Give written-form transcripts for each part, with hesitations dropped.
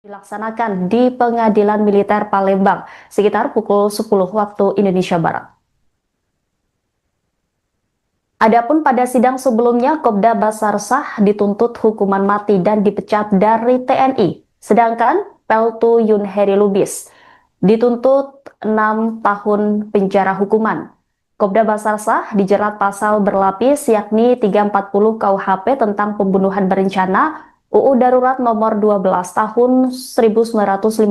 Dilaksanakan di Pengadilan Militer Palembang sekitar pukul 10 waktu Indonesia Barat. Adapun pada sidang sebelumnya, Kopda Basarsah dituntut hukuman mati dan dipecat dari TNI, sedangkan Peltu Yun Heri Lubis dituntut 6 tahun penjara hukuman. Kopda Basarsah dijerat pasal berlapis yakni 340 KUHP tentang pembunuhan berencana, UU Darurat Nomor 12 Tahun 1951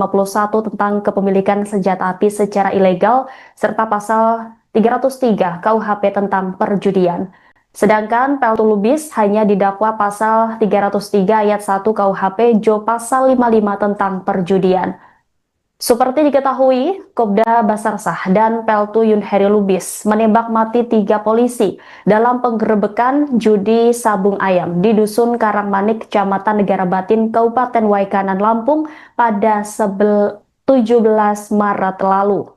tentang kepemilikan senjata api secara ilegal, serta pasal 303 KUHP tentang perjudian. Sedangkan Peltu Lubis hanya didakwa pasal 303 ayat 1 KUHP Jo pasal 55 tentang perjudian. Seperti diketahui, Kopda Basarsah dan Peltu Yun Heri Lubis menembak mati 3 polisi dalam penggerebekan judi sabung ayam di Dusun Karangmanik, Kecamatan Negara Batin, Kabupaten Waikanan, Lampung pada 17 Maret lalu.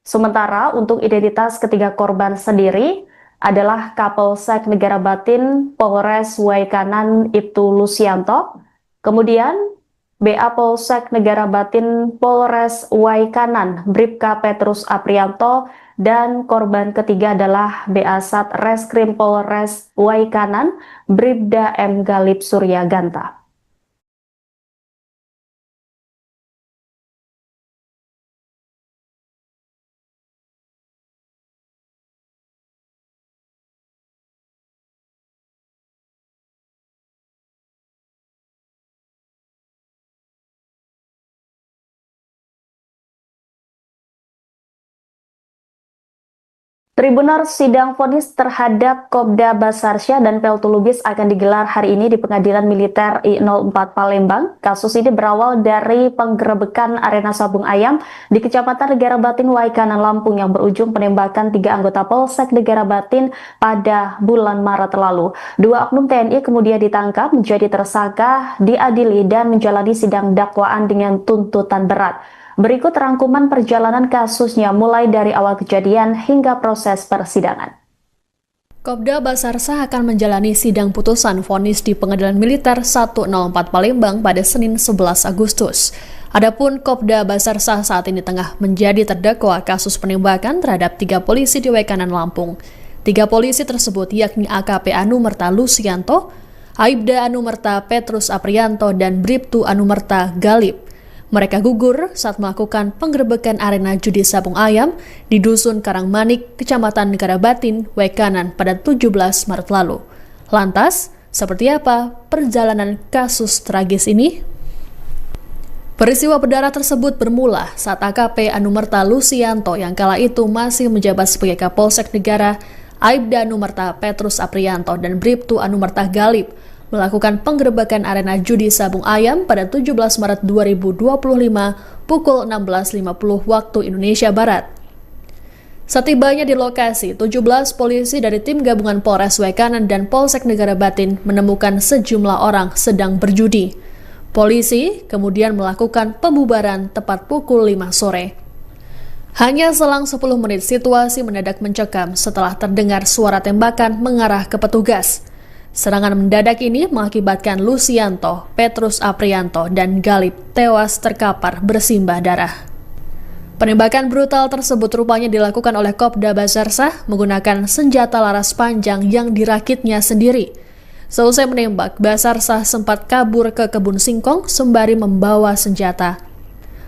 Sementara untuk identitas ketiga korban sendiri adalah Kapolsek Negara Batin Polres Waikanan Ibtu Lusianto, kemudian BA Polsek Negara Batin Polres Waikanan Bribka Petrus Aprianto, dan korban ketiga adalah BA Sat Reskrim Polres Waikanan Bribda M. Galip Surya Ganta. Tribunal sidang vonis terhadap Kopda Basarsyah dan Peltu Lubis akan digelar hari ini di Pengadilan Militer I04 Palembang. Kasus ini berawal dari penggerebekan arena sabung ayam di Kecamatan Negara Batin, Waikanan, Lampung yang berujung penembakan 3 anggota Polsek Negara Batin pada bulan Maret lalu. 2 oknum TNI kemudian ditangkap menjadi tersangka, diadili dan menjalani sidang dakwaan dengan tuntutan berat. Berikut rangkuman perjalanan kasusnya mulai dari awal kejadian hingga proses persidangan. Kopda Basarsah akan menjalani sidang putusan vonis di Pengadilan Militer 104 Palembang pada Senin 11 Agustus. Adapun Kopda Basarsah saat ini tengah menjadi terdakwa kasus penembakan terhadap 3 polisi di Waikanan, Lampung. 3 polisi tersebut yakni AKP Anumerta Lusianto, Aibda Anumerta Petrus Aprianto, dan Bribtu Anumerta Galip. Mereka gugur saat melakukan penggerebekan arena judi sabung ayam di Dusun Karangmanik, Kecamatan Negara Batin, Waikanan pada 17 Maret lalu. Lantas, seperti apa perjalanan kasus tragis ini? Peristiwa berdarah tersebut bermula saat AKP Anumerta Lusianto yang kala itu masih menjabat sebagai Kapolsek Negara, Aibda Anumerta Petrus Aprianto, dan Bribtu Anumerta Galip melakukan penggerebekan arena judi sabung ayam pada 17 Maret 2025 pukul 16.50 waktu Indonesia Barat. Setibanya di lokasi, 17 polisi dari tim gabungan Polres Waikanan dan Polsek Negara Batin menemukan sejumlah orang sedang berjudi. Polisi kemudian melakukan pembubaran tepat pukul 5 sore. Hanya selang 10 menit situasi mendadak mencekam setelah terdengar suara tembakan mengarah ke petugas. Serangan mendadak ini mengakibatkan Lusianto, Petrus Aprianto, dan Galip tewas terkapar bersimbah darah. Penembakan brutal tersebut rupanya dilakukan oleh Kopda Basarsah menggunakan senjata laras panjang yang dirakitnya sendiri. Seusai menembak, Basarsah sempat kabur ke kebun singkong sembari membawa senjata.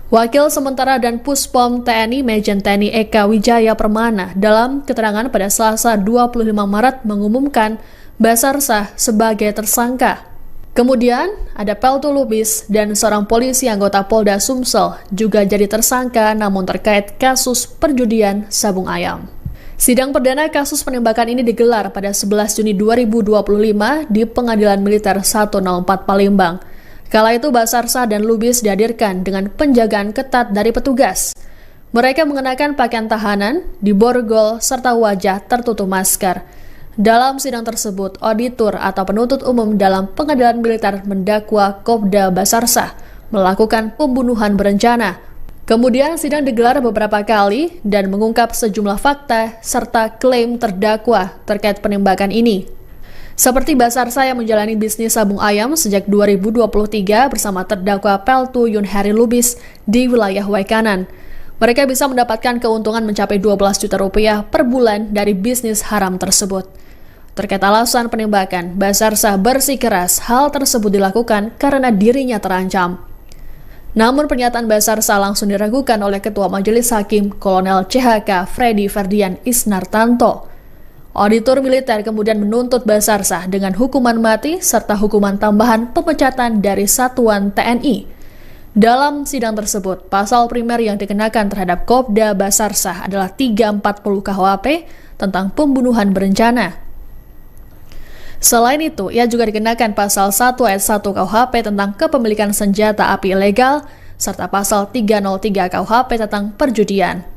Wakil sementara dan Puspom TNI Majen TNI Eka Wijaya Permana dalam keterangan pada Selasa 25 Maret mengumumkan Basarsah sebagai tersangka. Kemudian ada Peltu Lubis dan seorang polisi anggota Polda Sumsel juga jadi tersangka namun terkait kasus perjudian sabung ayam. Sidang perdana kasus penembakan ini digelar pada 11 Juni 2025 di Pengadilan Militer 104 Palembang. Kala itu Basarsah dan Lubis dihadirkan dengan penjagaan ketat dari petugas. Mereka mengenakan pakaian tahanan, diborgol, serta wajah tertutup masker. Dalam sidang tersebut, auditor atau penuntut umum dalam Pengadilan Militer mendakwa Kopda Basarsah melakukan pembunuhan berencana. Kemudian sidang digelar beberapa kali dan mengungkap sejumlah fakta serta klaim terdakwa terkait penembakan ini. Seperti Basarsa yang menjalani bisnis sabung ayam sejak 2023 bersama terdakwa Peltu Yun Heri Lubis di wilayah Waikanan. Mereka bisa mendapatkan keuntungan mencapai 12 juta rupiah per bulan dari bisnis haram tersebut. Terkait alasan penembakan, Basarsa bersikeras hal tersebut dilakukan karena dirinya terancam. Namun pernyataan Basarsa langsung diragukan oleh Ketua Majelis Hakim Kolonel CHK Freddy Ferdian Isnartanto. Auditor militer kemudian menuntut Basarsa dengan hukuman mati serta hukuman tambahan pemecatan dari satuan TNI. Dalam sidang tersebut, pasal primer yang dikenakan terhadap Kopda Basarsa adalah 340 KUHP tentang pembunuhan berencana. Selain itu, ia juga dikenakan pasal 1 ayat 1 KUHP tentang kepemilikan senjata api ilegal serta pasal 303 KUHP tentang perjudian.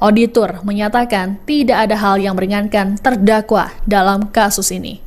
Auditor menyatakan tidak ada hal yang meringankan terdakwa dalam kasus ini.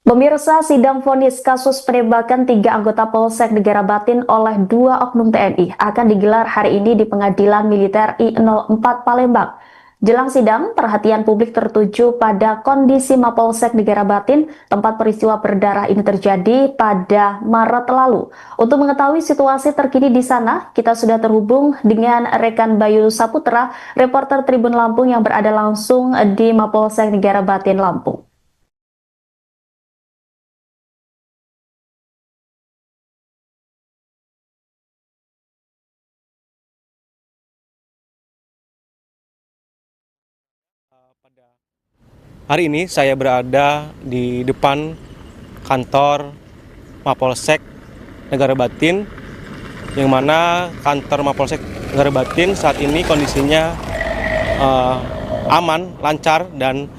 Pemirsa, sidang vonis kasus penembakan 3 anggota Polsek Negara Batin oleh 2 oknum TNI akan digelar hari ini di Pengadilan Militer I-04 Palembang. Jelang sidang, perhatian publik tertuju pada kondisi Mapolsek Negara Batin, tempat peristiwa berdarah ini terjadi pada Maret lalu. Untuk mengetahui situasi terkini di sana, kita sudah terhubung dengan rekan Bayu Saputra, reporter Tribun Lampung yang berada langsung di Mapolsek Negara Batin, Lampung. Hari ini saya berada di depan kantor Mapolsek Negara Batin, yang mana kantor Mapolsek Negara Batin saat ini kondisinya aman, lancar, dan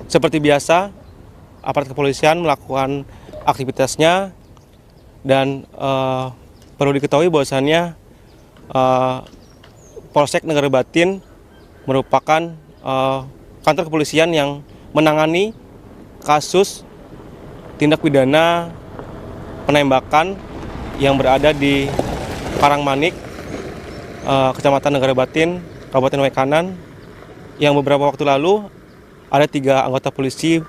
seperti biasa aparat kepolisian melakukan aktivitasnya. Dan perlu diketahui bahwasannya Polsek Negara Batin merupakan kantor kepolisian yang menangani kasus tindak pidana penembakan yang berada di Karangmanik, Kecamatan Negara Batin, Kabupaten Waikanan, yang beberapa waktu lalu ada 3 anggota polisi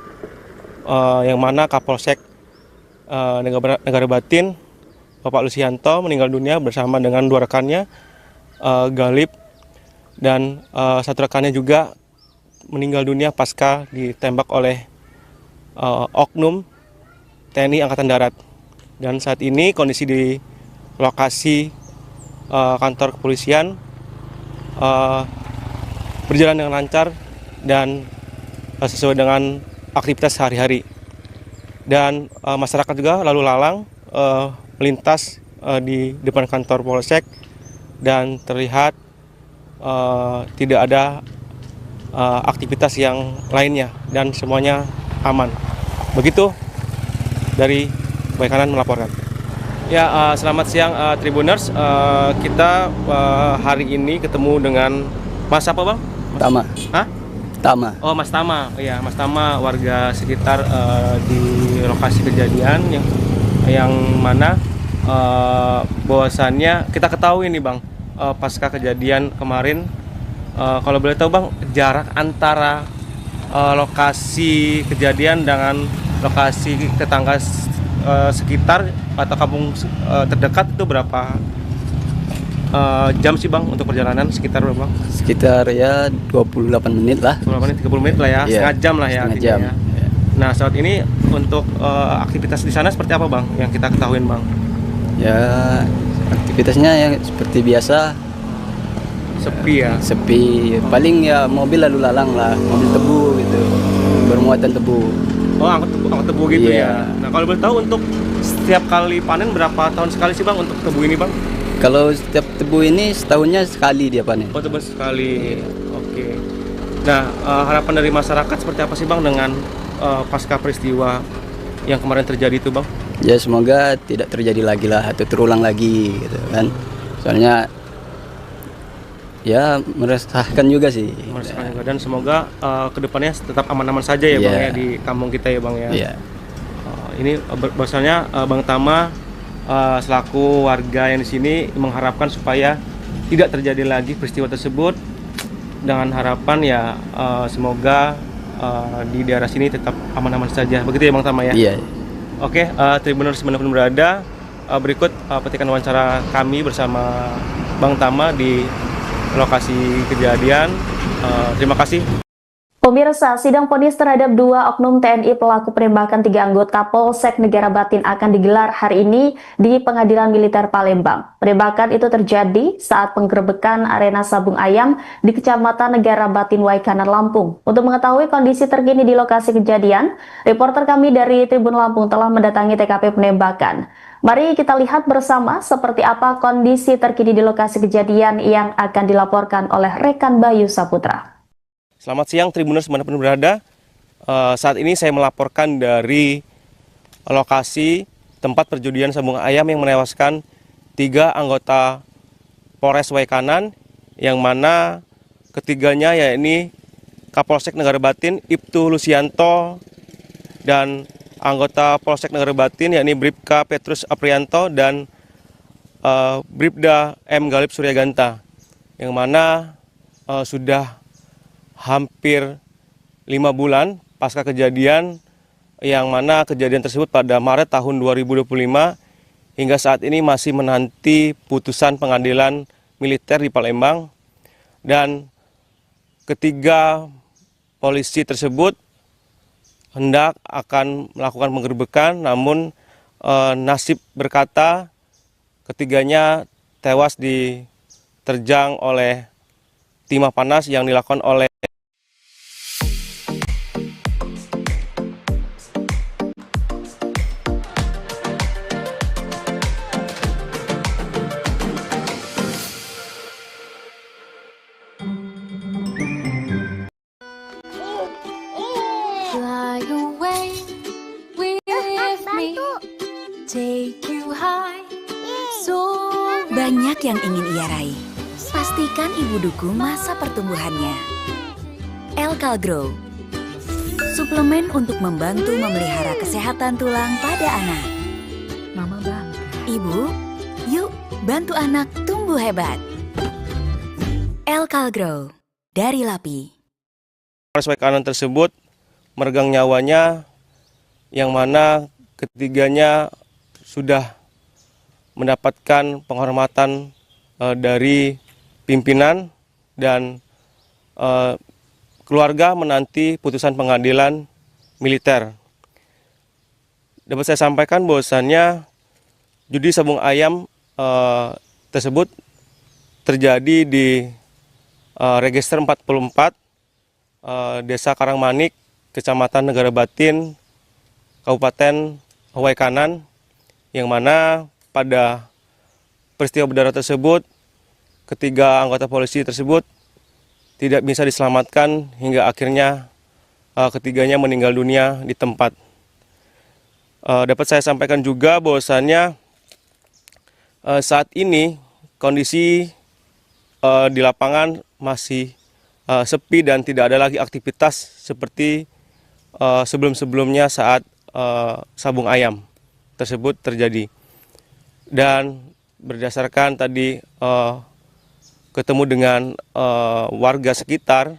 yang mana Kapolsek Negara Batin, Bapak Lusianto, meninggal dunia bersama dengan 2 rekannya, Galip, dan 1 rekannya juga meninggal dunia pasca ditembak oleh oknum TNI Angkatan Darat. Dan saat ini kondisi di lokasi kantor kepolisian berjalan dengan lancar dan sesuai dengan aktivitas sehari-hari. Dan masyarakat juga lalu lalang melintas di depan kantor Polsek, dan terlihat tidak ada aktivitas yang lainnya dan semuanya aman. Begitu dari Waikanan melaporkan. Ya, selamat siang Tribuners. Kita hari ini ketemu dengan Mas apa, Bang? Mas... Tama. Hah? Tama. Oh, Mas Tama. Iya, Mas Tama, warga sekitar di lokasi kejadian yang mana bahwasannya kita ketahui nih, Bang, pasca kejadian kemarin. Kalau boleh tahu, Bang, jarak antara lokasi kejadian dengan lokasi tetangga sekitar atau kampung terdekat itu berapa jam sih, Bang, untuk perjalanan sekitar berapa, Bang? Sekitar ya 28 menit lah. 28 menit, 30 menit lah ya, setengah jam lah ya. Setengah jam. Ya. Nah, saat ini untuk aktivitas di sana seperti apa, Bang, yang kita ketahui, Bang? Ya, aktivitasnya ya seperti biasa. Sepi ya? Sepi. Paling ya mobil lalu lalang lah, mobil tebu gitu, bermuatan tebu. Oh, angkut tebu gitu Iya. ya. Nah, kalau boleh tahu untuk setiap kali panen berapa tahun sekali sih, Bang, untuk tebu ini, Bang? Kalau setiap tebu ini setahunnya sekali dia panen. Oh, tebu sekali. Oke. Nah, harapan dari masyarakat seperti apa sih, Bang, dengan pasca peristiwa yang kemarin terjadi itu, Bang? Ya semoga tidak terjadi lagi lah atau terulang lagi gitu kan. Soalnya ya meresahkan juga sih. Meresahkan juga, dan semoga kedepannya tetap aman-aman saja ya, Bang, ya, di kampung kita ya, Bang, ya. Iya. Ini bahwasanya Bang Tama selaku warga yang di sini mengharapkan supaya tidak terjadi lagi peristiwa tersebut, dengan harapan ya semoga di daerah sini tetap aman-aman saja. Begitu ya Bang Tama ya? Iya. Oke, Tribuners dimanapun berada, berikut petikan wawancara kami bersama Bang Tama di lokasi kejadian. Terima kasih. Pemirsa, sidang vonis terhadap 2 oknum TNI pelaku penembakan 3 anggota Polsek Negara Batin akan digelar hari ini di Pengadilan Militer Palembang. Penembakan itu terjadi saat penggerebekan arena sabung ayam di Kecamatan Negara Batin, Waikanan, Lampung. Untuk mengetahui kondisi terkini di lokasi kejadian, reporter kami dari Tribun Lampung telah mendatangi TKP penembakan. Mari kita lihat bersama seperti apa kondisi terkini di lokasi kejadian yang akan dilaporkan oleh rekan Bayu Saputra. Selamat siang Tribuners dimanapun berada. Saat ini saya melaporkan dari lokasi tempat perjudian sabung ayam yang menewaskan 3 anggota Polres Waikanan, yang mana ketiganya yakni Kapolsek Negara Batin Ibtu Lusianto dan anggota Polsek Negara Batin yakni Bribka Petrus Aprianto dan Bribda M. Galib Suryaganta, yang mana sudah hampir 5 bulan pasca kejadian, yang mana kejadian tersebut pada Maret tahun 2025 hingga saat ini masih menanti putusan pengadilan militer di Palembang. Dan ketiga polisi tersebut hendak akan melakukan penggerbekan, namun nasib berkata ketiganya tewas diterjang oleh timah panas yang dilakukan oleh Fly away with me, take you high, so Banyak yang ingin ia raih. Pastikan ibu dukung masa pertumbuhannya. L-Calgrow, suplemen untuk membantu memelihara kesehatan tulang pada anak. Mama bangga. Ibu, yuk bantu anak tumbuh hebat. L-Calgrow dari Lapi. Polres Waikanan tersebut meregang nyawanya, yang mana ketiganya sudah mendapatkan penghormatan dari pimpinan dan keluarga menanti putusan pengadilan militer. Dapat saya sampaikan bahwasannya judi sabung ayam tersebut terjadi di Register 44 Desa Karangmanik, Kecamatan Negara Batin, Kabupaten Waikanan, yang mana pada peristiwa berdarah tersebut ketiga anggota polisi tersebut tidak bisa diselamatkan hingga akhirnya ketiganya meninggal dunia di tempat. Dapat saya sampaikan juga bahwasannya saat ini kondisi di lapangan masih sepi dan tidak ada lagi aktivitas seperti sebelum-sebelumnya saat sabung ayam tersebut terjadi. Dan berdasarkan tadi ketemu dengan warga sekitar,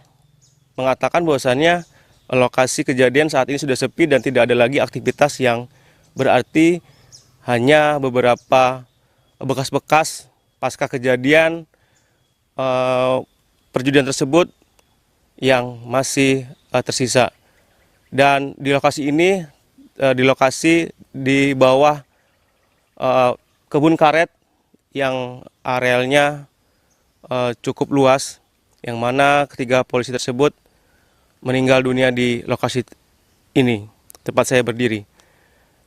mengatakan bahwasannya lokasi kejadian saat ini sudah sepi dan tidak ada lagi aktivitas yang berarti, hanya beberapa bekas-bekas pasca kejadian perjudian tersebut yang masih tersisa. Dan di lokasi ini, di lokasi di bawah kebun karet yang arealnya cukup luas, yang mana ketiga polisi tersebut meninggal dunia di lokasi ini, tempat saya berdiri.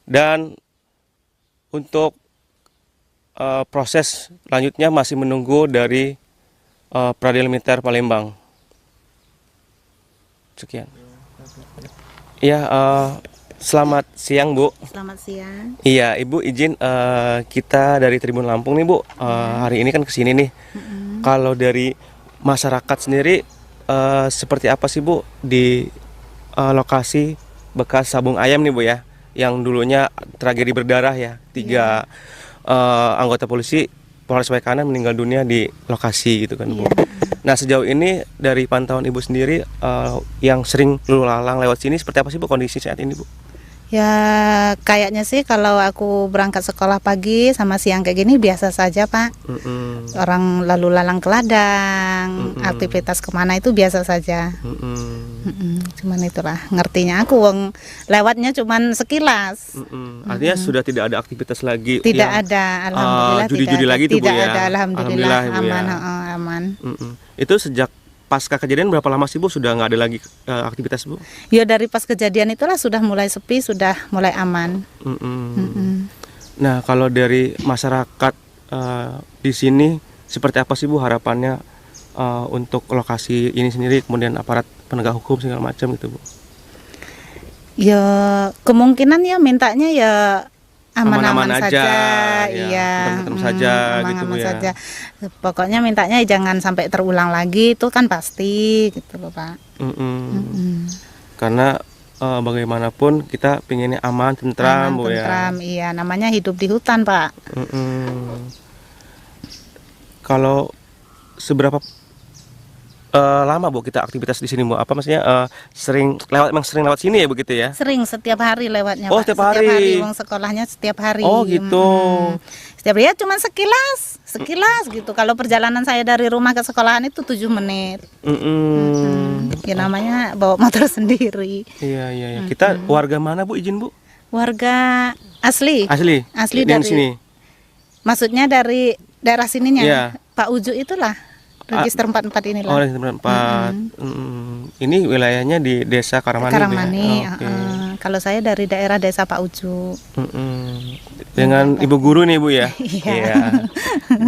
Dan untuk proses lanjutnya masih menunggu dari Peradilan Militer Palembang. Sekian. Ya, selamat siang Bu. Selamat siang. Iya, Ibu izin kita dari Tribun Lampung nih Bu, hari ini kan kesini nih. Kalau dari masyarakat sendiri seperti apa sih Bu di lokasi bekas sabung ayam nih Bu ya, yang dulunya tragedi berdarah ya, 3 anggota polisi Polres Waikanan meninggal dunia di lokasi gitu kan Bu. Nah, sejauh ini dari pantauan Ibu sendiri yang sering lalu lalang lewat sini seperti apa sih Bu kondisi saat ini Bu? Ya kayaknya sih kalau aku berangkat sekolah pagi sama siang kayak gini biasa saja Pak. Orang lalu lalang ke ladang, aktivitas kemana itu biasa saja. Cuman itulah ngertinya aku wong lewatnya cuman sekilas. Artinya sudah tidak ada aktivitas lagi Tidak yang, ada, alhamdulillah judi-judi tidak ada. lagi tuh Bu Tidak ya? ada, alhamdulillah, Alhamdulillah, Ibu, aman, ya. aman. Itu sejak pasca kejadian berapa lama sih Bu sudah nggak ada lagi aktivitas Bu? Ya dari pas kejadian itulah sudah mulai sepi, sudah mulai aman. Nah, kalau dari masyarakat di sini seperti apa sih Bu harapannya untuk lokasi ini sendiri, kemudian aparat penegak hukum segala macam gitu Bu? Ya kemungkinan ya mintanya ya aman-aman Aman-aman saja, aja, ya, iya, tentrem saja gitu, aman-aman Bu, ya. saja. Pokoknya mintanya jangan sampai terulang lagi, itu kan pasti, gitu loh Pak. Karena bagaimanapun kita pengennya aman, tentram Aman, Bu ya. tentram, iya, namanya hidup di hutan Pak. Kalau seberapa lama Bu kita aktivitas di sini Bu? Apa maksudnya sering lewat sini ya begitu ya? Sering setiap hari lewatnya Oh, Pak. setiap hari. Wong sekolahnya setiap hari. Oh, gitu. Setiap hari ya cuman sekilas gitu. Kalau perjalanan saya dari rumah ke sekolahan itu 7 menit. Ya namanya bawa motor sendiri. Iya. Kita warga mana Bu, izin Bu? Warga asli. Asli dari sini. Maksudnya dari daerah sininya. Iya. Pak Uju itulah. Register 44 inilah. Oh, register 44. Ini wilayahnya di Desa Karangmani. Karangmani. Ya? Oke. Kalau saya dari daerah Desa Pak Uju. Dengan Ibu guru nih Bu ya? Iya.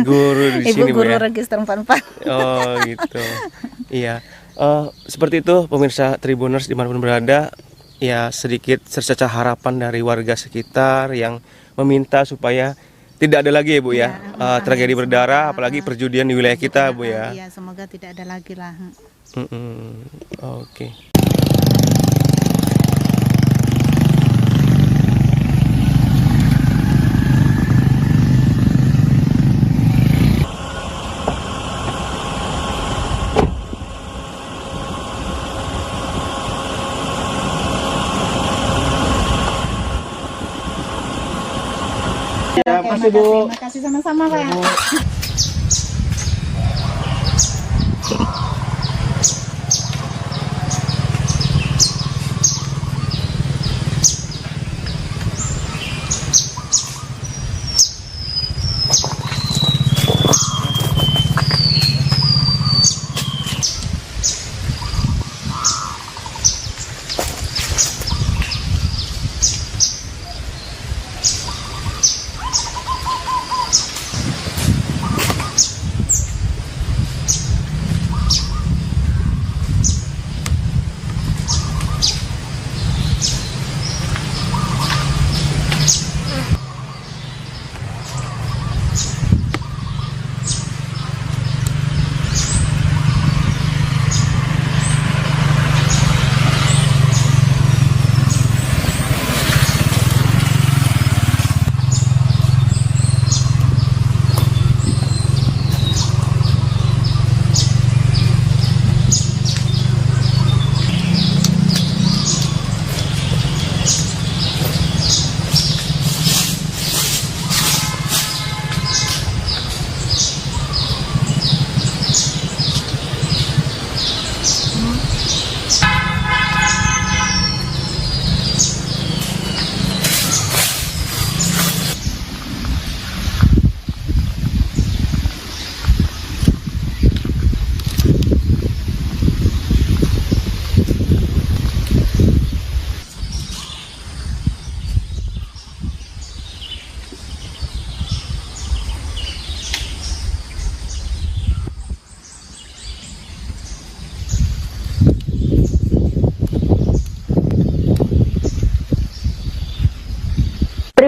Guru di Ibu sini Bu guru ya. register 44. Oh gitu. Iya. Seperti itu pemirsa Tribuners dimanapun berada, ya sedikit secercah harapan dari warga sekitar yang meminta supaya tidak ada lagi ya Bu ya, tragedi berdarah, apalagi perjudian di wilayah kita Bu ya. Iya, semoga tidak ada lagi lah. Oke. Terima kasih Bu. Terima kasih sama-sama Pak.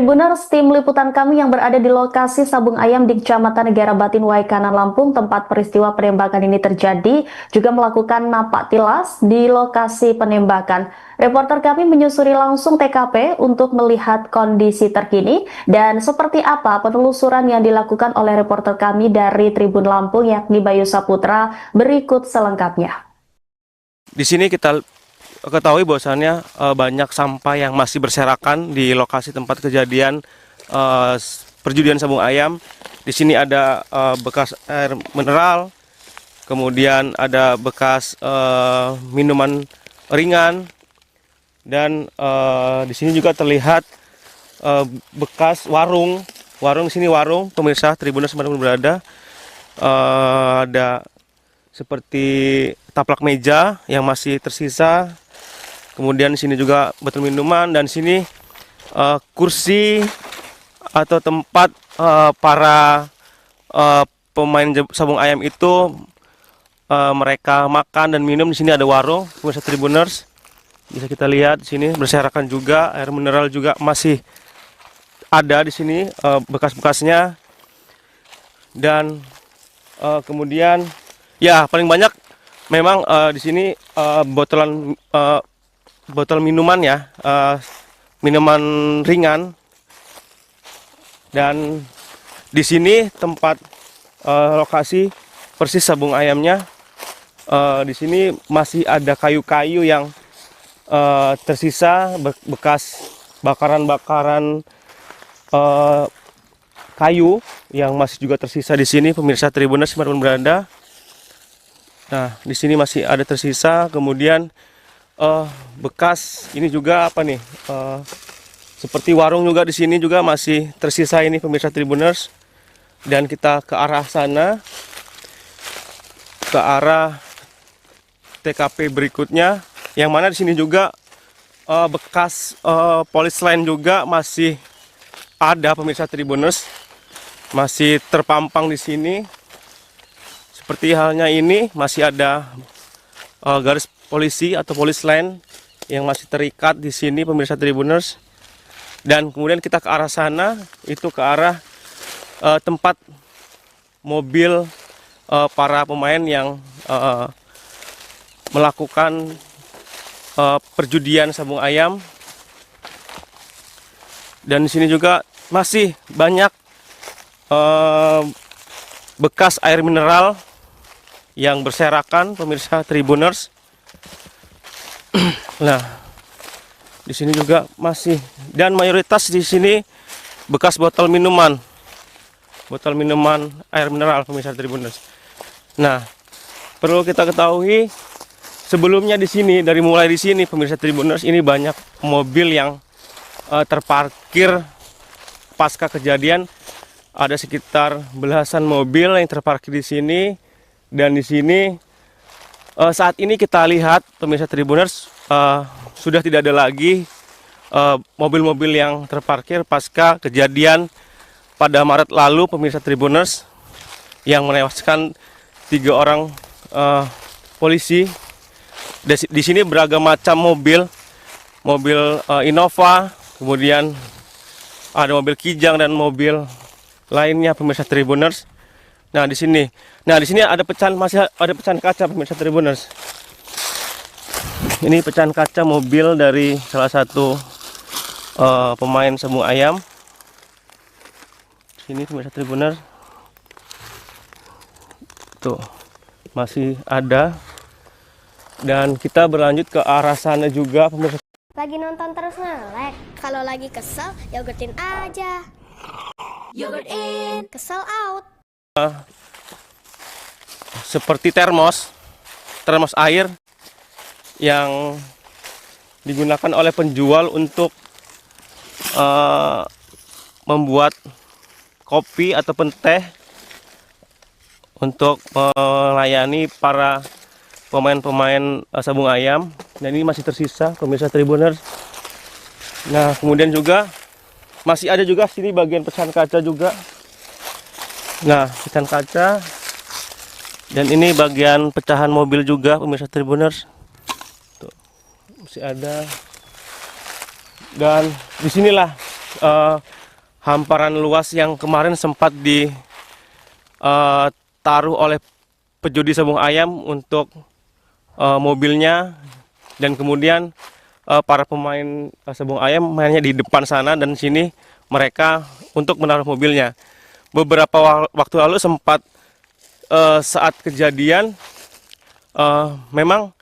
Tribuners, tim liputan kami yang berada di lokasi sabung ayam di Kecamatan Negara Batin, Waikanan, Lampung, tempat peristiwa penembakan ini terjadi, juga melakukan napak tilas di lokasi penembakan. Reporter kami menyusuri langsung TKP untuk melihat kondisi terkini dan seperti apa penelusuran yang dilakukan oleh reporter kami dari Tribun Lampung, yakni Bayu Saputra. Berikut selengkapnya. Di sini kita ketahui bahwasannya banyak sampah yang masih berserakan di lokasi tempat kejadian perjudian sabung ayam. Di sini ada bekas air mineral, kemudian ada bekas minuman ringan, dan di sini juga terlihat bekas warung. Di sini warung, pemirsa Tribuners dimanapun berada, ada seperti taplak meja yang masih tersisa. Kemudian di sini juga botol minuman, dan di sini kursi atau tempat para pemain sabung ayam itu mereka makan dan minum. Di sini ada warung, pemirsa Tribuners. Bisa kita lihat di sini berserakan juga, air mineral juga masih ada di sini bekas-bekasnya. Dan kemudian ya paling banyak memang di sini botol minuman ya, minuman ringan. Dan di sini tempat lokasi persis sabung ayamnya, di sini masih ada kayu-kayu yang tersisa, bekas bakaran-bakaran kayu yang masih juga tersisa di sini, pemirsa Tribuners dimanapun berada. Nah, di sini masih ada tersisa. Kemudian bekas ini juga apa nih? Seperti warung juga di sini juga masih tersisa ini, pemirsa Tribuners. Dan kita ke arah sana, ke arah TKP berikutnya, yang mana di sini juga bekas polis lain juga masih ada, pemirsa Tribuners, masih terpampang di sini. Seperti halnya ini masih ada garis polisi atau polis line yang masih terikat di sini, pemirsa Tribuners. Dan kemudian kita ke arah sana, itu ke arah tempat mobil para pemain yang melakukan perjudian sabung ayam. Dan di sini juga masih banyak bekas air mineral yang berserakan, pemirsa Tribuners. Nah, di sini juga masih, dan mayoritas di sini bekas botol minuman air mineral, pemirsa Tribuners. Nah, perlu kita ketahui sebelumnya di sini, mulai di sini, pemirsa Tribuners, ini banyak mobil yang terparkir pasca kejadian. Ada sekitar belasan mobil yang terparkir di sini. Dan di sini saat ini kita lihat, pemirsa Tribuners, sudah tidak ada lagi mobil-mobil yang terparkir pasca kejadian pada Maret lalu, pemirsa Tribuners, yang menewaskan 3 orang polisi. Di sini beragam macam mobil Innova, kemudian ada mobil Kijang dan mobil lainnya, pemirsa Tribuners. Nah, di sini masih ada pecahan kaca, pemirsa Tribuners. Ini pecahan kaca mobil dari salah satu pemain sabung ayam. Sini, pemirsa Tribuners. Tuh, masih ada. Dan kita berlanjut ke arah sana juga, pemirsa. Lagi nonton terus ngelek. Kalau lagi kesel, yogurtin aja. Yogurt in, kesel out. Seperti termos air yang digunakan oleh penjual untuk membuat kopi ataupun teh untuk melayani para pemain-pemain sabung ayam. Dan ini masih tersisa, pemirsa Tribuners. Nah, kemudian juga masih ada juga sini bagian pecahan kaca juga. Nah, pecahan kaca. Dan ini bagian pecahan mobil juga, pemirsa Tribuners. Tuh, masih ada. Dan disinilah hamparan luas yang kemarin sempat ditaruh oleh pejudi sabung ayam untuk mobilnya, dan kemudian para pemain sabung ayam mainnya di depan sana dan sini mereka untuk menaruh mobilnya. Beberapa waktu lalu sempat saat kejadian memang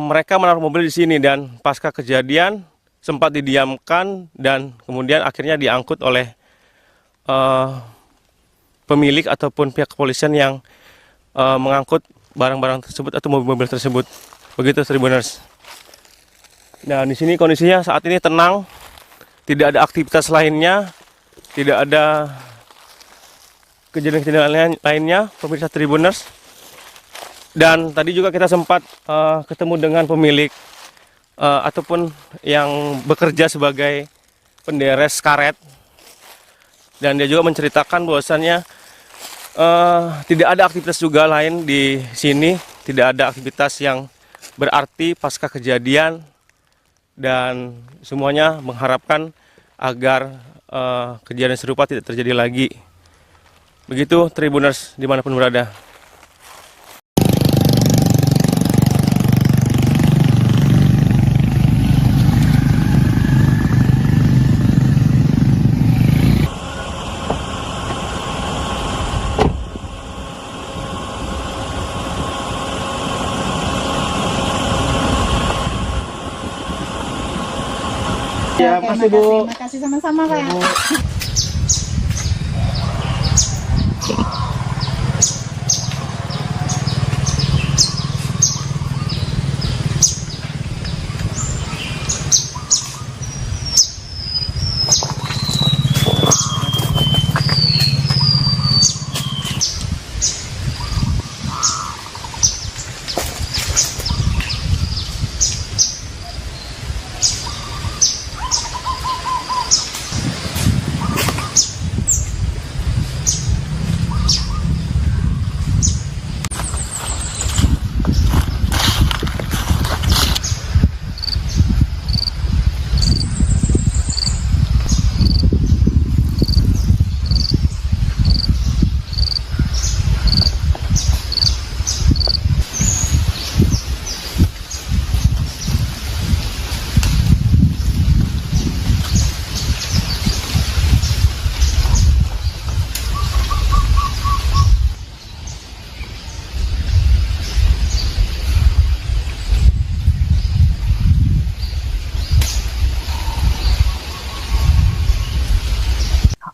mereka menaruh mobil di sini, dan pasca kejadian sempat didiamkan dan kemudian akhirnya diangkut oleh pemilik ataupun pihak kepolisian yang mengangkut barang-barang tersebut atau mobil-mobil tersebut. Begitu Tribuners. Nah, di sini kondisinya saat ini tenang, tidak ada aktivitas lainnya, tidak ada kejadian-kejadian lainnya, pemirsa Tribuners. Dan tadi juga kita sempat ketemu dengan pemilik ataupun yang bekerja sebagai penderes karet, dan dia juga menceritakan bahwasannya tidak ada aktivitas juga lain di sini, tidak ada aktivitas yang berarti pasca kejadian, dan semuanya mengharapkan agar kejadian serupa tidak terjadi lagi. Begitu Tribuners dimanapun berada. Ya, makasih Bu. Terima kasih sama-sama Kak.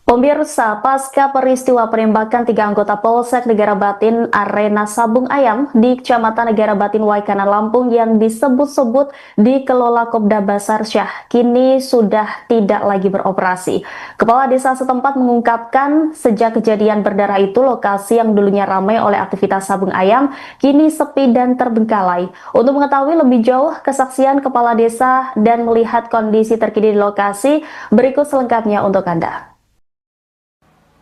Pemirsa, pasca peristiwa penembakan 3 anggota Polsek Negara Batin Arena Sabung Ayam di Kecamatan Negara Batin Waikanan Lampung yang disebut-sebut dikelola Kopda Basarsyah kini sudah tidak lagi beroperasi. Kepala desa setempat mengungkapkan sejak kejadian berdarah itu lokasi yang dulunya ramai oleh aktivitas sabung ayam kini sepi dan terbengkalai. Untuk mengetahui lebih jauh kesaksian kepala desa dan melihat kondisi terkini di lokasi, berikut selengkapnya untuk Anda.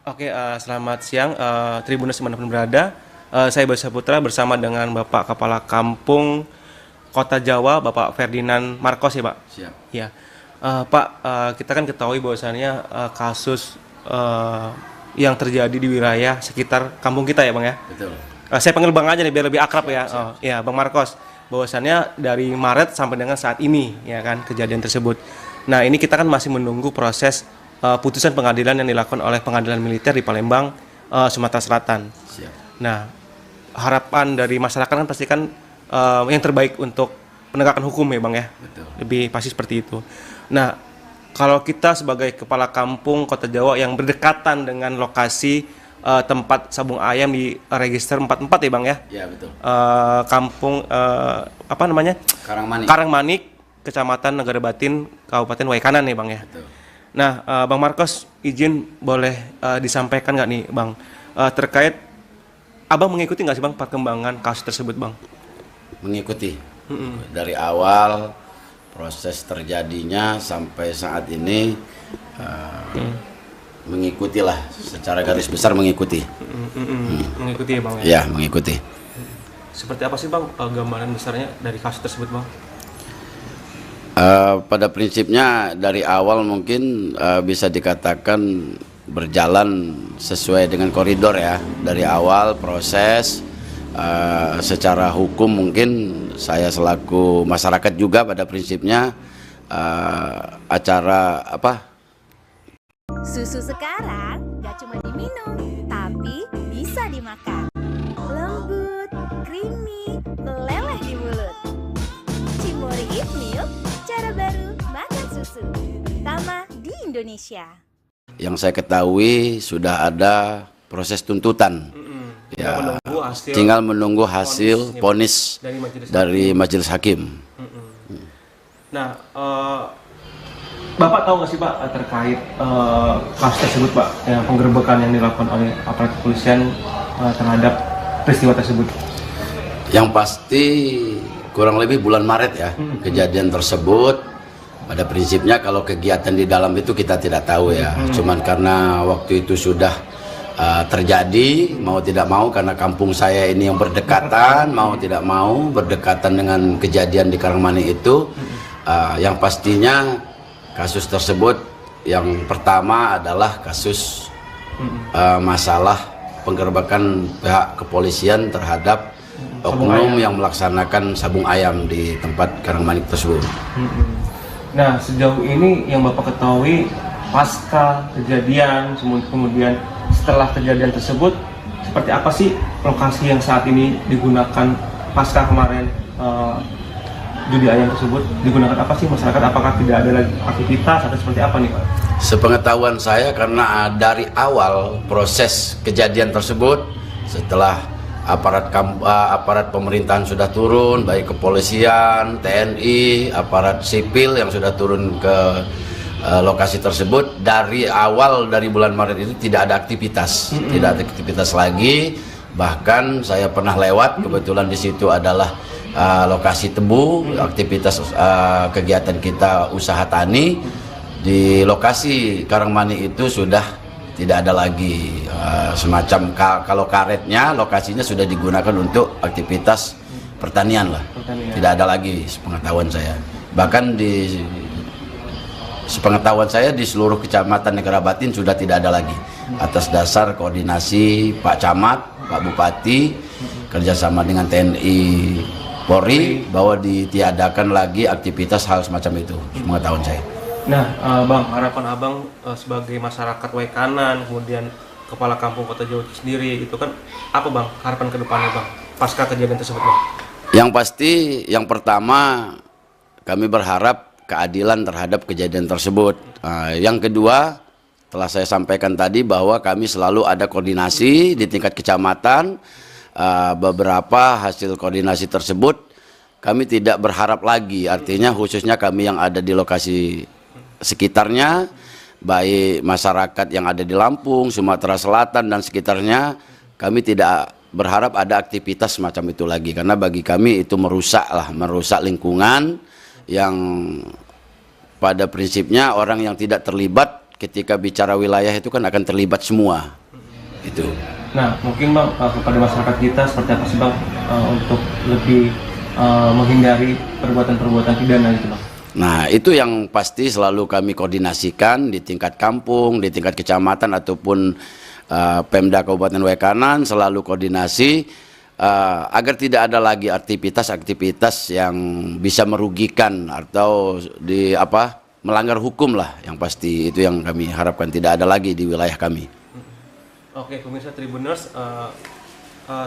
Oke, selamat siang Tribuners dimanapun berada. Saya Bayu Saputra bersama dengan Bapak Kepala Kampung Kota Jawa, Bapak Ferdinand Marcos ya Pak? Siap. Ya, Pak, kita kan ketahui bahwasannya kasus yang terjadi di wilayah sekitar kampung kita ya Bang ya? Betul. Saya panggil Bang aja nih biar lebih akrab ya. Siap. Ya, Bang Marcos. Bahwasannya dari Maret sampai dengan saat ini ya kan kejadian tersebut. Nah, ini kita kan masih menunggu proses putusan pengadilan yang dilakukan oleh pengadilan militer di Palembang, Sumatera Selatan. Siap. Nah, harapan dari masyarakat kan pasti kan yang terbaik untuk penegakan hukum ya Bang ya. Betul. Lebih pasti seperti itu. Nah, kalau kita sebagai kepala kampung Kota Jawa yang berdekatan dengan lokasi tempat sabung ayam di register 44 ya Bang ya. Ya betul. Kampung apa namanya? Karangmanik. Karangmanik, Kecamatan Negara Batin, Kabupaten Waikanan nih Bang ya. Betul. Nah, Bang Marcos izin boleh disampaikan nggak nih Bang terkait Abang mengikuti nggak sih Bang perkembangan kasus tersebut Bang? Mengikuti dari awal proses terjadinya sampai saat ini mengikutilah secara garis besar mengikuti. Mengikuti ya Bang ya? Ya mengikuti. Seperti apa sih Bang gambaran besarnya dari kasus tersebut Bang? Pada prinsipnya dari awal mungkin bisa dikatakan berjalan sesuai dengan koridor ya. Dari awal proses secara hukum mungkin saya selaku masyarakat juga pada prinsipnya acara Susu sekarang gak cuma diminum, tapi bisa dimakan. Lembut, creamy, meleleh di mulut. Cimory Eat Milk, cara baru makan susu. Pertama di Indonesia. Yang saya ketahui sudah ada proses tuntutan. Ya, tinggal menunggu hasil vonis dari majelis hakim. Nah, Bapak tahu nggak sih Pak terkait kasus tersebut Pak, yang penggerbekan yang dilakukan oleh aparat kepolisian terhadap peristiwa tersebut? Yang pasti kurang lebih bulan Maret ya kejadian tersebut. Pada prinsipnya kalau kegiatan di dalam itu kita tidak tahu ya, cuman karena waktu itu sudah terjadi, mau tidak mau karena kampung saya ini yang berdekatan, mau tidak mau berdekatan dengan kejadian di Karangmani itu. Yang pastinya kasus tersebut yang pertama adalah kasus masalah penggerbekan pihak kepolisian terhadap oknum yang melaksanakan sabung ayam di tempat Karangmani tersebut. Nah, sejauh ini yang Bapak ketahui pasca kejadian, kemudian setelah kejadian tersebut, seperti apa sih lokasi yang saat ini digunakan pasca kemarin judi ayam tersebut? Digunakan apa sih masyarakat? Apakah tidak ada lagi aktivitas atau seperti apa nih Pak? Sepengetahuan saya karena dari awal proses kejadian tersebut, setelah aparat pemerintahan sudah turun, baik kepolisian, TNI, aparat sipil yang sudah turun ke lokasi tersebut, dari awal dari bulan Maret itu tidak ada aktivitas, tidak ada aktivitas lagi. Bahkan saya pernah lewat, kebetulan di situ adalah lokasi tebu, aktivitas kegiatan kita usaha tani. Di lokasi Karangmani itu sudah tidak ada lagi semacam kalau karetnya, lokasinya sudah digunakan untuk aktivitas pertanian lah. Tidak ada lagi sepengetahuan saya. Bahkan di sepengetahuan saya di seluruh kecamatan Negara Batin sudah tidak ada lagi. Atas dasar koordinasi Pak Camat, Pak Bupati, kerjasama dengan TNI Polri bahwa ditiadakan lagi aktivitas hal semacam itu, sepengetahuan saya. Nah, Bang, harapan Abang sebagai masyarakat Waikanan, kemudian Kepala Kampung Kota Jawa itu sendiri, itu kan apa Bang harapan ke depannya Bang pasca kejadian tersebut Bang? Yang pasti yang pertama kami berharap keadilan terhadap kejadian tersebut. Yang kedua, telah saya sampaikan tadi bahwa kami selalu ada koordinasi di tingkat kecamatan. Beberapa hasil koordinasi tersebut kami tidak berharap lagi, artinya khususnya kami yang ada di lokasi sekitarnya, baik masyarakat yang ada di Lampung, Sumatera Selatan dan sekitarnya, kami tidak berharap ada aktivitas semacam itu lagi, karena bagi kami itu merusak lingkungan yang pada prinsipnya orang yang tidak terlibat ketika bicara wilayah itu kan akan terlibat semua itu. Nah, mungkin Bang kepada masyarakat kita seperti apa sih Bang untuk lebih menghindari perbuatan-perbuatan pidana gitu Bang? Nah, itu yang pasti selalu kami koordinasikan di tingkat kampung, di tingkat kecamatan ataupun Pemda Kabupaten Waikanan, selalu koordinasi agar tidak ada lagi aktivitas-aktivitas yang bisa merugikan atau melanggar hukum lah, yang pasti itu yang kami harapkan tidak ada lagi di wilayah kami. Oke, pemirsa Tribuners,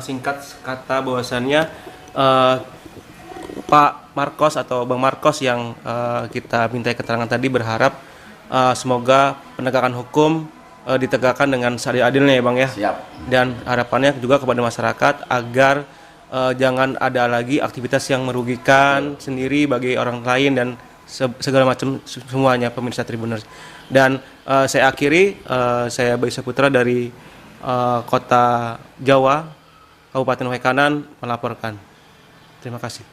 singkat kata bahwasannya Pak Marcos atau Bang Marcos yang kita minta keterangan tadi berharap semoga penegakan hukum ditegakkan dengan seadil-adilnya ya Bang ya. Siap. Dan harapannya juga kepada masyarakat agar jangan ada lagi aktivitas yang merugikan sendiri bagi orang lain dan segala macam semuanya, pemirsa Tribuners. Dan saya akhiri, saya Bayu Saputra dari Kota Jawa, Kabupaten Waikanan melaporkan. Terima kasih.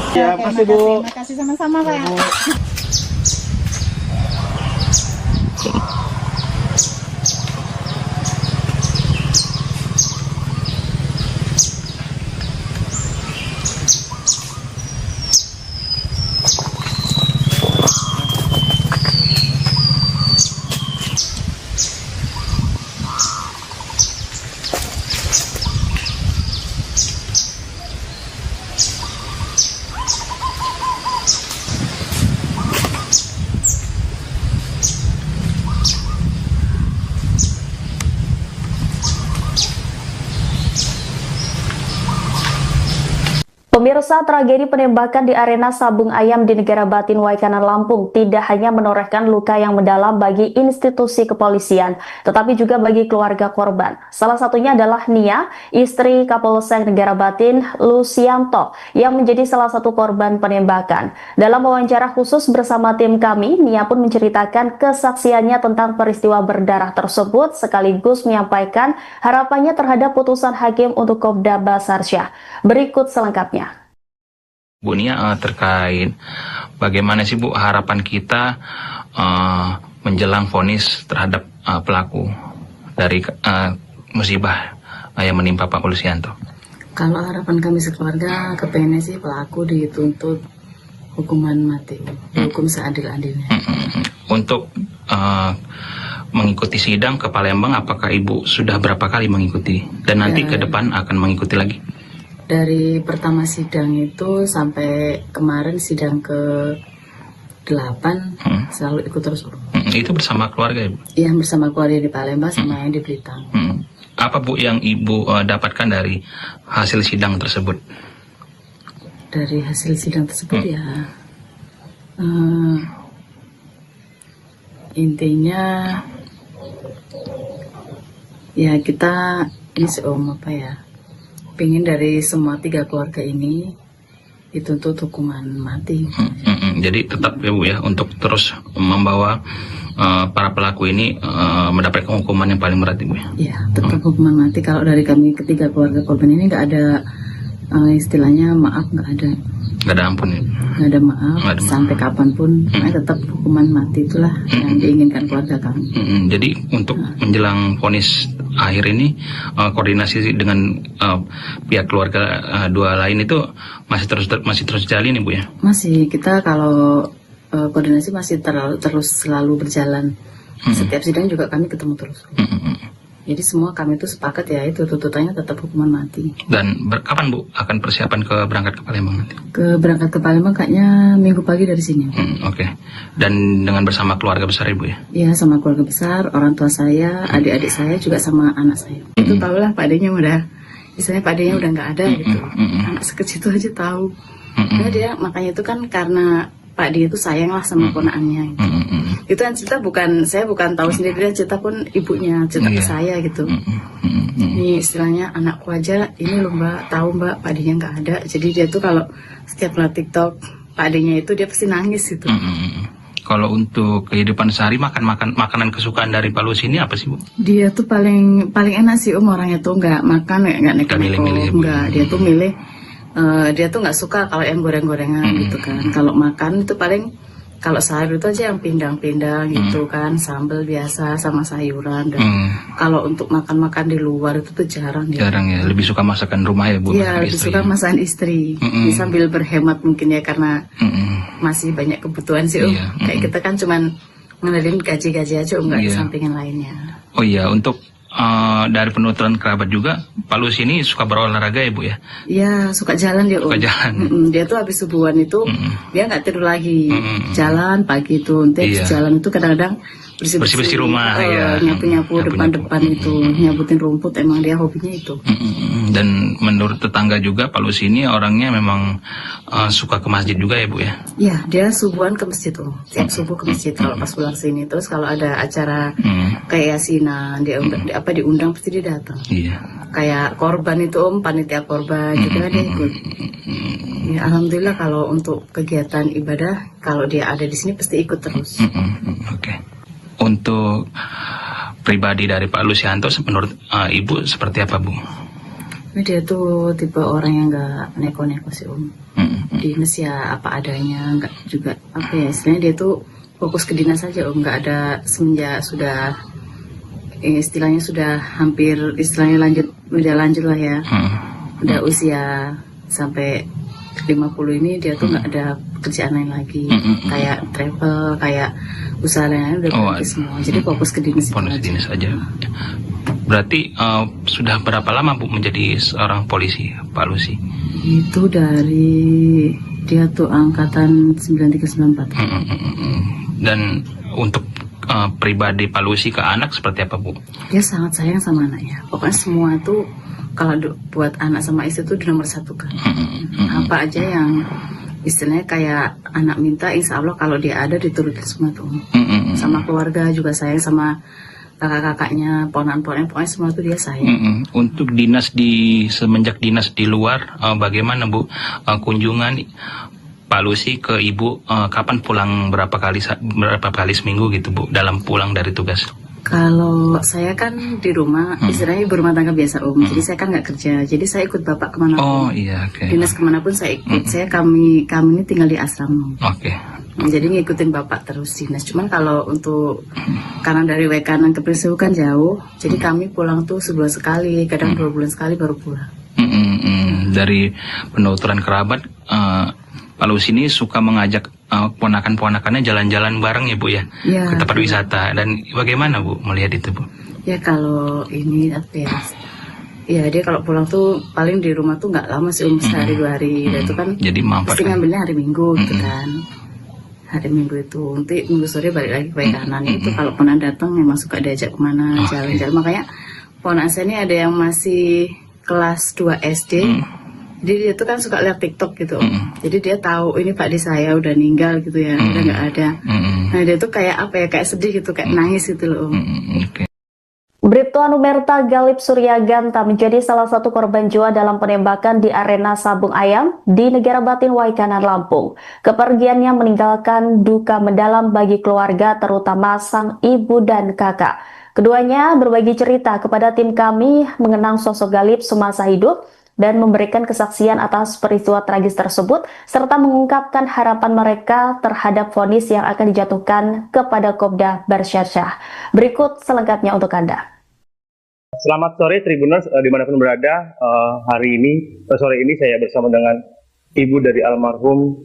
Ya, makasih Bu. Terima kasih sama-sama Pak. Pemirsa, tragedi penembakan di arena sabung ayam di Negara Batin Waikanan Lampung tidak hanya menorehkan luka yang mendalam bagi institusi kepolisian, tetapi juga bagi keluarga korban. Salah satunya adalah Nia, istri Kapolsek Negara Batin Lucianto, yang menjadi salah satu korban penembakan. Dalam wawancara khusus bersama tim kami, Nia pun menceritakan kesaksiannya tentang peristiwa berdarah tersebut, sekaligus menyampaikan harapannya terhadap putusan hakim untuk Kopda Basarsyah. Berikut selengkapnya. Bu Nia, terkait bagaimana sih Bu harapan kita menjelang vonis terhadap pelaku dari musibah yang menimpa Pak Lucianto? Kalau harapan kami sekeluarga, kepengennya sih pelaku dituntut hukuman mati, hukum seadil-adilnya. Untuk mengikuti sidang ke Palembang, apakah Ibu sudah berapa kali mengikuti dan nanti ke depan akan mengikuti lagi? Dari pertama sidang itu sampai kemarin sidang ke-8 selalu ikut terus. Itu bersama keluarga Ibu? Iya, bersama keluarga di Palembang sama yang di Blitar. Apa Bu yang Ibu dapatkan dari hasil sidang tersebut? Dari hasil sidang tersebut intinya ya kita pengen dari semua 3 keluarga ini dituntut hukuman mati. Jadi tetap ya Bu ya, untuk terus membawa para pelaku ini mendapatkan hukuman yang paling berat Ibu ya? Iya, tetap hukuman mati. Kalau dari kami ketiga keluarga korban ini nggak ada istilahnya maaf, nggak ada. Nggak ada ampun ya? Nggak ada maaf, sampai kapanpun tetap hukuman mati, itulah yang diinginkan keluarga kami. Jadi untuk menjelang vonis akhir ini koordinasi dengan pihak keluarga 2 lain itu masih terus jalin ya Bu ya? Masih, kita kalau koordinasi masih terus selalu berjalan. Setiap sidang juga kami ketemu terus. Jadi semua kami itu sepakat ya itu tuntutannya tetap hukuman mati. Dan kapan Bu akan persiapan berangkat ke Palembang nanti? Berangkat ke Palembang kayaknya minggu pagi dari sini. Oke. Dan dengan bersama keluarga besar Ibu ya? Iya, sama keluarga besar, orang tua saya, adik-adik saya juga sama anak saya. Itu tahulah Pak Adenya udah, misalnya Pak Adenya udah nggak ada gitu. Anak sekecil itu aja tahu. Nah, dia makanya itu kan karena Pak dia itu sayang lah sama ponakannya gitu. Itu yang cerita saya bukan tahu sendiri, dia cerita pun ibunya cerita ke saya gitu. Ini istilahnya anakku aja ini loh Mbak, tahu Mbak Pak dia nggak ada. Jadi dia tuh kalau setiap lihat TikTok Pak dia itu dia pasti nangis gitu. Kalau untuk kehidupan sehari makanan kesukaan dari Pak Lucy ini apa sih Bu? Dia tuh paling enak sih orangnya tuh nggak makan nggak neko-neko, nggak, dia tuh milih. Dia tuh nggak suka kalau yang goreng-gorengan gitu kan. Kalau makan itu paling kalau sayur itu aja yang pindang-pindang gitu kan, sambal biasa sama sayuran. Dan kalau untuk makan-makan di luar itu tuh jarang dia. Jarang ya, lebih suka masakan rumah ya Bu? Iya, lebih suka masakan istri. Sambil berhemat mungkin ya karena masih banyak kebutuhan sih Kayak kita kan cuman ngeluarin gaji-gaji aja nggak disampingin lainnya. Oh iya, untuk dari penuturan kerabat juga, Pak Lucy ini suka berolahraga ya Bu ya? Iya, suka jalan dia. Suka jalan. Dia tuh habis subuhan itu dia nggak tidur lagi, jalan pagi itu. Nanti jalan itu kadang-kadang bersih-bersih rumah, nyapu-nyapu depan-depan itu, nyabutin rumput, emang dia hobinya itu. Dan menurut tetangga juga Pak Lucy ini orangnya memang suka ke masjid juga ya Bu ya? Iya, dia subuhan ke masjid tuh, tiap subuh ke masjid kalau pas pulang sini. Terus kalau ada acara kayak yasinan, dia diundang pasti dia datang. Iya. Kayak korban itu panitia korban juga dia ikut. Ya, alhamdulillah kalau untuk kegiatan ibadah kalau dia ada di sini pasti ikut terus. Oke. Untuk pribadi dari Pak Lucianto menurut Ibu seperti apa Bu? Dia tuh tipe orang yang nggak neko-neko sih Om. Dinas ya apa adanya, nggak juga apa ya istilahnya dia tuh fokus ke dinas saja Om. Nggak ada semenjak sudah istilahnya sudah hampir istilahnya udah lanjut lah ya. Udah usia sampai 50 ini dia tuh nggak ada kerjaan lain lagi, kayak travel, kayak usaha lain udah berhenti semua. Jadi fokus ke dinas. Fokus ke dinas aja. Berarti sudah berapa lama Bu menjadi seorang polisi, Pak Lucy? Itu dari dia tuh angkatan 9394. Dan untuk pribadi Pak Lucy ke anak seperti apa Bu? Dia sangat sayang sama anaknya. Pokoknya semua tuh kalau buat anak sama istri tuh nomor satu kan. Apa aja yang istilahnya kayak anak minta, insya Allah kalau dia ada diturutin semua tuh. Sama keluarga juga sayang, sama kakak-kakaknya, ponakan-ponakan, pokoknya semua tuh dia sayang. Untuk dinas semenjak dinas di luar, bagaimana Bu kunjungan Pak Lucy ke Ibu? Kapan pulang, berapa kali seminggu gitu Bu dalam pulang dari tugas? Kalau saya kan di rumah, istilahnya berumah tangga biasa Om. Jadi saya kan nggak kerja, jadi saya ikut bapak kemanapun. Oh iya, oke. Dinas kemanapun saya ikut. Kami ini tinggal di asrama. Oke. Jadi ngikutin bapak terus dinas. Cuman kalau untuk karena dari Wekanan ke Prisewu kan jauh, jadi kami pulang tuh sebulan sekali, kadang 2 bulan sekali baru pulang. Dari penuturan kerabat, Pak Lucy ini suka mengajak ponakan-ponakannya jalan-jalan bareng ya Bu ya, ke tempat wisata. Dan bagaimana Bu melihat itu Bu? Ya kalau ini apa ya? Ya dia kalau pulang tuh paling di rumah tuh nggak lama sih sehari 2 hari. Dan itu kan jadi pasti ngambilnya hari Minggu gitu kan. Hari Minggu itu nanti Minggu sore balik lagi ke Wekanan. Itu kalau pernah datang memang suka diajak kemana jalan-jalan. Makanya ponakan saya ini ada yang masih kelas 2 SD. Jadi dia tuh kan suka lihat TikTok gitu. Jadi dia tahu ini Pak Di saya udah meninggal gitu ya, udah nggak ada. Nah dia tuh kayak apa ya, kayak sedih gitu, kayak nangis gitu loh. Bribtu Anumerta Galip Suryaganta menjadi salah satu korban jiwa dalam penembakan di arena Sabung Ayam di Negara Batin Waikanan, Lampung. Kepergiannya meninggalkan duka mendalam bagi keluarga, terutama sang ibu dan kakak. Keduanya berbagi cerita kepada tim kami mengenang sosok Galip semasa hidup dan memberikan kesaksian atas peristiwa tragis tersebut, serta mengungkapkan harapan mereka terhadap vonis yang akan dijatuhkan kepada Kopda Basyarsyah. Berikut selengkapnya untuk Anda. Selamat sore Tribuners dimanapun berada. Sore ini saya bersama dengan ibu dari almarhum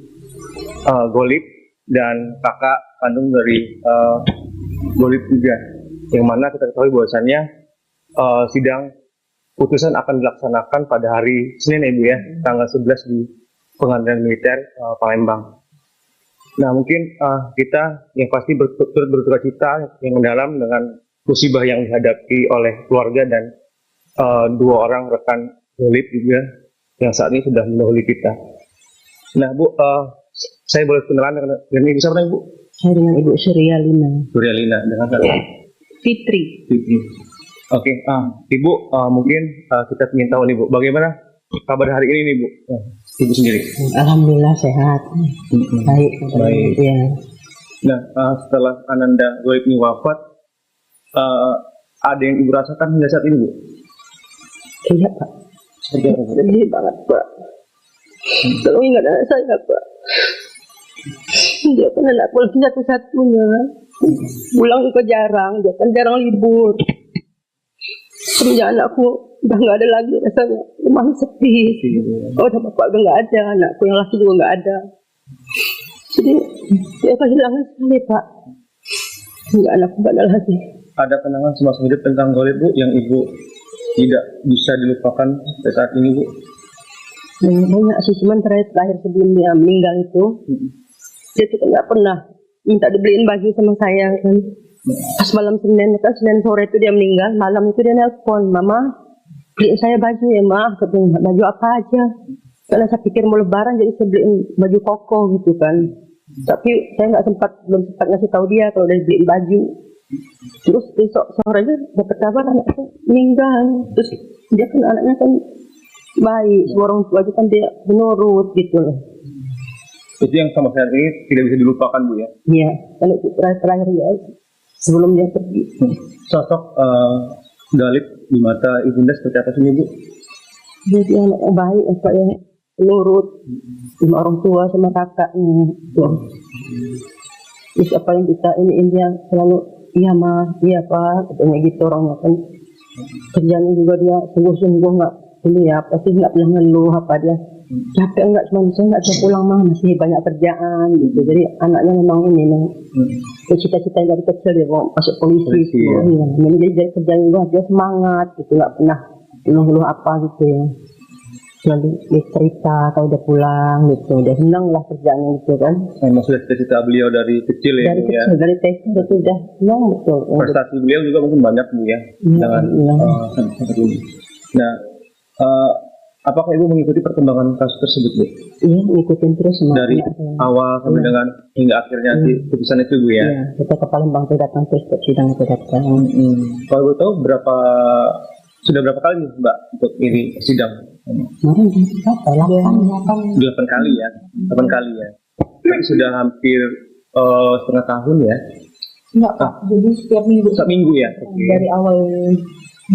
Golip dan kakak kandung dari Golip juga. Yang mana kita ketahui bahwasannya sidang putusan akan dilaksanakan pada hari Senin ya Bu ya, tanggal 11 di Pengadilan Militer Palembang. Nah mungkin kita yang pasti berduka cita yang mendalam dengan musibah yang dihadapi oleh keluarga dan 2 orang rekan Golip juga yang saat ini sudah mendahului kita. Nah Bu, saya boleh kenalan dengan Ibu siapa Bu? Saya dengan Ibu Suryalina. Suryalina, dengan Fitri. Oke, Ibu mungkin kita ingin tahu nih Bu, bagaimana kabar hari ini nih Bu? Ibu sendiri. Alhamdulillah sehat. Baik. Ya. Nah, setelah Ananda Golip ini wafat, ada yang Ibu rasakan hingga saat ini Bu? Iya Pak. Sedih banget Pak. Tolong ingat anak saya Pak. Dia kan anak polisi satu-satunya. Pulang juga jarang, dia kan jarang libur. Semenjak anakku udah nggak ada lagi rasanya, rumah sepi. Oh, sama bapak udah nggak ada, anakku yang laki juga nggak ada. Jadi dia kehilangan sekali Pak. Nggak, anakku nggak ada lagi. Ada kenangan semasa hidup tentang Golip Bu yang Ibu tidak bisa dilupakan sampai saat ini Bu? Banyak sih, cuman terakhir sebelum dia meninggal itu, dia tuh nggak pernah minta dibeliin baju sama saya kan. Pas malam Senin sore itu dia meninggal, malam itu dia nelpon, Mama beliin saya baju ya Ma, katanya, baju apa aja, karena saya pikir mau lebaran jadi saya beliin baju koko gitu kan. Tapi saya belum sempat ngasih tahu dia kalau udah beliin baju. Terus besok sorenya dapat kabar anaknya meninggal. Terus dia kan anaknya kan baik, semua orang tua aja kan dia menurut gitu loh. Itu yang sama sekali ini tidak bisa dilupakan Bu ya? Iya, kalau itu terakhir ya sebelum dia pergi. Sosok Galip di mata Ibunda seperti apa sih Bu? Jadi anak yang baik, apa ya, penurut sama orang tua sama kakaknya gitu. Terus apa yang kita ini dia selalu iya mah, iya pak, katanya gitu orangnya kan. Kerjanya juga dia sungguh-sungguh nggak ini ya, pasti nggak pernah ngeluh apa dia. Capek enggak, cuma saya nggak bisa pulang mah, masih banyak kerjaan gitu. Jadi anaknya memang ini cita-cita dari kecil dia mau masuk polisi. Ya. Jadi dari kerjaan juga dia semangat gitu, nggak pernah ngeluh apa gitu ya. Selalu dia cerita kalau dia pulang gitu, dia senang lah kerjanya gitu kan. Maksudnya cita-cita beliau dari kecil ya? Dari kecil, ya? Dari TK itu udah senang betul. Prestasi beliau juga mungkin banyak Bu ya, jangan sampai ini. Nah, apakah Ibu mengikuti perkembangan kasus tersebut Bu? Iya, ngikutin terus. Dari awal sampai dengan hingga akhirnya di putusan itu Bu ya? Iya, kita ke Palembang tuh datang terus ke sidang itu datang. Kalau Ibu tahu sudah berapa kali nih Mbak untuk ini sidang? Kemarin berapa? 8 kali ya? 8 kali ya? Tapi sudah hampir setengah tahun ya? Enggak Pak, jadi setiap minggu. Setiap minggu ya? Okay.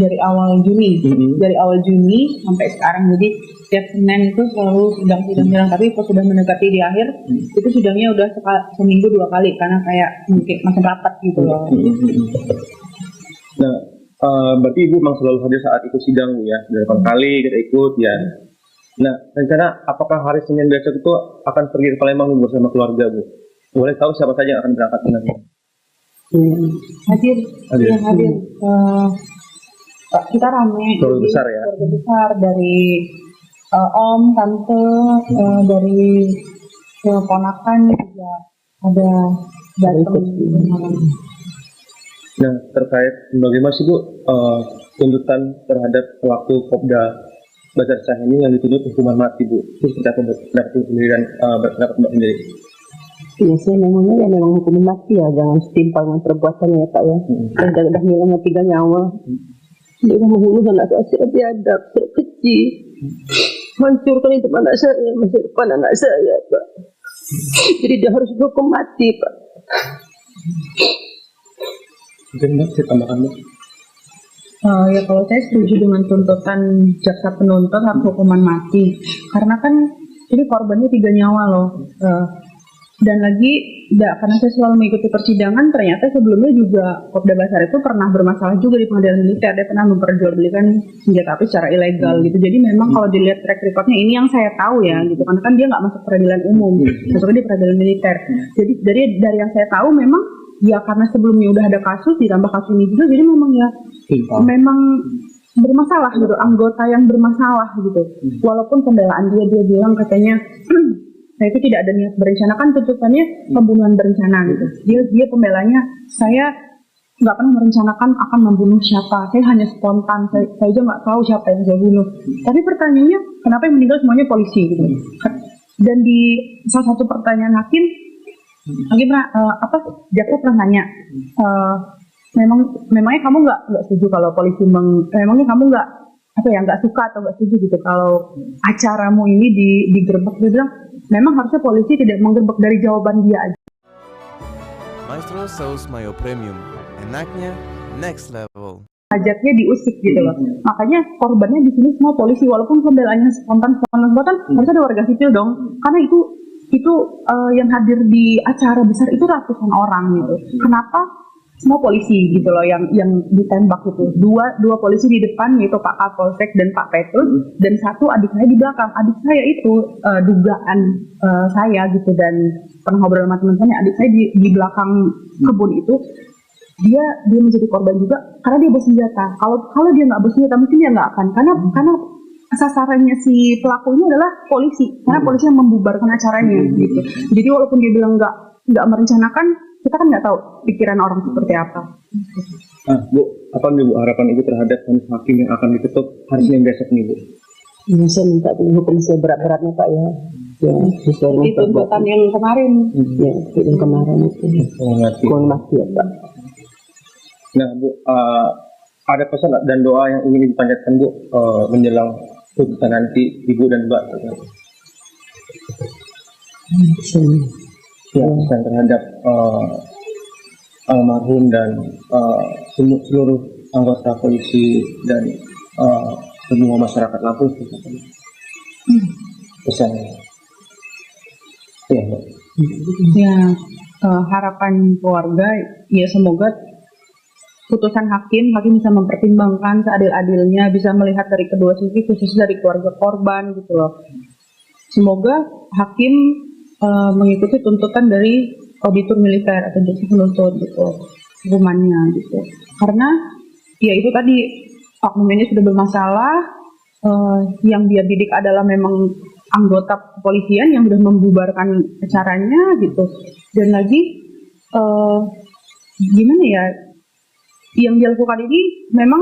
Dari awal Juni, dari awal Juni sampai sekarang. Jadi setiap Senin itu selalu sidang. Tapi kalau sudah mendekati di akhir, itu sidangnya udah seminggu 2 kali karena kayak mungkin makin rapat gitu loh. Nah, berarti Ibu memang selalu hadir saat ikut sidang Bu ya? 8 kali kita ikut ya. Nah, rencana apakah hari Senin besok itu akan pergi ke Palembang bersama keluarga Bu? Boleh tahu siapa saja yang akan berangkat nanti? Hadir. Kita rame. Keluarga besar ya? Keluarga besar dari om, tante, dari ponakan juga ada datang. Nah, terkait bagaimana sih Bu tuntutan terhadap pelaku Kopda Basar Shah ini yang dituntut hukuman mati Bu? Itu seperti apa pendapat sendiri dan pendapat Mbak sendiri? Ya saya memangnya ya memang hukuman mati ya, jangan setimpal dengan perbuatannya ya Pak ya. Udah hilangnya 3 nyawa. Dia udah membunuh anak saya biadab, saya kecil. Hancurkan hidup anak saya, masa depan anak saya Pak. Jadi dia harus dihukum mati Pak. Mungkin Mbak saya tambahkan Mbak. Ya kalau saya setuju dengan tuntutan jaksa penuntut harus hukuman mati. Karena kan ini korbannya 3 nyawa loh. Dan lagi, karena saya selalu mengikuti persidangan, ternyata sebelumnya juga Kopda Basar itu pernah bermasalah juga di pengadilan militer. Dia pernah memperjualbelikan senjata api secara ilegal gitu. Jadi memang kalau dilihat track recordnya, ini yang saya tahu ya gitu. Karena kan dia nggak masuk peradilan umum, masuknya di peradilan militer. Jadi dari yang saya tahu memang ya karena sebelumnya udah ada kasus, ditambah kasus ini juga, jadi memang ya memang bermasalah gitu, anggota yang bermasalah gitu. Walaupun pembelaan dia bilang katanya saya itu tidak ada niat berencana, kan tuntutannya pembunuhan berencana gitu. Dia pembelanya, saya nggak pernah merencanakan akan membunuh siapa, saya hanya spontan, saya aja nggak tahu siapa yang saya bunuh. Tapi pertanyaannya, kenapa yang meninggal semuanya polisi gitu? Dan di salah satu pertanyaan hakim jaksa pernah nanya, memangnya kamu nggak setuju kalau polisi memangnya kamu nggak suka atau nggak setuju gitu kalau acaramu ini digerebek? Dia bilang memang harusnya polisi tidak menggerebek, dari jawaban dia aja. Maestro Saus Mayo Premium, enaknya next level. Ajaknya diusik gitu loh. Makanya korbannya di sini semua polisi, walaupun pembelaannya spontan harusnya ada warga sipil dong, karena itu yang hadir di acara besar itu ratusan orang gitu. Kenapa semua polisi gitu loh yang ditembak itu? Dua polisi di depan, yaitu Pak Kapolsek dan Pak Petrus, dan satu adik saya di belakang. Adik saya itu dugaan saya gitu, dan pernah ngobrol sama teman-temannya, adik saya di belakang kebun itu dia menjadi korban juga karena dia bersenjata. Kalau dia nggak bersenjata mungkin dia nggak akan, karena sasarannya si pelaku ini adalah polisi, karena polisi yang membubarkan acaranya gitu. Jadi walaupun dia bilang nggak merencanakan, kita kan nggak tahu pikiran orang seperti apa. Bu, apa nih Bu harapan Ibu terhadap vonis hakim yang akan ditutup hari Senin besok nih Bu? Ya, saya minta hukum seberat-beratnya Pak ya. Ya, sesuai tuntutan yang kemarin. Ya, yang kemarin itu. Hukuman mati ya Pak. Nah Bu, ada pesan dan doa yang ingin dipanjatkan Bu menjelang tuntutan nanti Ibu dan Mbak? Ya, pesan terhadap almarhum dan seluruh anggota polisi dan semua masyarakat Lampung pesan ya Mbak. Ya, harapan keluarga ya semoga putusan hakim bisa mempertimbangkan seadil-adilnya, bisa melihat dari kedua sisi, khususnya dari keluarga korban gitu loh. Semoga hakim mengikuti tuntutan dari auditor militer atau jaksa penuntut gitu hukumannya gitu. Karena ya itu tadi oknum ini sudah bermasalah, yang dia didik adalah memang anggota kepolisian yang sudah membubarkan acaranya gitu. Dan lagi gimana ya, yang dilakukan ini memang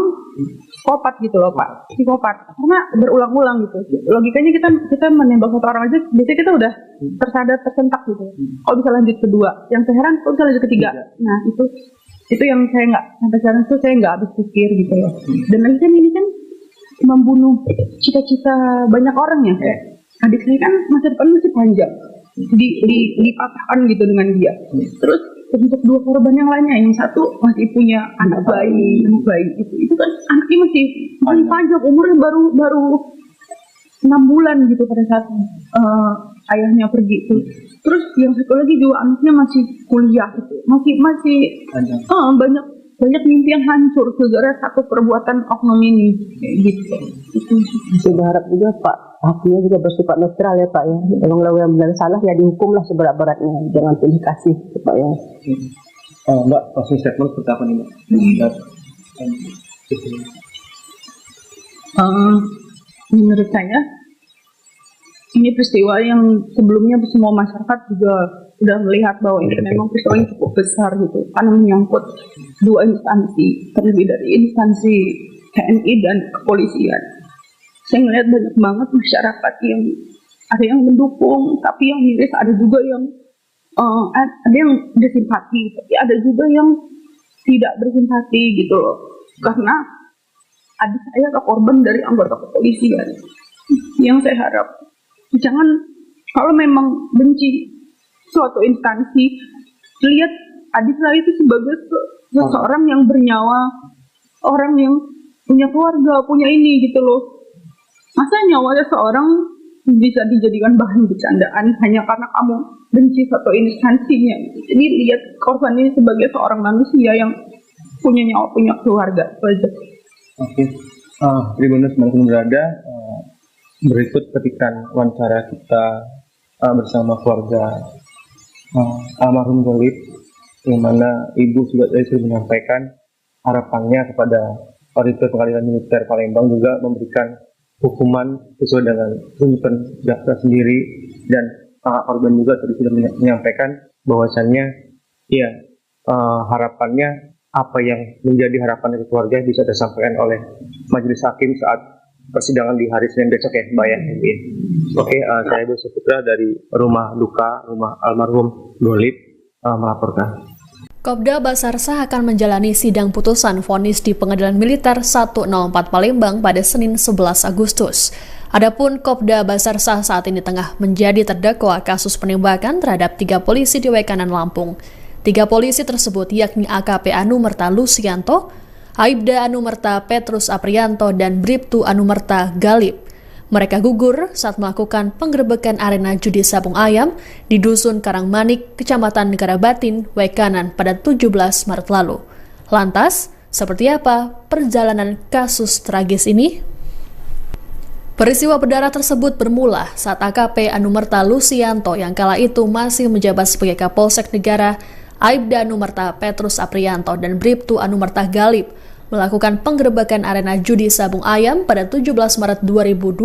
psikopat gitu loh Pak, psikopat karena berulang-ulang gitu. Logikanya kita menembak satu orang aja biasanya kita udah tersadar, tersentak gitu. Kalau bisa lanjut kedua, yang saya heran kalau bisa lanjut ketiga. Nah itu yang saya nggak, sampai sekarang itu saya nggak habis pikir gitu loh. Dan lagi kan ini kan membunuh cita-cita banyak orang ya. Adik saya kan masa depan masih panjang, dipatahkan gitu dengan dia. Terus untuk dua korban yang lainnya, yang satu masih punya anak bayi itu kan anaknya masih panjang, umurnya baru 6 bulan gitu pada saat ayahnya pergi itu. Terus yang satu lagi juga anaknya masih kuliah gitu, masih banyak mimpi yang hancur gara-gara satu perbuatan oknum ini gitu. Saya berharap juga Pak hakimnya juga bersifat netral ya Pak ya. Yang yang benar salah ya dihukumlah seberat-beratnya, jangan pilih kasih Pak ya. Mbak, closing statement seperti apa nih Mbak? Menurut saya ini peristiwa yang sebelumnya semua masyarakat juga sudah melihat bahwa ini memang peristiwa yang cukup besar gitu, karena menyangkut dua instansi, terlebih dari instansi TNI dan kepolisian. Saya melihat banyak banget masyarakat yang ada yang mendukung, tapi yang miris, ada juga yang ada yang bersimpati, tapi ada juga yang tidak bersimpati gitu loh. Karena adik saya adalah korban dari anggota kepolisian. Yang saya harap jangan, kalau memang benci suatu instansi, lihat adik saya itu sebagai seseorang yang bernyawa, orang yang punya keluarga, punya ini gitu loh. Masa nyawanya seorang bisa dijadikan bahan bercandaan hanya karena kamu benci suatu instansinya. Jadi lihat korban ini sebagai seorang manusia yang punya nyawa, punya keluarga. Itu aja. Oke, Tribuners manapun berada, berikut petikan wawancara kita bersama keluarga almarhum Golib, yang mana ibu juga tadi sudah menyampaikan harapannya kepada Auditor Pengadilan Militer Palembang juga memberikan hukuman sesuai dengan tuntutan jaksa sendiri, dan korban juga tadi sudah menyampaikan bahwasannya ya harapannya apa yang menjadi harapan dari keluarga bisa disampaikan oleh majelis hakim saat persidangan di hari Senin besok ya Mbak ya. Oke, saya Ibu Saputra dari rumah duka rumah almarhum Golib melaporkan. Kopda Basarsah akan menjalani sidang putusan vonis di Pengadilan Militer 104 Palembang pada Senin 11 Agustus. Adapun Kopda Basarsah saat ini tengah menjadi terdakwa kasus penembakan terhadap 3 polisi di Wekanan, Lampung. 3 polisi tersebut yakni AKP Anumerta Lusianto, Aibda Anumerta Petrus Aprianto, dan Bribtu Anumerta Galib. Mereka gugur saat melakukan penggerebekan arena judi sabung ayam di Dusun Karangmanik, Kecamatan Negara Batin, Wekanan pada 17 Maret lalu. Lantas, seperti apa perjalanan kasus tragis ini? Peristiwa berdarah tersebut bermula saat AKP Anumerta Lusianto yang kala itu masih menjabat sebagai Kapolsek Negara, Aibda Anumerta Petrus Aprianto, dan Bribtu Anumerta Galib melakukan penggerebekan arena judi sabung ayam pada 17 Maret 2025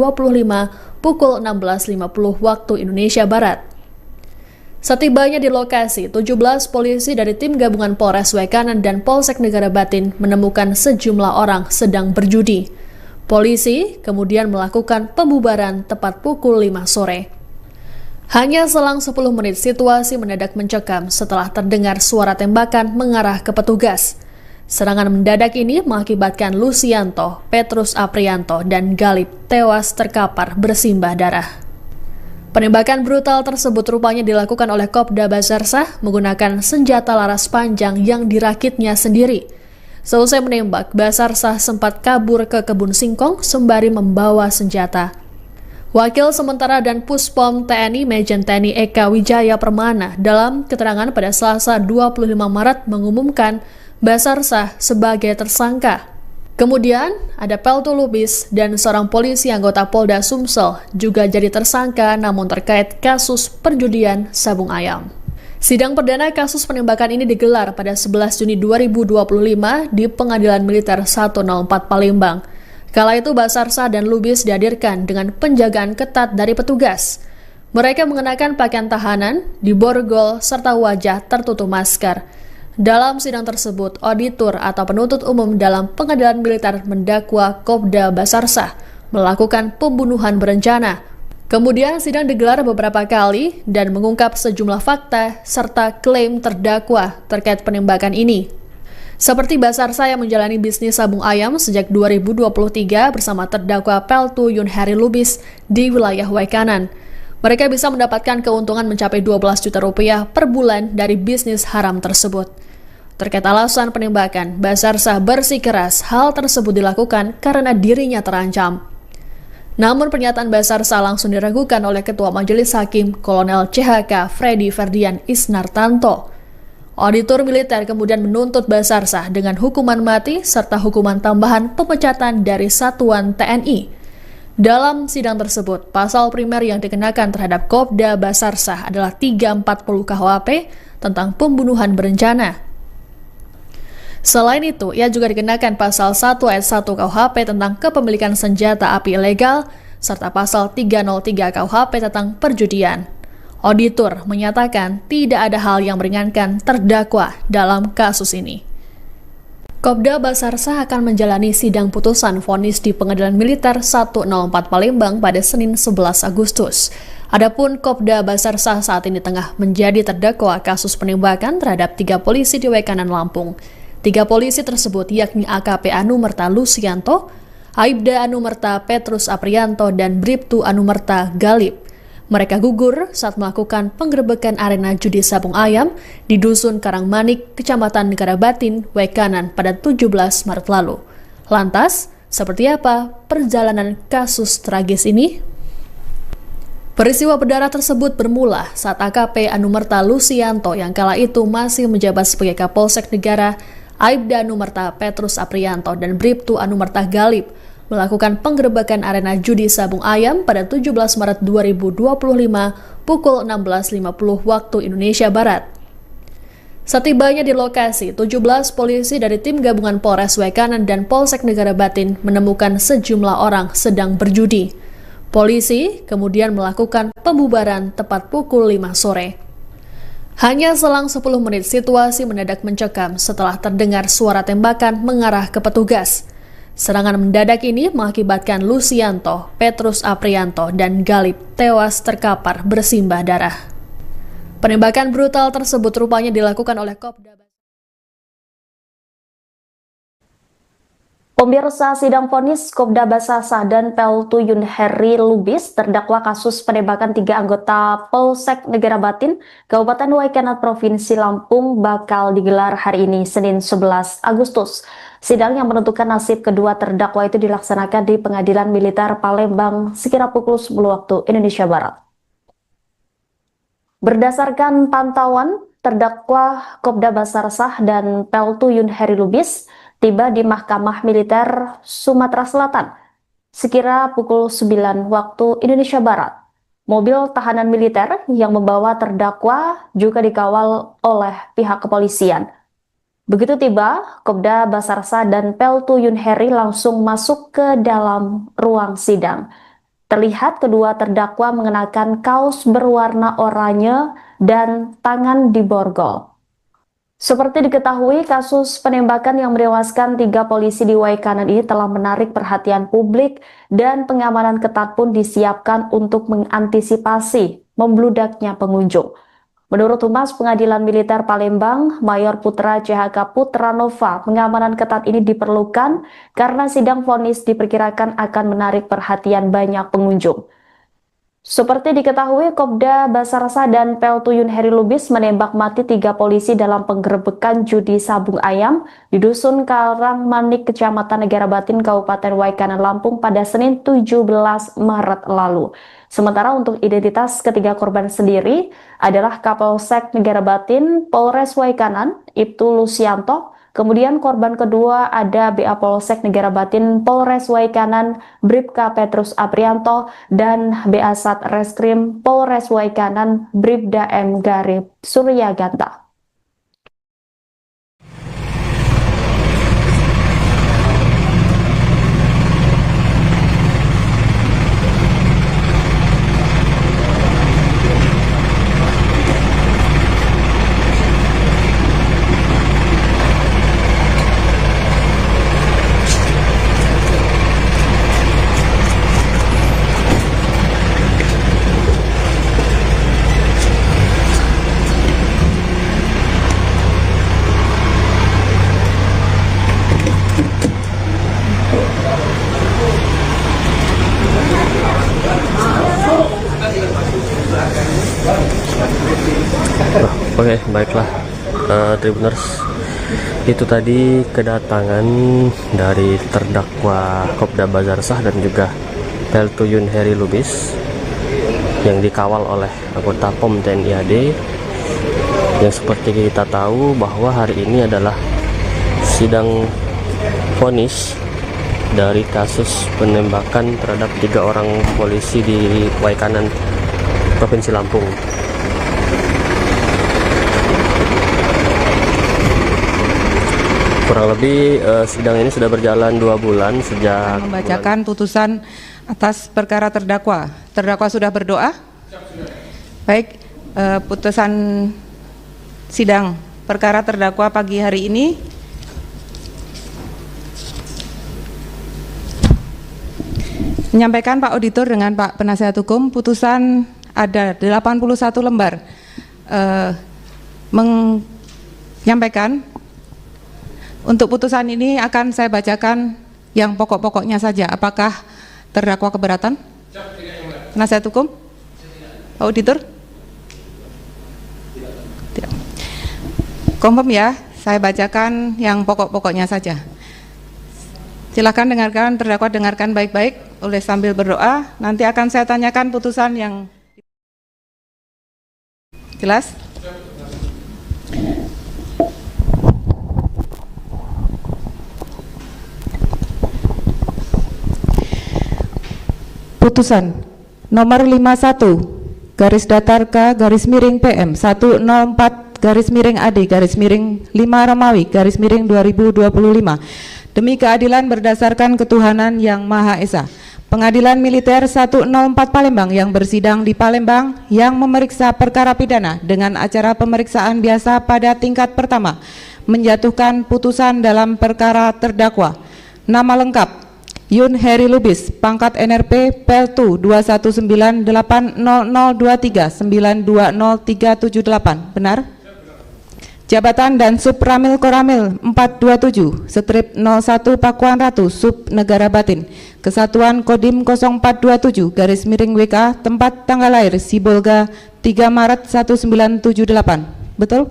pukul 16.50 waktu Indonesia Barat. Setibanya di lokasi, 17 polisi dari tim gabungan Polres Wekanan dan Polsek Negara Batin menemukan sejumlah orang sedang berjudi. Polisi kemudian melakukan pembubaran tepat pukul 5 sore. Hanya selang 10 menit situasi mendadak mencekam setelah terdengar suara tembakan mengarah ke petugas. Serangan mendadak ini mengakibatkan Lusianto, Petrus Aprianto, dan Galib tewas terkapar bersimbah darah. Penembakan brutal tersebut rupanya dilakukan oleh Kopda Basarsah menggunakan senjata laras panjang yang dirakitnya sendiri. Selesai menembak, Basarsah sempat kabur ke kebun singkong sembari membawa senjata. Wakil Sementara dan Puspom TNI Majen TNI Eka Wijaya Permana dalam keterangan pada Selasa 25 Maret mengumumkan Basarsah sebagai tersangka. Kemudian ada Peltu Lubis dan seorang polisi anggota Polda Sumsel juga jadi tersangka namun terkait kasus perjudian sabung ayam. Sidang perdana kasus penembakan ini digelar pada 11 Juni 2025 di Pengadilan Militer 104 Palembang. Kala itu Basarsah dan Lubis dihadirkan dengan penjagaan ketat dari petugas. Mereka mengenakan pakaian tahanan, diborgol, serta wajah tertutup masker. Dalam sidang tersebut, auditor atau penuntut umum dalam Pengadilan Militer mendakwa Kopda Basarsah melakukan pembunuhan berencana. Kemudian sidang digelar beberapa kali dan mengungkap sejumlah fakta serta klaim terdakwa terkait penembakan ini. Seperti Basarsah yang menjalani bisnis sabung ayam sejak 2023 bersama terdakwa Peltu Yunheri Lubis di wilayah Waikanan. Mereka bisa mendapatkan keuntungan mencapai 12 juta rupiah per bulan dari bisnis haram tersebut. Terkait alasan penembakan, Basarsah bersikeras hal tersebut dilakukan karena dirinya terancam. Namun pernyataan Basarsah langsung diragukan oleh Ketua Majelis Hakim Kolonel CHK Freddy Ferdian Isnartanto. Auditor militer kemudian menuntut Basarsah dengan hukuman mati serta hukuman tambahan pemecatan dari satuan TNI. Dalam sidang tersebut, pasal primer yang dikenakan terhadap Kopda Basarsah adalah 340 KUHP tentang pembunuhan berencana. Selain itu, ia juga dikenakan pasal 1 ayat 1 KUHP tentang kepemilikan senjata api ilegal, serta pasal 303 KUHP tentang perjudian. Auditor menyatakan tidak ada hal yang meringankan terdakwa dalam kasus ini. Kopda Basarsah akan menjalani sidang putusan vonis di Pengadilan Militer 104 Palembang pada Senin 11 Agustus. Adapun Kopda Basarsah saat ini tengah menjadi terdakwa kasus penembakan terhadap 3 polisi di Waikanan, Lampung. 3 polisi tersebut yakni AKP Anumerta Lusianto, Aibda Anumerta Petrus Aprianto, dan Bribtu Anumerta Galip. Mereka gugur saat melakukan penggerebekan arena judi sabung ayam di Dusun Karangmanik, Kecamatan Negara Batin, Waikanan pada 17 Maret lalu. Lantas, seperti apa perjalanan kasus tragis ini? Peristiwa berdarah tersebut bermula saat AKP Anumerta Lusianto yang kala itu masih menjabat sebagai Kapolsek Negara, Aibda Anumerta Petrus Aprianto, dan Bribtu Anumerta Galip melakukan penggerebekan arena judi sabung ayam pada 17 Maret 2025 pukul 16.50 waktu Indonesia Barat. Setibanya di lokasi, 17 polisi dari tim gabungan Polres Waikanan dan Polsek Negara Batin menemukan sejumlah orang sedang berjudi. Polisi kemudian melakukan pembubaran tepat pukul 5 sore. Hanya selang 10 menit situasi mendadak mencekam setelah terdengar suara tembakan mengarah ke petugas. Serangan mendadak ini mengakibatkan Lusianto, Petrus Aprianto, dan Galip tewas terkapar bersimbah darah. Penembakan brutal tersebut rupanya dilakukan oleh Kopda. Pemirsa, sidang vonis Kopda Basarsah dan Peltu Yunheri Lubis terdakwa kasus penembakan 3 anggota Polsek Negara Batin, Kabupaten Waikanan, Provinsi Lampung bakal digelar hari ini, Senin 11 Agustus. Sidang yang menentukan nasib kedua terdakwa itu dilaksanakan di Pengadilan Militer Palembang sekira pukul 10 waktu Indonesia Barat. Berdasarkan pantauan, terdakwa Kopda Basarsah dan Peltu Yunheri Lubis tiba di Mahkamah Militer Sumatera Selatan sekira pukul 9 waktu Indonesia Barat. Mobil tahanan militer yang membawa terdakwa juga dikawal oleh pihak kepolisian. Begitu tiba, Kopda Basarsah dan Peltu Yunheri langsung masuk ke dalam ruang sidang. Terlihat kedua terdakwa mengenakan kaos berwarna oranye dan tangan diborgol. Seperti diketahui, kasus penembakan yang menewaskan 3 polisi di Waikanan ini telah menarik perhatian publik dan pengamanan ketat pun disiapkan untuk mengantisipasi membludaknya pengunjung. Menurut Humas Pengadilan Militer Palembang, Mayor Putra CHK Putranova, pengamanan ketat ini diperlukan karena sidang vonis diperkirakan akan menarik perhatian banyak pengunjung. Seperti diketahui, Kopda Basarsah dan Peltu Yunheri Lubis menembak mati 3 polisi dalam penggerebekan judi sabung ayam di Dusun Karangmanik, Kecamatan Negara Batin, Kabupaten Waikanan, Lampung pada Senin 17 Maret lalu. Sementara untuk identitas ketiga korban sendiri adalah Kapolsek Negara Batin, Polres Waikanan, Ibtu Lusianto. Kemudian korban kedua ada BA Polsek Negara Batin, Polres Waikanan, Bribka Petrus Aprianto, dan BA Satreskrim Polres Waikanan, Bribda M. Garib Suryaganta. Oke, baiklah Tribuners, itu tadi kedatangan dari terdakwa Kopda Basarsah dan juga Peltu Yunheri Lubis yang dikawal oleh anggota POM TNI AD, yang seperti kita tahu bahwa hari ini adalah sidang vonis dari kasus penembakan terhadap 3 orang polisi di Waikanan, Provinsi Lampung. Kurang lebih sidang ini sudah berjalan 2 bulan sejak membacakan putusan atas perkara terdakwa. Terdakwa sudah berdoa? Baik, putusan sidang perkara terdakwa pagi hari ini menyampaikan Pak Auditor dengan Pak Penasihat Hukum, putusan ada 81 lembar, menyampaikan untuk putusan ini akan saya bacakan yang pokok-pokoknya saja. Apakah terdakwa keberatan? Penasihat Hukum? Pak Auditor? Tidak. Confirm ya, saya bacakan yang pokok-pokoknya saja. Silakan dengarkan, terdakwa dengarkan baik-baik oleh sambil berdoa. Nanti akan saya tanyakan putusan yang jelas. Putusan nomor 51 garis datar K garis miring PM 104 garis miring AD garis miring 5 Romawi garis miring 2025 demi keadilan berdasarkan ketuhanan yang Maha Esa. Pengadilan Militer 104 Palembang yang bersidang di Palembang yang memeriksa perkara pidana dengan acara pemeriksaan biasa pada tingkat pertama menjatuhkan putusan dalam perkara terdakwa. Nama lengkap Yunheri Lubis, pangkat NRP Peltu 2198003920378, benar? Jabatan dan Sub Ramil Koramil 427 strip 01 Pakuan Ratu Sub Negara Batin, Kesatuan Kodim 0427 garis miring WK, tempat tanggal lahir Sibolga 3 Maret 1978, betul?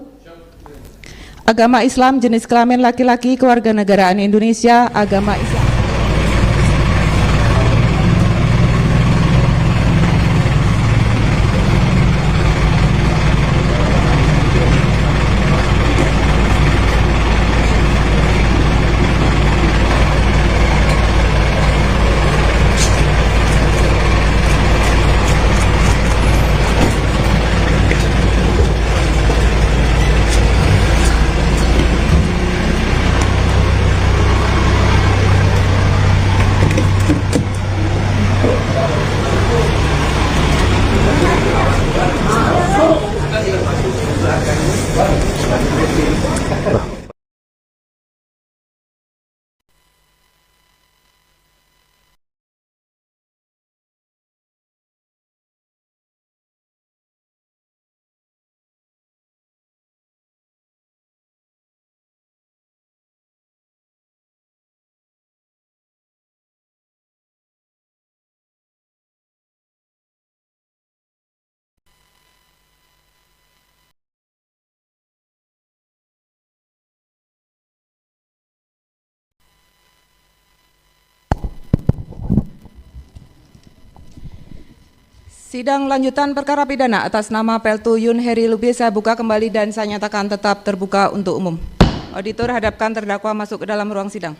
Agama Islam, jenis kelamin laki-laki, kewarganegaraan Indonesia, agama Islam. Sidang lanjutan perkara pidana atas nama Peltu Yun Heri Lubis saya buka kembali dan saya nyatakan tetap terbuka untuk umum. Auditor hadapkan terdakwa masuk ke dalam ruang sidang.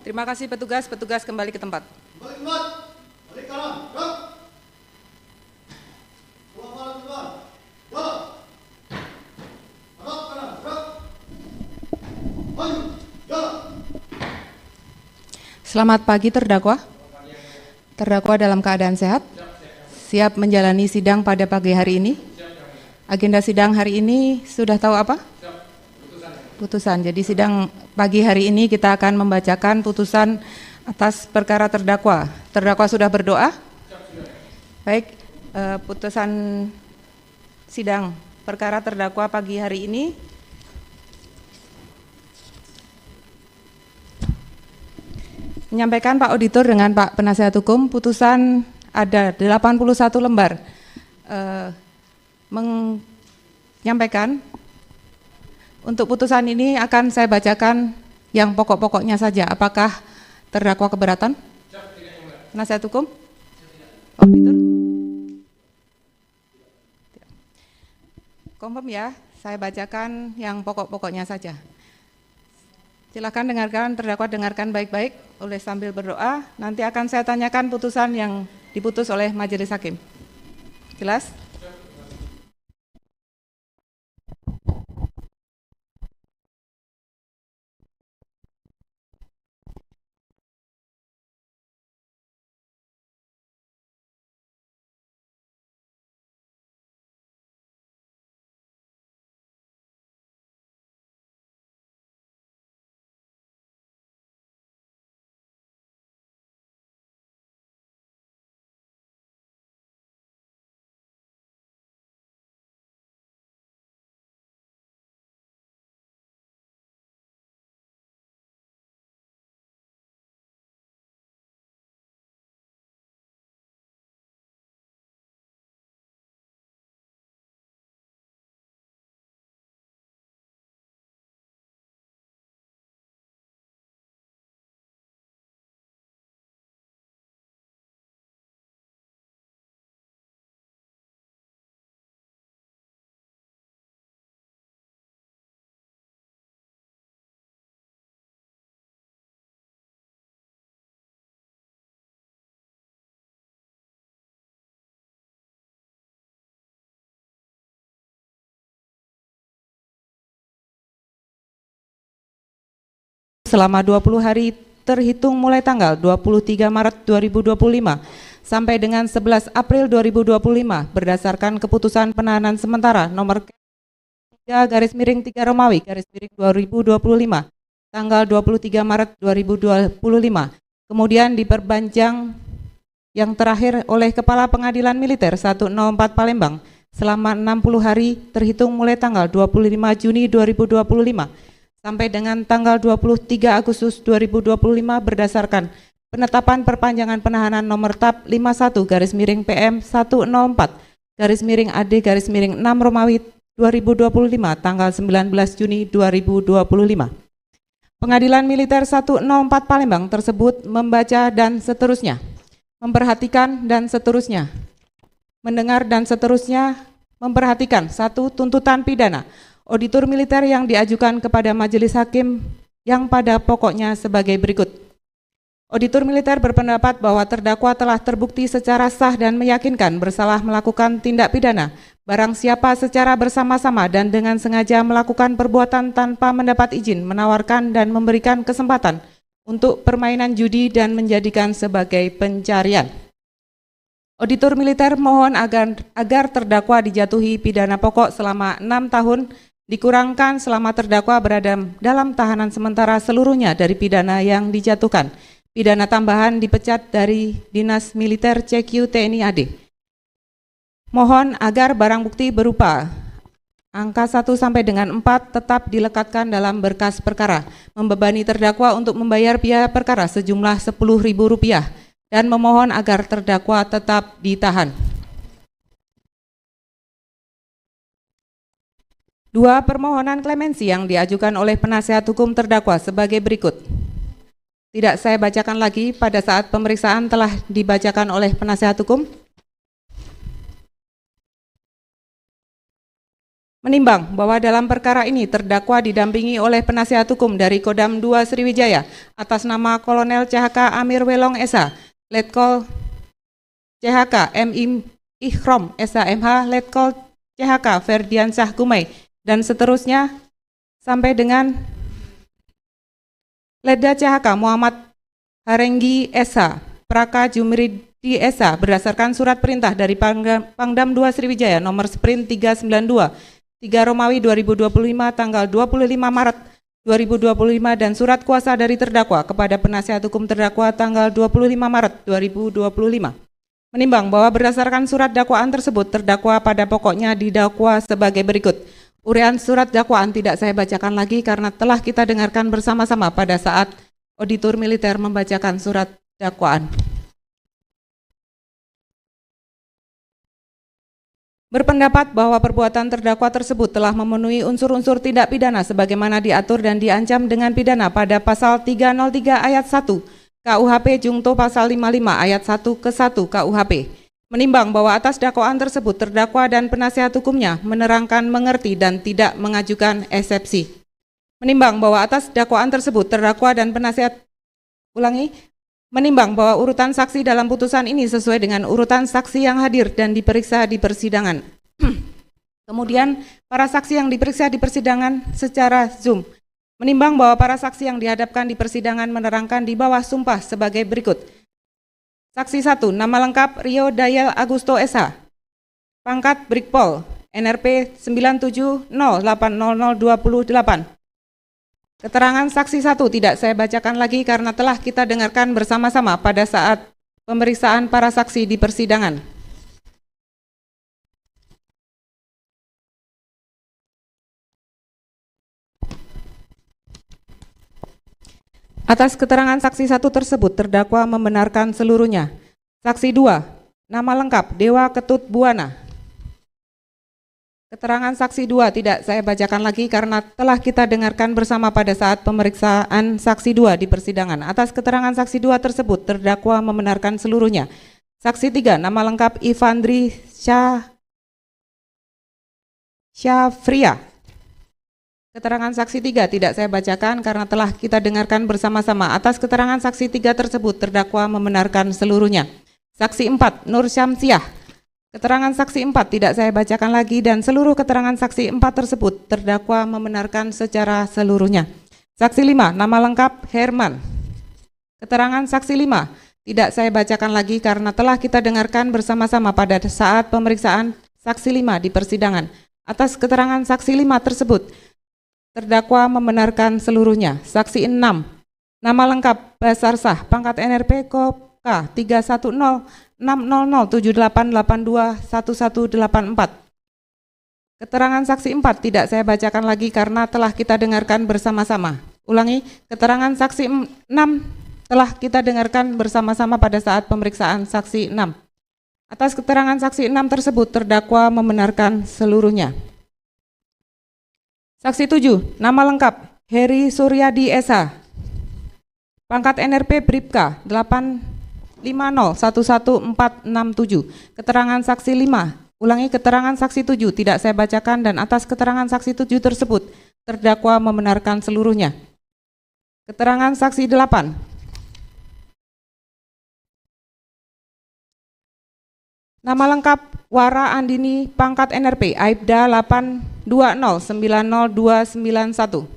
Terima kasih petugas. Petugas kembali ke tempat. Selamat pagi terdakwa. Terdakwa dalam keadaan sehat? Siap menjalani sidang pada pagi hari ini? Agenda sidang hari ini sudah tahu apa? Putusan. Jadi sidang pagi hari ini kita akan membacakan putusan atas perkara terdakwa. Terdakwa sudah berdoa? Baik, putusan sidang perkara terdakwa pagi hari ini menyampaikan Pak Auditor dengan Pak Penasihat Hukum, putusan ada 81 lembar. Menyampaikan untuk putusan ini akan saya bacakan yang pokok-pokoknya saja. Apakah terdakwa keberatan? Penasihat Hukum? Auditor? Confirm ya, saya bacakan yang pokok-pokoknya saja. Silakan dengarkan, terdakwa dengarkan baik-baik oleh sambil berdoa. Nanti akan saya tanyakan putusan yang diputus oleh majelis hakim. Jelas? Selama 20 hari terhitung mulai tanggal 23 Maret 2025 sampai dengan 11 April 2025 berdasarkan keputusan penahanan sementara nomor 3/3 Romawi /2025 tanggal 23 Maret 2025 kemudian diperpanjang yang terakhir oleh Kepala Pengadilan Militer 104 Palembang selama 60 hari terhitung mulai tanggal 25 Juni 2025 sampai dengan tanggal 23 Agustus 2025 berdasarkan penetapan perpanjangan penahanan nomor TAP 51/PM 104/AD/6 Romawi 2025 tanggal 19 Juni 2025. Pengadilan Militer 104 Palembang tersebut membaca dan seterusnya, memperhatikan dan seterusnya, mendengar dan seterusnya, memperhatikan satu tuntutan pidana auditor militer yang diajukan kepada majelis hakim yang pada pokoknya sebagai berikut. Auditor militer berpendapat bahwa terdakwa telah terbukti secara sah dan meyakinkan bersalah melakukan tindak pidana barang siapa secara bersama-sama dan dengan sengaja melakukan perbuatan tanpa mendapat izin, menawarkan dan memberikan kesempatan untuk permainan judi dan menjadikan sebagai pencarian. Auditor militer mohon agar terdakwa dijatuhi pidana pokok selama 6 tahun dikurangkan selama terdakwa berada dalam tahanan sementara seluruhnya dari pidana yang dijatuhkan. pidana tambahan dipecat dari Dinas Militer CQ TNI AD. Mohon agar barang bukti berupa angka 1 sampai dengan 4 tetap dilekatkan dalam berkas perkara, membebani terdakwa untuk membayar biaya perkara sejumlah Rp10.000 dan memohon agar terdakwa tetap ditahan. 2. Permohonan klemensi yang diajukan oleh penasihat hukum terdakwa sebagai berikut. Tidak saya bacakan lagi pada saat pemeriksaan telah dibacakan oleh penasihat hukum. Menimbang bahwa dalam perkara ini terdakwa didampingi oleh penasihat hukum dari Kodam 2 Sriwijaya atas nama Kolonel CHK Amir Welong Esa, Letkol CHK MI Ikhrom Esa MH, Letkol CHK Ferdiansyah Gumai, dan seterusnya sampai dengan Letda CHK Muhammad Harenggi Esa, Praka Jumridi Esa berdasarkan surat perintah dari Pangdam 2 Sriwijaya nomor Sprint 392 3 Romawi 2025 tanggal 25 Maret 2025 dan surat kuasa dari terdakwa kepada penasihat hukum terdakwa tanggal 25 Maret 2025. Menimbang bahwa berdasarkan surat dakwaan tersebut terdakwa pada pokoknya didakwa sebagai berikut. Uraian surat dakwaan tidak saya bacakan lagi karena telah kita dengarkan bersama-sama pada saat auditor militer membacakan surat dakwaan. Berpendapat bahwa perbuatan terdakwa tersebut telah memenuhi unsur-unsur tindak pidana sebagaimana diatur dan diancam dengan pidana pada pasal 303 ayat 1 KUHP Jungto pasal 55 ayat 1 ke 1 KUHP. Menimbang bahwa atas dakwaan tersebut terdakwa dan penasihat hukumnya menerangkan, mengerti, dan tidak mengajukan eksepsi. Menimbang bahwa atas dakwaan tersebut terdakwa dan penasihat menimbang bahwa urutan saksi dalam putusan ini sesuai dengan urutan saksi yang hadir dan diperiksa di persidangan. Kemudian para saksi yang diperiksa di persidangan secara Zoom. Menimbang bahwa para saksi yang dihadapkan di persidangan menerangkan di bawah sumpah sebagai berikut. Saksi 1, nama lengkap Rio Dayal Agusto Esa, pangkat Brigpol, NRP 970800028. Keterangan saksi 1 tidak saya bacakan lagi karena telah kita dengarkan bersama-sama pada saat pemeriksaan para saksi di persidangan. Atas keterangan saksi 1 tersebut, terdakwa membenarkan seluruhnya. Saksi 2, nama lengkap Dewa Ketut Buana. Keterangan saksi 2 tidak saya bacakan lagi karena telah kita dengarkan bersama pada saat pemeriksaan saksi 2 di persidangan. Atas keterangan saksi 2 tersebut, terdakwa membenarkan seluruhnya. Saksi 3, nama lengkap Ivandri Syafria. Keterangan saksi 3 tidak saya bacakan karena telah kita dengarkan bersama-sama. Atas keterangan saksi 3 tersebut, terdakwa membenarkan seluruhnya. Saksi 4, Nur Syamsiah. Keterangan saksi 4 tidak saya bacakan lagi dan seluruh keterangan saksi 4 tersebut terdakwa membenarkan secara seluruhnya. Saksi 5, nama lengkap Herman. Keterangan saksi 5 tidak saya bacakan lagi karena telah kita dengarkan bersama-sama pada saat pemeriksaan saksi 5 di persidangan. Atas keterangan saksi 5 tersebut, terdakwa membenarkan seluruhnya. Saksi 6, nama lengkap Basar Sah, pangkat NRP Kopka 3106078821184. Keterangan saksi 4 tidak saya bacakan lagi karena telah kita dengarkan bersama-sama. Ulangi, keterangan saksi 6 telah kita dengarkan bersama-sama pada saat pemeriksaan saksi 6. Atas keterangan saksi 6 tersebut, terdakwa membenarkan seluruhnya. Saksi 7, nama lengkap Heri Suryadi Esa, pangkat NRP Bribka 850111467. Keterangan saksi 5, ulangi keterangan saksi 7 tidak saya bacakan dan atas keterangan saksi 7 tersebut, terdakwa membenarkan seluruhnya. Keterangan saksi 8, nama lengkap Wara Andini, pangkat NRP Aibda 820902991.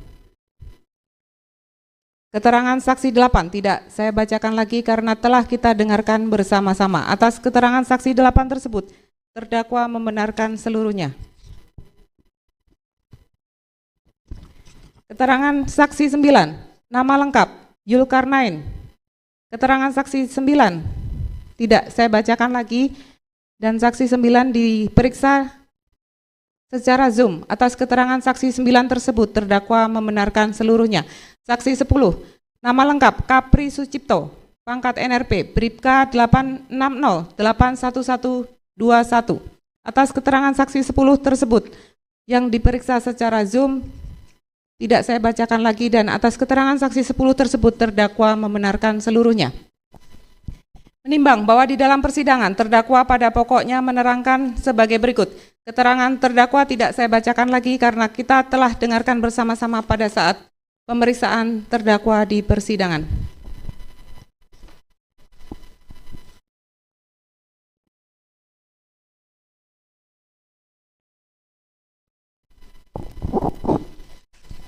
Keterangan saksi 8 tidak saya bacakan lagi karena telah kita dengarkan bersama-sama. Atas keterangan saksi 8 tersebut, terdakwa membenarkan seluruhnya. Keterangan saksi 9, nama lengkap Yulkarnain. Keterangan saksi 9 tidak saya bacakan lagi, dan saksi 9 diperiksa secara Zoom. Atas keterangan saksi 9 tersebut terdakwa membenarkan seluruhnya. Saksi 10, nama lengkap Kapri Sucipto, pangkat NRP Bribka 860-81121. Atas keterangan saksi 10 tersebut yang diperiksa secara Zoom tidak saya bacakan lagi, dan atas keterangan saksi 10 tersebut terdakwa membenarkan seluruhnya. Menimbang bahwa di dalam persidangan terdakwa pada pokoknya menerangkan sebagai berikut. Keterangan terdakwa tidak saya bacakan lagi karena kita telah dengarkan bersama-sama pada saat pemeriksaan terdakwa di persidangan.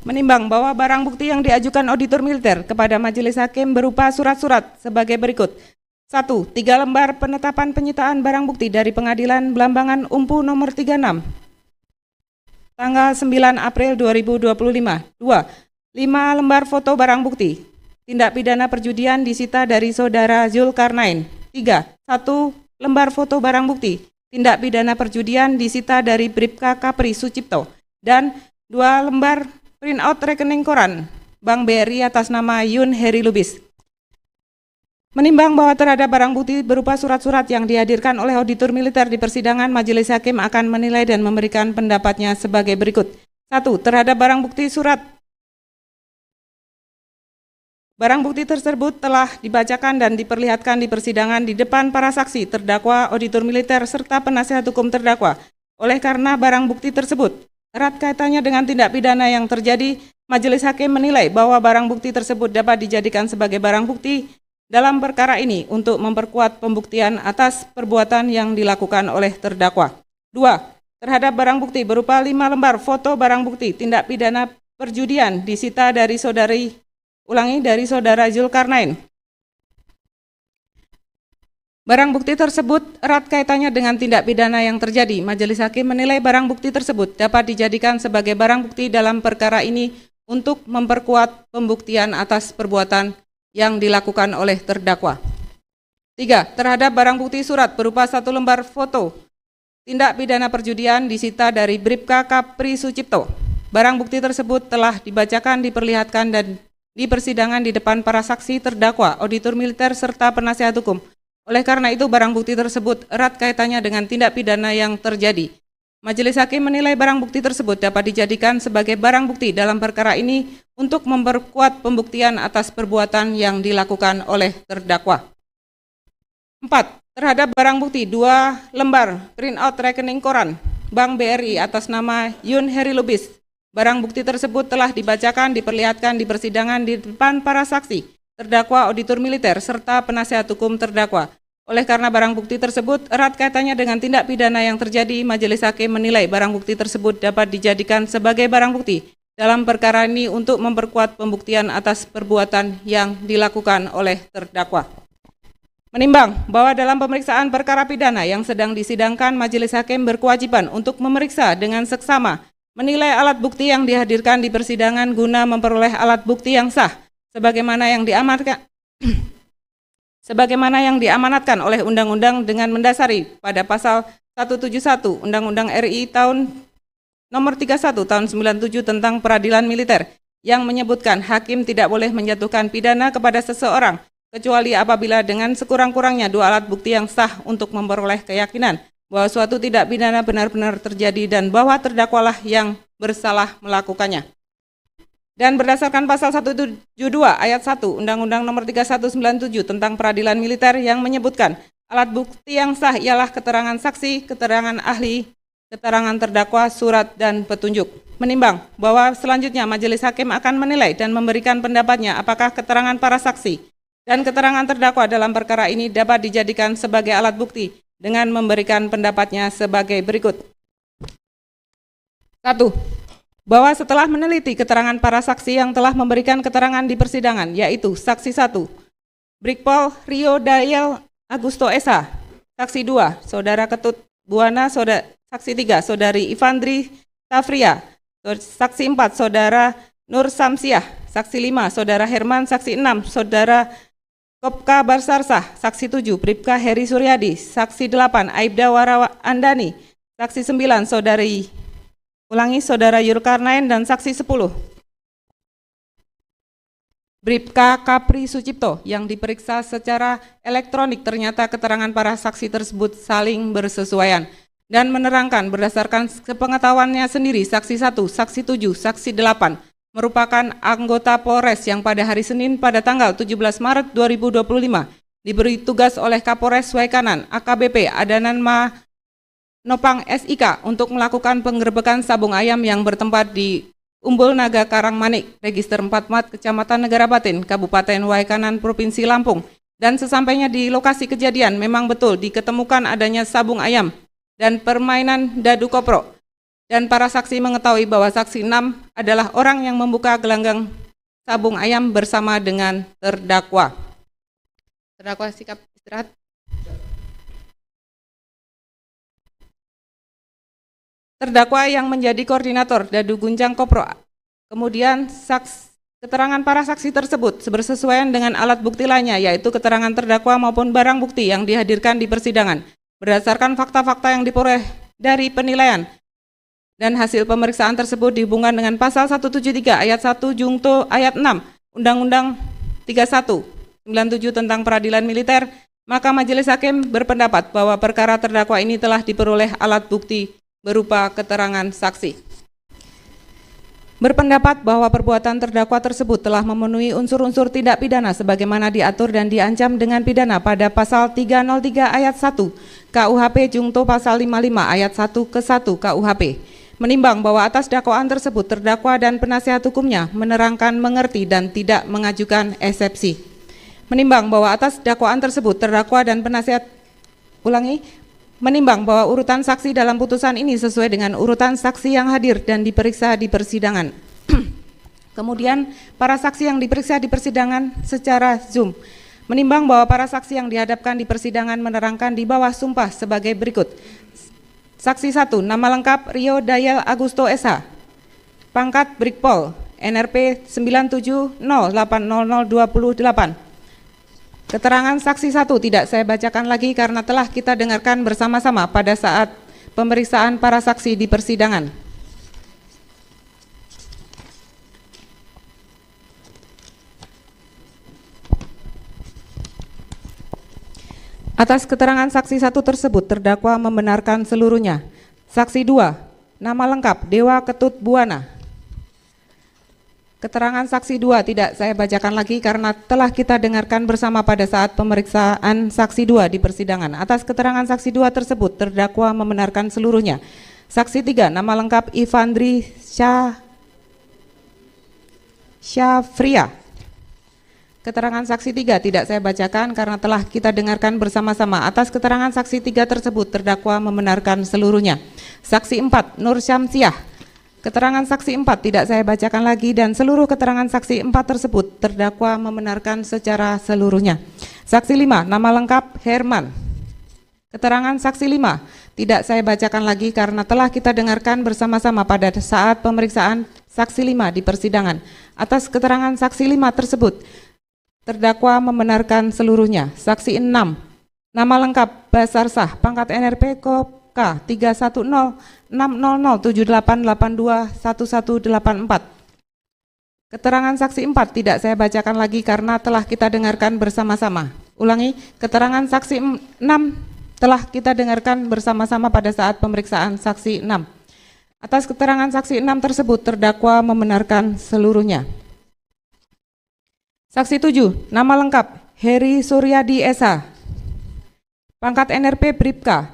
Menimbang bahwa barang bukti yang diajukan auditor militer kepada majelis hakim berupa surat-surat sebagai berikut. 1. 3 lembar penetapan penyitaan barang bukti dari Pengadilan Belambangan Umpu nomor 36 tanggal 9 April 2025. 2. 5 lembar foto barang bukti tindak pidana perjudian disita dari saudara Zulkarnain. 3. 1 lembar foto barang bukti tindak pidana perjudian disita dari Bribka Kapri Sucipto, dan 2 lembar printout rekening koran Bank BRI atas nama Yun Heri Lubis. Menimbang bahwa terhadap barang bukti berupa surat-surat yang dihadirkan oleh auditor militer di persidangan, majelis hakim akan menilai dan memberikan pendapatnya sebagai berikut. 1. Terhadap barang bukti barang bukti tersebut telah dibacakan dan diperlihatkan di persidangan di depan para saksi, terdakwa, auditor militer, serta penasihat hukum terdakwa. Oleh karena barang bukti tersebut erat kaitannya dengan tindak pidana yang terjadi, majelis hakim menilai bahwa barang bukti tersebut dapat dijadikan sebagai barang bukti dalam perkara ini untuk memperkuat pembuktian atas perbuatan yang dilakukan oleh terdakwa. 2. Terhadap barang bukti berupa 5 lembar foto barang bukti tindak pidana perjudian disita dari saudara Zulkarnain. Barang bukti tersebut erat kaitannya dengan tindak pidana yang terjadi. Majelis hakim menilai barang bukti tersebut dapat dijadikan sebagai barang bukti dalam perkara ini untuk memperkuat pembuktian atas perbuatan yang dilakukan oleh terdakwa. 3. Terhadap barang bukti surat berupa 1 lembar foto tindak pidana perjudian disita dari Bribka Kapri Sucipto. Barang bukti tersebut telah dibacakan, diperlihatkan, dan di persidangan di depan para saksi, terdakwa, auditor militer, serta penasihat hukum. Oleh karena itu, barang bukti tersebut erat kaitannya dengan tindak pidana yang terjadi. Majelis hakim menilai barang bukti tersebut dapat dijadikan sebagai barang bukti dalam perkara ini untuk memperkuat pembuktian atas perbuatan yang dilakukan oleh terdakwa. 4. Terhadap barang bukti 2 lembar printout rekening koran Bank BRI atas nama Yun Heri Lubis. Barang bukti tersebut telah dibacakan, diperlihatkan di persidangan di depan para saksi, terdakwa, auditor militer, serta penasihat hukum terdakwa. Oleh karena barang bukti tersebut erat kaitannya dengan tindak pidana yang terjadi, majelis hakim menilai barang bukti tersebut dapat dijadikan sebagai barang bukti dalam perkara ini untuk memperkuat pembuktian atas perbuatan yang dilakukan oleh terdakwa. Menimbang bahwa dalam pemeriksaan perkara pidana yang sedang disidangkan, majelis hakim berkewajiban untuk memeriksa dengan seksama, menilai alat bukti yang dihadirkan di persidangan guna memperoleh alat bukti yang sah, sebagaimana yang diamanatkan oleh undang-undang dengan mendasari pada pasal 171 Undang-Undang RI tahun nomor 31 tahun 97 tentang peradilan militer yang menyebutkan hakim tidak boleh menjatuhkan pidana kepada seseorang kecuali apabila dengan sekurang-kurangnya 2 alat bukti yang sah untuk memperoleh keyakinan bahwa suatu tindak pidana benar-benar terjadi dan bahwa terdakwalah yang bersalah melakukannya. Dan berdasarkan pasal 172 ayat 1 Undang-Undang nomor 3197 tentang peradilan militer yang menyebutkan alat bukti yang sah ialah keterangan saksi, keterangan ahli, keterangan terdakwa, surat, dan petunjuk. Menimbang bahwa selanjutnya majelis hakim akan menilai dan memberikan pendapatnya apakah keterangan para saksi dan keterangan terdakwa dalam perkara ini dapat dijadikan sebagai alat bukti dengan memberikan pendapatnya sebagai berikut. 1. Bahwa setelah meneliti keterangan para saksi yang telah memberikan keterangan di persidangan, yaitu Saksi 1, Brigpol Rio Dayel Agusto Esa, Saksi 2, Saudara Ketut Buana, Saksi 3, Saudari Ivandri Tafria, Saksi 4, Saudara Nur Samsiah, Saksi 5, Saudara Herman, Saksi 6, Saudara Kopka Basarsah, Saksi 7, Bribka Heri Suryadi, Saksi 8, Aibda Waraandani, Saksi 9, Saudara Yulkarnain, dan Saksi 10, Bribka Kapri Sucipto, yang diperiksa secara elektronik. Ternyata keterangan para saksi tersebut saling bersesuaian dan menerangkan berdasarkan sepengetahuannya sendiri. Saksi 1, Saksi 7, Saksi 8 merupakan anggota Polres yang pada hari Senin pada tanggal 17 Maret 2025 diberi tugas oleh Kapolres Waikanan AKBP Adanan Nopang SIK untuk melakukan penggerbekan sabung ayam yang bertempat di Umbul Naga Karangmanik, Register 4 Mat, Kecamatan Negara Batin, Kabupaten Waikanan, Provinsi Lampung. Dan sesampainya di lokasi kejadian, memang betul diketemukan adanya sabung ayam dan permainan dadu kopro. Dan para saksi mengetahui bahwa saksi 6 adalah orang yang membuka gelanggang sabung ayam bersama dengan terdakwa. Terdakwa sikap istirahat. Terdakwa yang menjadi koordinator dadu gunjang kopro. Kemudian keterangan para saksi tersebut bersesuaian dengan alat bukti lainnya, yaitu keterangan terdakwa maupun barang bukti yang dihadirkan di persidangan. Berdasarkan fakta-fakta yang diperoleh dari penilaian dan hasil pemeriksaan tersebut dihubungkan dengan pasal 173 ayat 1 Jungto ayat 6 Undang-Undang 3197 tentang peradilan militer, maka majelis hakim berpendapat bahwa perkara terdakwa ini telah diperoleh alat bukti berupa keterangan saksi. Berpendapat bahwa perbuatan terdakwa tersebut telah memenuhi unsur-unsur tindak pidana sebagaimana diatur dan diancam dengan pidana pada pasal 303 ayat 1 KUHP Jungto pasal 55 ayat 1 ke 1 KUHP. Menimbang bahwa atas dakwaan tersebut terdakwa dan penasihat hukumnya menerangkan, mengerti, dan tidak mengajukan eksepsi. Menimbang bahwa atas dakwaan tersebut terdakwa dan penasihat menimbang bahwa urutan saksi dalam putusan ini sesuai dengan urutan saksi yang hadir dan diperiksa di persidangan. Kemudian para saksi yang diperiksa di persidangan secara Zoom. Menimbang bahwa para saksi yang dihadapkan di persidangan menerangkan di bawah sumpah sebagai berikut. Saksi 1, nama lengkap Rio Dayal Agusto SH, pangkat Brigpol, NRP 970800028. Keterangan saksi 1 tidak saya bacakan lagi karena telah kita dengarkan bersama-sama pada saat pemeriksaan para saksi di persidangan. Atas keterangan saksi 1 tersebut, terdakwa membenarkan seluruhnya. Saksi 2, nama lengkap Dewa Ketut Buana. Keterangan saksi 2 tidak saya bacakan lagi karena telah kita dengarkan bersama pada saat pemeriksaan saksi 2 di persidangan. Atas keterangan saksi 2 tersebut, terdakwa membenarkan seluruhnya. Saksi 3, nama lengkap Ivandri Syafria. Keterangan saksi 3 tidak saya bacakan karena telah kita dengarkan bersama-sama. Atas keterangan saksi 3 tersebut, terdakwa membenarkan seluruhnya. Saksi 4, Nur Syamsiah. Keterangan saksi 4 tidak saya bacakan lagi dan seluruh keterangan saksi 4 tersebut terdakwa membenarkan secara seluruhnya. Saksi 5, nama lengkap Herman. Keterangan saksi 5 tidak saya bacakan lagi karena telah kita dengarkan bersama-sama pada saat pemeriksaan saksi 5 di persidangan. Atas keterangan saksi 5 tersebut, terdakwa membenarkan seluruhnya. Saksi 6, nama lengkap Basarsah, pangkat NRP Kopka 3106078821184. Keterangan saksi 4 tidak saya bacakan lagi karena telah kita dengarkan bersama-sama. Ulangi, keterangan saksi 6 telah kita dengarkan bersama-sama pada saat pemeriksaan saksi 6. Atas keterangan saksi 6 tersebut, terdakwa membenarkan seluruhnya. Saksi 7, nama lengkap Heri Suryadi SH, pangkat NRP Bribka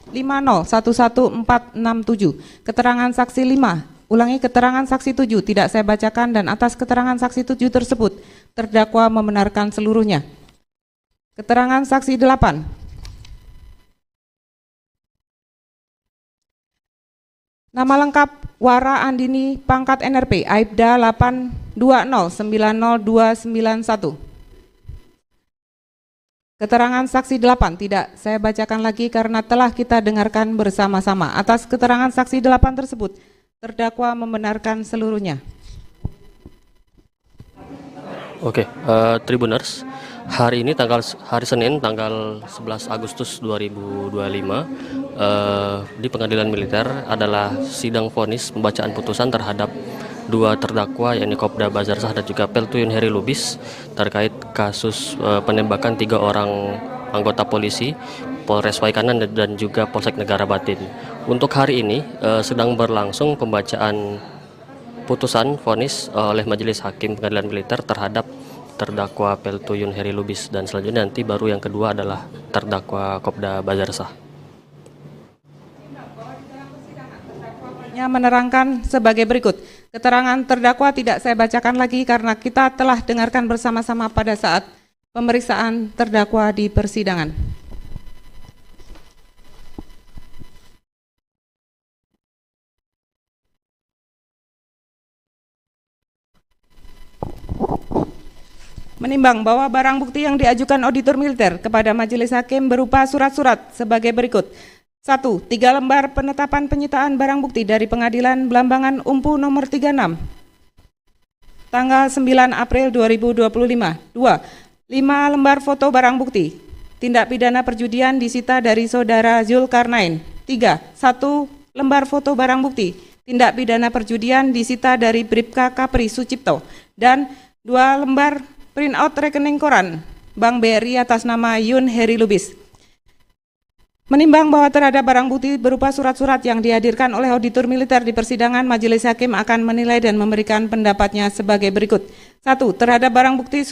850111467. Keterangan saksi 5, ulangi, keterangan saksi 7 tidak saya bacakan dan atas keterangan saksi 7 tersebut, terdakwa membenarkan seluruhnya. Keterangan saksi 8, nama lengkap Wara Andini, pangkat NRP Aibda 820902991. Keterangan saksi 8 tidak saya bacakan lagi karena telah kita dengarkan bersama-sama. Atas keterangan saksi 8 tersebut, terdakwa membenarkan seluruhnya. Oke, Tribuners, Hari ini hari Senin tanggal 11 Agustus 2025 di Pengadilan Militer adalah sidang vonis pembacaan putusan terhadap dua terdakwa yakni Kopda Bazarsah dan juga Peltu Yunheri Lubis terkait kasus penembakan 3 orang anggota polisi Polres Waikanan dan juga Polsek Negara Batin. Untuk hari ini sedang berlangsung pembacaan putusan vonis oleh Majelis Hakim Pengadilan Militer terhadap terdakwa Peltu Yunheri Lubis, dan selanjutnya nanti baru yang kedua adalah terdakwa Kopda Bazarsah. Menerangkan sebagai berikut. Keterangan terdakwa tidak saya bacakan lagi karena kita telah dengarkan bersama-sama pada saat pemeriksaan terdakwa di persidangan. Menimbang bahwa barang bukti yang diajukan auditor militer kepada majelis hakim berupa surat-surat sebagai berikut. 1. 3 lembar penetapan penyitaan barang bukti dari Pengadilan Blambangan Umpu nomor 36 tanggal 9 April 2025. 2. 5 lembar foto barang bukti tindak pidana perjudian disita dari saudara Zulkarnain. 3. 1 lembar foto barang bukti tindak pidana perjudian disita dari Bribka Kapri Sucipto, dan 2 lembar printout rekening koran Bank BRI atas nama Yunheri Lubis. Menimbang bahwa terhadap barang bukti berupa surat-surat yang dihadirkan oleh auditor militer di persidangan, majelis hakim akan menilai dan memberikan pendapatnya sebagai berikut. 1. Terhadap barang bukti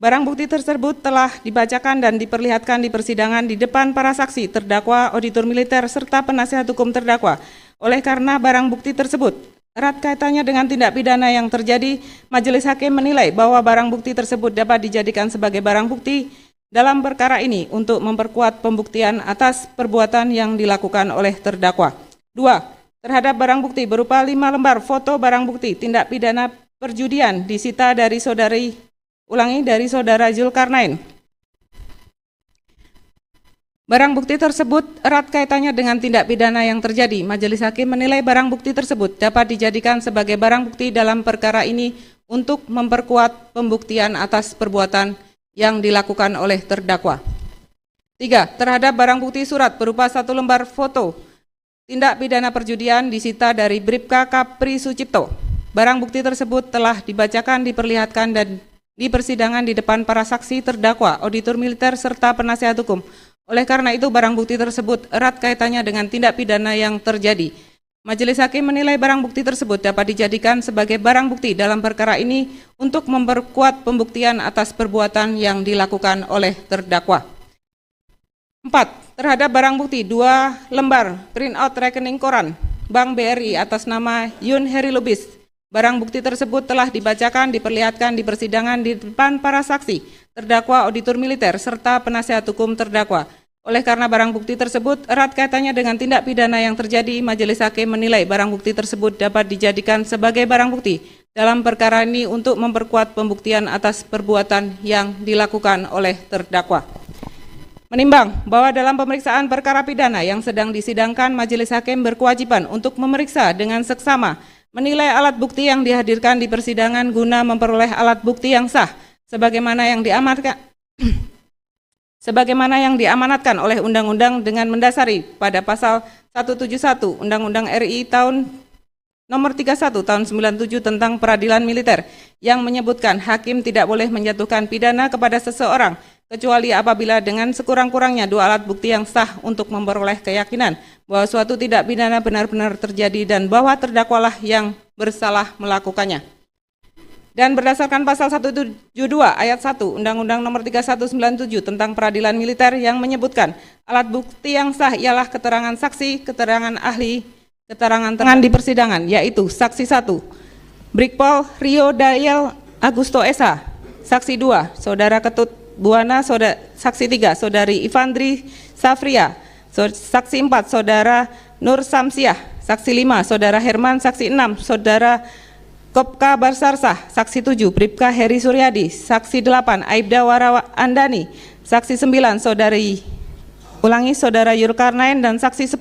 barang bukti tersebut telah dibacakan dan diperlihatkan di persidangan di depan para saksi, terdakwa, auditor militer, serta penasihat hukum terdakwa. Oleh karena barang bukti tersebut erat kaitannya dengan tindak pidana yang terjadi, majelis hakim menilai bahwa barang bukti tersebut dapat dijadikan sebagai barang bukti dalam perkara ini untuk memperkuat pembuktian atas perbuatan yang dilakukan oleh terdakwa. 2. Terhadap barang bukti berupa 5 lembar foto barang bukti tindak pidana perjudian disita dari saudara Zulkarnain. Barang bukti tersebut erat kaitannya dengan tindak pidana yang terjadi. Majelis hakim menilai barang bukti tersebut dapat dijadikan sebagai barang bukti dalam perkara ini untuk memperkuat pembuktian atas perbuatan yang dilakukan oleh terdakwa. 3. Terhadap barang bukti surat berupa 1 lembar foto tindak pidana perjudian disita dari Bribka Kapri Sucipto. Barang bukti tersebut telah dibacakan, diperlihatkan, dan di persidangan di depan para saksi, terdakwa, auditor militer, serta penasihat hukum. Oleh karena itu, barang bukti tersebut erat kaitannya dengan tindak pidana yang terjadi. Majelis hakim menilai barang bukti tersebut dapat dijadikan sebagai barang bukti dalam perkara ini untuk memperkuat pembuktian atas perbuatan yang dilakukan oleh terdakwa. 4. Terhadap barang bukti 2 lembar printout rekening koran Bank BRI atas nama Yunheri Lubis. Barang bukti tersebut telah dibacakan, diperlihatkan di persidangan di depan para saksi, terdakwa, auditor militer, serta penasihat hukum terdakwa. Oleh karena barang bukti tersebut erat kaitannya dengan tindak pidana yang terjadi, majelis hakim menilai barang bukti tersebut dapat dijadikan sebagai barang bukti dalam perkara ini untuk memperkuat pembuktian atas perbuatan yang dilakukan oleh terdakwa. Menimbang bahwa dalam pemeriksaan perkara pidana yang sedang disidangkan, majelis hakim berkewajiban untuk memeriksa dengan seksama, menilai alat bukti yang dihadirkan di persidangan guna memperoleh alat bukti yang sah sebagaimana yang diamanatkan oleh undang-undang dengan mendasari pada pasal 171 Undang-Undang RI tahun nomor 31 tahun 97 tentang peradilan militer yang menyebutkan hakim tidak boleh menjatuhkan pidana kepada seseorang kecuali apabila dengan sekurang-kurangnya 2 alat bukti yang sah untuk memperoleh keyakinan bahwa suatu tindak pidana benar-benar terjadi dan bahwa terdakwalah yang bersalah melakukannya. Dan berdasarkan pasal 172 ayat 1 Undang-Undang nomor 3197 tentang peradilan militer yang menyebutkan alat bukti yang sah ialah keterangan saksi, keterangan ahli, keterangan di persidangan, yaitu saksi 1 Brigpol Rio Dayel Agusto Esa, saksi 2 Saudara Ketut Buana, saksi 3 Saudari Ivandri Safria, saksi 4 Saudara Nur Samsiah, saksi 5 Saudara Herman, saksi 6 Saudara Kopka Basarsah, saksi 7 Bribka Heri Suryadi, saksi 8 Aibda Wara Andani, saksi 9 Saudara Zulkarnain, dan saksi 10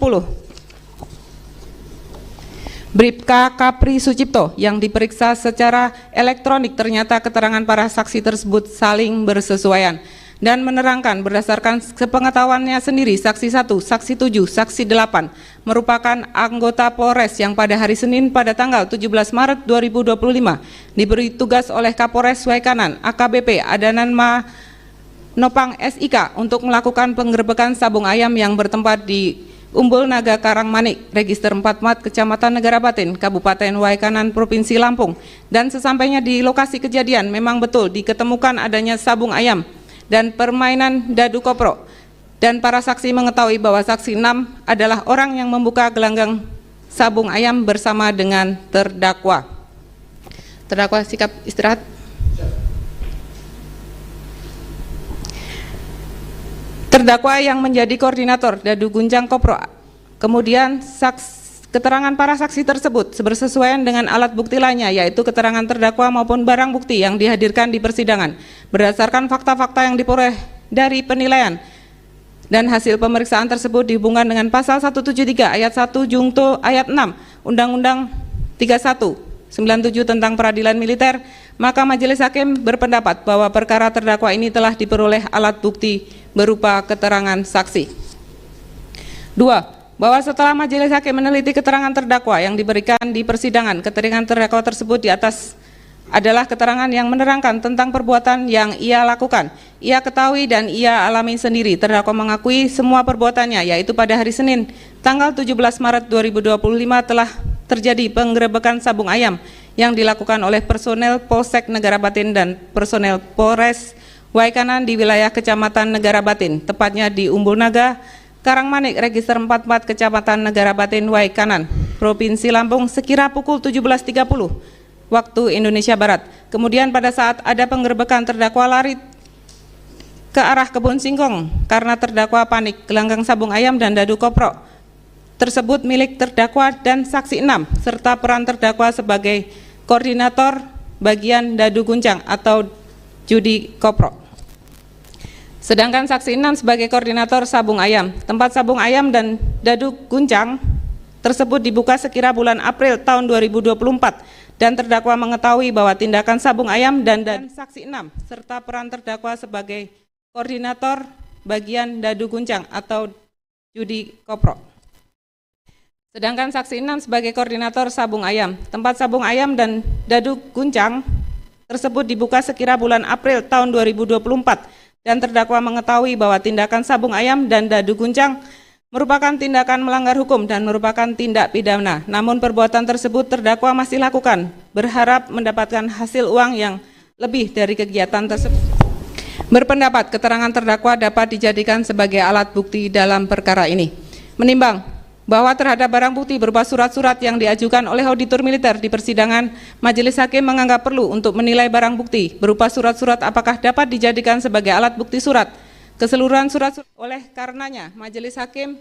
Bribka Kapri Sucipto yang diperiksa secara elektronik ternyata keterangan para saksi tersebut saling bersesuaian dan menerangkan berdasarkan sepengetahuannya sendiri saksi 1, saksi 7, saksi 8 merupakan anggota Polres yang pada hari Senin pada tanggal 17 Maret 2025 diberi tugas oleh Kapolres Waikanan AKBP Adananma Nopang SIK untuk melakukan penggerbekan sabung ayam yang bertempat di Umbul Naga Karangmanik, Register 4 Mat, Kecamatan Negara Batin, Kabupaten Waikanan, Provinsi Lampung. Dan sesampainya di lokasi kejadian memang betul diketemukan adanya sabung ayam dan permainan dadu kopro. Dan para saksi mengetahui bahwa saksi 6 adalah orang yang membuka gelanggang sabung ayam bersama dengan terdakwa. Terdakwa sikap istirahat. Terdakwa yang menjadi koordinator dadu gunjang kopro. Kemudian keterangan para saksi tersebut bersesuaian dengan alat bukti lainnya, yaitu keterangan terdakwa maupun barang bukti yang dihadirkan di persidangan berdasarkan fakta-fakta yang diperoleh dari penilaian dan hasil pemeriksaan tersebut dihubungkan dengan pasal 173 ayat 1 Jungto ayat 6 Undang-Undang 3197 tentang peradilan militer. Maka majelis hakim berpendapat bahwa perkara terdakwa ini telah diperoleh alat bukti berupa keterangan saksi. 2. Bahwa setelah majelis hakim meneliti keterangan terdakwa yang diberikan di persidangan, keterangan terdakwa tersebut di atas adalah keterangan yang menerangkan tentang perbuatan yang ia lakukan, ia ketahui dan ia alami sendiri. Terdakwa mengakui semua perbuatannya, yaitu pada hari Senin tanggal 17 Maret 2025 telah terjadi penggerebekan sabung ayam yang dilakukan oleh personel Polsek Negara Batin dan personel Polres Waikanan di wilayah Kecamatan Negara Batin, tepatnya di Umbul Naga Karangmanik, Register 44 Kecamatan Negara Batin, Waikanan, Provinsi Lampung sekira pukul 17.30 waktu Indonesia Barat. Kemudian pada saat ada penggerebekan, terdakwa lari ke arah kebun singkong karena terdakwa panik. Gelanggang sabung ayam dan dadu kopro tersebut milik terdakwa dan saksi 6 serta peran terdakwa sebagai koordinator bagian dadu guncang atau judi kopro. Sedangkan saksi 6 sebagai koordinator sabung ayam. Tempat sabung ayam dan dadu guncang tersebut dibuka sekira bulan April tahun 2024 dan terdakwa mengetahui bahwa tindakan sabung ayam dan saksi 6 serta peran terdakwa sebagai koordinator bagian dadu guncang atau judi kopro. Sedangkan saksi 6 sebagai koordinator sabung ayam. Tempat sabung ayam dan dadu guncang tersebut dibuka sekira bulan April tahun 2024 dan terdakwa mengetahui bahwa tindakan sabung ayam dan dadu guncang merupakan tindakan melanggar hukum dan merupakan tindak pidana. Namun perbuatan tersebut terdakwa masih lakukan, berharap mendapatkan hasil uang yang lebih dari kegiatan tersebut. Berpendapat keterangan terdakwa dapat dijadikan sebagai alat bukti dalam perkara ini. Menimbang bahwa terhadap barang bukti berupa surat-surat yang diajukan oleh auditor militer di persidangan, majelis hakim menganggap perlu untuk menilai barang bukti berupa surat-surat apakah dapat dijadikan sebagai alat bukti surat. Keseluruhan surat oleh karenanya, majelis hakim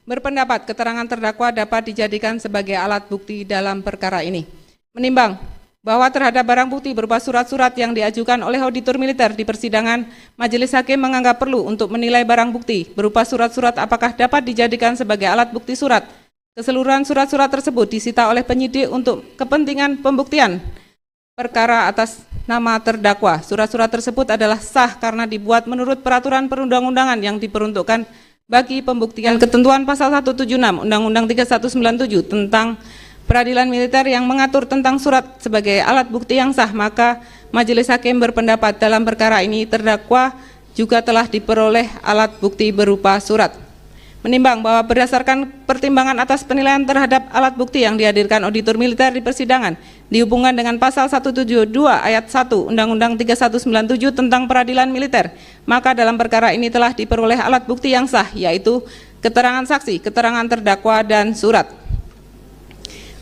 berpendapat keterangan terdakwa dapat dijadikan sebagai alat bukti dalam perkara ini. Menimbang bahwa terhadap barang bukti berupa surat-surat yang diajukan oleh auditor militer di persidangan, majelis hakim menganggap perlu untuk menilai barang bukti berupa surat-surat apakah dapat dijadikan sebagai alat bukti surat. Keseluruhan surat-surat tersebut disita oleh penyidik untuk kepentingan pembuktian perkara atas nama terdakwa. Surat-surat tersebut adalah sah karena dibuat menurut peraturan perundang-undangan yang diperuntukkan bagi pembuktian ketentuan pasal 176 Undang-Undang 3197 tentang peradilan militer yang mengatur tentang surat sebagai alat bukti yang sah. Maka majelis hakim berpendapat dalam perkara ini terdakwa juga telah diperoleh alat bukti berupa surat. Menimbang bahwa berdasarkan pertimbangan atas penilaian terhadap alat bukti yang dihadirkan auditor militer di persidangan dihubungkan dengan pasal 172 ayat 1 Undang-Undang 3197 tentang peradilan militer, maka dalam perkara ini telah diperoleh alat bukti yang sah, yaitu keterangan saksi, keterangan terdakwa, dan surat.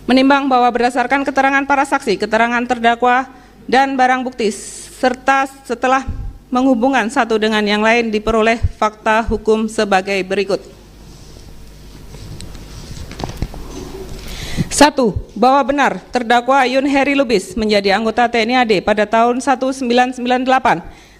Menimbang bahwa berdasarkan keterangan para saksi, keterangan terdakwa, dan barang bukti, serta setelah menghubungkan satu dengan yang lain diperoleh fakta hukum sebagai berikut. 1. Bahwa benar terdakwa Yun Heri Lubis menjadi anggota TNI AD pada tahun 1998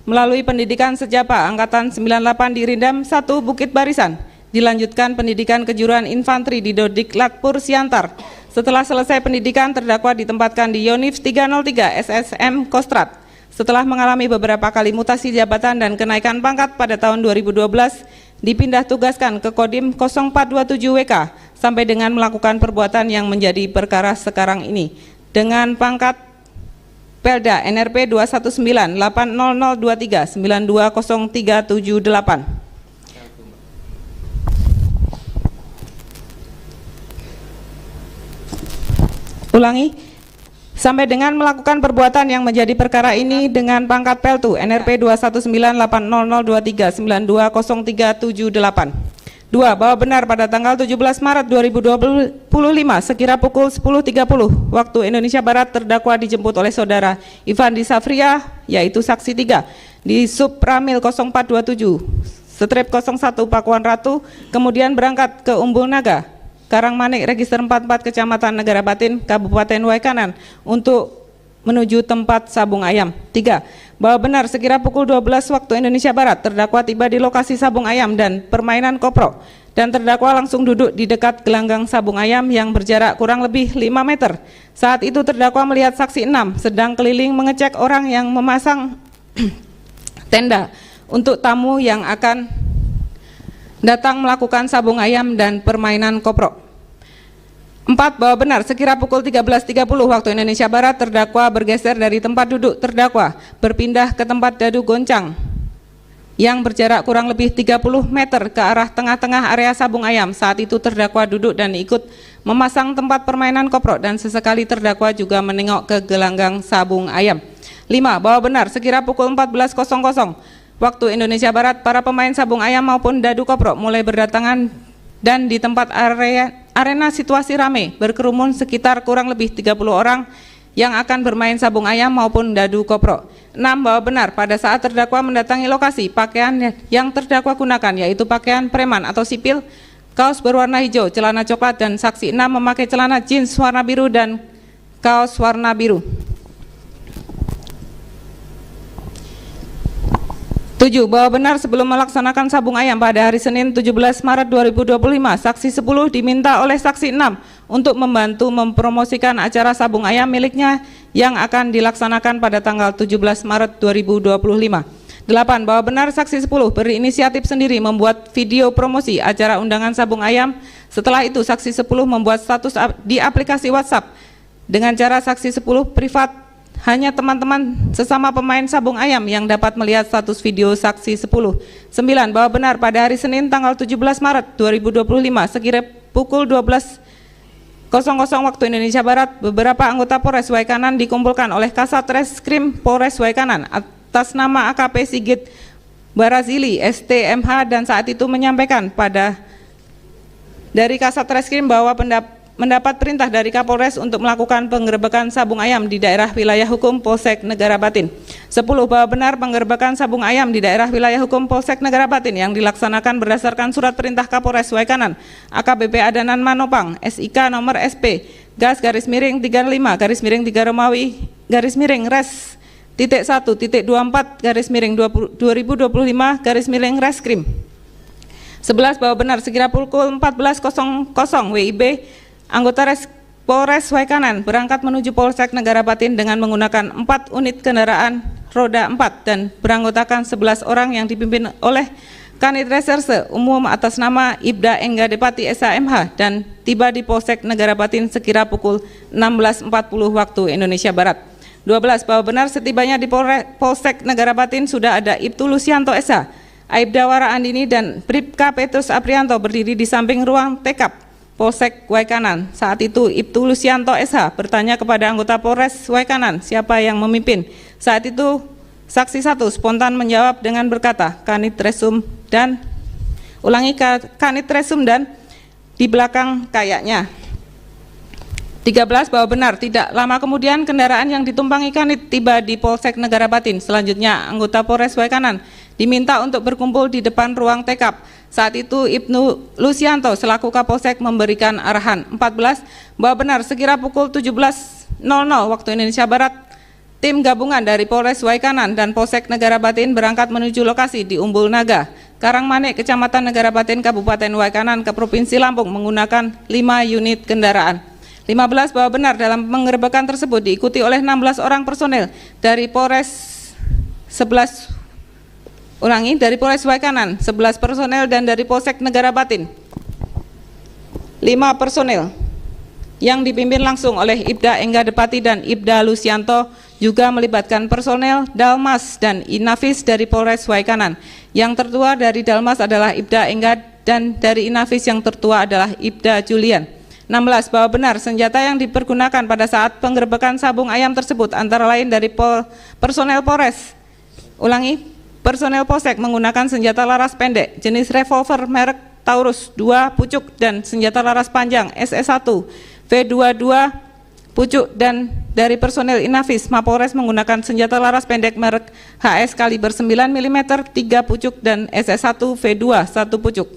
melalui pendidikan Sejapa Angkatan 98 di Rindam 1 Bukit Barisan, dilanjutkan pendidikan kejuruan infanteri di Dodiklat Pur Siantar. Setelah selesai pendidikan, terdakwa ditempatkan di Yonif 303 SSM Kostrad. Setelah mengalami beberapa kali mutasi jabatan dan kenaikan pangkat pada tahun 2012, dipindah tugaskan ke Kodim 0427 WK sampai dengan melakukan perbuatan yang menjadi perkara sekarang ini dengan pangkat Pelda NRP 219-80023 920378. Ulangi, sampai dengan melakukan perbuatan yang menjadi perkara ini dengan pangkat Peltu NRP 219-80023 920378. 2. Bahwa benar pada tanggal 17 Maret 2025 sekira pukul 10.30 waktu Indonesia Barat, terdakwa dijemput oleh saudara Ivan Disafria, yaitu saksi 3, di Subramil 0427 /01 Pakuan Ratu, kemudian berangkat ke Umbul Naga, Karangmanik, Register 44, Kecamatan Negara Batin, Kabupaten Waikanan untuk menuju tempat sabung ayam. 3. Bahwa benar sekira pukul 12 waktu Indonesia Barat, terdakwa tiba di lokasi sabung ayam dan permainan koprok, dan terdakwa langsung duduk di dekat gelanggang sabung ayam yang berjarak kurang lebih 5 meter. Saat itu terdakwa melihat saksi 6 sedang keliling mengecek orang yang memasang tenda untuk tamu yang akan datang melakukan sabung ayam dan permainan koprok. 4. Bahwa benar sekira pukul 13.30 waktu Indonesia Barat, terdakwa bergeser dari tempat duduk terdakwa berpindah ke tempat dadu goncang yang berjarak kurang lebih 30 meter ke arah tengah-tengah area sabung ayam. Saat itu terdakwa duduk dan ikut memasang tempat permainan koprok, dan sesekali terdakwa juga menengok ke gelanggang sabung ayam. 5. Bahwa benar sekira pukul 14.00 waktu Indonesia Barat, para pemain sabung ayam maupun dadu koprok mulai berdatangan dan di tempat arena situasi ramai berkerumun sekitar kurang lebih 30 orang yang akan bermain sabung ayam maupun dadu koprok. 6. Bahwa benar pada saat terdakwa mendatangi lokasi, pakaian yang terdakwa gunakan yaitu pakaian preman atau sipil, kaos berwarna hijau, celana coklat, dan saksi 6 memakai celana jeans warna biru dan kaos warna biru. 7. Bahwa benar sebelum melaksanakan sabung ayam pada hari Senin 17 Maret 2025, saksi 10 diminta oleh saksi 6 untuk membantu mempromosikan acara sabung ayam miliknya yang akan dilaksanakan pada tanggal 17 Maret 2025. 8. Bahwa benar saksi 10 berinisiatif sendiri membuat video promosi acara undangan sabung ayam. Setelah itu saksi 10 membuat status di aplikasi WhatsApp dengan cara saksi 10 privat. Hanya teman-teman sesama pemain sabung ayam yang dapat melihat status video saksi 10. 9. Bahwa benar pada hari Senin tanggal 17 Maret 2025 sekira pukul 12.00 waktu Indonesia Barat, beberapa anggota Polres Waikanan dikumpulkan oleh Kasat Reskrim Polres Waikanan atas nama AKP Sigit Barazili STMH, dan saat itu menyampaikan dari Kasat Reskrim bahwa mendapat perintah dari Kapolres untuk melakukan penggerebekan sabung ayam di daerah wilayah hukum Polsek Negara Batin. 10. Bahwa benar penggerebekan sabung ayam di daerah wilayah hukum Polsek Negara Batin yang dilaksanakan berdasarkan surat perintah Kapolres Waikanan AKBP Adanan Manopang SIK nomor SP gas-35 3 Romawi res .1.24 2025 Reskrim. 11. Bahwa benar sekira pukul 14.00 WIB anggota Polres Waikanan berangkat menuju Polsek Negara Batin dengan menggunakan 4 unit kendaraan roda 4 dan beranggotakan 11 orang yang dipimpin oleh Kanit Reserse Umum atas nama Ibda Engga Depati SHMH, dan tiba di Polsek Negara Batin sekira pukul 16.40 waktu Indonesia Barat. 12. Bahwa benar setibanya di Polsek Negara Batin sudah ada Ibtu Lusianto SH, Aibda Wara Andini, dan Bribka Petrus Aprianto berdiri di samping ruang tekap Polsek Waikanan. Saat itu Ibtu Lusianto SH bertanya kepada anggota Polres Waikanan siapa yang memimpin. Saat itu saksi 1 spontan menjawab dengan berkata Kanit Resum dan di belakang kayaknya. 13. Bahwa benar tidak lama kemudian kendaraan yang ditumpangi Kanit tiba di Polsek Negara Batin. Selanjutnya anggota Polres Waikanan diminta untuk berkumpul di depan ruang tekap. Saat itu Ibnu Lusianto selaku Kapolsek memberikan arahan. 14. Bahwa benar sekira pukul 17.00 waktu Indonesia Barat, tim gabungan dari Polres Waikanan dan Polsek Negara Batin berangkat menuju lokasi di Umbul Naga, Karangmanik, Kecamatan Negara Batin, Kabupaten Waikanan ke Provinsi Lampung menggunakan 5 unit kendaraan. 15 bahwa benar dalam penggerebekan tersebut diikuti oleh 16 orang personel dari Polres 11 dari Polres Waikanan 11 personel dan dari Polsek Negara Batin 5 personel yang dipimpin langsung oleh Ibda Engga Depati dan Ibda Lusianto, juga melibatkan personel Dalmas dan Inafis dari Polres Waikanan. Yang tertua dari Dalmas adalah Ibda Engga dan dari Inafis yang tertua adalah Ibda Julian. 16 bahwa benar senjata yang dipergunakan pada saat penggerebekan sabung ayam tersebut antara lain dari personel Polres. Personel Polsek menggunakan senjata laras pendek jenis revolver merek Taurus 2 pucuk dan senjata laras panjang SS1 V22 pucuk, dan dari personel Inafis Mapolres menggunakan senjata laras pendek merek HS kaliber 9 mm 3 pucuk dan SS1 V2 1 pucuk.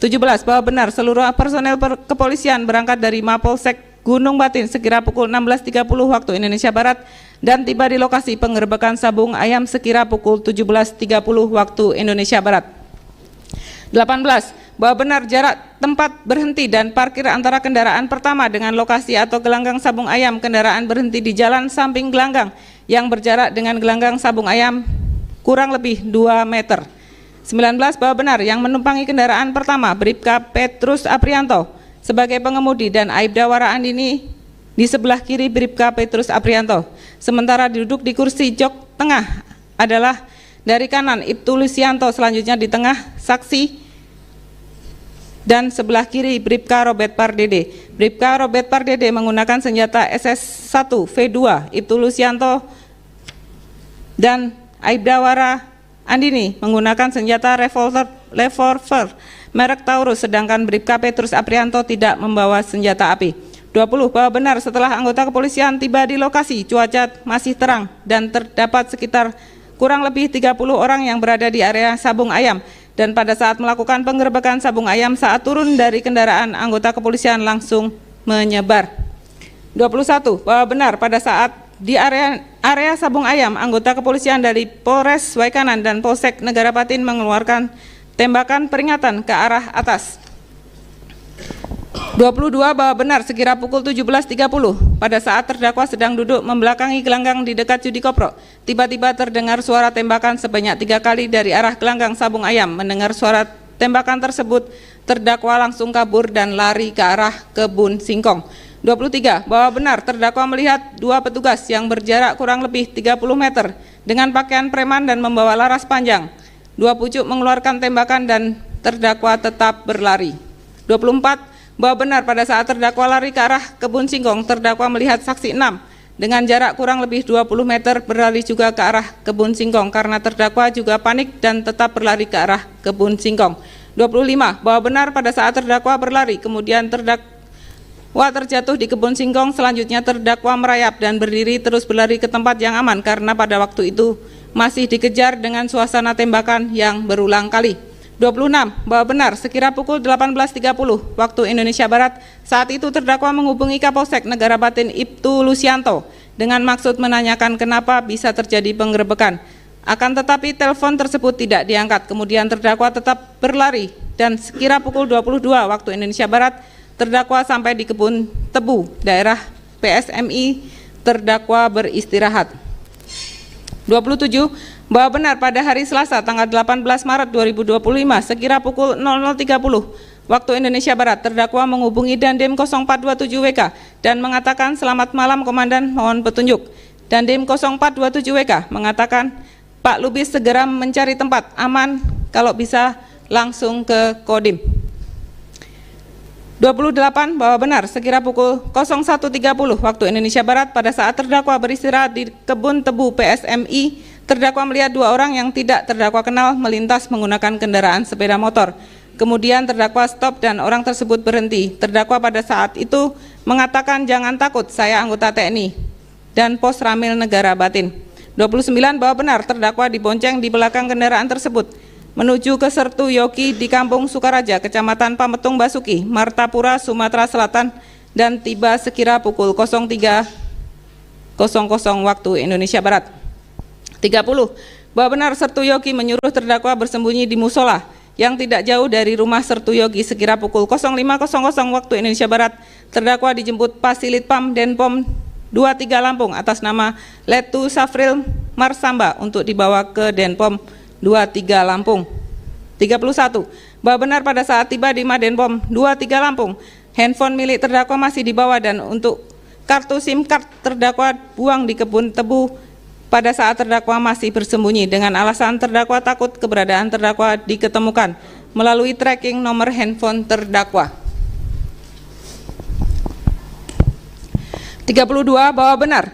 17 bahwa benar seluruh personel kepolisian berangkat dari Mapolsek Gunung Batin sekira pukul 16.30 waktu Indonesia Barat dan tiba di lokasi penggerebekan sabung ayam sekira pukul 17.30 waktu Indonesia Barat. 18 bahwa benar jarak tempat berhenti dan parkir antara kendaraan pertama dengan lokasi atau gelanggang sabung ayam kendaraan berhenti di jalan samping gelanggang yang berjarak dengan gelanggang sabung ayam kurang lebih 2 meter. 19 bahwa benar yang menumpangi kendaraan pertama Bribka Petrus Aprianto sebagai pengemudi dan Aibda Wara Andini di sebelah kiri Bribka Petrus Aprianto, sementara duduk di kursi jok tengah adalah dari kanan Ibtu Lusianto, selanjutnya di tengah saksi dan sebelah kiri Bribka Robert Pardede. Bribka Robert Pardede menggunakan senjata SS1 V2, Ibtu Lusianto dan Aibda Wara Andini menggunakan senjata revolver merek Taurus, sedangkan Bribka Petrus Aprianto tidak membawa senjata api. 20 bahwa benar setelah anggota kepolisian tiba di lokasi cuaca masih terang dan terdapat sekitar kurang lebih 30 orang yang berada di area sabung ayam, dan pada saat melakukan penggerebekan sabung ayam saat turun dari kendaraan anggota kepolisian langsung menyebar. 21 bahwa benar pada saat di area sabung ayam anggota kepolisian dari Polres Waikanan dan Polsek Negara Batin mengeluarkan tembakan peringatan ke arah atas. 22 bahwa benar sekira pukul 17.30 pada saat terdakwa sedang duduk membelakangi gelanggang di dekat judi koprok, tiba-tiba terdengar suara tembakan sebanyak 3 kali dari arah gelanggang sabung ayam. Mendengar suara tembakan tersebut, terdakwa langsung kabur dan lari ke arah kebun singkong. 23 bahwa benar terdakwa melihat 2 petugas yang berjarak kurang lebih 30 meter dengan pakaian preman dan membawa laras panjang. 2 pucuk mengeluarkan tembakan dan terdakwa tetap berlari. 24 bahwa benar pada saat terdakwa lari ke arah kebun singkong, terdakwa melihat saksi 6 dengan jarak kurang lebih 20 meter berlari juga ke arah kebun singkong karena terdakwa juga panik dan tetap berlari ke arah kebun singkong. 25 bahwa benar pada saat terdakwa berlari kemudian terdakwa terjatuh di kebun singkong, selanjutnya terdakwa merayap dan berdiri terus berlari ke tempat yang aman karena pada waktu itu masih dikejar dengan suasana tembakan yang berulang kali. 26 bahwa benar sekira pukul 18.30 waktu Indonesia Barat saat itu terdakwa menghubungi Kapolsek Negara Batin Ibtu Lusianto dengan maksud menanyakan kenapa bisa terjadi penggerebekan. Akan tetapi telepon tersebut tidak diangkat, kemudian terdakwa tetap berlari dan sekira pukul 22 waktu Indonesia Barat terdakwa sampai di kebun tebu daerah PSMI, terdakwa beristirahat. 27 bahwa benar pada hari Selasa tanggal 18 Maret 2025 sekira pukul 00.30 waktu Indonesia Barat terdakwa menghubungi Dandim 0427 WK dan mengatakan selamat malam komandan, mohon petunjuk. Dandim 0427 WK mengatakan Pak Lubis segera mencari tempat aman kalau bisa langsung ke Kodim. 28 bahwa benar sekira pukul 01.30 waktu Indonesia Barat pada saat terdakwa beristirahat di kebun tebu PSMI, terdakwa melihat 2 orang yang tidak terdakwa kenal melintas menggunakan kendaraan sepeda motor. Kemudian terdakwa stop dan orang tersebut berhenti. Terdakwa pada saat itu mengatakan jangan takut, saya anggota TNI dan Pos Ramil Negara Batin. 29 bahwa benar terdakwa dibonceng di belakang kendaraan tersebut menuju ke Sertu Yoki di Kampung Sukaraja, Kecamatan Pametung Basuki, Martapura, Sumatera Selatan dan tiba sekira pukul 03.00 waktu Indonesia Barat. 30 bahwa benar Sertu Yoki menyuruh terdakwa bersembunyi di musola yang tidak jauh dari rumah Sertu Yogi sekira pukul 05.00 waktu Indonesia Barat. Terdakwa dijemput Pasilitpam Denpom 23 Lampung atas nama Letu Safril Marsamba untuk dibawa ke Denpom 23 Lampung. 31. Bahwa benar pada saat tiba di Madenpom 23 Lampung, handphone milik terdakwa masih dibawa dan untuk kartu SIM card terdakwa buang di kebun tebu pada saat terdakwa masih bersembunyi dengan alasan terdakwa takut keberadaan terdakwa diketemukan melalui tracking nomor handphone terdakwa. 32. Bahwa benar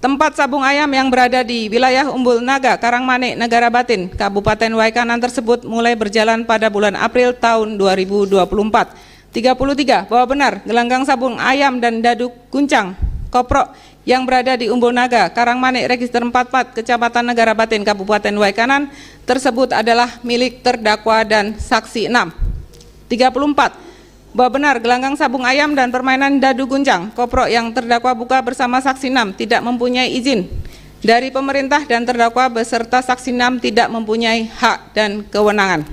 tempat sabung ayam yang berada di wilayah Umbul Naga, Karangmanik, Negara Batin, Kabupaten Waikanan tersebut mulai berjalan pada bulan April tahun 2024. 33. Bahwa benar gelanggang sabung ayam dan dadu guncang koprok yang berada di Umbul Naga, Karangmanik, Register 44, Kecamatan Negara Batin, Kabupaten Waikanan tersebut adalah milik terdakwa dan saksi 6. 34. Bahwa benar gelanggang sabung ayam dan permainan dadu guncang koprok yang terdakwa buka bersama saksi 6 tidak mempunyai izin dari pemerintah dan terdakwa beserta saksi 6 tidak mempunyai hak dan kewenangan.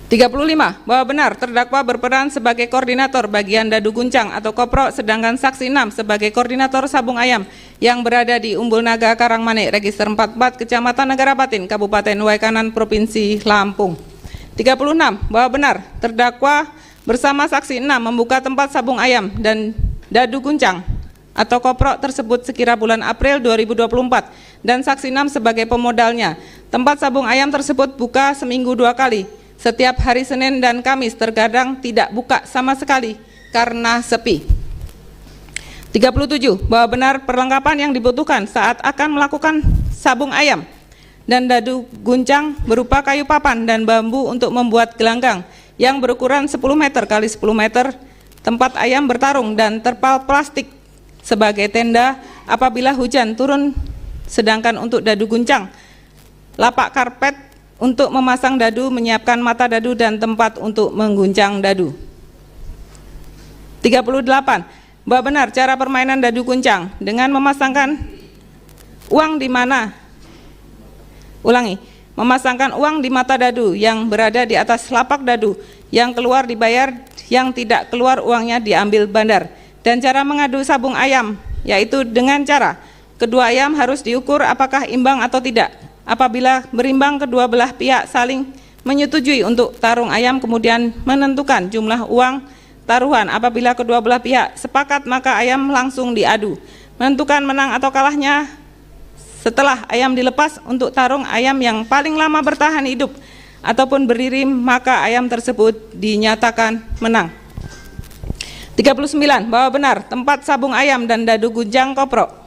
35. Bahwa benar terdakwa berperan sebagai koordinator bagian dadu guncang atau koprok sedangkan saksi 6 sebagai koordinator sabung ayam yang berada di Umbul Naga, Karangmanik, Register 44, Kecamatan Negara Batin, Kabupaten Waikanan, Provinsi Lampung. 36. Bahwa benar terdakwa bersama saksi 6 membuka tempat sabung ayam dan dadu guncang atau koprok tersebut sekira bulan April 2024 dan saksi 6 sebagai pemodalnya. Tempat sabung ayam tersebut buka seminggu 2 kali. Setiap hari Senin dan Kamis terkadang tidak buka sama sekali karena sepi. 37. Bahwa benar perlengkapan yang dibutuhkan saat akan melakukan sabung ayam dan dadu guncang berupa kayu papan dan bambu untuk membuat gelanggang yang berukuran 10 meter kali 10 meter, tempat ayam bertarung dan terpal plastik sebagai tenda apabila hujan turun, sedangkan untuk dadu guncang, lapak karpet untuk memasang dadu, menyiapkan mata dadu dan tempat untuk mengguncang dadu. 38. Bahwa benar cara permainan dadu guncang dengan memasangkan uang di mana? Memasangkan uang di mata dadu yang berada di atas lapak dadu, yang keluar dibayar, yang tidak keluar uangnya diambil bandar. Dan cara mengadu sabung ayam, yaitu dengan cara kedua ayam harus diukur apakah imbang atau tidak. Apabila berimbang, kedua belah pihak saling menyetujui untuk tarung ayam, kemudian menentukan jumlah uang taruhan. Apabila kedua belah pihak sepakat, maka ayam langsung diadu. Menentukan menang atau kalahnya setelah ayam dilepas untuk tarung ayam yang paling lama bertahan hidup ataupun berdiri, maka ayam tersebut dinyatakan menang. 39. Bahwa benar tempat sabung ayam dan dadu guncang koprok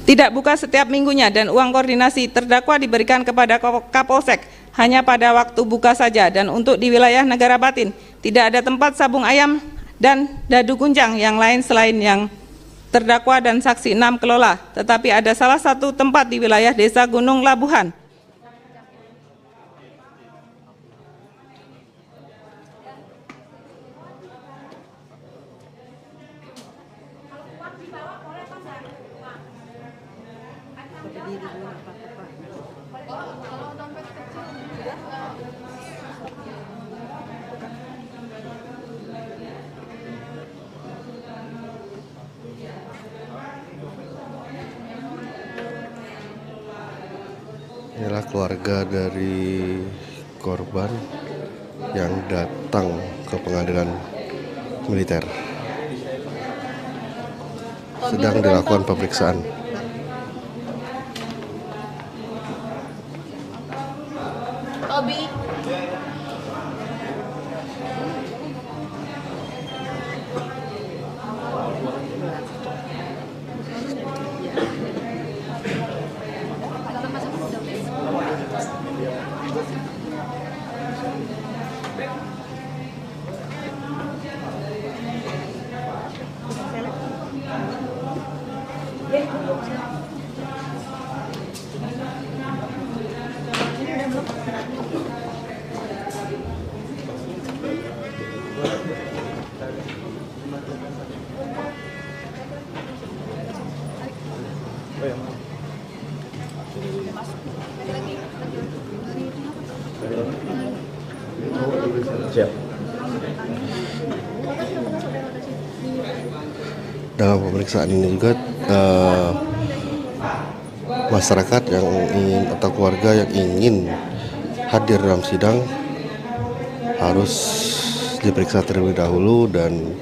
tidak buka setiap minggunya dan uang koordinasi terdakwa diberikan kepada Kapolsek hanya pada waktu buka saja, dan untuk di wilayah Negara Batin tidak ada tempat sabung ayam dan dadu guncang yang lain selain yang terdakwa dan saksi 6 kelola, tetapi ada salah satu tempat di wilayah Desa Gunung Labuhan. Inilah keluarga dari korban yang datang ke pengadilan militer. Sedang dilakukan pemeriksaan. Tobi. Siap. Dalam pemeriksaan ini juga masyarakat yang ingin atau keluarga yang ingin hadir dalam sidang harus diperiksa terlebih dahulu dan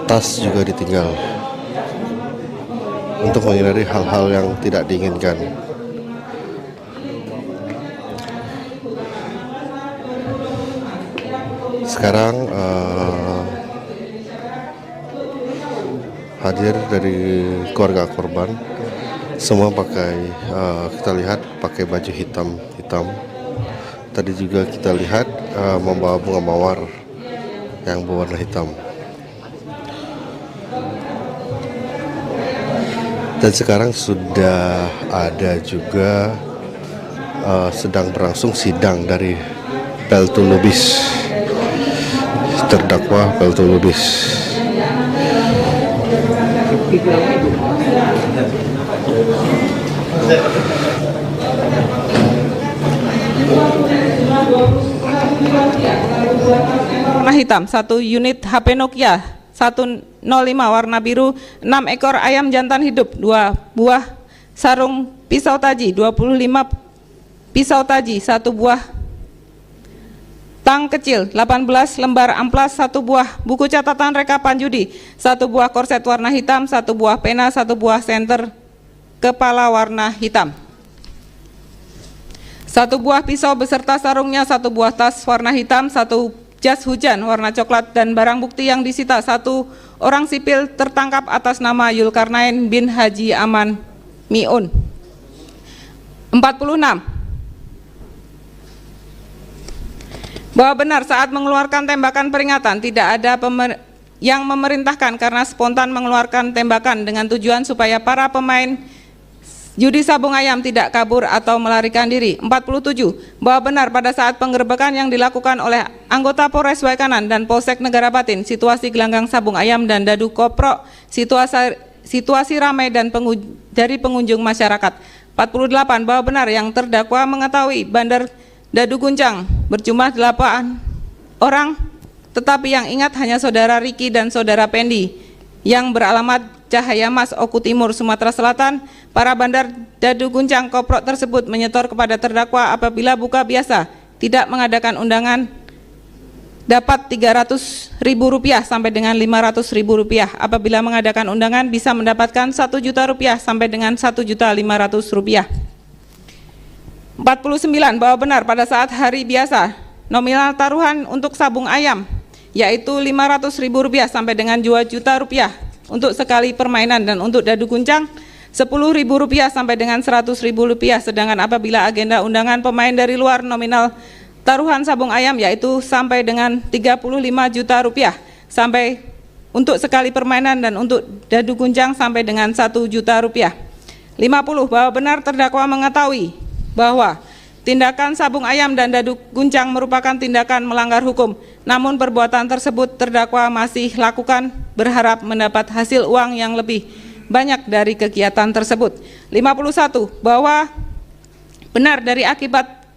tas juga ditinggal untuk menghindari hal-hal yang tidak diinginkan. Sekarang hadir dari keluarga korban, semua pakai kita lihat pakai baju hitam. Tadi juga kita lihat membawa bunga mawar yang berwarna hitam. Dan sekarang sudah ada juga sedang berlangsung sidang dari Peltu Lubis, terdakwa Peltu Lubis. Warna hitam, 1 unit HP Nokia 105 warna biru, 6 ekor ayam jantan hidup, 2 buah sarung pisau taji, 25 pisau taji, 1 buah tang kecil, 18 lembar amplas, 1 buah buku catatan rekapan judi, 1 buah korset warna hitam, 1 buah pena, 1 buah senter kepala warna hitam, 1 buah pisau beserta sarungnya, 1 buah tas warna hitam, 1 jas hujan warna coklat, dan barang bukti yang disita, 1 orang sipil tertangkap atas nama Yulkarnain bin Haji Aman Miun. 46. Bahwa benar saat mengeluarkan tembakan peringatan tidak ada yang memerintahkan karena spontan mengeluarkan tembakan dengan tujuan supaya para pemain judi sabung ayam tidak kabur atau melarikan diri. 47. Bahwa benar pada saat penggerebekan yang dilakukan oleh anggota Polres Waikanan dan Polsek Negara Batin, situasi gelanggang sabung ayam dan dadu koprok, situasi ramai dan dari pengunjung masyarakat. 48. Bahwa benar yang terdakwa mengetahui bandar dadu guncang berjumlah 8 orang, tetapi yang ingat hanya saudara Riki dan saudara Pendi yang beralamat Cahaya Mas, Oku Timur, Sumatera Selatan. Para bandar dadu guncang koprok tersebut menyetor kepada terdakwa apabila buka biasa tidak mengadakan undangan dapat Rp300.000 sampai dengan Rp500.000. Apabila mengadakan undangan bisa mendapatkan Rp1.000.000 sampai dengan Rp1.500.000. 49. Bahwa benar pada saat hari biasa nominal taruhan untuk sabung ayam yaitu Rp500.000 sampai dengan Rp2.000.000 untuk sekali permainan, dan untuk dadu guncang Rp10.000 sampai dengan Rp100.000. Sedangkan apabila agenda undangan pemain dari luar, nominal taruhan sabung ayam yaitu sampai dengan Rp35 juta sampai untuk sekali permainan, dan untuk dadu guncang sampai dengan Rp1 juta. 50. Bahwa benar terdakwa mengetahui bahwa tindakan sabung ayam dan dadu guncang merupakan tindakan melanggar hukum, namun perbuatan tersebut terdakwa masih lakukan berharap mendapat hasil uang yang lebih banyak dari kegiatan tersebut. 51. Bahwa benar dari akibat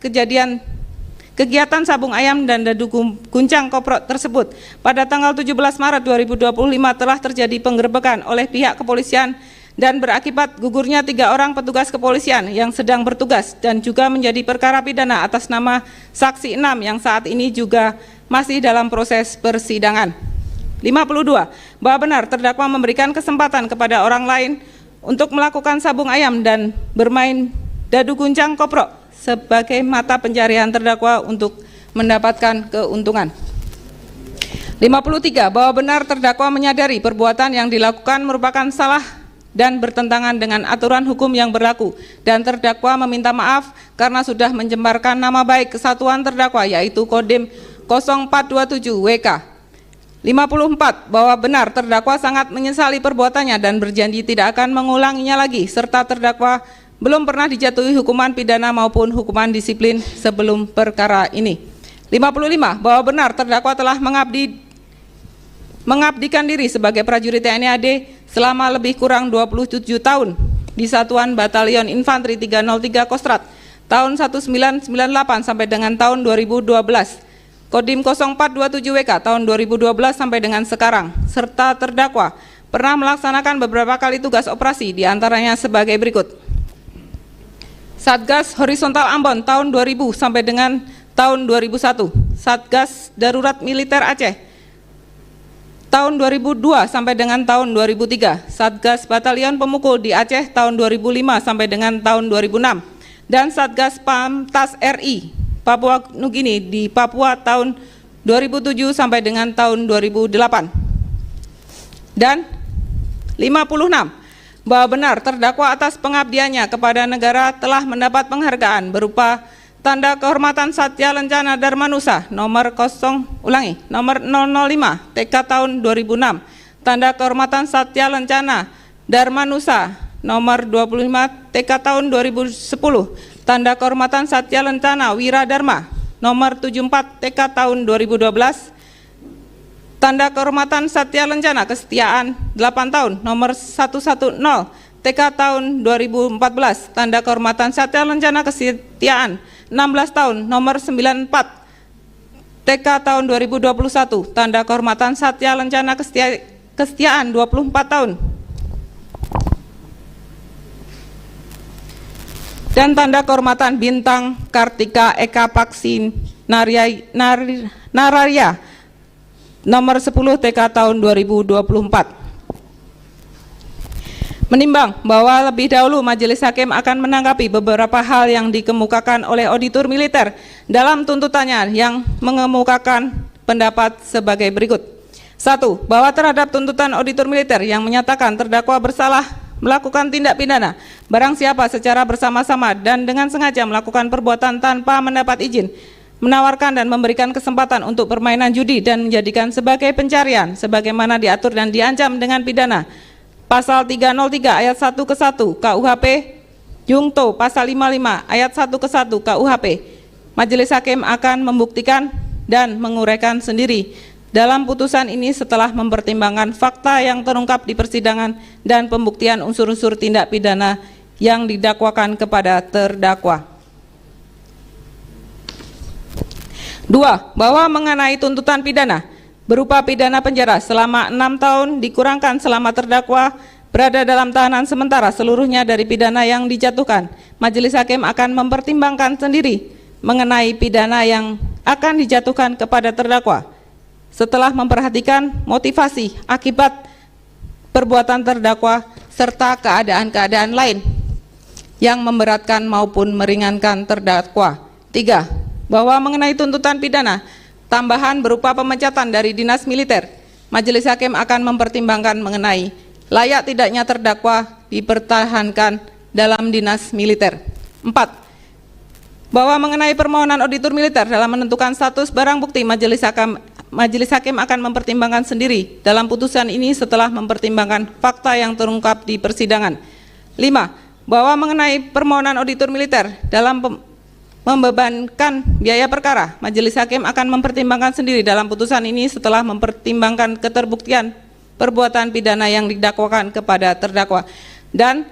kegiatan sabung ayam dan dadu guncang koprok tersebut pada tanggal 17 Maret 2025 telah terjadi penggerebekan oleh pihak kepolisian dan berakibat gugurnya 3 orang petugas kepolisian yang sedang bertugas, dan juga menjadi perkara pidana atas nama saksi 6 yang saat ini juga masih dalam proses persidangan. 52. Bahwa benar terdakwa memberikan kesempatan kepada orang lain untuk melakukan sabung ayam dan bermain dadu guncang koprok sebagai mata pencarian terdakwa untuk mendapatkan keuntungan. 53. Bahwa benar terdakwa menyadari perbuatan yang dilakukan merupakan salah dan bertentangan dengan aturan hukum yang berlaku, dan terdakwa meminta maaf karena sudah mencembarkan nama baik kesatuan terdakwa yaitu Kodim 0427 WK. 54. Bahwa benar terdakwa sangat menyesali perbuatannya dan berjanji tidak akan mengulanginya lagi, serta terdakwa belum pernah dijatuhi hukuman pidana maupun hukuman disiplin sebelum perkara ini. 55. Bahwa benar terdakwa telah mengabdikan diri sebagai prajurit TNI AD selama lebih kurang 27 tahun di Satuan Batalion Infanteri 303 Kostrat, tahun 1998 sampai dengan tahun 2012, Kodim 0427WK tahun 2012 sampai dengan sekarang, serta terdakwa pernah melaksanakan beberapa kali tugas operasi, diantaranya sebagai berikut. Satgas Horizontal Ambon tahun 2000 sampai dengan tahun 2001, Satgas Darurat Militer Aceh tahun 2002 sampai dengan tahun 2003, Satgas Batalion Pemukul di Aceh tahun 2005 sampai dengan tahun 2006, dan Satgas Pamtas RI Papua Nugini di Papua tahun 2007 sampai dengan tahun 2008. Dan 56, bahwa benar terdakwa atas pengabdiannya kepada negara telah mendapat penghargaan berupa Tanda Kehormatan Satya Lencana Dharmanusa nomor 005 TK tahun 2006, Tanda Kehormatan Satya Lencana Dharmanusa nomor 25 TK tahun 2010, Tanda Kehormatan Satya Lencana Wiradharma nomor 74 TK tahun 2012, Tanda Kehormatan Satya Lencana Kesetiaan 8 tahun nomor 110 TK tahun 2014, Tanda Kehormatan Satya Lencana Kesetiaan 16 tahun nomor 94 TK tahun 2021, Tanda Kehormatan Satya Lencana Kesetiaan 24 tahun, dan Tanda Kehormatan Bintang Kartika Eka Paksi Nararya nomor 10 TK tahun 2024. Menimbang bahwa lebih dahulu Majelis Hakim akan menanggapi beberapa hal yang dikemukakan oleh auditor militer dalam tuntutannya yang mengemukakan pendapat sebagai berikut. 1. Bahwa terhadap tuntutan auditor militer yang menyatakan terdakwa bersalah melakukan tindak pidana barang siapa secara bersama-sama dan dengan sengaja melakukan perbuatan tanpa mendapat izin, menawarkan dan memberikan kesempatan untuk permainan judi dan menjadikan sebagai pencarian sebagaimana diatur dan diancam dengan pidana Pasal 303 ayat 1 ke 1 KUHP Jungto Pasal 55 ayat 1 ke 1 KUHP. Majelis Hakim akan membuktikan dan menguraikan sendiri dalam putusan ini setelah mempertimbangkan fakta yang terungkap di persidangan dan pembuktian unsur-unsur tindak pidana yang didakwakan kepada terdakwa. 2. Bahwa mengenai tuntutan pidana berupa pidana penjara selama 6 tahun dikurangkan selama terdakwa berada dalam tahanan sementara seluruhnya dari pidana yang dijatuhkan, Majelis Hakim akan mempertimbangkan sendiri mengenai pidana yang akan dijatuhkan kepada terdakwa setelah memperhatikan motivasi akibat perbuatan terdakwa serta keadaan-keadaan lain yang memberatkan maupun meringankan terdakwa. 3. Bahwa mengenai tuntutan pidana tambahan berupa pemecatan dari dinas militer, Majelis Hakim akan mempertimbangkan mengenai layak tidaknya terdakwa dipertahankan dalam dinas militer. 4. Bahwa mengenai permohonan auditor militer dalam menentukan status barang bukti, Majelis Hakim akan mempertimbangkan sendiri dalam putusan ini setelah mempertimbangkan fakta yang terungkap di persidangan. 5. Bahwa mengenai permohonan auditor militer dalam membebankan biaya perkara, Majelis Hakim akan mempertimbangkan sendiri dalam putusan ini setelah mempertimbangkan keterbuktian perbuatan pidana yang didakwakan kepada terdakwa. Dan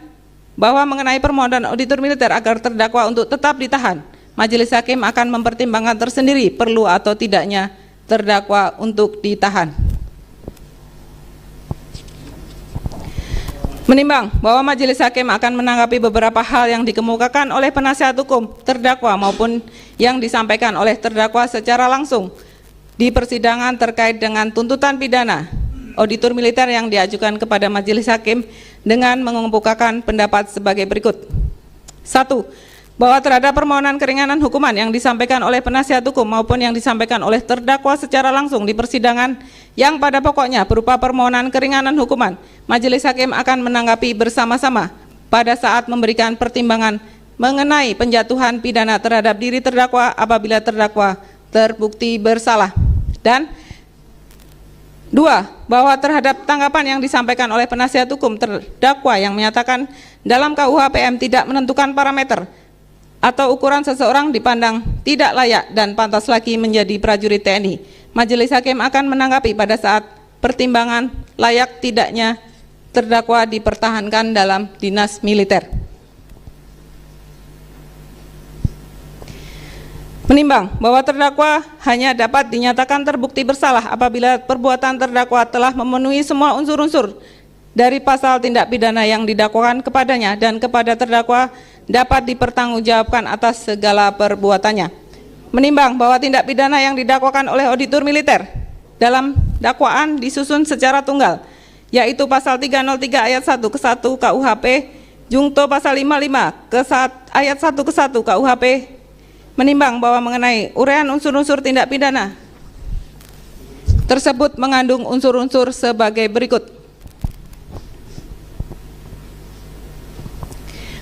bahwa mengenai permohonan auditor militer agar terdakwa untuk tetap ditahan, Majelis Hakim akan mempertimbangkan tersendiri perlu atau tidaknya terdakwa untuk ditahan. Menimbang bahwa Majelis Hakim akan menanggapi beberapa hal yang dikemukakan oleh penasihat hukum terdakwa maupun yang disampaikan oleh terdakwa secara langsung di persidangan terkait dengan tuntutan pidana auditor militer yang diajukan kepada Majelis Hakim dengan mengemukakan pendapat sebagai berikut. 1. Bahwa terhadap permohonan keringanan hukuman yang disampaikan oleh penasihat hukum maupun yang disampaikan oleh terdakwa secara langsung di persidangan yang pada pokoknya berupa permohonan keringanan hukuman, Majelis Hakim akan menanggapi bersama-sama pada saat memberikan pertimbangan mengenai penjatuhan pidana terhadap diri terdakwa apabila terdakwa terbukti bersalah. Dan 2. Bahwa terhadap tanggapan yang disampaikan oleh penasihat hukum terdakwa yang menyatakan dalam KUHPM tidak menentukan parameter atau ukuran seseorang dipandang tidak layak dan pantas lagi menjadi prajurit TNI, Majelis Hakim akan menanggapi pada saat pertimbangan layak tidaknya terdakwa dipertahankan dalam dinas militer. Menimbang bahwa terdakwa hanya dapat dinyatakan terbukti bersalah apabila perbuatan terdakwa telah memenuhi semua unsur-unsur dari pasal tindak pidana yang didakwakan kepadanya dan kepada terdakwa dapat dipertanggungjawabkan atas segala perbuatannya. Menimbang bahwa tindak pidana yang didakwakan oleh auditor militer dalam dakwaan disusun secara tunggal, yaitu pasal 303 ayat 1 ke 1 KUHP, jungto pasal 55 ke ayat 1 ke 1 KUHP, menimbang bahwa mengenai uraian unsur-unsur tindak pidana tersebut mengandung unsur-unsur sebagai berikut.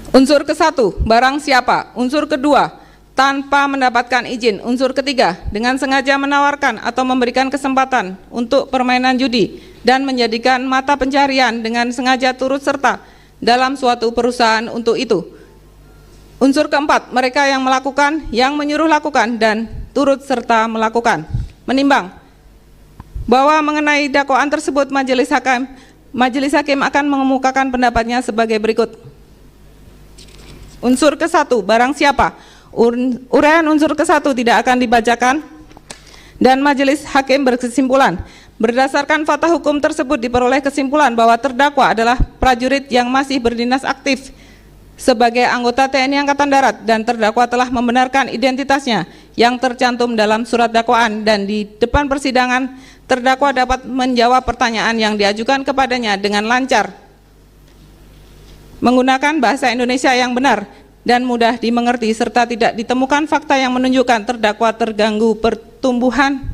Unsur ke-1, barang siapa. Unsur kedua, tanpa mendapatkan izin. Unsur ketiga, dengan sengaja menawarkan atau memberikan kesempatan untuk permainan judi dan menjadikan mata pencarian dengan sengaja turut serta dalam suatu perusahaan untuk itu. Unsur keempat, mereka yang melakukan, yang menyuruh lakukan, dan turut serta melakukan. Menimbang bahwa mengenai dakwaan tersebut majelis hakim akan mengemukakan pendapatnya sebagai berikut. Unsur ke-1, barang siapa. Uraian unsur ke-1 tidak akan dibacakan dan majelis hakim berkesimpulan berdasarkan fakta hukum tersebut diperoleh kesimpulan bahwa terdakwa adalah prajurit yang masih berdinas aktif sebagai anggota TNI Angkatan Darat dan terdakwa telah membenarkan identitasnya yang tercantum dalam surat dakwaan, dan di depan persidangan terdakwa dapat menjawab pertanyaan yang diajukan kepadanya dengan lancar menggunakan bahasa Indonesia yang benar dan mudah dimengerti, serta tidak ditemukan fakta yang menunjukkan terdakwa terganggu pertumbuhan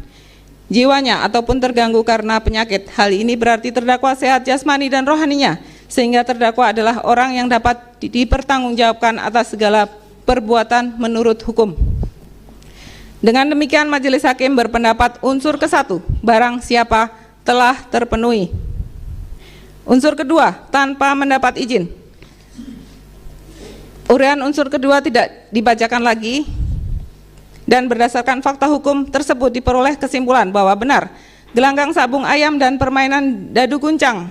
jiwanya ataupun terganggu karena penyakit. Hal ini berarti terdakwa sehat jasmani dan rohaninya, sehingga terdakwa adalah orang yang dapat dipertanggungjawabkan atas segala perbuatan menurut hukum. Dengan demikian majelis hakim berpendapat unsur ke-1, barang siapa, telah terpenuhi. Unsur kedua, tanpa mendapat izin. Uraian unsur kedua tidak dibacakan lagi dan berdasarkan fakta hukum tersebut diperoleh kesimpulan bahwa benar gelanggang sabung ayam dan permainan dadu guncang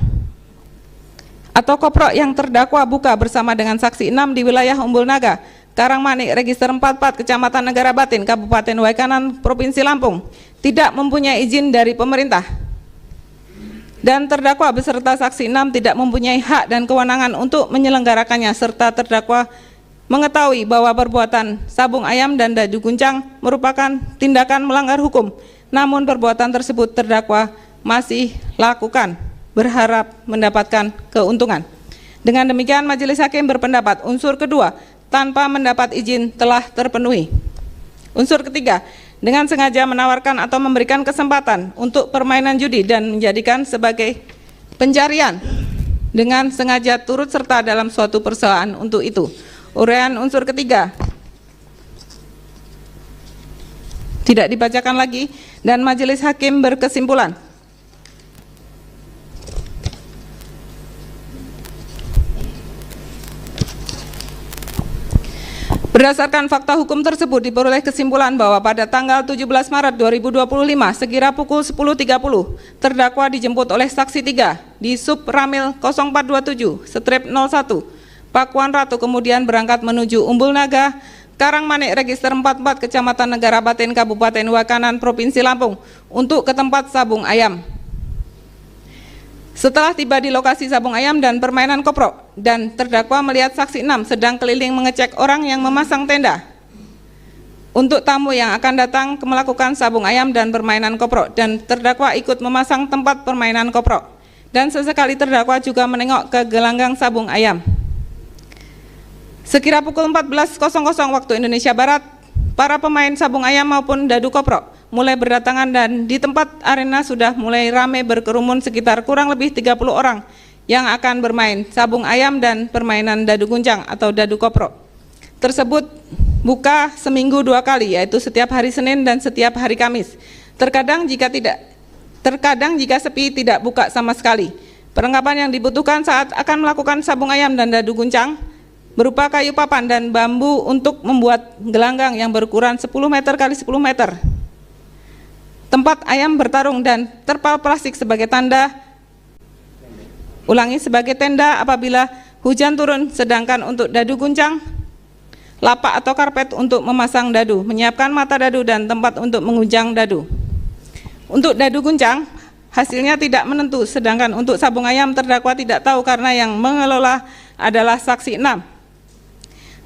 atau koprok yang terdakwa buka bersama dengan saksi 6 di wilayah Umbul Naga, Karangmanik, Register 44, Kecamatan Negara Batin, Kabupaten Waikanan, Provinsi Lampung, tidak mempunyai izin dari pemerintah. Dan terdakwa beserta saksi 6 tidak mempunyai hak dan kewenangan untuk menyelenggarakannya, serta terdakwa mengetahui bahwa perbuatan sabung ayam dan dadu guncang merupakan tindakan melanggar hukum, namun perbuatan tersebut terdakwa masih lakukan, berharap mendapatkan keuntungan. Dengan demikian majelis hakim berpendapat unsur kedua, tanpa mendapat izin, telah terpenuhi. Unsur ketiga, dengan sengaja menawarkan atau memberikan kesempatan untuk permainan judi dan menjadikan sebagai pencarian dengan sengaja turut serta dalam suatu persoalan untuk itu. Uraian unsur ketiga tidak dibacakan lagi dan majelis hakim berkesimpulan berdasarkan fakta hukum tersebut diperoleh kesimpulan bahwa pada tanggal 17 Maret 2025 sekira pukul 10.30 terdakwa dijemput oleh saksi 3 di Sub Ramil 0427/01 Pakuan Ratu, kemudian berangkat menuju Umbul Naga, Karangmanik, Register 44, Kecamatan Negara Batin, Kabupaten Waikanan, Provinsi Lampung untuk ke tempat sabung ayam. Setelah tiba di lokasi sabung ayam dan permainan koprok, dan terdakwa melihat saksi 6 sedang keliling mengecek orang yang memasang tenda untuk tamu yang akan datang melakukan sabung ayam dan permainan koprok, dan terdakwa ikut memasang tempat permainan koprok, dan sesekali terdakwa juga menengok ke gelanggang sabung ayam. Sekira pukul 14.00 waktu Indonesia Barat, para pemain sabung ayam maupun dadu koprok mulai berdatangan dan di tempat arena sudah mulai ramai berkerumun sekitar kurang lebih 30 orang yang akan bermain sabung ayam dan permainan dadu guncang atau dadu koprok. Tersebut buka seminggu 2 kali, yaitu setiap hari Senin dan setiap hari Kamis. Terkadang jika sepi tidak buka sama sekali. Perlengkapan yang dibutuhkan saat akan melakukan sabung ayam dan dadu guncang berupa kayu papan dan bambu untuk membuat gelanggang yang berukuran 10 meter kali 10 meter. Tempat ayam bertarung dan terpal plastik sebagai tenda, sebagai tenda apabila hujan turun, sedangkan untuk dadu guncang lapak atau karpet untuk memasang dadu, menyiapkan mata dadu dan tempat untuk mengunjang dadu. Untuk dadu guncang, hasilnya tidak menentu, sedangkan untuk sabung ayam terdakwa tidak tahu karena yang mengelola adalah saksi 6.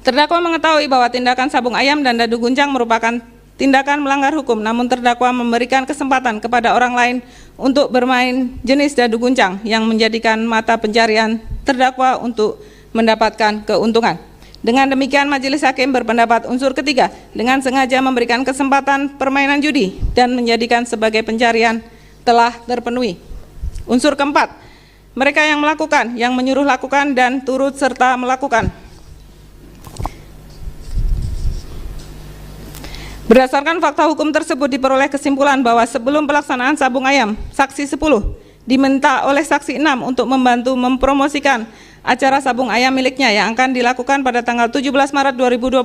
Terdakwa mengetahui bahwa tindakan sabung ayam dan dadu guncang merupakan tindakan melanggar hukum, namun terdakwa memberikan kesempatan kepada orang lain untuk bermain jenis dadu guncang yang menjadikan mata pencarian terdakwa untuk mendapatkan keuntungan. Dengan demikian, majelis hakim berpendapat unsur ketiga dengan sengaja memberikan kesempatan permainan judi dan menjadikan sebagai pencarian telah terpenuhi. Unsur keempat, mereka yang melakukan, yang menyuruh lakukan dan turut serta melakukan. Berdasarkan fakta hukum tersebut diperoleh kesimpulan bahwa sebelum pelaksanaan sabung ayam, saksi 10 diminta oleh saksi 6 untuk membantu mempromosikan acara sabung ayam miliknya yang akan dilakukan pada tanggal 17 Maret 2025.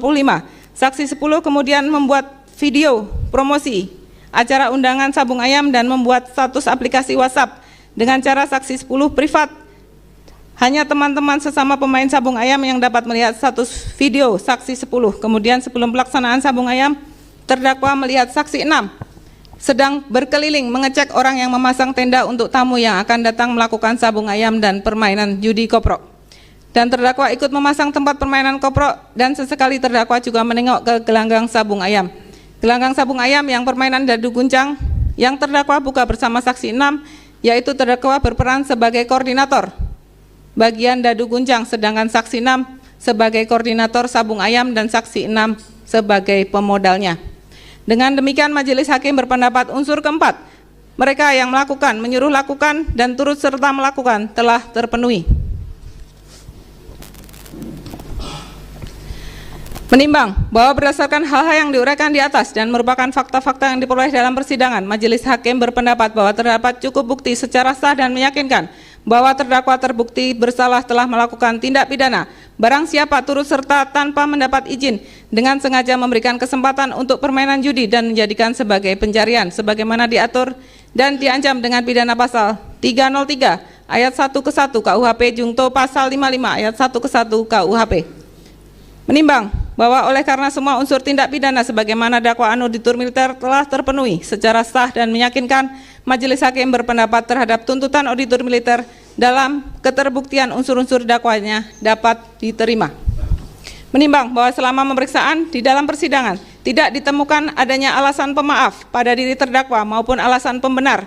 Saksi 10 kemudian membuat video promosi acara undangan sabung ayam dan membuat status aplikasi WhatsApp dengan cara saksi 10 privat. Hanya teman-teman sesama pemain sabung ayam yang dapat melihat status video saksi 10. Kemudian sebelum pelaksanaan sabung ayam, terdakwa melihat saksi 6 sedang berkeliling mengecek orang yang memasang tenda untuk tamu yang akan datang melakukan sabung ayam dan permainan judi koprok. Dan terdakwa ikut memasang tempat permainan koprok dan sesekali terdakwa juga menengok ke gelanggang sabung ayam. Gelanggang sabung ayam yang permainan dadu guncang yang terdakwa buka bersama saksi 6, yaitu terdakwa berperan sebagai koordinator bagian dadu guncang, sedangkan saksi 6 sebagai koordinator sabung ayam dan saksi 6 sebagai pemodalnya. Dengan demikian, majelis hakim berpendapat unsur keempat, mereka yang melakukan, menyuruh lakukan, dan turut serta melakukan telah terpenuhi. Menimbang bahwa berdasarkan hal-hal yang diuraikan di atas dan merupakan fakta-fakta yang diperoleh dalam persidangan, majelis hakim berpendapat bahwa terdapat cukup bukti secara sah dan meyakinkan bahwa terdakwa terbukti bersalah telah melakukan tindak pidana barang siapa turut serta tanpa mendapat izin dengan sengaja memberikan kesempatan untuk permainan judi dan menjadikan sebagai pencarian sebagaimana diatur dan diancam dengan pidana pasal 303 ayat 1 ke 1 KUHP Jungto pasal 55 ayat 1 ke 1 KUHP. Menimbang bahwa oleh karena semua unsur tindak pidana sebagaimana dakwaan auditor militer telah terpenuhi secara sah dan meyakinkan, majelis hakim berpendapat terhadap tuntutan auditor militer dalam keterbuktian unsur-unsur dakwanya dapat diterima. Menimbang bahwa selama pemeriksaan di dalam persidangan tidak ditemukan adanya alasan pemaaf pada diri terdakwa maupun alasan pembenar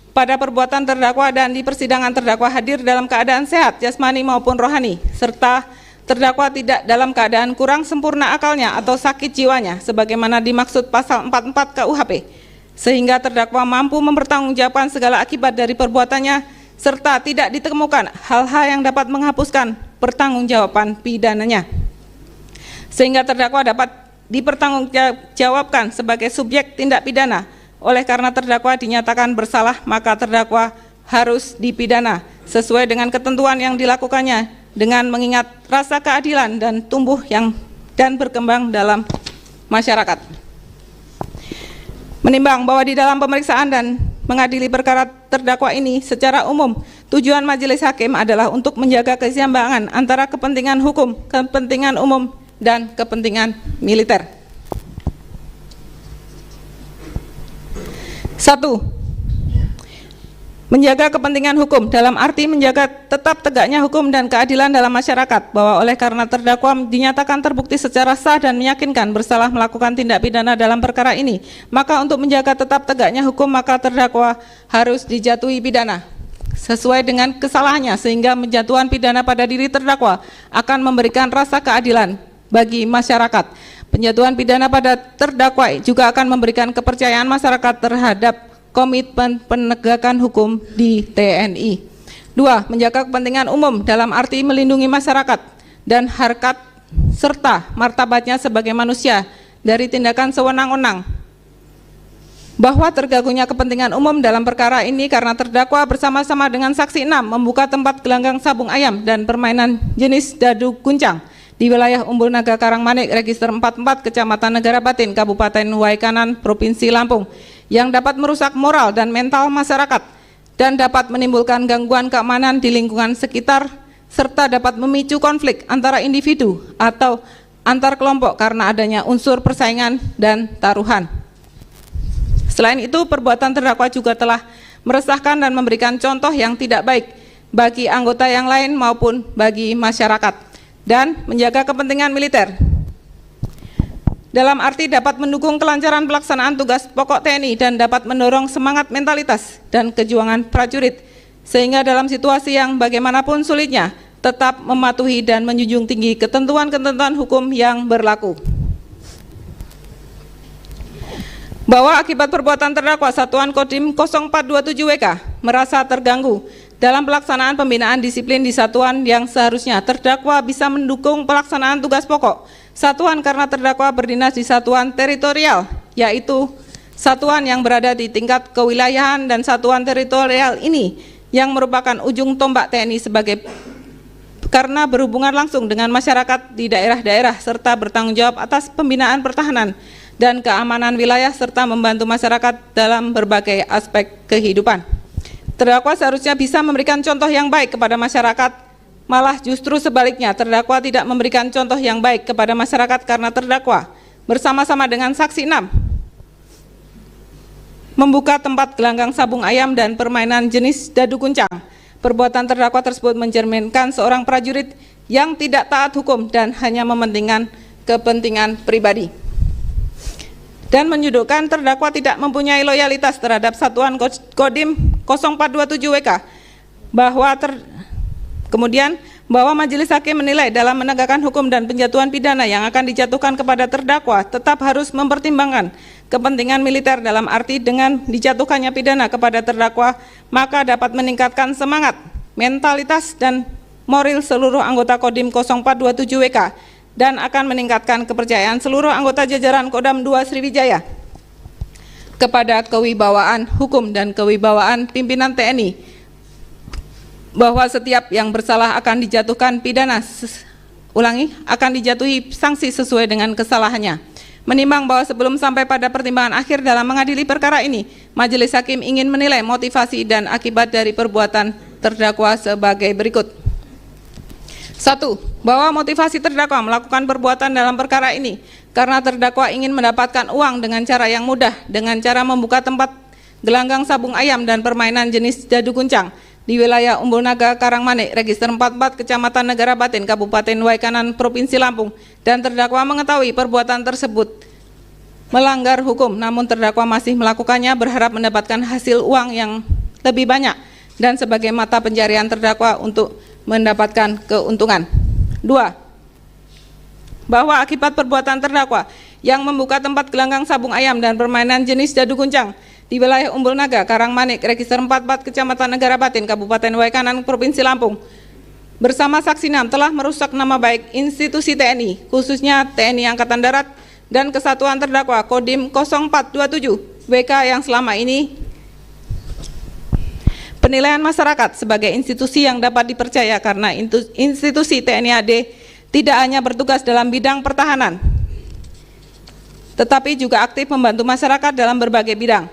pada perbuatan terdakwa dan di persidangan terdakwa hadir dalam keadaan sehat jasmani maupun rohani, serta terdakwa tidak dalam keadaan kurang sempurna akalnya atau sakit jiwanya sebagaimana dimaksud pasal 44 KUHP, sehingga terdakwa mampu mempertanggungjawabkan segala akibat dari perbuatannya serta tidak ditemukan hal-hal yang dapat menghapuskan pertanggungjawaban pidananya, sehingga terdakwa dapat dipertanggungjawabkan sebagai subjek tindak pidana. Oleh karena terdakwa dinyatakan bersalah, maka terdakwa harus dipidana sesuai dengan ketentuan yang dilakukannya dengan mengingat rasa keadilan dan tumbuh dan berkembang dalam masyarakat. Menimbang bahwa di dalam pemeriksaan dan mengadili perkara terdakwa ini secara umum, tujuan majelis hakim adalah untuk menjaga keseimbangan antara kepentingan hukum, kepentingan umum, dan kepentingan militer. 1. Menjaga kepentingan hukum dalam arti menjaga tetap tegaknya hukum dan keadilan dalam masyarakat, bahwa oleh karena terdakwa dinyatakan terbukti secara sah dan meyakinkan bersalah melakukan tindak pidana dalam perkara ini, maka untuk menjaga tetap tegaknya hukum maka terdakwa harus dijatuhi pidana sesuai dengan kesalahannya, sehingga menjatuhan pidana pada diri terdakwa akan memberikan rasa keadilan bagi masyarakat. Penjatuhan pidana pada terdakwa juga akan memberikan kepercayaan masyarakat terhadap komitmen penegakan hukum di TNI. 2. Menjaga kepentingan umum dalam arti melindungi masyarakat dan harkat serta martabatnya sebagai manusia dari tindakan sewenang-wenang, bahwa terganggunya kepentingan umum dalam perkara ini karena terdakwa bersama-sama dengan saksi 6 membuka tempat gelanggang sabung ayam dan permainan jenis dadu guncang di wilayah Umbul Naga Karangmanik, Register 44, Kecamatan Negara Batin, Kabupaten Waikanan, Provinsi Lampung, yang dapat merusak moral dan mental masyarakat dan dapat menimbulkan gangguan keamanan di lingkungan sekitar serta dapat memicu konflik antara individu atau antar kelompok karena adanya unsur persaingan dan taruhan. Selain itu, perbuatan terdakwa juga telah meresahkan dan memberikan contoh yang tidak baik bagi anggota yang lain maupun bagi masyarakat, dan menjaga kepentingan militer. Dalam arti dapat mendukung kelancaran pelaksanaan tugas pokok TNI dan dapat mendorong semangat mentalitas dan kejuangan prajurit, sehingga dalam situasi yang bagaimanapun sulitnya, tetap mematuhi dan menjunjung tinggi ketentuan-ketentuan hukum yang berlaku. Bahwa akibat perbuatan terdakwa Satuan Kodim 0427 WK merasa terganggu dalam pelaksanaan pembinaan disiplin di satuan yang seharusnya terdakwa bisa mendukung pelaksanaan tugas pokok satuan karena terdakwa berdinas di satuan teritorial, yaitu satuan yang berada di tingkat kewilayahan, dan satuan teritorial ini yang merupakan ujung tombak TNI karena berhubungan langsung dengan masyarakat di daerah-daerah serta bertanggung jawab atas pembinaan pertahanan dan keamanan wilayah serta membantu masyarakat dalam berbagai aspek kehidupan. Terdakwa seharusnya bisa memberikan contoh yang baik kepada masyarakat, malah justru sebaliknya terdakwa tidak memberikan contoh yang baik kepada masyarakat karena terdakwa bersama-sama dengan saksi 6 membuka tempat gelanggang sabung ayam dan permainan jenis dadu kuncang. Perbuatan terdakwa tersebut mencerminkan seorang prajurit yang tidak taat hukum dan hanya mementingkan kepentingan pribadi, dan menyudutkan terdakwa tidak mempunyai loyalitas terhadap Satuan Kodim 0427 WK, kemudian bahwa majelis hakim menilai dalam menegakkan hukum dan penjatuhan pidana yang akan dijatuhkan kepada terdakwa tetap harus mempertimbangkan kepentingan militer, dalam arti dengan dijatuhkannya pidana kepada terdakwa maka dapat meningkatkan semangat, mentalitas, dan moral seluruh anggota Kodim 0427 WK dan akan meningkatkan kepercayaan seluruh anggota jajaran Kodam 2 Sriwijaya kepada kewibawaan hukum dan kewibawaan pimpinan TNI, bahwa setiap yang bersalah akan dijatuhkan pidana, akan dijatuhi sanksi sesuai dengan kesalahannya. Menimbang bahwa sebelum sampai pada pertimbangan akhir dalam mengadili perkara ini, majelis hakim ingin menilai motivasi dan akibat dari perbuatan terdakwa sebagai berikut. 1. Bahwa motivasi terdakwa melakukan perbuatan dalam perkara ini karena terdakwa ingin mendapatkan uang dengan cara yang mudah, dengan cara membuka tempat gelanggang sabung ayam dan permainan jenis dadu kuncang di wilayah Umbul Naga, Karangmanik, Register 44, Kecamatan Negara Batin, Kabupaten Waikanan, Provinsi Lampung, dan terdakwa mengetahui perbuatan tersebut melanggar hukum, namun terdakwa masih melakukannya berharap mendapatkan hasil uang yang lebih banyak dan sebagai mata pencarian terdakwa untuk mendapatkan keuntungan. 2. Bahwa akibat perbuatan terdakwa yang membuka tempat gelanggang sabung ayam dan permainan jenis dadu kuncang di wilayah Umbul Naga, Karangmanik, Register 44, Kecamatan Negara Batin, Kabupaten Waikanan, Provinsi Lampung, bersama saksi 6 telah merusak nama baik institusi TNI, khususnya TNI Angkatan Darat dan kesatuan terdakwa Kodim 0427 WK yang selama ini penilaian masyarakat sebagai institusi yang dapat dipercaya karena institusi TNI AD tidak hanya bertugas dalam bidang pertahanan, tetapi juga aktif membantu masyarakat dalam berbagai bidang.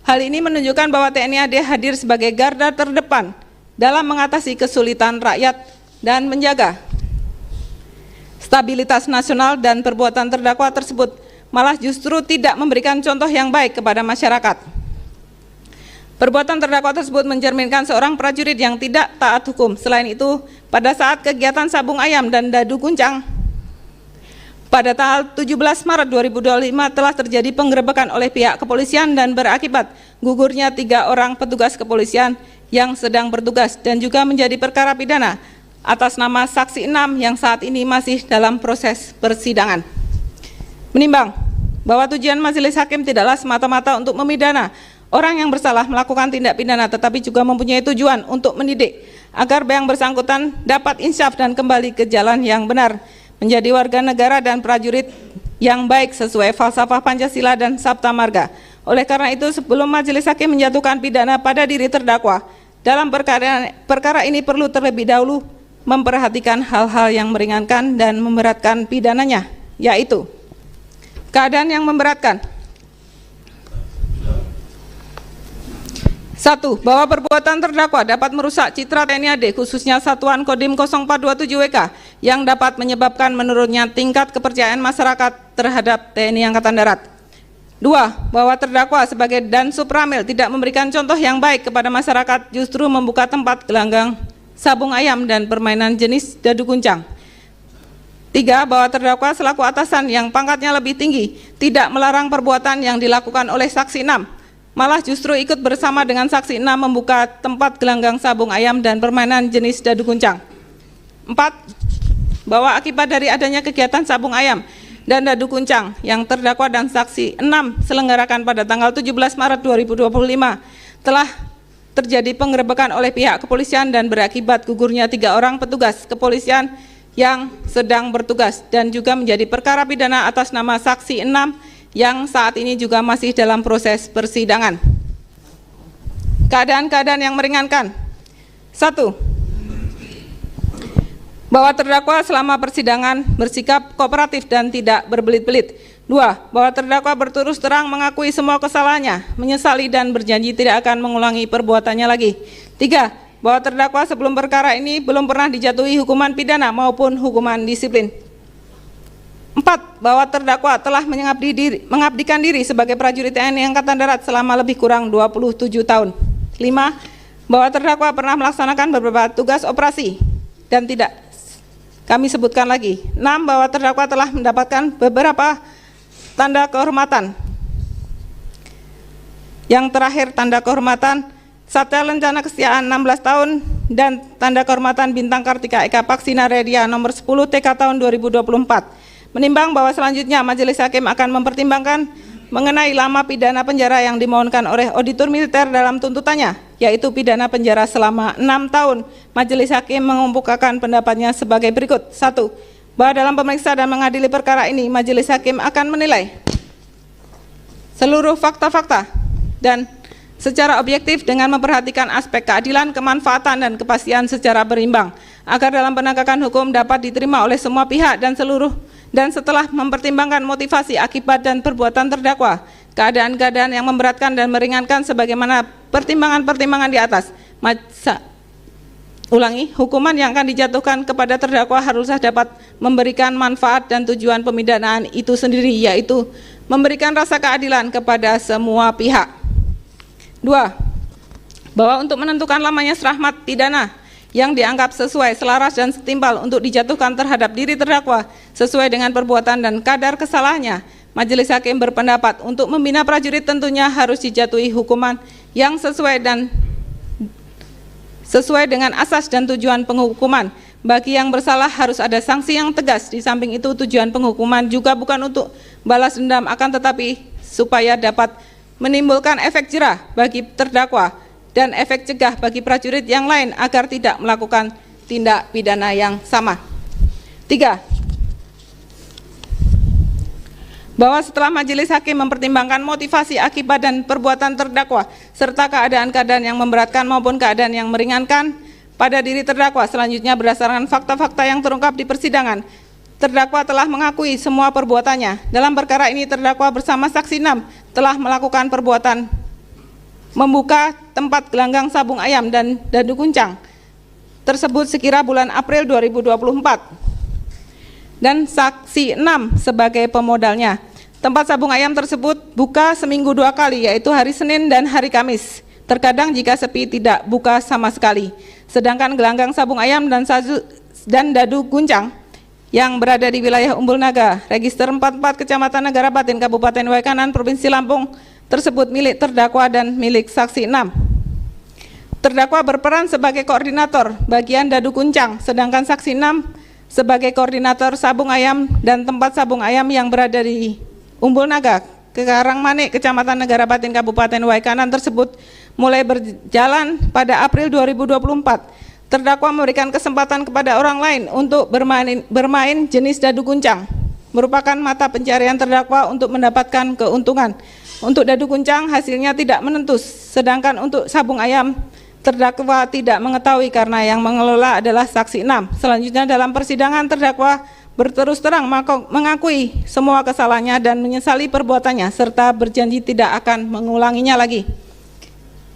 Hal ini menunjukkan bahwa TNI AD hadir sebagai garda terdepan dalam mengatasi kesulitan rakyat dan menjaga stabilitas nasional, dan perbuatan terdakwa tersebut malah justru tidak memberikan contoh yang baik kepada masyarakat. Perbuatan terdakwa tersebut mencerminkan seorang prajurit yang tidak taat hukum. Selain itu, pada saat kegiatan sabung ayam dan dadu kuncang pada tanggal 17 Maret 2025 telah terjadi penggerebekan oleh pihak kepolisian dan berakibat gugurnya 3 orang petugas kepolisian yang sedang bertugas dan juga menjadi perkara pidana atas nama saksi 6 yang saat ini masih dalam proses persidangan. Menimbang bahwa tujuan majelis hakim tidaklah semata-mata untuk memidana orang yang bersalah melakukan tindak pidana, tetapi juga mempunyai tujuan untuk mendidik agar yang bersangkutan dapat insyaf dan kembali ke jalan yang benar, menjadi warga negara dan prajurit yang baik sesuai falsafah Pancasila dan Sabta Marga. Oleh karena itu, sebelum majelis hakim menjatuhkan pidana pada diri terdakwa, dalam perkara ini perlu terlebih dahulu memperhatikan hal-hal yang meringankan dan memberatkan pidananya, yaitu keadaan yang memberatkan. 1. Bahwa perbuatan terdakwa dapat merusak citra TNI AD, khususnya Satuan Kodim 0427 WK yang dapat menyebabkan menurunnya tingkat kepercayaan masyarakat terhadap TNI Angkatan Darat. 2. Bahwa terdakwa sebagai Dansub Ramil tidak memberikan contoh yang baik kepada masyarakat, justru membuka tempat gelanggang sabung ayam dan permainan jenis dadu kuncang. 3. Bahwa terdakwa selaku atasan yang pangkatnya lebih tinggi tidak melarang perbuatan yang dilakukan oleh saksi 6, malah justru ikut bersama dengan saksi 6 membuka tempat gelanggang sabung ayam dan permainan jenis dadu kuncang. 4. Bahwa akibat dari adanya kegiatan sabung ayam dan dadu kuncang yang terdakwa dan saksi 6 selenggarakan pada tanggal 17 Maret 2025 telah terjadi penggerebekan oleh pihak kepolisian dan berakibat gugurnya 3 orang petugas kepolisian yang sedang bertugas, dan juga menjadi perkara pidana atas nama saksi 6 yang saat ini juga masih dalam proses persidangan. Keadaan-keadaan yang meringankan. 1. Bahwa terdakwa selama persidangan bersikap kooperatif dan tidak berbelit-belit. 2. Bahwa terdakwa berterus terang mengakui semua kesalahannya, menyesali dan berjanji tidak akan mengulangi perbuatannya lagi. 3. Bahwa terdakwa sebelum perkara ini belum pernah dijatuhi hukuman pidana maupun hukuman disiplin. 4. Bahwa terdakwa telah mengabdikan diri sebagai prajurit TNI Angkatan Darat selama lebih kurang 27 tahun. 5. Bahwa terdakwa pernah melaksanakan beberapa tugas operasi dan tidak kami sebutkan lagi. 6. Bahwa terdakwa telah mendapatkan beberapa tanda kehormatan. Yang terakhir, tanda kehormatan Satya Lencana Kesetiaan 16 tahun dan tanda kehormatan Bintang Kartika Eka Paksina Redia nomor 10 TK tahun 2024. Menimbang bahwa selanjutnya Majelis Hakim akan mempertimbangkan mengenai lama pidana penjara yang dimohonkan oleh auditor militer dalam tuntutannya, yaitu pidana penjara selama 6 tahun. Majelis Hakim mengemukakan pendapatnya sebagai berikut. 1. Bahwa dalam pemeriksa dan mengadili perkara ini, Majelis Hakim akan menilai seluruh fakta-fakta dan secara objektif dengan memperhatikan aspek keadilan, kemanfaatan, dan kepastian secara berimbang, agar dalam penegakan hukum dapat diterima oleh semua pihak dan setelah mempertimbangkan motivasi, akibat, dan perbuatan terdakwa, keadaan-keadaan yang memberatkan dan meringankan sebagaimana pertimbangan-pertimbangan di atas. Hukuman yang akan dijatuhkan kepada terdakwa haruslah dapat memberikan manfaat dan tujuan pemidanaan itu sendiri, yaitu memberikan rasa keadilan kepada semua pihak. 2. Bahwa untuk menentukan lamanya serahmat pidana yang dianggap sesuai, selaras, dan setimpal untuk dijatuhkan terhadap diri terdakwa sesuai dengan perbuatan dan kadar kesalahannya, Majelis Hakim berpendapat untuk membina prajurit tentunya harus dijatuhi hukuman yang sesuai dengan asas dan tujuan penghukuman. Bagi yang bersalah harus ada sanksi yang tegas. Di samping itu, tujuan penghukuman juga bukan untuk balas dendam, akan tetapi supaya dapat menimbulkan efek jerah bagi terdakwa dan efek cegah bagi prajurit yang lain agar tidak melakukan tindak pidana yang sama. 3. Bahwa setelah Majelis Hakim mempertimbangkan motivasi, akibat, dan perbuatan terdakwa serta keadaan-keadaan yang memberatkan maupun keadaan yang meringankan pada diri terdakwa, selanjutnya berdasarkan fakta-fakta yang terungkap di persidangan, terdakwa telah mengakui semua perbuatannya. Dalam perkara ini, terdakwa bersama saksi 6 telah melakukan perbuatan membuka tempat gelanggang sabung ayam dan dadu kuncang tersebut sekira bulan April 2024, dan saksi 6 sebagai pemodalnya. Tempat sabung ayam tersebut buka seminggu 2 kali, yaitu hari Senin dan hari Kamis. Terkadang jika sepi tidak buka sama sekali. Sedangkan gelanggang sabung ayam dan dadu kuncang yang berada di wilayah Umbul Naga, Register 44 Kecamatan Negara Batin, Kabupaten Waikanan, Provinsi Lampung, tersebut milik terdakwa dan milik saksi 6. Terdakwa berperan sebagai koordinator bagian dadu kuncang, sedangkan saksi 6 sebagai koordinator sabung ayam dan tempat sabung ayam yang berada di Umbul Naga, Karangmanik, Kecamatan Negara Batin, Kabupaten Waikanan tersebut mulai berjalan pada April 2024. Terdakwa memberikan kesempatan kepada orang lain untuk bermain jenis dadu kuncang, merupakan mata pencarian terdakwa untuk mendapatkan keuntungan. Untuk dadu kuncang hasilnya tidak menentu, sedangkan untuk sabung ayam terdakwa tidak mengetahui karena yang mengelola adalah saksi 6. Selanjutnya dalam persidangan, terdakwa berterus terang mengakui semua kesalahannya dan menyesali perbuatannya serta berjanji tidak akan mengulanginya lagi.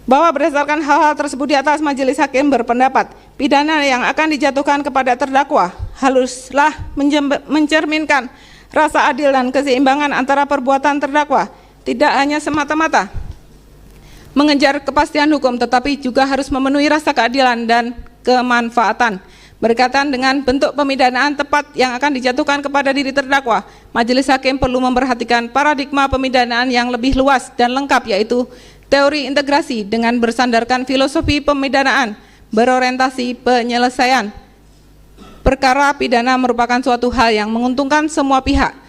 Bahwa berdasarkan hal-hal tersebut di atas, Majelis Hakim berpendapat pidana yang akan dijatuhkan kepada terdakwa haruslah mencerminkan rasa adil dan keseimbangan antara perbuatan terdakwa, tidak hanya semata-mata mengejar kepastian hukum, tetapi juga harus memenuhi rasa keadilan dan kemanfaatan. Berkaitan dengan bentuk pemidanaan tepat yang akan dijatuhkan kepada diri terdakwa, Majelis Hakim perlu memperhatikan paradigma pemidanaan yang lebih luas dan lengkap, yaitu teori integrasi dengan bersandarkan filosofi pemidanaan berorientasi penyelesaian perkara pidana merupakan suatu hal yang menguntungkan semua pihak.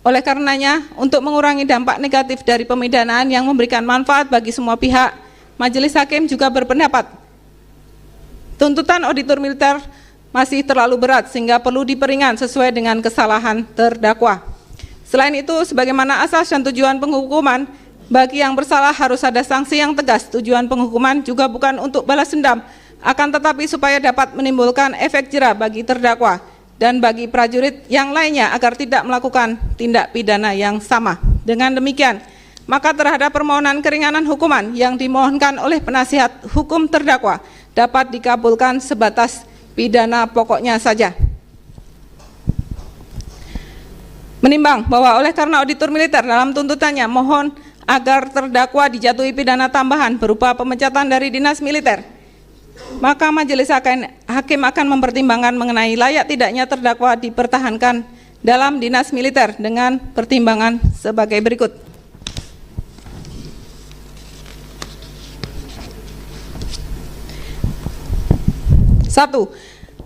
Oleh karenanya, untuk mengurangi dampak negatif dari pemidanaan yang memberikan manfaat bagi semua pihak, Majelis Hakim juga berpendapat tuntutan auditor militer masih terlalu berat sehingga perlu diperingan sesuai dengan kesalahan terdakwa. Selain itu, sebagaimana asas dan tujuan penghukuman, bagi yang bersalah harus ada sanksi yang tegas. Tujuan penghukuman juga bukan untuk balas dendam, akan tetapi supaya dapat menimbulkan efek jera bagi terdakwa dan bagi prajurit yang lainnya agar tidak melakukan tindak pidana yang sama. Dengan demikian, maka terhadap permohonan keringanan hukuman yang dimohonkan oleh penasihat hukum terdakwa dapat dikabulkan sebatas pidana pokoknya saja. Menimbang bahwa oleh karena auditor militer dalam tuntutannya mohon agar terdakwa dijatuhi pidana tambahan berupa pemecatan dari dinas militer, maka Majelis Hakim akan mempertimbangkan mengenai layak tidaknya terdakwa dipertahankan dalam dinas militer dengan pertimbangan sebagai berikut. 1.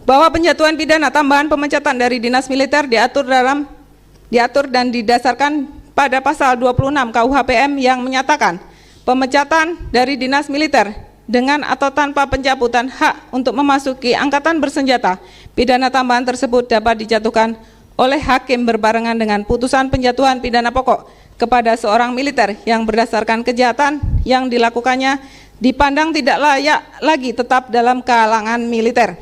Bahwa penjatuhan pidana tambahan pemecatan dari dinas militer diatur dan didasarkan pada pasal 26 KUHPM yang menyatakan pemecatan dari dinas militer dengan atau tanpa pencabutan hak untuk memasuki angkatan bersenjata, pidana tambahan tersebut dapat dijatuhkan oleh hakim berbarengan dengan putusan penjatuhan pidana pokok kepada seorang militer yang berdasarkan kejahatan yang dilakukannya dipandang tidak layak lagi tetap dalam kalangan militer.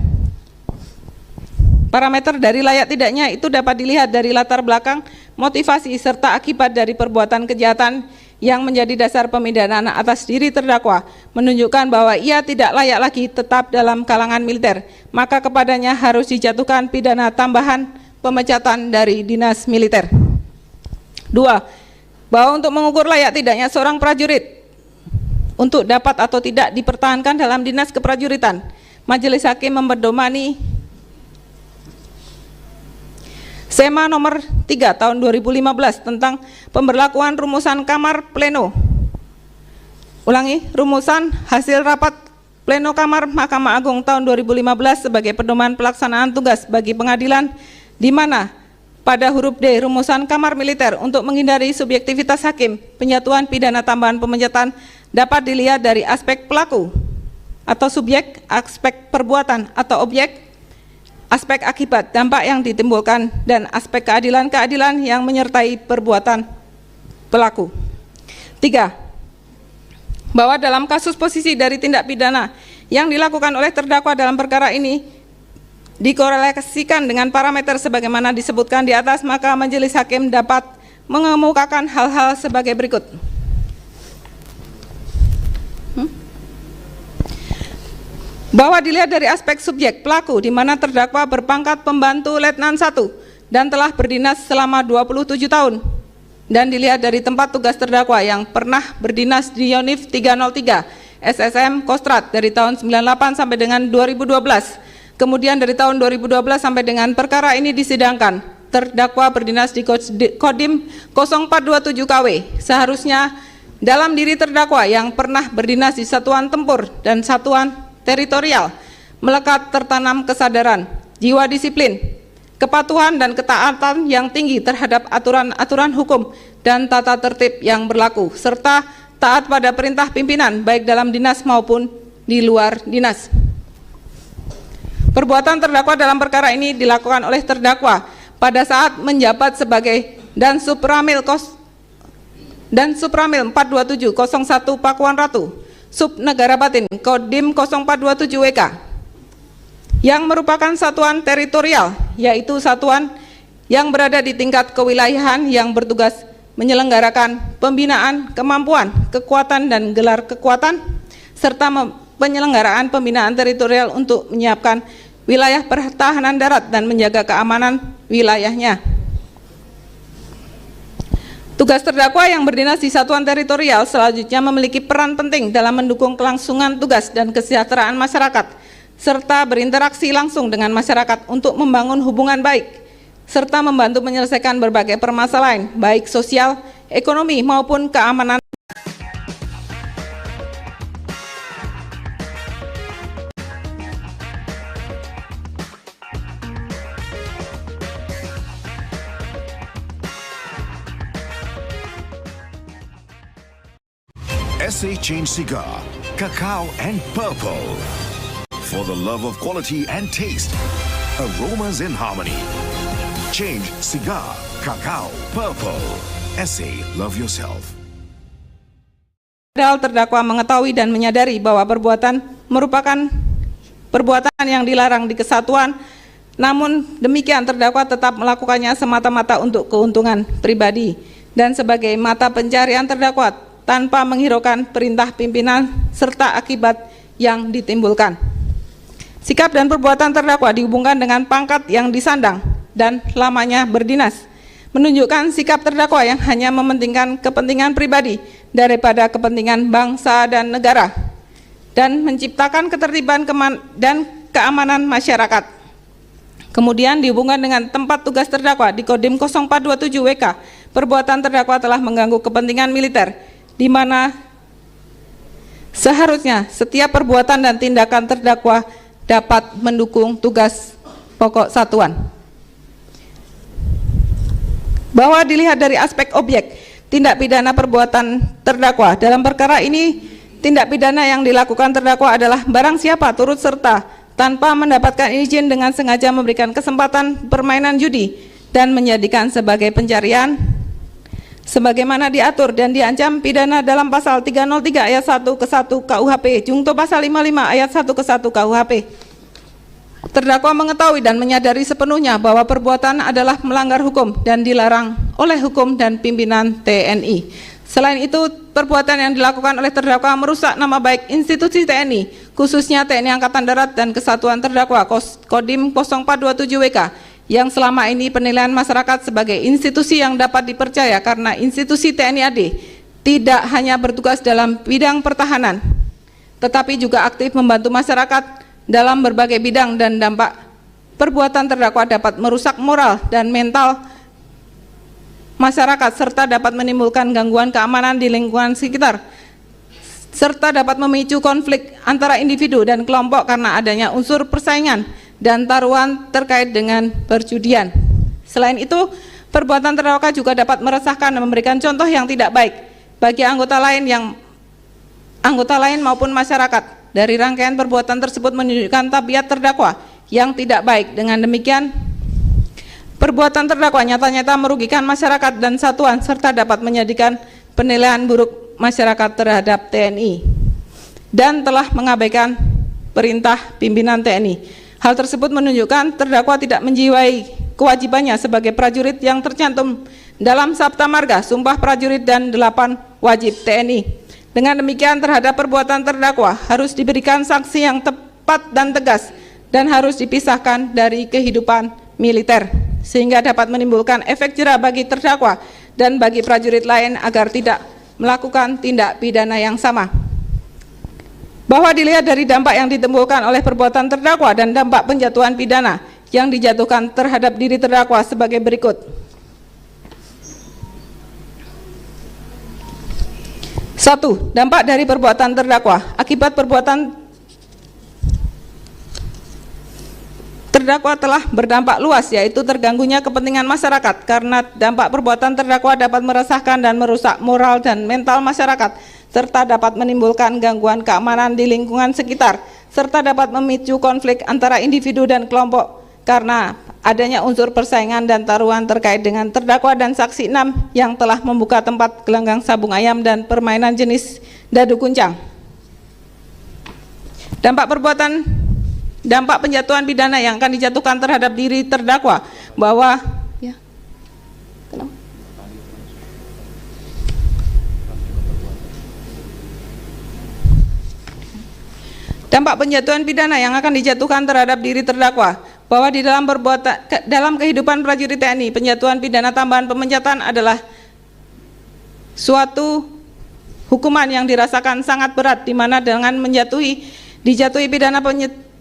Parameter dari layak tidaknya itu dapat dilihat dari latar belakang, motivasi, serta akibat dari perbuatan kejahatan yang menjadi dasar pemidanaan atas diri terdakwa, menunjukkan bahwa ia tidak layak lagi tetap dalam kalangan militer, maka kepadanya harus dijatuhkan pidana tambahan pemecatan dari dinas militer. 2. Bahwa untuk mengukur layak tidaknya seorang prajurit untuk dapat atau tidak dipertahankan dalam dinas keprajuritan, Majelis Hakim memperdomani SEMA nomor 3 tahun 2015 tentang pemberlakuan rumusan Kamar Pleno. Rumusan hasil rapat Pleno Kamar Mahkamah Agung tahun 2015 sebagai pedoman pelaksanaan tugas bagi pengadilan, di mana pada huruf D rumusan Kamar Militer untuk menghindari subjektivitas hakim, penyatuan pidana tambahan pemecatan dapat dilihat dari aspek pelaku atau subjek, aspek perbuatan atau objek, aspek akibat, dampak yang ditimbulkan, dan aspek keadilan-keadilan yang menyertai perbuatan pelaku. 3. Bahwa dalam kasus posisi dari tindak pidana yang dilakukan oleh terdakwa dalam perkara ini dikorelasikan dengan parameter sebagaimana disebutkan di atas, maka Majelis Hakim dapat mengemukakan hal-hal sebagai berikut. Bahwa dilihat dari aspek subjek pelaku, di mana terdakwa berpangkat pembantu letnan 1 dan telah berdinas selama 27 tahun, dan dilihat dari tempat tugas terdakwa yang pernah berdinas di Yonif 303 SSM Kostrat dari tahun 98 sampai dengan 2012. Kemudian dari tahun 2012 sampai dengan perkara ini disidangkan, terdakwa berdinas di Kodim 0427 KW. Seharusnya dalam diri terdakwa yang pernah berdinas di satuan tempur dan satuan teritorial melekat tertanam kesadaran, jiwa disiplin, kepatuhan dan ketaatan yang tinggi terhadap aturan-aturan hukum dan tata tertib yang berlaku, serta taat pada perintah pimpinan baik dalam dinas maupun di luar dinas. Perbuatan terdakwa dalam perkara ini dilakukan oleh terdakwa pada saat menjabat sebagai Dansub Ramil 42701 Pakuan Ratu, Sub Negara Batin, Kodim 0427 WK, yang merupakan satuan teritorial, yaitu satuan yang berada di tingkat kewilayahan yang bertugas menyelenggarakan pembinaan kemampuan, kekuatan dan gelar kekuatan, serta penyelenggaraan pembinaan teritorial untuk menyiapkan wilayah pertahanan darat dan menjaga keamanan wilayahnya. Tugas terdakwa yang berdinas di satuan teritorial selanjutnya memiliki peran penting dalam mendukung kelangsungan tugas dan kesejahteraan masyarakat, serta berinteraksi langsung dengan masyarakat untuk membangun hubungan baik, serta membantu menyelesaikan berbagai permasalahan, baik sosial, ekonomi, maupun keamanan. SA Change Cigar, Cacao and Purple. For the love of quality and taste, aromas in harmony. Change Cigar, Cacao, Purple. SA, love yourself. Padahal terdakwa mengetahui dan menyadari bahwa perbuatan merupakan perbuatan yang dilarang di kesatuan, namun demikian terdakwa tetap melakukannya semata-mata untuk keuntungan pribadi dan sebagai mata pencarian terdakwa tanpa menghiraukan perintah pimpinan serta akibat yang ditimbulkan. Sikap dan perbuatan terdakwa dihubungkan dengan pangkat yang disandang dan lamanya berdinas, menunjukkan sikap terdakwa yang hanya mementingkan kepentingan pribadi daripada kepentingan bangsa dan negara, dan menciptakan ketertiban dan keamanan masyarakat. Kemudian dihubungkan dengan tempat tugas terdakwa di Kodim 0427 WK, perbuatan terdakwa telah mengganggu kepentingan militer, di mana seharusnya setiap perbuatan dan tindakan terdakwa dapat mendukung tugas pokok satuan. Bahwa dilihat dari aspek objek tindak pidana perbuatan terdakwa, dalam perkara ini tindak pidana yang dilakukan terdakwa adalah barang siapa turut serta tanpa mendapatkan izin dengan sengaja memberikan kesempatan permainan judi dan menjadikan sebagai pencarian sebagaimana diatur dan diancam pidana dalam pasal 303 ayat 1 ke 1 KUHP, jungto pasal 55 ayat 1 ke 1 KUHP. Terdakwa mengetahui dan menyadari sepenuhnya bahwa perbuatan adalah melanggar hukum dan dilarang oleh hukum dan pimpinan TNI. Selain itu, perbuatan yang dilakukan oleh terdakwa merusak nama baik institusi TNI, khususnya TNI Angkatan Darat dan Kesatuan Terdakwa Kodim 0427 WK, yang selama ini penilaian masyarakat sebagai institusi yang dapat dipercaya karena institusi TNI AD tidak hanya bertugas dalam bidang pertahanan, tetapi juga aktif membantu masyarakat dalam berbagai bidang, dan dampak perbuatan terdakwa dapat merusak moral dan mental masyarakat serta dapat menimbulkan gangguan keamanan di lingkungan sekitar, serta dapat memicu konflik antara individu dan kelompok karena adanya unsur persaingan dan taruhan terkait dengan perjudian. Selain itu, perbuatan terdakwa juga dapat meresahkan dan memberikan contoh yang tidak baik bagi anggota lain maupun masyarakat. Dari rangkaian perbuatan tersebut menunjukkan tabiat terdakwa yang tidak baik. Dengan demikian, perbuatan terdakwa nyata-nyata merugikan masyarakat dan satuan serta dapat menjadikan penilaian buruk masyarakat terhadap TNI dan telah mengabaikan perintah pimpinan TNI. Hal tersebut menunjukkan terdakwa tidak menjiwai kewajibannya sebagai prajurit yang tercantum dalam Sabta Marga, Sumpah Prajurit dan 8 Wajib TNI. Dengan demikian terhadap perbuatan terdakwa harus diberikan sanksi yang tepat dan tegas dan harus dipisahkan dari kehidupan militer sehingga dapat menimbulkan efek jera bagi terdakwa dan bagi prajurit lain agar tidak melakukan tindak pidana yang sama. Bahwa dilihat dari dampak yang ditimbulkan oleh perbuatan terdakwa dan dampak penjatuhan pidana yang dijatuhkan terhadap diri terdakwa sebagai berikut. 1. Dampak dari perbuatan terdakwa. Akibat perbuatan terdakwa telah berdampak luas, yaitu terganggunya kepentingan masyarakat karena dampak perbuatan terdakwa dapat meresahkan dan merusak moral dan mental masyarakat, serta dapat menimbulkan gangguan keamanan di lingkungan sekitar, serta dapat memicu konflik antara individu dan kelompok karena adanya unsur persaingan dan taruhan terkait dengan terdakwa dan saksi 6 yang telah membuka tempat gelanggang sabung ayam dan permainan jenis dadu kuncang. Dampak penjatuhan pidana yang akan dijatuhkan terhadap diri terdakwa bahwa Dampak penjatuhan pidana yang akan dijatuhkan terhadap diri terdakwa, bahwa di dalam kehidupan prajurit TNI, penjatuhan pidana tambahan pemecatan adalah suatu hukuman yang dirasakan sangat berat, di mana dengan dijatuhi pidana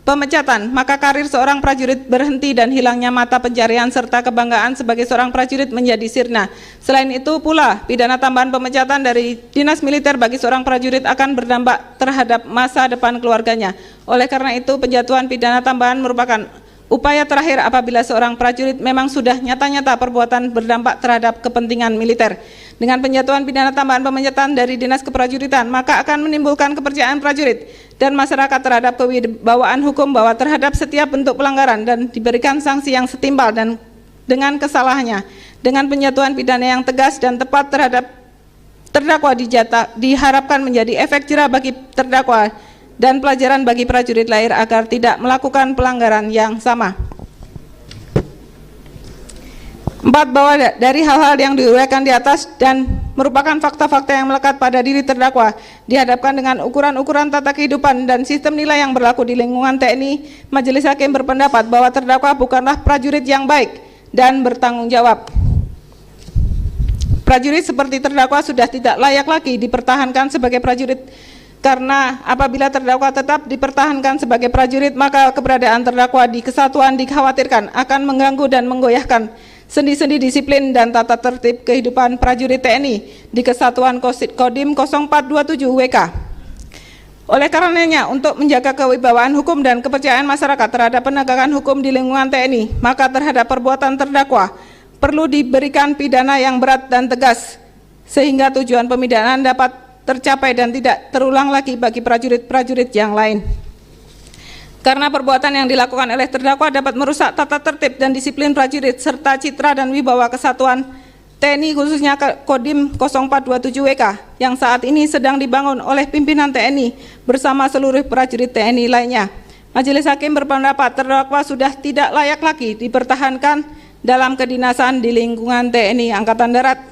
pemecatan, maka karir seorang prajurit berhenti dan hilangnya mata pencarian serta kebanggaan sebagai seorang prajurit menjadi sirna. Selain itu pula, pidana tambahan pemecatan dari dinas militer bagi seorang prajurit akan berdampak terhadap masa depan keluarganya. Oleh karena itu, penjatuhan pidana tambahan merupakan upaya terakhir apabila seorang prajurit memang sudah nyata-nyata perbuatan berdampak terhadap kepentingan militer. Dengan penjatuhan pidana tambahan pemecatan dari Dinas Keprajuritan, maka akan menimbulkan kepercayaan prajurit dan masyarakat terhadap kewibawaan hukum bahwa terhadap setiap bentuk pelanggaran dan diberikan sanksi yang setimpal dan dengan kesalahannya. Dengan penjatuhan pidana yang tegas dan tepat terhadap terdakwa diharapkan menjadi efek jerah bagi terdakwa dan pelajaran bagi prajurit lain agar tidak melakukan pelanggaran yang sama. 4. Bahwa dari hal-hal yang diuraikan di atas dan merupakan fakta-fakta yang melekat pada diri terdakwa, dihadapkan dengan ukuran-ukuran tata kehidupan dan sistem nilai yang berlaku di lingkungan TNI, Majelis Hakim berpendapat bahwa terdakwa bukanlah prajurit yang baik dan bertanggung jawab. Prajurit seperti terdakwa sudah tidak layak lagi dipertahankan sebagai prajurit, karena apabila terdakwa tetap dipertahankan sebagai prajurit, maka keberadaan terdakwa di kesatuan dikhawatirkan akan mengganggu dan menggoyahkan sendi-sendi disiplin dan tata tertib kehidupan prajurit TNI di Kesatuan Kodim 0427 WK. Oleh karenanya, untuk menjaga kewibawaan hukum dan kepercayaan masyarakat terhadap penegakan hukum di lingkungan TNI, maka terhadap perbuatan terdakwa perlu diberikan pidana yang berat dan tegas, sehingga tujuan pemidanaan dapat tercapai dan tidak terulang lagi bagi prajurit-prajurit yang lain. Karena perbuatan yang dilakukan oleh terdakwa dapat merusak tata tertib dan disiplin prajurit serta citra dan wibawa kesatuan TNI, khususnya Kodim 0427 WK yang saat ini sedang dibangun oleh pimpinan TNI bersama seluruh prajurit TNI lainnya. Majelis Hakim berpendapat terdakwa sudah tidak layak lagi dipertahankan dalam kedinasan di lingkungan TNI Angkatan Darat,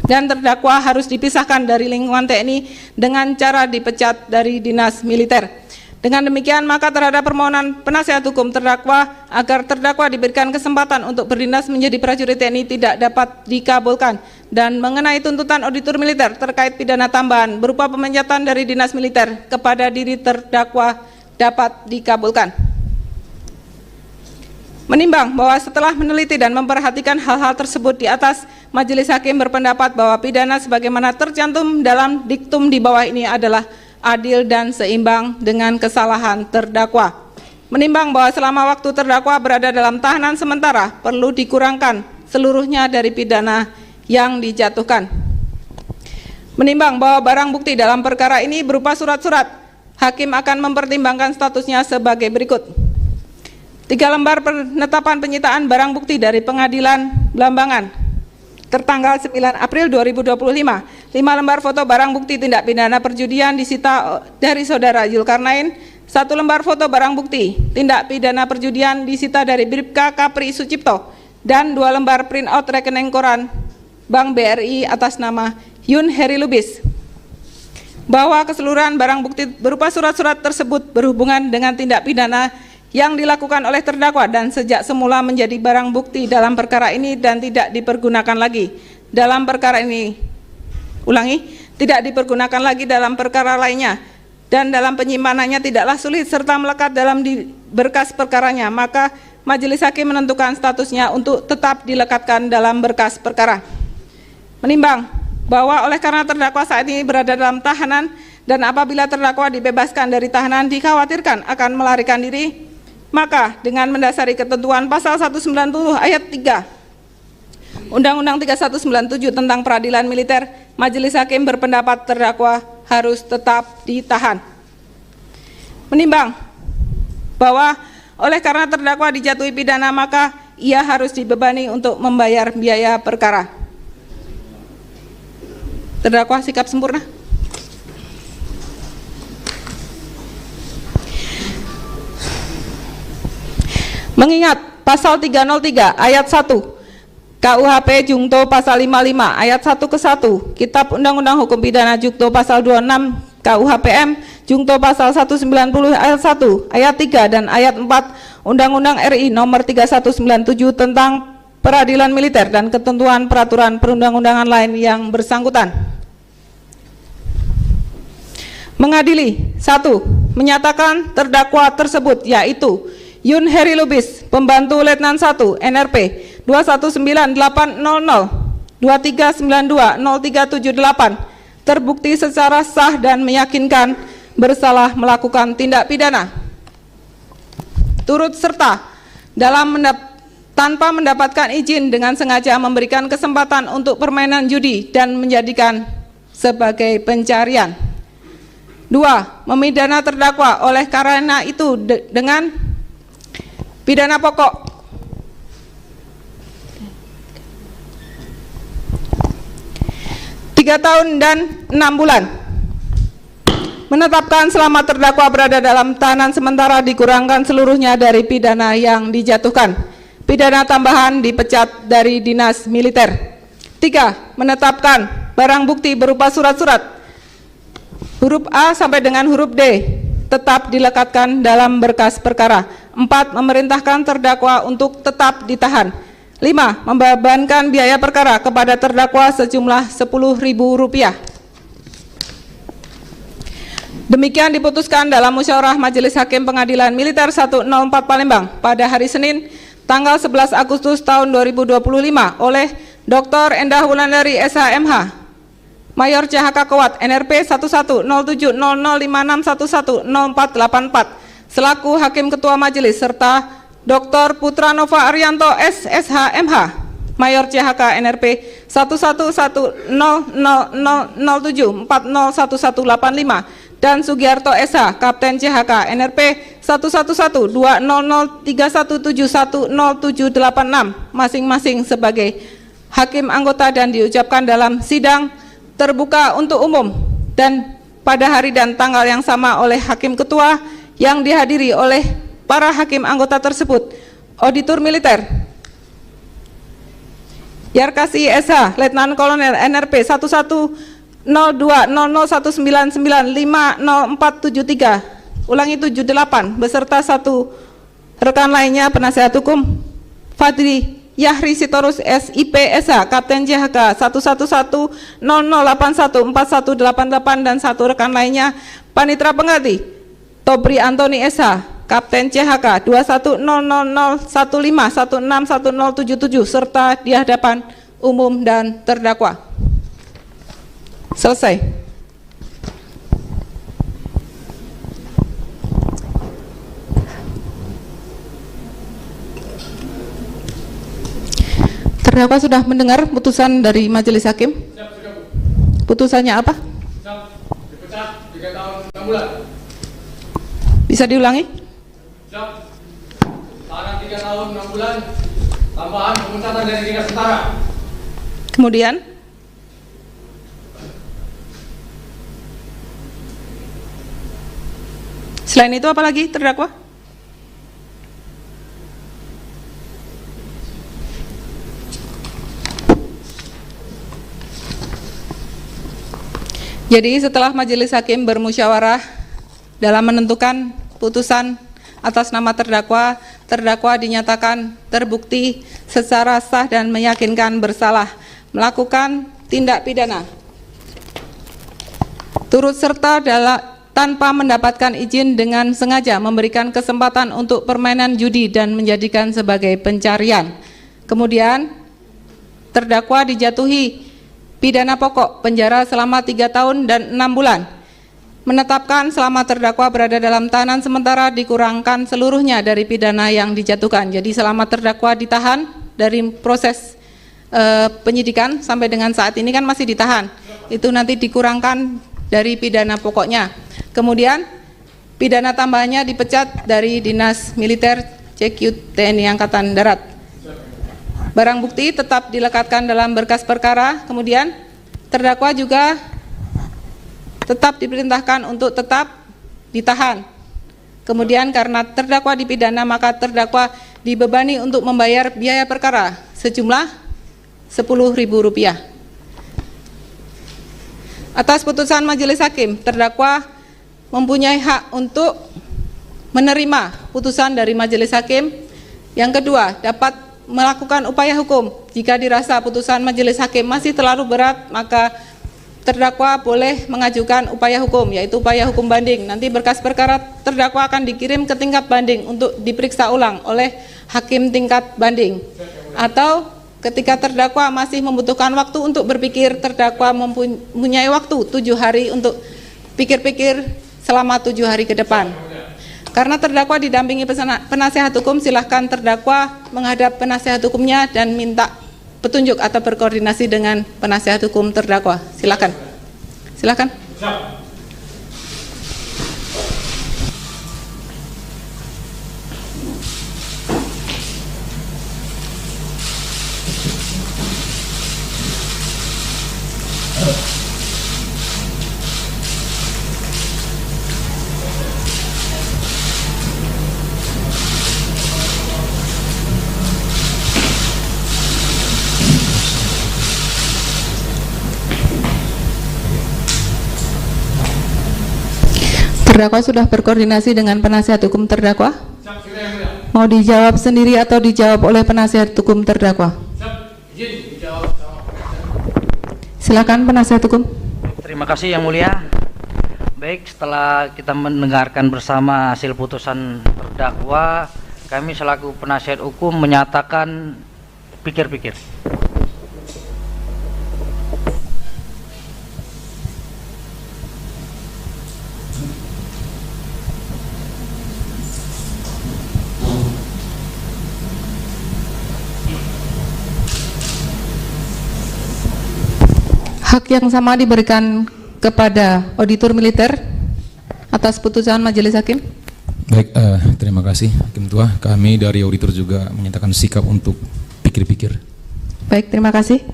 dan terdakwa harus dipisahkan dari lingkungan TNI dengan cara dipecat dari dinas militer. Dengan demikian, maka terhadap permohonan penasihat hukum terdakwa agar terdakwa diberikan kesempatan untuk berdinas menjadi prajurit TNI tidak dapat dikabulkan, dan mengenai tuntutan auditor militer terkait pidana tambahan berupa pemecatan dari dinas militer kepada diri terdakwa dapat dikabulkan. Menimbang bahwa setelah meneliti dan memperhatikan hal-hal tersebut di atas, Majelis Hakim berpendapat bahwa pidana sebagaimana tercantum dalam diktum di bawah ini adalah adil dan seimbang dengan kesalahan terdakwa. Menimbang bahwa selama waktu terdakwa berada dalam tahanan sementara perlu dikurangkan seluruhnya dari pidana yang dijatuhkan. Menimbang bahwa barang bukti dalam perkara ini berupa surat-surat, Hakim akan mempertimbangkan statusnya sebagai berikut. 3 lembar penetapan penyitaan barang bukti dari Pengadilan Blambangan tertanggal 9 April 2025. 5 lembar foto barang bukti tindak pidana perjudian disita dari saudara Zulkarnain. 1 lembar foto barang bukti tindak pidana perjudian disita dari Bribka Kapri Sucipto, dan 2 lembar printout rekening koran Bank BRI atas nama Yun Heri Lubis. Bahwa keseluruhan barang bukti berupa surat-surat tersebut berhubungan dengan tindak pidana yang dilakukan oleh terdakwa dan sejak semula menjadi barang bukti dalam perkara ini dan tidak dipergunakan lagi dalam perkara ini. Tidak dipergunakan lagi dalam perkara lainnya, dan dalam penyimpanannya tidaklah sulit serta melekat dalam berkas perkaranya, maka Majelis Hakim menentukan statusnya untuk tetap dilekatkan dalam berkas perkara. Menimbang bahwa oleh karena terdakwa saat ini berada dalam tahanan, dan apabila terdakwa dibebaskan dari tahanan dikhawatirkan akan melarikan diri, maka dengan mendasari ketentuan pasal 190 ayat 3 Undang-Undang 3197 tentang peradilan militer, Majelis Hakim berpendapat terdakwa harus tetap ditahan. Menimbang bahwa oleh karena terdakwa dijatuhi pidana, maka ia harus dibebani untuk membayar biaya perkara. Terdakwa sikap sempurna. Mengingat pasal 303 ayat 1 KUHP Jungto pasal 55 ayat 1 ke 1, Kitab Undang-Undang Hukum Pidana Jungto pasal 26 KUHPM Jungto pasal 190 ayat 1, ayat 3 dan ayat 4 Undang-Undang RI nomor 3197 tentang peradilan militer dan ketentuan peraturan perundang-undangan lain yang bersangkutan. Mengadili 1. Menyatakan terdakwa tersebut yaitu Yun Heri Lubis, pembantu Letnan 1 NRP 219800 23920378 terbukti secara sah dan meyakinkan bersalah melakukan tindak pidana. Turut serta dalam tanpa mendapatkan izin dengan sengaja memberikan kesempatan untuk permainan judi dan menjadikan sebagai pencarian. 2. Memidana terdakwa oleh karena itu dengan pidana pokok 3 tahun dan 6 bulan. Menetapkan selama terdakwa berada dalam tahanan sementara dikurangkan seluruhnya dari pidana yang dijatuhkan. Pidana tambahan dipecat dari dinas militer. 3. Menetapkan barang bukti berupa surat-surat huruf A sampai dengan huruf D tetap dilekatkan dalam berkas perkara. 4. Memerintahkan terdakwa untuk tetap ditahan. 5. Membebankan biaya perkara kepada terdakwa sejumlah Rp10.000. Demikian diputuskan dalam musyawarah Majelis Hakim Pengadilan Militer 104 Palembang pada hari Senin tanggal 11 Agustus tahun 2025 oleh Dr. Endah Wulandari SHMH, Mayor CHK Kowat NRP 11070056110484 selaku Hakim Ketua Majelis serta Dr. Putra Nova Arianto SSHMH, Mayor CHK NRP 11100007401185 dan Sugiarto SH, Kapten CHK NRP 11120031710786 masing-masing sebagai hakim anggota dan diucapkan dalam sidang terbuka untuk umum dan pada hari dan tanggal yang sama oleh hakim ketua yang dihadiri oleh para hakim anggota tersebut. Auditor Militer Yarkasi SH, Letnan Kolonel NRP 11020019950473 ulangi 78 beserta 1 rekan lainnya penasihat hukum Fadli Yahri Sitorus SIP SH, Kapten JHK 111008141888 dan 1 rekan lainnya panitra pengganti Tobri Antoni SH, Kapten CHK 210015161077 serta di hadapan umum dan terdakwa. Selesai. Terdakwa sudah mendengar putusan dari Majelis Hakim? Putusannya apa? Dipecat 3 tahun 6 bulan. Bisa diulangi? Tahanan 3 tahun 6 bulan, tambahan pemecatan dari dinas tentara. Kemudian? Selain itu apa lagi terdakwa? Jadi setelah Majelis Hakim bermusyawarah dalam menentukan putusan atas nama terdakwa, terdakwa dinyatakan terbukti secara sah dan meyakinkan bersalah melakukan tindak pidana turut serta tanpa mendapatkan izin dengan sengaja memberikan kesempatan untuk permainan judi dan menjadikan sebagai pencarian. Kemudian terdakwa dijatuhi pidana pokok penjara selama 3 tahun dan 6 bulan. Menetapkan selama terdakwa berada dalam tahanan sementara dikurangkan seluruhnya dari pidana yang dijatuhkan. Jadi selama terdakwa ditahan dari proses penyidikan sampai dengan saat ini kan masih ditahan, itu nanti dikurangkan dari pidana pokoknya. Kemudian pidana tambahannya dipecat dari Dinas Militer CQ TNI Angkatan Darat. Barang bukti tetap dilekatkan dalam berkas perkara. Kemudian terdakwa juga tetap diperintahkan untuk tetap ditahan. Kemudian karena terdakwa dipidana maka terdakwa dibebani untuk membayar biaya perkara sejumlah Rp10.000. Atas putusan majelis hakim, terdakwa mempunyai hak untuk menerima putusan dari majelis hakim. Yang kedua, dapat melakukan upaya hukum. Jika dirasa putusan majelis hakim masih terlalu berat, maka terdakwa boleh mengajukan upaya hukum, yaitu upaya hukum banding. Nanti berkas perkara terdakwa akan dikirim ke tingkat banding untuk diperiksa ulang oleh hakim tingkat banding. Atau ketika terdakwa masih membutuhkan waktu untuk berpikir, terdakwa mempunyai waktu 7 hari untuk pikir-pikir selama 7 hari ke depan. Karena terdakwa didampingi penasihat hukum, silahkan terdakwa menghadap penasihat hukumnya dan minta petunjuk atau berkoordinasi dengan penasihat hukum terdakwa. Silakan. Silakan. Terdakwa sudah berkoordinasi dengan penasihat hukum terdakwa? Mau dijawab sendiri atau dijawab oleh penasihat hukum terdakwa? Silakan penasihat hukum. Terima kasih Yang Mulia. Baik, setelah kita mendengarkan bersama hasil putusan terdakwa, kami selaku penasihat hukum menyatakan pikir-pikir. Hak yang sama diberikan kepada auditor militer atas putusan majelis hakim. Baik, terima kasih Hakim Tua. Kami dari auditor juga menyatakan sikap untuk pikir-pikir. Baik, terima kasih.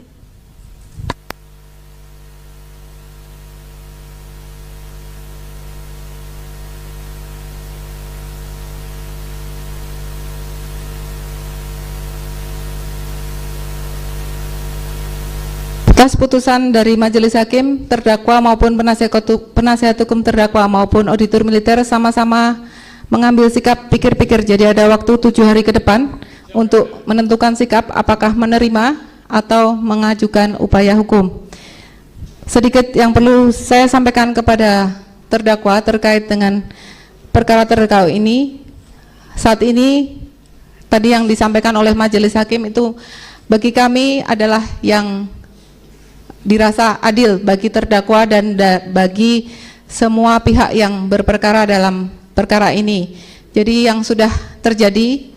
Atas putusan dari majelis hakim, terdakwa maupun penasihat hukum terdakwa maupun auditor militer sama-sama mengambil sikap pikir-pikir. Jadi ada waktu 7 hari ke depan untuk menentukan sikap apakah menerima atau mengajukan upaya hukum. Sedikit yang perlu saya sampaikan kepada terdakwa terkait dengan perkara terdakwa ini. Saat ini tadi yang disampaikan oleh majelis hakim itu bagi kami adalah yang dirasa adil bagi terdakwa dan bagi semua pihak yang berperkara dalam perkara ini. Jadi yang sudah terjadi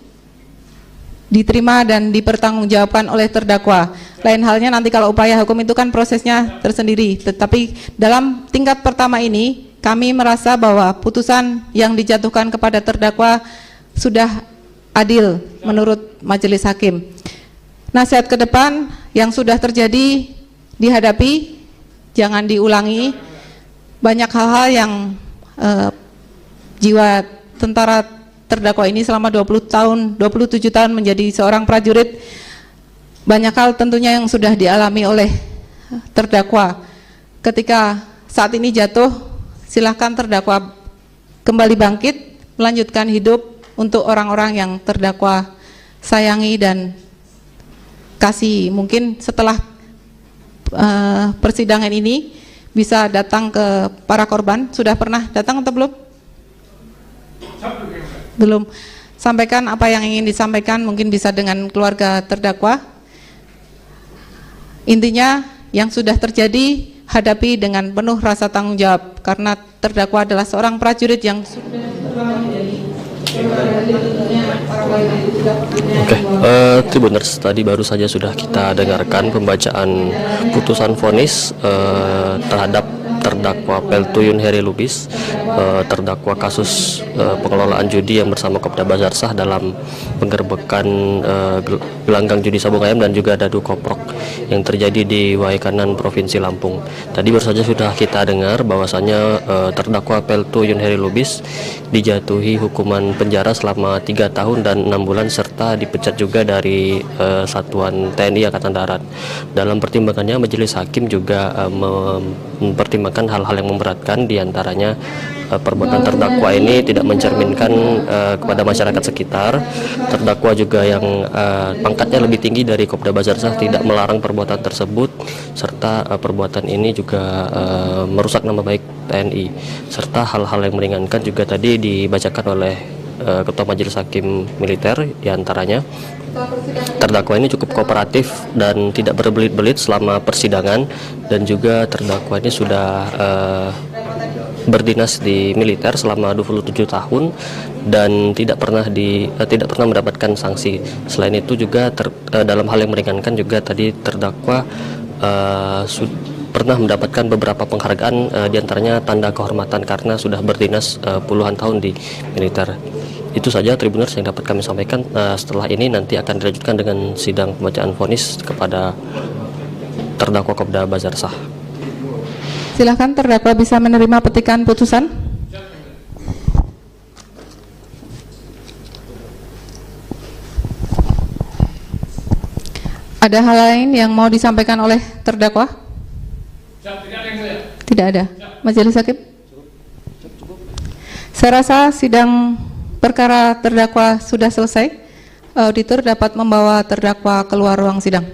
diterima dan dipertanggungjawabkan oleh terdakwa. Lain halnya nanti kalau upaya hukum itu kan prosesnya tersendiri. Tetapi dalam tingkat pertama ini kami merasa bahwa putusan yang dijatuhkan kepada terdakwa sudah adil menurut majelis hakim. Nasihat ke depan yang sudah terjadi dihadapi, jangan diulangi. Banyak hal-hal yang jiwa tentara terdakwa ini selama 27 tahun menjadi seorang prajurit, banyak hal tentunya yang sudah dialami oleh terdakwa. Ketika saat ini jatuh, silahkan terdakwa kembali bangkit, melanjutkan hidup untuk orang-orang yang terdakwa sayangi dan kasih. Mungkin setelah persidangan ini bisa datang ke para korban. Sudah pernah datang atau belum? Belum. Sampaikan apa yang ingin disampaikan, mungkin bisa dengan keluarga terdakwa. Intinya yang sudah terjadi hadapi dengan penuh rasa tanggung jawab, karena terdakwa adalah seorang prajurit yang sudah Oke, Tribuners, tadi baru saja sudah kita dengarkan pembacaan putusan vonis terhadap terdakwa terdakwa Peltu Yunheri Lubis, terdakwa kasus pengelolaan judi yang bersama Kopda Bazarsah dalam penggerbekan gelanggang judi sabung ayam dan juga dadu koprok yang terjadi di Waikanan, Provinsi Lampung. Tadi baru saja sudah kita dengar bahwasanya terdakwa Peltu Yunheri Lubis dijatuhi hukuman penjara selama 3 tahun dan 6 bulan serta dipecat juga dari Satuan TNI Angkatan Darat. Dalam pertimbangannya, Majelis Hakim juga mempertimbangkan hal-hal yang memberatkan, diantaranya perbuatan terdakwa ini tidak mencerminkan kepada masyarakat sekitar. Terdakwa juga yang pangkatnya lebih tinggi dari Kopda Bazarsah tidak melarang perbuatan tersebut, serta perbuatan ini juga merusak nama baik TNI, serta hal-hal yang meringankan juga tadi dibacakan oleh Ketua Majelis Hakim Militer, diantaranya terdakwa ini cukup kooperatif dan tidak berbelit-belit selama persidangan, dan juga terdakwa ini sudah berdinas di militer selama 27 tahun dan tidak pernah mendapatkan sanksi. Selain itu juga dalam hal yang meringankan juga tadi terdakwa pernah mendapatkan beberapa penghargaan, diantaranya tanda kehormatan karena sudah berdinas puluhan tahun di militer. Itu saja Tribuners yang dapat kami sampaikan. Setelah ini nanti akan dilanjutkan dengan sidang pembacaan vonis kepada terdakwa Kopda Bazarsah. Silakan terdakwa bisa menerima petikan putusan. Ada hal lain yang mau disampaikan oleh terdakwa? Tidak ada. Majelis Hakim? Saya rasa sidang perkara terdakwa sudah selesai. Auditor dapat membawa terdakwa keluar ruang sidang.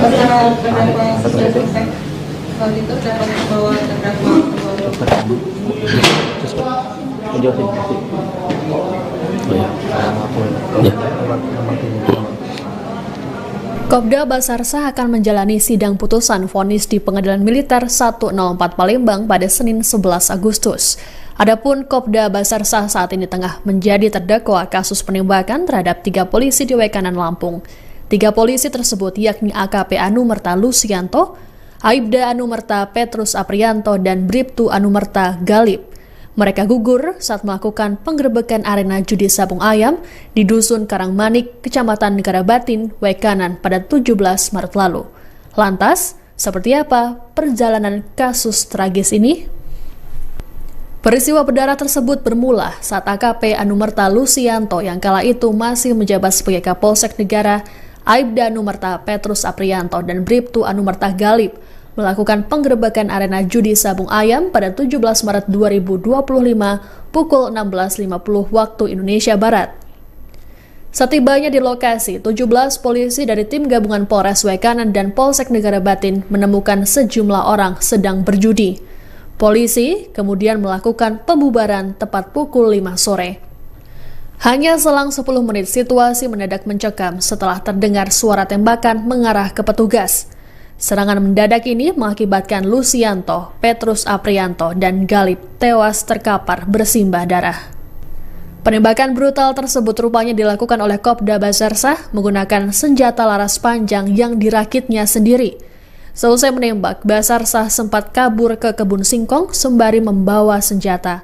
Perkara terdakwa sudah selesai. Auditor dapat membawa terdakwa keluar ruang Kopda Bazarsah akan menjalani sidang putusan vonis di Pengadilan Militer 104 Palembang pada Senin 11 Agustus. Adapun Kopda Bazarsah saat ini tengah menjadi terdakwa kasus penembakan terhadap 3 polisi di Waikanan, Lampung. 3 polisi tersebut yakni AKP Anumerta Lusianto, Aibda Anumerta Petrus Aprianto, dan Bribtu Anumerta Galip. Mereka gugur saat melakukan penggerebekan arena judi sabung ayam di Dusun Karangmanik, Kecamatan Negara Batin, Waikanan pada 17 Maret lalu. Lantas, seperti apa perjalanan kasus tragis ini? Peristiwa berdarah tersebut bermula saat AKP Anumerta Lusianto yang kala itu masih menjabat sebagai Kapolsek Negara, Aibda Anumerta Petrus Aprianto, dan Bribtu Anumerta Galip melakukan penggerebekan arena judi sabung ayam pada 17 Maret 2025 pukul 16.50 waktu Indonesia Barat. Setibanya di lokasi, 17 polisi dari tim gabungan Polres Waikanan dan Polsek Negara Batin menemukan sejumlah orang sedang berjudi. Polisi kemudian melakukan pembubaran tepat pukul 5 sore. Hanya selang 10 menit situasi mendadak mencekam setelah terdengar suara tembakan mengarah ke petugas. Serangan mendadak ini mengakibatkan Lusianto, Petrus Aprianto, dan Galip tewas terkapar bersimbah darah. Penembakan brutal tersebut rupanya dilakukan oleh Kopda Bazarsah menggunakan senjata laras panjang yang dirakitnya sendiri. Selesai menembak, Bazarsah sempat kabur ke kebun singkong sembari membawa senjata.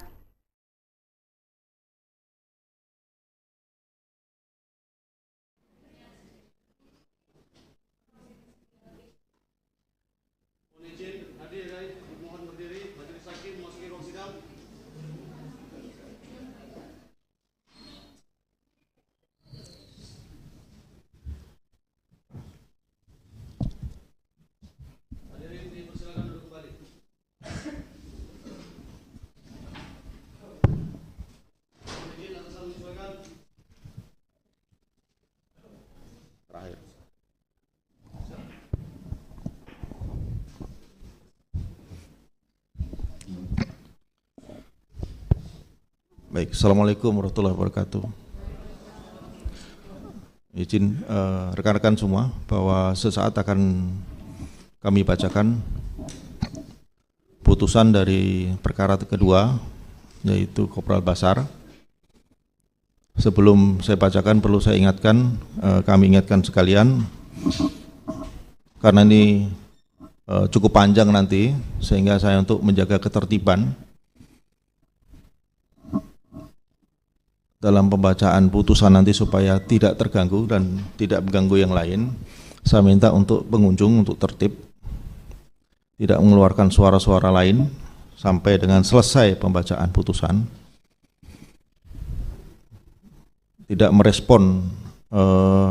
Baik, Assalamualaikum warahmatullahi wabarakatuh. Izin rekan-rekan semua bahwa sesaat akan kami bacakan putusan dari perkara kedua, yaitu Kopral Basar. Sebelum saya bacakan, perlu saya ingatkan, kami ingatkan sekalian, karena ini cukup panjang nanti, sehingga saya untuk menjaga ketertiban dalam pembacaan putusan nanti supaya tidak terganggu dan tidak mengganggu yang lain, saya minta untuk pengunjung untuk tertib, tidak mengeluarkan suara-suara lain sampai dengan selesai pembacaan putusan, tidak merespon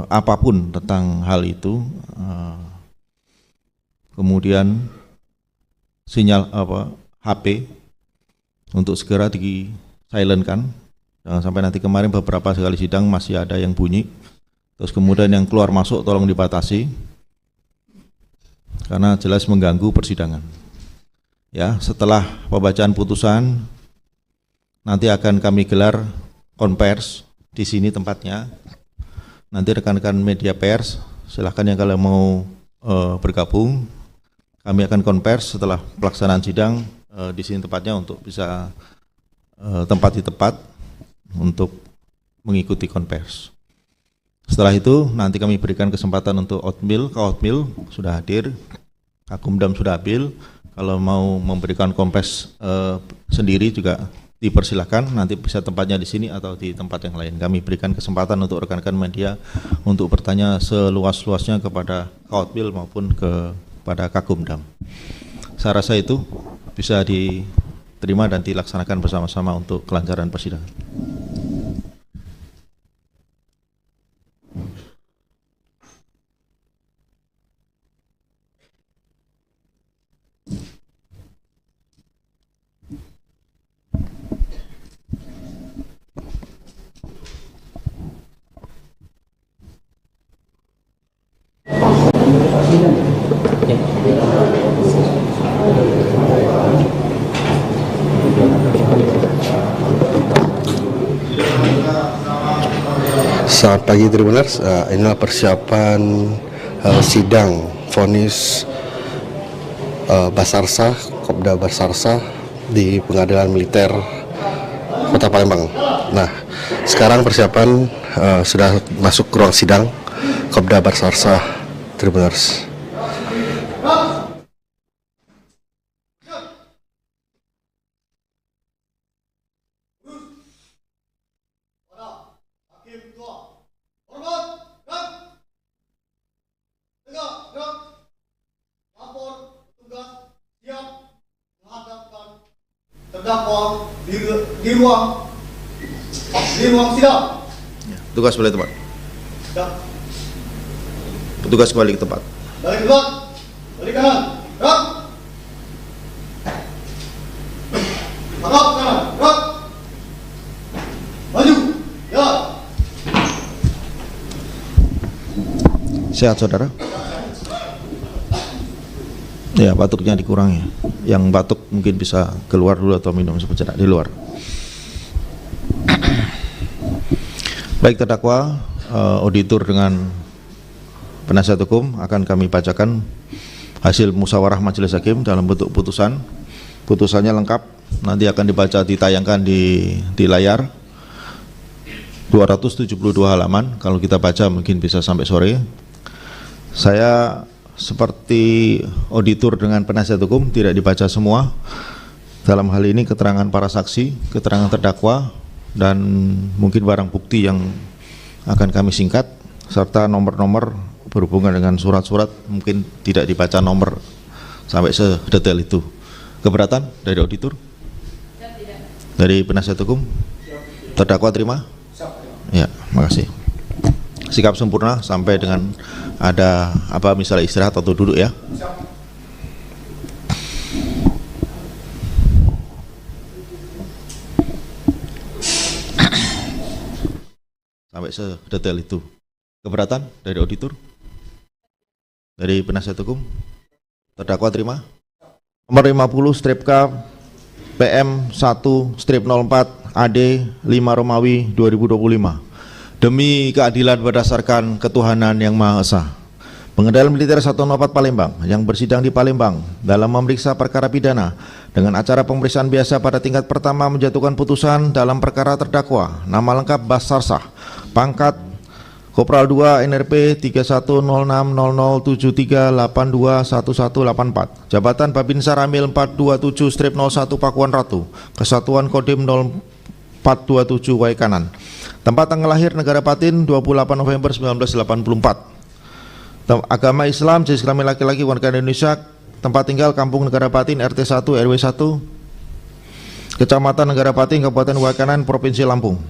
apapun tentang hal itu, kemudian sinyal HP untuk segera di silentkan. Jangan sampai nanti, kemarin beberapa sekali sidang masih ada yang bunyi, terus kemudian yang keluar masuk tolong dibatasi karena jelas mengganggu persidangan. Ya, setelah pembacaan putusan nanti akan kami gelar konvers di sini tempatnya. Nanti rekan-rekan media pers silahkan yang kalau mau bergabung, kami akan konvers setelah pelaksanaan sidang di sini tempatnya untuk bisa tempat di tempat untuk mengikuti konvers. Setelah itu nanti kami berikan kesempatan untuk Kaotmil sudah hadir, Kakumdam sudah hadir. Kalau mau memberikan konvers sendiri juga dipersilakan, nanti bisa tempatnya di sini atau di tempat yang lain. Kami berikan kesempatan untuk rekan-rekan media untuk bertanya seluas-luasnya kepada Kaotmil maupun kepada Kakumdam. Saya rasa itu bisa diterima dan dilaksanakan bersama-sama untuk kelancaran persidangan. Selamat pagi Tribuners, inilah persiapan sidang vonis Basarsah, Kopda Basarsah di Pengadilan Militer Kota Palembang. Nah, sekarang persiapan sudah masuk ke ruang sidang Kopda Basarsah, Tribuners. Terdakwa di ruang sidang. Petugas balik tempat. Petugas kembali ke tempat. Balik tempat. Balik kanan. Gerak. Harap kanan. Gerak. Maju. Ya. Sehat saudara? Ya, batuknya dikurangi. Yang batuk mungkin bisa keluar dulu atau minum sejenak di luar. Baik terdakwa, auditor dengan penasihat hukum akan kami bacakan hasil musyawarah majelis hakim dalam bentuk putusan. Putusannya lengkap, nanti akan dibaca, ditayangkan di layar. 272 halaman, kalau kita baca mungkin bisa sampai sore. Saya seperti auditor dengan penasihat hukum tidak dibaca semua. Dalam hal ini keterangan para saksi, keterangan terdakwa, dan mungkin barang bukti yang akan kami singkat, serta nomor-nomor berhubungan dengan surat-surat mungkin tidak dibaca nomor sampai sedetail itu. Keberatan dari auditor? Dari penasihat hukum? Terdakwa terima? Ya, makasih. Sikap sempurna sampai dengan ada apa misalnya istirahat atau duduk ya. Sampai sedetail itu. Keberatan dari auditor? Dari penasihat hukum? Terdakwa terima? Nomor 50 strip K PM 1 strip 04 AD 5 Romawi 2025. Demi keadilan berdasarkan ketuhanan yang Maha Esa, Pengadilan Militer 104 Palembang yang bersidang di Palembang dalam memeriksa perkara pidana dengan acara pemeriksaan biasa pada tingkat pertama menjatuhkan putusan dalam perkara terdakwa. Nama lengkap Basarsah, pangkat Kopral 2 NRP 31060073821184, jabatan Babinsa Ramil 427-01 Pakuan Ratu, Kesatuan Kodim 0427 Waikanan. Tempat tanggal lahir negara Patin 28 November 1984. Agama Islam, jenis kelamin laki-laki, warga Indonesia. Tempat tinggal Kampung Negara Patin, RT 1 RW 1, Kecamatan Negara Patin, Kabupaten Waikanan, Provinsi Lampung.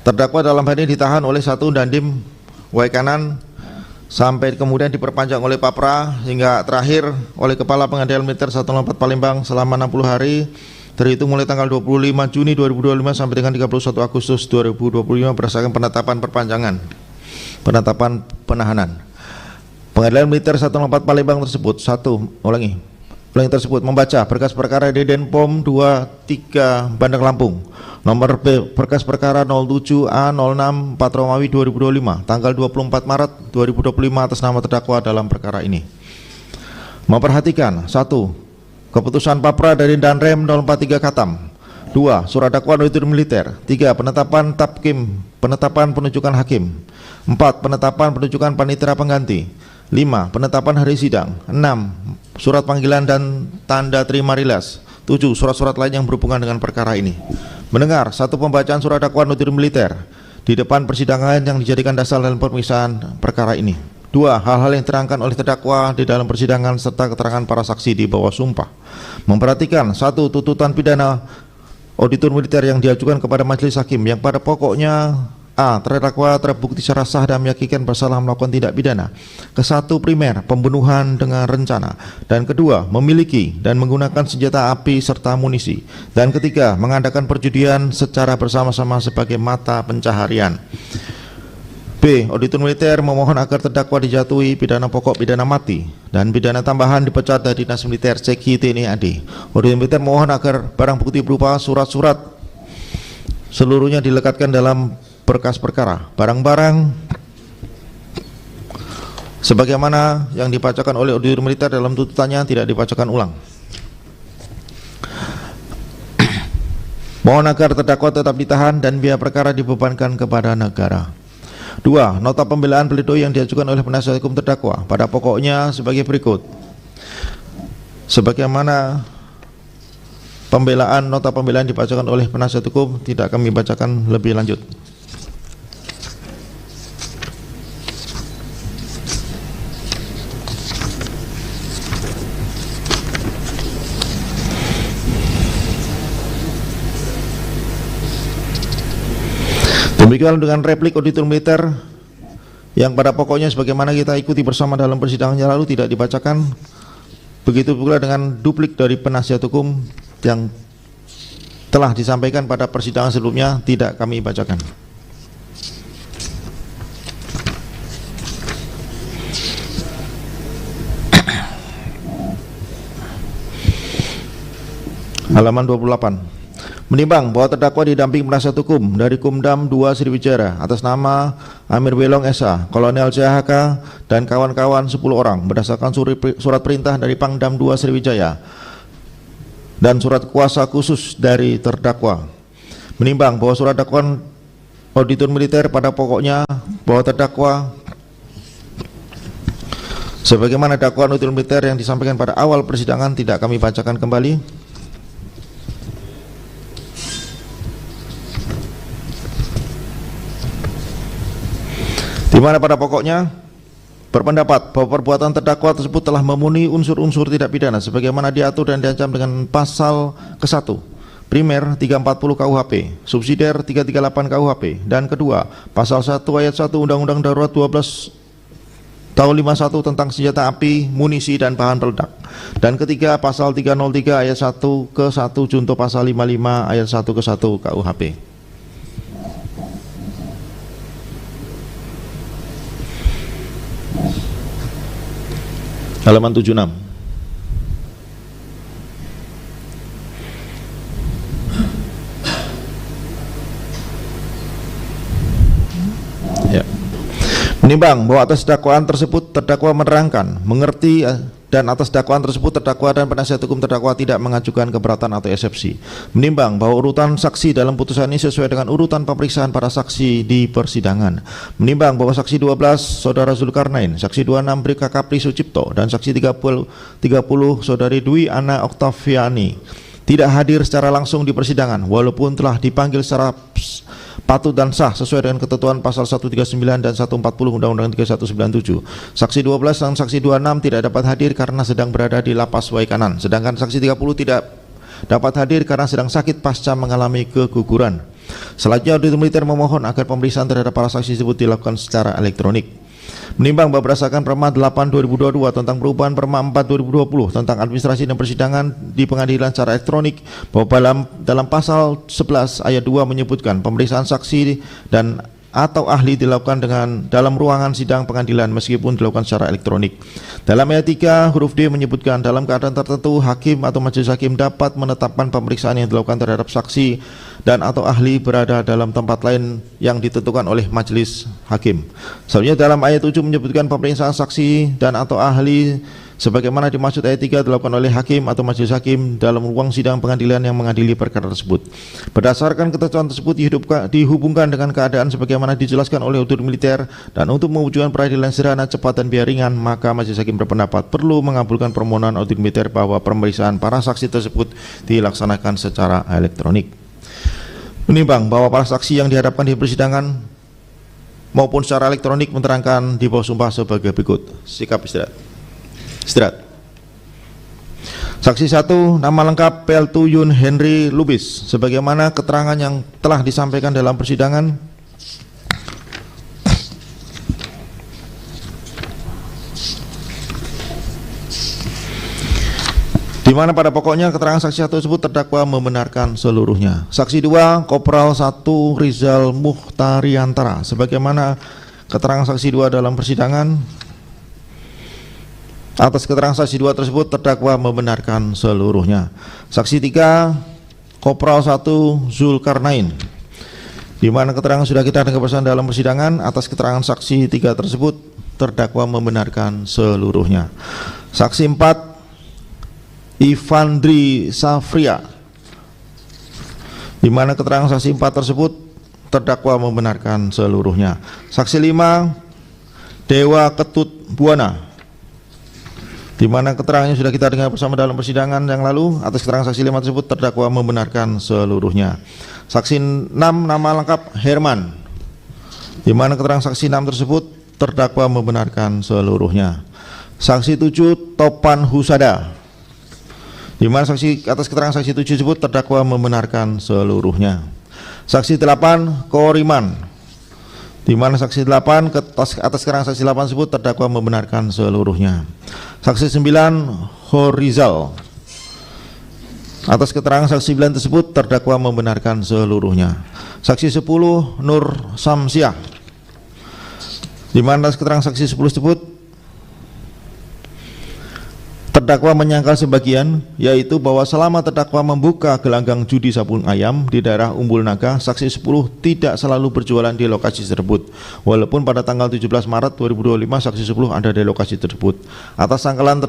Terdakwa dalam hal ini ditahan oleh 1 Dandim Waikanan sampai kemudian diperpanjang oleh Papra hingga terakhir oleh Kepala Pengadilan Militer 104 Palembang selama 60 hari terhitung mulai tanggal 25 Juni 2025 sampai dengan 31 Agustus 2025 berdasarkan penetapan penahanan. Pengadilan Militer 104 Palembang tersebut membaca berkas perkara Denpom 23 Bandar Lampung nomor berkas perkara 07A06 4 Romawi 2025 tanggal 24 Maret 2025 atas nama terdakwa dalam perkara ini. Memperhatikan 1. Keputusan Papra dari Danrem 043 Katam. 2. Surat dakwaan auditor militer. 3. Penetapan Tapkim, penetapan penunjukan hakim. 4. Penetapan penunjukan panitera pengganti. 5. Penetapan hari sidang. 6. Surat panggilan dan tanda terima rilas. 7. Surat-surat lain yang berhubungan dengan perkara ini. Mendengar 1. Pembacaan surat dakwaan auditor militer di depan persidangan yang dijadikan dasar dalam pemeriksaan perkara ini. 2. Hal-hal yang diterangkan oleh terdakwa di dalam persidangan serta keterangan para saksi di bawah sumpah. Memperhatikan 1. Tuntutan pidana auditor militer yang diajukan kepada majelis hakim yang pada pokoknya A. Terdakwa terbukti secara sah dan meyakinkan bersalah melakukan tindak pidana. Ke-1 primer, pembunuhan dengan rencana. Dan kedua, memiliki dan menggunakan senjata api serta amunisi. Dan ketiga, mengadakan perjudian secara bersama-sama sebagai mata pencaharian. B. Auditor militer memohon agar terdakwa dijatuhi pidana pokok pidana mati dan pidana tambahan dipecat dari Dinas Militer Ceki TNI AD. Auditor militer memohon agar barang bukti berupa surat-surat seluruhnya dilekatkan dalam berkas perkara. Barang-barang sebagaimana yang dibacakan oleh auditor militer dalam tuntutannya tidak dibacakan ulang. Mohon agar terdakwa tetap ditahan dan biaya perkara dibebankan kepada negara. 2. Nota pembelaan pledoi yang diajukan oleh penasihat hukum terdakwa pada pokoknya sebagai berikut. Sebagaimana nota pembelaan dibacakan oleh penasihat hukum tidak kami bacakan lebih lanjut. Demikian dengan replik auditor militer yang pada pokoknya sebagaimana kita ikuti bersama dalam persidangan yang lalu tidak dibacakan. Begitu pula dengan duplik dari penasihat hukum yang telah disampaikan pada persidangan sebelumnya tidak kami bacakan. Halaman 28. Menimbang bahwa terdakwa didamping penasihat hukum dari Kumdam 2 Sriwijaya atas nama Amir Welong SA, Kolonel CHK dan kawan-kawan 10 orang berdasarkan surat perintah dari Pangdam 2 Sriwijaya dan surat kuasa khusus dari terdakwa. Menimbang bahwa surat dakwaan auditor militer pada pokoknya bahwa terdakwa sebagaimana dakwaan auditor militer yang disampaikan pada awal persidangan tidak kami bacakan kembali. Di mana pada pokoknya berpendapat bahwa perbuatan terdakwa tersebut telah memenuhi unsur-unsur tidak pidana sebagaimana diatur dan diancam dengan pasal ke-1 primer 340 KUHP, subsidiar 338 KUHP, dan kedua pasal 1 ayat 1 Undang-Undang Darurat 12 tahun 51 tentang senjata api, munisi dan bahan peledak, dan ketiga pasal 303 ayat 1 ke 1 junto pasal 55 ayat 1 ke 1 KUHP. Halaman 76. Ya. Menimbang bahwa atas dakwaan tersebut terdakwa menerangkan, mengerti, dan atas dakwaan tersebut terdakwa dan penasihat hukum terdakwa tidak mengajukan keberatan atau eksepsi. Menimbang bahwa urutan saksi dalam putusan ini sesuai dengan urutan pemeriksaan para saksi di persidangan. Menimbang bahwa saksi 12 Saudara Zulkarnain, saksi 26 Bribka Kapri Sucipto, dan saksi 30 Saudari Dwi Ana Oktaviani tidak hadir secara langsung di persidangan walaupun telah dipanggil secara patut dan sah sesuai dengan ketentuan pasal 139 dan 140 Undang-Undang 3197. Saksi 12 dan saksi 26 tidak dapat hadir karena sedang berada di lapas Waikanan, sedangkan saksi 30 tidak dapat hadir karena sedang sakit pasca mengalami keguguran. Selanjutnya auditor militer memohon agar pemeriksaan terhadap para saksi tersebut dilakukan secara elektronik. Menimbang bahwa berdasarkan Perma 8/2022 tentang perubahan Perma 4/2020 tentang administrasi dan persidangan di pengadilan secara elektronik, bahwa dalam pasal 11 ayat 2 menyebutkan pemeriksaan saksi dan atau ahli dilakukan dalam ruangan sidang pengadilan meskipun dilakukan secara elektronik. Dalam ayat 3 huruf D menyebutkan dalam keadaan tertentu hakim atau majelis hakim dapat menetapkan pemeriksaan yang dilakukan terhadap saksi dan atau ahli berada dalam tempat lain yang ditentukan oleh majelis hakim. Selanjutnya dalam ayat 7 menyebutkan pemeriksaan saksi dan atau ahli sebagaimana dimaksud ayat 3 dilakukan oleh hakim atau majelis hakim dalam ruang sidang pengadilan yang mengadili perkara tersebut. Berdasarkan ketentuan tersebut dihubungkan dengan keadaan sebagaimana dijelaskan oleh auditor militer dan untuk mewujudkan peradilan sederhana, cepat dan biaya ringan, maka majelis hakim berpendapat perlu mengabulkan permohonan auditor militer bahwa pemeriksaan para saksi tersebut dilaksanakan secara elektronik. Menimbang bahwa para saksi yang dihadapkan di persidangan maupun secara elektronik menerangkan di bawah sumpah sebagai berikut. Sikap istirahat. Saksi 1, nama lengkap Peltu Yun Henry Lubis, sebagaimana keterangan yang telah disampaikan dalam persidangan. Di mana pada pokoknya keterangan saksi 1 tersebut terdakwa membenarkan seluruhnya. Saksi 2, Kopral 1 Rizal Muhtariantara, sebagaimana keterangan saksi 2 dalam persidangan. Atas keterangan saksi 2 tersebut terdakwa membenarkan seluruhnya. Saksi 3, Kopral 1 Zulkarnain, di mana keterangan sudah kita dengar bersama dalam persidangan. Atas keterangan saksi 3 tersebut terdakwa membenarkan seluruhnya. Saksi 4, Ivandri Safria, di mana keterangan saksi 4 tersebut terdakwa membenarkan seluruhnya. Saksi 5, Dewa Ketut Buana, di mana keterangannya sudah kita dengar bersama dalam persidangan yang lalu. Atas keterangan saksi 5 tersebut terdakwa membenarkan seluruhnya. Saksi 6, nama lengkap Herman, di mana keterangan saksi 6 tersebut terdakwa membenarkan seluruhnya. Saksi 7, Topan Husada, di mana atas keterangan saksi 7 tersebut terdakwa membenarkan seluruhnya. Saksi 8, Koriman, di mana saksi 8 atas keterangan saksi 8 tersebut terdakwa membenarkan seluruhnya. Saksi 9, Horizal, atas keterangan saksi 9 tersebut terdakwa membenarkan seluruhnya. Saksi 10, Nur Samsiah, di mana atas keterangan saksi 10 tersebut terdakwa menyangkal sebagian, yaitu bahwa selama terdakwa membuka gelanggang judi sabung ayam di daerah Umbul Naga, saksi 10 tidak selalu berjualan di lokasi tersebut, walaupun pada tanggal 17 Maret 2025 saksi 10 ada di lokasi tersebut. Atas sangkalan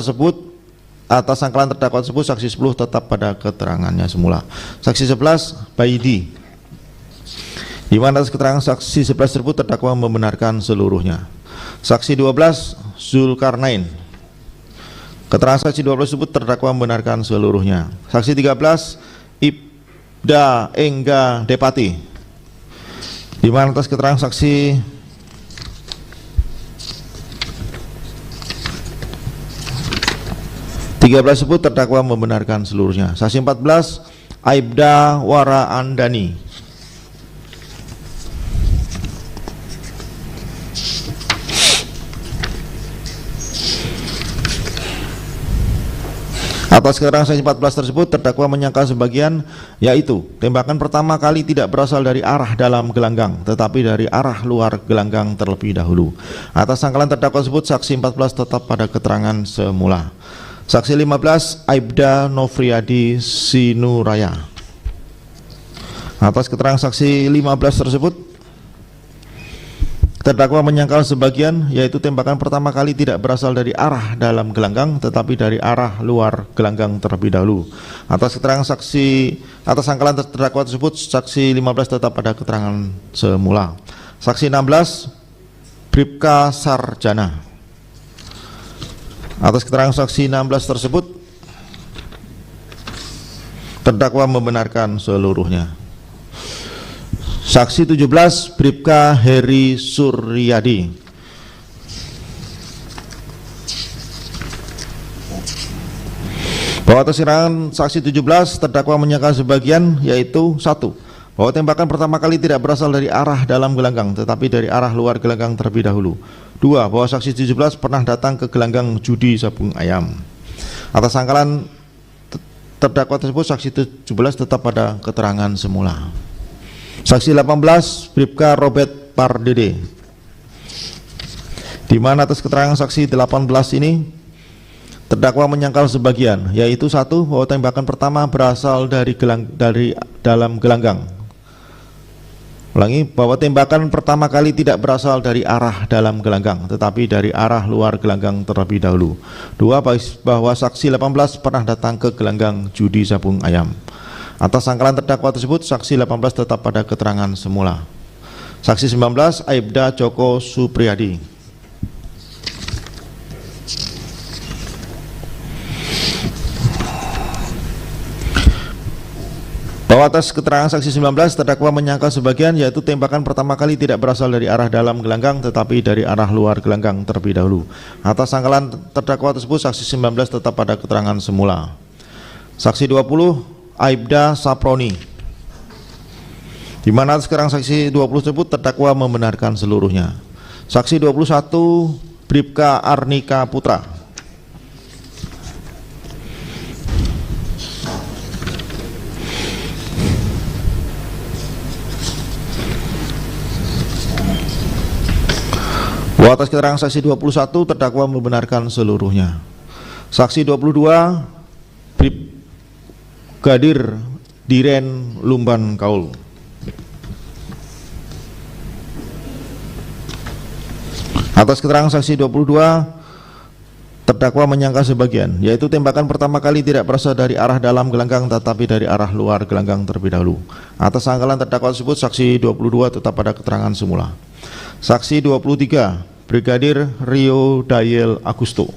terdakwa tersebut saksi 10 tetap pada keterangannya semula. Saksi 11, Baidi, di mana atas keterangan saksi 11 tersebut terdakwa membenarkan seluruhnya. Saksi 12, Zulkarnain, keterangan saksi 12 tersebut terdakwa membenarkan seluruhnya. Saksi 13, Ibda Engga Depati, di mana atas keterangan saksi 13 tersebut terdakwa membenarkan seluruhnya. Saksi 14, Aibda Wara Andani, atas keterangan saksi 14 tersebut terdakwa menyangkal sebagian, yaitu tembakan pertama kali tidak berasal dari arah dalam gelanggang tetapi dari arah luar gelanggang terlebih dahulu. Atas sangkalan terdakwa tersebut saksi 14 tetap pada keterangan semula. Saksi 15, Aibda Nofriadi Sinuraya, atas keterangan saksi 15 tersebut Terdakwa menyangkal sebagian, yaitu tembakan pertama kali tidak berasal dari arah dalam gelanggang tetapi dari arah luar gelanggang terlebih dahulu. Atas keterangan saksi, atas sangkalan terdakwa tersebut, saksi 15 tetap pada keterangan semula. Saksi 16 Bribka Sarjana. Atas keterangan saksi 16 tersebut, terdakwa membenarkan seluruhnya. Saksi 17 Bribka Heri Suryadi. Bahwa atas keterangan saksi 17, terdakwa menyangkal sebagian, yaitu 1. Bahwa tembakan pertama kali tidak berasal dari arah dalam gelanggang tetapi dari arah luar gelanggang terlebih dahulu. 2. Bahwa saksi 17 pernah datang ke gelanggang judi sabung ayam. Atas sangkalan terdakwa tersebut, saksi 17 tetap pada keterangan semula. Saksi 18 Bribka Robert Pardede, di mana atas keterangan saksi 18 ini terdakwa menyangkal sebagian, yaitu 1. Bahwa tembakan pertama berasal dari dalam gelanggang. Ulangi, bahwa tembakan pertama kali tidak berasal dari arah dalam gelanggang tetapi dari arah luar gelanggang terlebih dahulu. 2. Bahwa saksi 18 pernah datang ke gelanggang judi sabung ayam. Atas sangkalan terdakwa tersebut, saksi 18 tetap pada keterangan semula. Saksi 19 Aibda Joko Supriyadi. Bahwa atas keterangan saksi 19, terdakwa menyangkal sebagian, yaitu tembakan pertama kali tidak berasal dari arah dalam gelanggang tetapi dari arah luar gelanggang terlebih dahulu. Atas sangkalan terdakwa tersebut, saksi 19 tetap pada keterangan semula. Saksi 20 Aibda Saproni, di mana sekarang saksi 20 tersebut terdakwa membenarkan seluruhnya. Saksi 21 Bribka Arnika Putra. Bahwa atas keterangan saksi 21 terdakwa membenarkan seluruhnya. Saksi 22 Brigadir Diren Lumban Kaul. Atas keterangan saksi 22, terdakwa menyangkal sebagian, yaitu tembakan pertama kali tidak berasal dari arah dalam gelanggang tetapi dari arah luar gelanggang terlebih dahulu. Atas sangkalan terdakwa tersebut, saksi 22 tetap pada keterangan semula. Saksi 23 Brigadir Rio Dayel Agusto.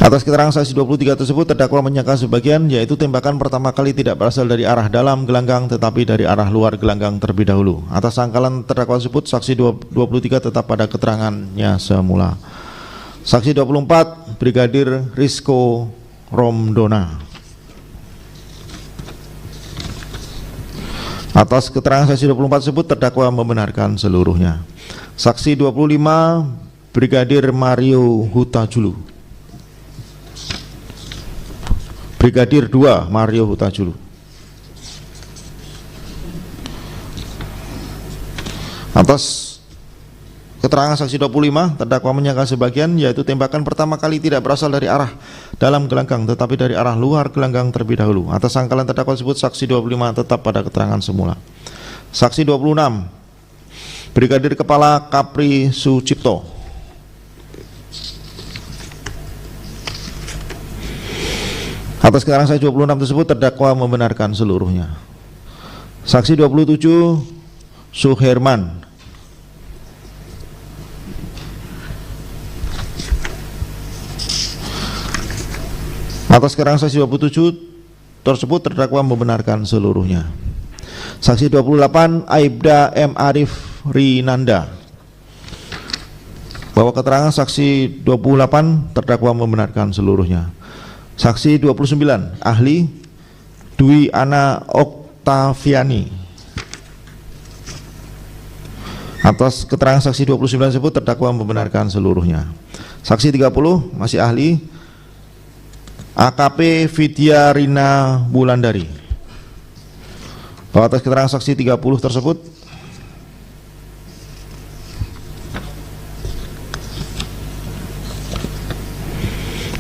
Atas keterangan saksi 23 tersebut, terdakwa menyangkal sebagian, yaitu tembakan pertama kali tidak berasal dari arah dalam gelanggang tetapi dari arah luar gelanggang terlebih dahulu. Atas sangkalan terdakwa tersebut, saksi 23 tetap pada keterangannya semula. Saksi 24 Brigadir Rizko Romdona. Atas keterangan saksi 24 tersebut, terdakwa membenarkan seluruhnya. Saksi 25 Brigadir Mario Hutajulu. Brigadir 2 Mario Hutajulu. Atas keterangan saksi 25, terdakwa menyangkal sebagian, yaitu tembakan pertama kali tidak berasal dari arah dalam gelanggang tetapi dari arah luar gelanggang terlebih dahulu. Atas sangkalan terdakwa tersebut, saksi 25 tetap pada keterangan semula. Saksi 26 Brigadir Kepala Kapri Sucipto. Atas keterangan saksi 26 tersebut, terdakwa membenarkan seluruhnya. Saksi 27 Suherman. Atas keterangan saksi 27 tersebut, terdakwa membenarkan seluruhnya. Saksi 28 Aibda M. Arif Rinanda. Bahwa keterangan saksi 28, terdakwa membenarkan seluruhnya. Saksi 29 Ahli Dwi Ana Oktaviani. Atas keterangan saksi 29 tersebut, terdakwa membenarkan seluruhnya. Saksi 30 masih ahli AKP Vidya Rina Wulandari. Bahwa atas keterangan saksi 30 tersebut,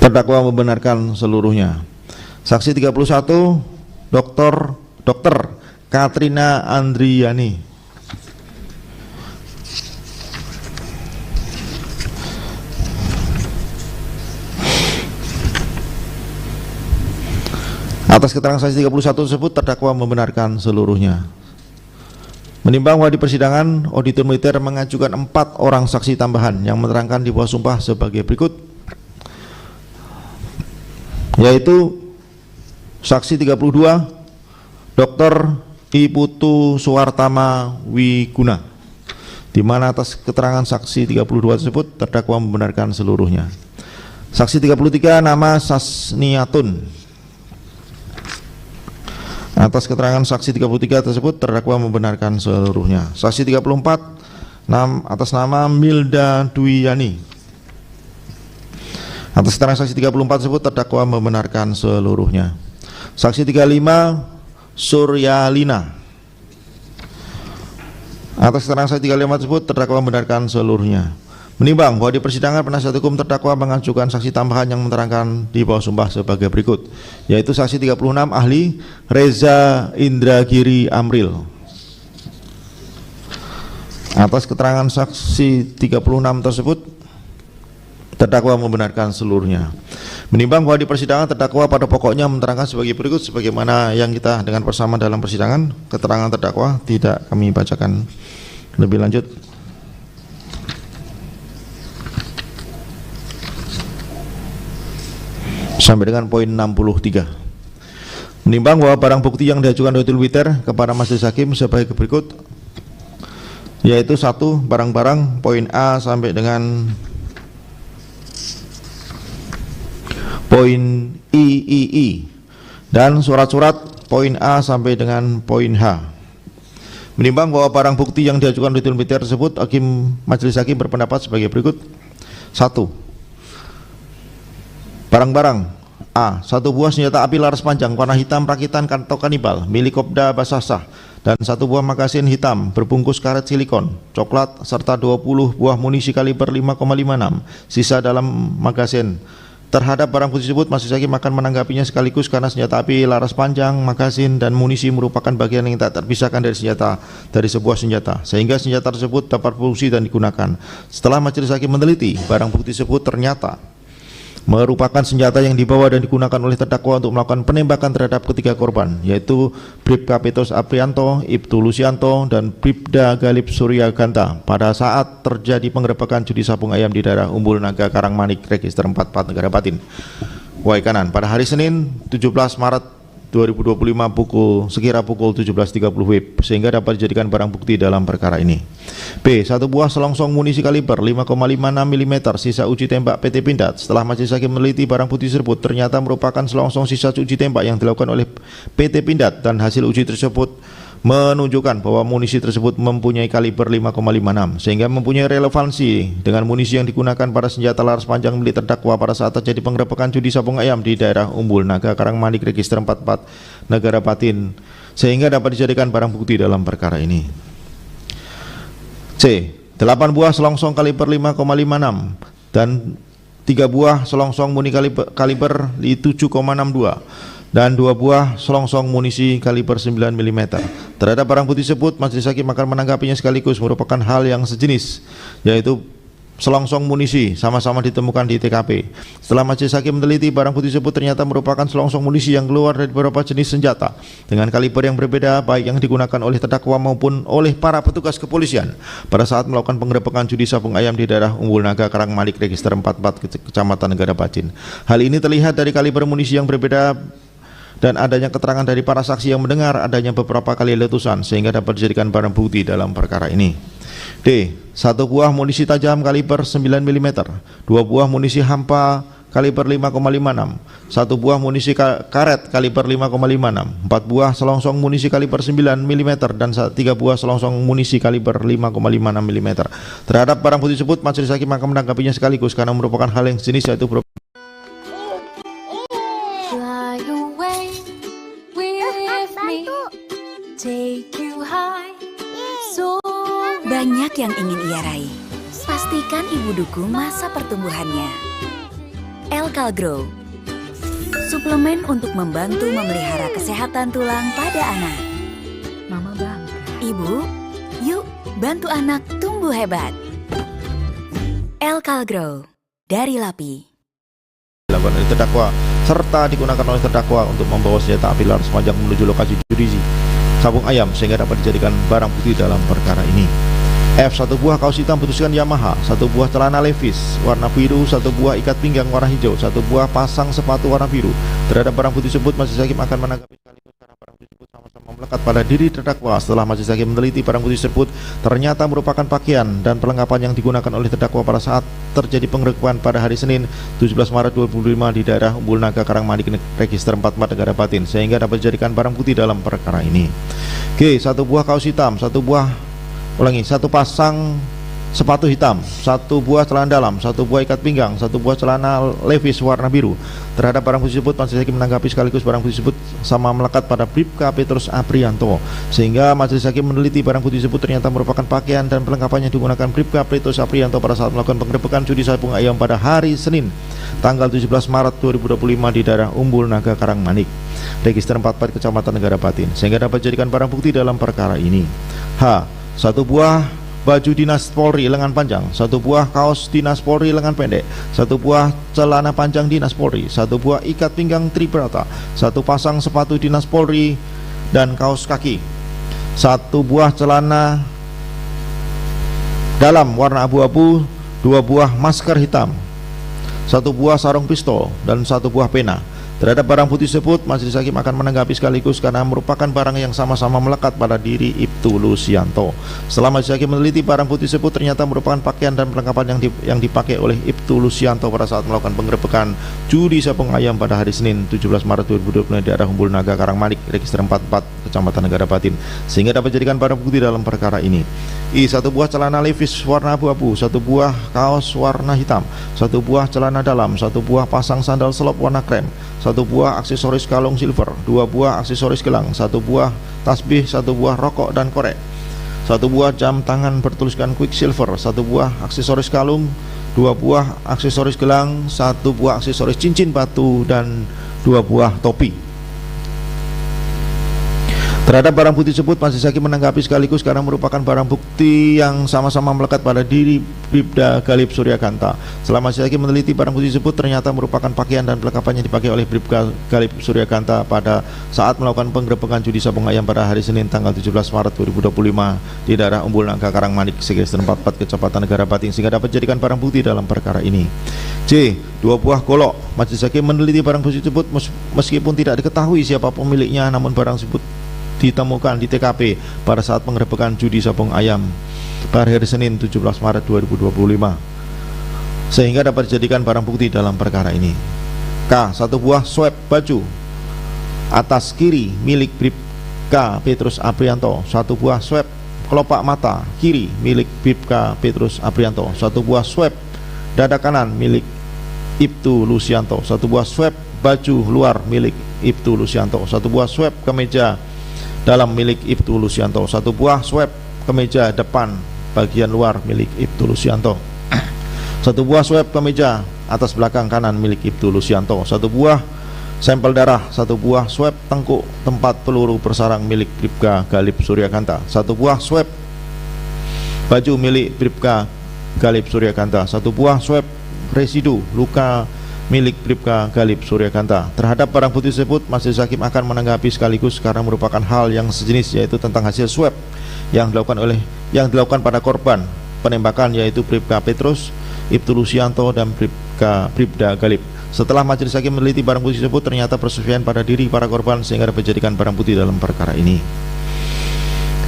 terdakwa membenarkan seluruhnya. Saksi 31 Dr. Katrina Andriani. Atas keterangan saksi 31 tersebut terdakwa membenarkan seluruhnya. Menimbang bahwa di persidangan auditor militer mengajukan 4 orang saksi tambahan yang menerangkan di bawah sumpah sebagai berikut, yaitu saksi 32 Dr. I Putu Suwartama Wiguna, di mana atas keterangan saksi 32 tersebut terdakwa membenarkan seluruhnya. Saksi 33 nama Sasniatun. Atas keterangan saksi 33 tersebut terdakwa membenarkan seluruhnya. Saksi 34 atas nama Milda Dwiyani. Atas keterangan saksi 34 tersebut terdakwa membenarkan seluruhnya. Saksi 35 Suryalina. Atas keterangan saksi 35 tersebut terdakwa membenarkan seluruhnya. Menimbang bahwa di persidangan penasihat hukum terdakwa mengajukan saksi tambahan yang menerangkan di bawah sumpah sebagai berikut, yaitu saksi 36 ahli Reza Indragiri Amril. Atas keterangan saksi 36 tersebut terdakwa membenarkan seluruhnya. Menimbang bahwa di persidangan terdakwa pada pokoknya menerangkan sebagai berikut, sebagaimana yang kita dengan bersama dalam persidangan, keterangan terdakwa tidak kami bacakan lebih lanjut. Sampai dengan poin 63. Menimbang bahwa barang bukti yang diajukan auditor militer kepada majelis hakim sebagai berikut, yaitu 1. Barang-barang poin A sampai dengan poin III, dan surat-surat poin A sampai dengan poin H. Menimbang bahwa barang bukti yang diajukan auditor militer tersebut, majelis hakim berpendapat sebagai berikut. 1. Barang-barang A. 1 buah senjata api laras panjang warna hitam rakitan atau kanibal milik Kopda Basarsah, dan 1 buah magasin hitam berbungkus karet silikon coklat serta 20 buah munisi kaliber 5,56 sisa dalam magasin. Terhadap barang bukti tersebut, majelis hakim akan menanggapinya sekaligus karena senjata api laras panjang, magasin, dan munisi merupakan bagian yang tak terpisahkan dari sebuah senjata, sehingga senjata tersebut dapat berfungsi dan digunakan. Setelah majelis hakim meneliti, barang bukti tersebut ternyata merupakan senjata yang dibawa dan digunakan oleh terdakwa untuk melakukan penembakan terhadap ketiga korban, yaitu Bribka Petrus Aprianto, Ibtu Lusianto, dan Bribda Galip Suryaganta pada saat terjadi penggerebekan judi sabung ayam di daerah Umbul Naga Karangmanik, Register 44 Negara Batin, Wai Kanan, pada hari Senin 17 Maret 2025 sekira pukul 17.30 WIB, sehingga dapat dijadikan barang bukti dalam perkara ini. B. 1 buah selongsong munisi kaliber 5,56 mm sisa uji tembak PT Pindad. Setelah majelis hakim meneliti barang bukti tersebut, ternyata merupakan selongsong sisa uji tembak yang dilakukan oleh PT Pindad, dan hasil uji tersebut menunjukkan bahwa munisi tersebut mempunyai kaliber 5,56, sehingga mempunyai relevansi dengan munisi yang digunakan pada senjata laras panjang milik terdakwa pada saat terjadi penggerebekan judi sabung ayam di daerah Umbul Naga Karangmanik, Register 44 Negara Batin, sehingga dapat dijadikan barang bukti dalam perkara ini. C. 8 buah selongsong kaliber 5,56 dan 3 buah selongsong munisi kaliber 7,62 dan 2 buah selongsong munisi kaliber 9 mm. Terhadap barang bukti tersebut, majelis hakim akan menanggapinya sekaligus merupakan hal yang sejenis, yaitu selongsong munisi sama-sama ditemukan di TKP. Setelah majelis hakim meneliti, barang bukti tersebut ternyata merupakan selongsong munisi yang keluar dari beberapa jenis senjata dengan kaliber yang berbeda, baik yang digunakan oleh terdakwa maupun oleh para petugas kepolisian pada saat melakukan penggerebekan judi sabung ayam di daerah Umbul Naga Karangmanik, Register 44 Kecamatan Negara Bacin. Hal ini terlihat dari kaliber munisi yang berbeda dan adanya keterangan dari para saksi yang mendengar adanya beberapa kali letusan, sehingga dapat dijadikan barang bukti dalam perkara ini. D. 1 buah munisi tajam kaliber 9 mm, 2 buah munisi hampa kaliber 5,56, 1 buah munisi karet kaliber 5,56, 4 buah selongsong munisi kaliber 9 mm, dan 3 buah selongsong munisi kaliber 5,56 mm. Terhadap barang bukti tersebut, majelis hakim akan menanggapinya sekaligus karena merupakan hal yang sejenis, yaitu banyak yang ingin ia raih. Pastikan ibu dukung masa pertumbuhannya. Elkalgrow, suplemen untuk membantu memelihara kesehatan tulang pada anak. Mama bangga. Ibu, yuk bantu anak tumbuh hebat. L-Calgrow dari LAPI. Dilakukan oleh terdakwa serta digunakan oleh terdakwa untuk membawa senjata api laras panjang menuju lokasi judi sabung ayam sehingga dapat dijadikan barang bukti dalam perkara ini. F. 1 buah kaos hitam putuskan Yamaha, 1 buah celana Levi's warna biru, 1 buah ikat pinggang warna hijau, 1 buah pasang sepatu warna biru. Terhadap barang bukti tersebut majelis hakim akan menanggapi sekaligus karena barang bukti tersebut sama-sama melekat pada diri terdakwa. Setelah majelis hakim meneliti barang bukti tersebut ternyata merupakan pakaian dan perlengkapan yang digunakan oleh terdakwa pada saat terjadi penggerebekan pada hari Senin 17 Maret 2025 di daerah Umbul Naga Karangmanik Register 44 Negara Batin sehingga dapat dijadikan barang bukti dalam perkara ini. G. 1 buah kaos hitam, 1 pasang sepatu hitam, 1 buah celana dalam, 1 buah ikat pinggang, 1 buah celana Levi's warna biru. Terhadap barang bukti tersebut majelis hakim menanggapi sekaligus barang bukti tersebut sama melekat pada Bribka Petrus Aprianto sehingga majelis hakim meneliti barang bukti tersebut ternyata merupakan pakaian dan perlengkapan yang digunakan Bribka Petrus Aprianto pada saat melakukan penggerebekan judi sabung ayam pada hari Senin tanggal 17 Maret 2025 di daerah Umbul Naga Karangmanik Register 44 Kecamatan Negara Batin sehingga dapat dijadikan barang bukti dalam perkara ini. H. 1 buah baju dinas Polri lengan panjang, 1 buah kaos dinas Polri lengan pendek, 1 buah celana panjang dinas Polri, 1 buah ikat pinggang tribrata, 1 pasang sepatu dinas Polri dan kaos kaki, 1 buah celana dalam warna abu-abu, 2 buah masker hitam, 1 buah sarung pistol dan 1 buah pena. Terhadap barang bukti tersebut, majelis hakim akan menanggapi sekaligus karena merupakan barang yang sama-sama melekat pada diri Ibtu Lusianto. Setelah majelis hakim meneliti barang bukti tersebut ternyata merupakan pakaian dan perlengkapan yang dipakai oleh Ibtu Lusianto pada saat melakukan penggerebekan judi sabung ayam pada hari Senin 17 Maret 2020 di daerah Umbul Naga Karangmanik Register 44 Kecamatan Negara Batin sehingga dapat dijadikan barang bukti dalam perkara ini. I. 1 buah celana Levi's warna abu-abu, 1 buah kaos warna hitam, 1 buah celana dalam, 1 buah pasang sandal selop warna krem, 1 buah aksesoris kalung silver, 2 buah aksesoris gelang, 1 buah tasbih, 1 buah rokok dan korek, 1 buah jam tangan bertuliskan Quicksilver, 1 buah aksesoris kalung, 2 buah aksesoris gelang, 1 buah aksesoris cincin batu dan 2 buah topi. Terhadap barang bukti tersebut majelis hakim menanggapi sekaligus karena merupakan barang bukti yang sama-sama melekat pada diri Bribda Galib Suryakanta. Setelah majelis hakim meneliti barang bukti tersebut ternyata merupakan pakaian dan perlengkapan yang dipakai oleh Bribda Galib Suryakanta pada saat melakukan penggerebekan judi sabung ayam pada hari Senin tanggal 17 Maret 2025 di daerah Umbul Naga Karangmanik Register 44 Kecamatan Negara Batin sehingga dapat dijadikan barang bukti dalam perkara ini. C. 2 buah golok. Majelis hakim meneliti barang bukti tersebut meskipun tidak diketahui siapa pemiliknya namun barang tersebut ditemukan di TKP pada saat penggerebekan judi sabung ayam pada hari Senin 17 Maret 2025 sehingga dapat dijadikan barang bukti dalam perkara ini. K. 1 buah swab baju atas kiri milik Bribka Petrus Aprianto, 1 buah swab kelopak mata kiri milik Bribka Petrus Aprianto, 1 buah swab dada kanan milik Ibtu Lusianto, 1 buah swab baju luar milik Ibtu Lusianto, 1 buah swab kemeja dalam milik Ibtu Lusianto, 1 buah swab kemeja depan bagian luar milik Ibtu Lusianto, 1 buah swab kemeja atas belakang kanan milik Ibtu Lusianto, 1 buah sampel darah, 1 buah swab tengkuk tempat peluru bersarang milik Bribka Galib Suryakanta, 1 buah swab baju milik Bribka Galib Suryakanta, 1 buah swab residu luka milik Bribka Galib Suryakanta. Terhadap barang bukti tersebut majelis hakim akan menanggapi sekaligus karena merupakan hal yang sejenis yaitu tentang hasil swab yang dilakukan pada korban penembakan yaitu Bribka Petrus, Ibtu Lusianto dan Bribda Galib. Setelah majelis hakim meneliti barang bukti tersebut ternyata persesuaian pada diri para korban sehingga dapat dijadikan barang bukti dalam perkara ini.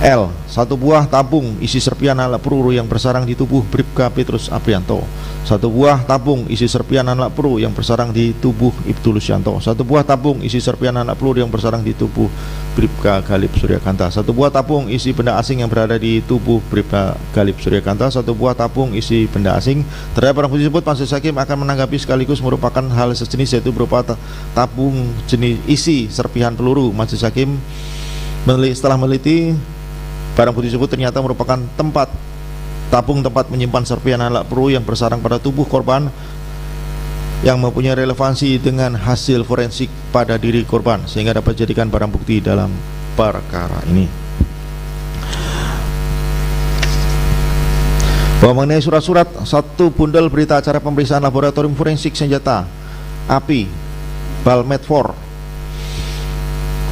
L. 1 buah tabung isi serpian alat peluru yang bersarang di tubuh Bribka Petrus Aprianto, 1 buah tabung isi serpian alat peluru yang bersarang di tubuh Ibtu Lusianto, 1 buah tabung isi serpian alat peluru yang bersarang di tubuh Bribka Galib Suryakanta, 1 buah tabung isi benda asing yang berada di tubuh Bribka Galib Suryakanta, 1 buah tabung isi benda asing. Terhadap barang bukti tersebut majelis hakim akan menanggapi sekaligus merupakan hal sejenis yaitu berupa tabung jenis isi serpihan peluru. Majelis hakim setelah meneliti barang bukti tersebut ternyata merupakan tabung tempat menyimpan serpihan alat peluru yang bersarang pada tubuh korban yang mempunyai relevansi dengan hasil forensik pada diri korban sehingga dapat dijadikan barang bukti dalam perkara ini. Bahwa mengenai surat-surat, 1 bundel berita acara pemeriksaan laboratorium forensik senjata api Balmet-4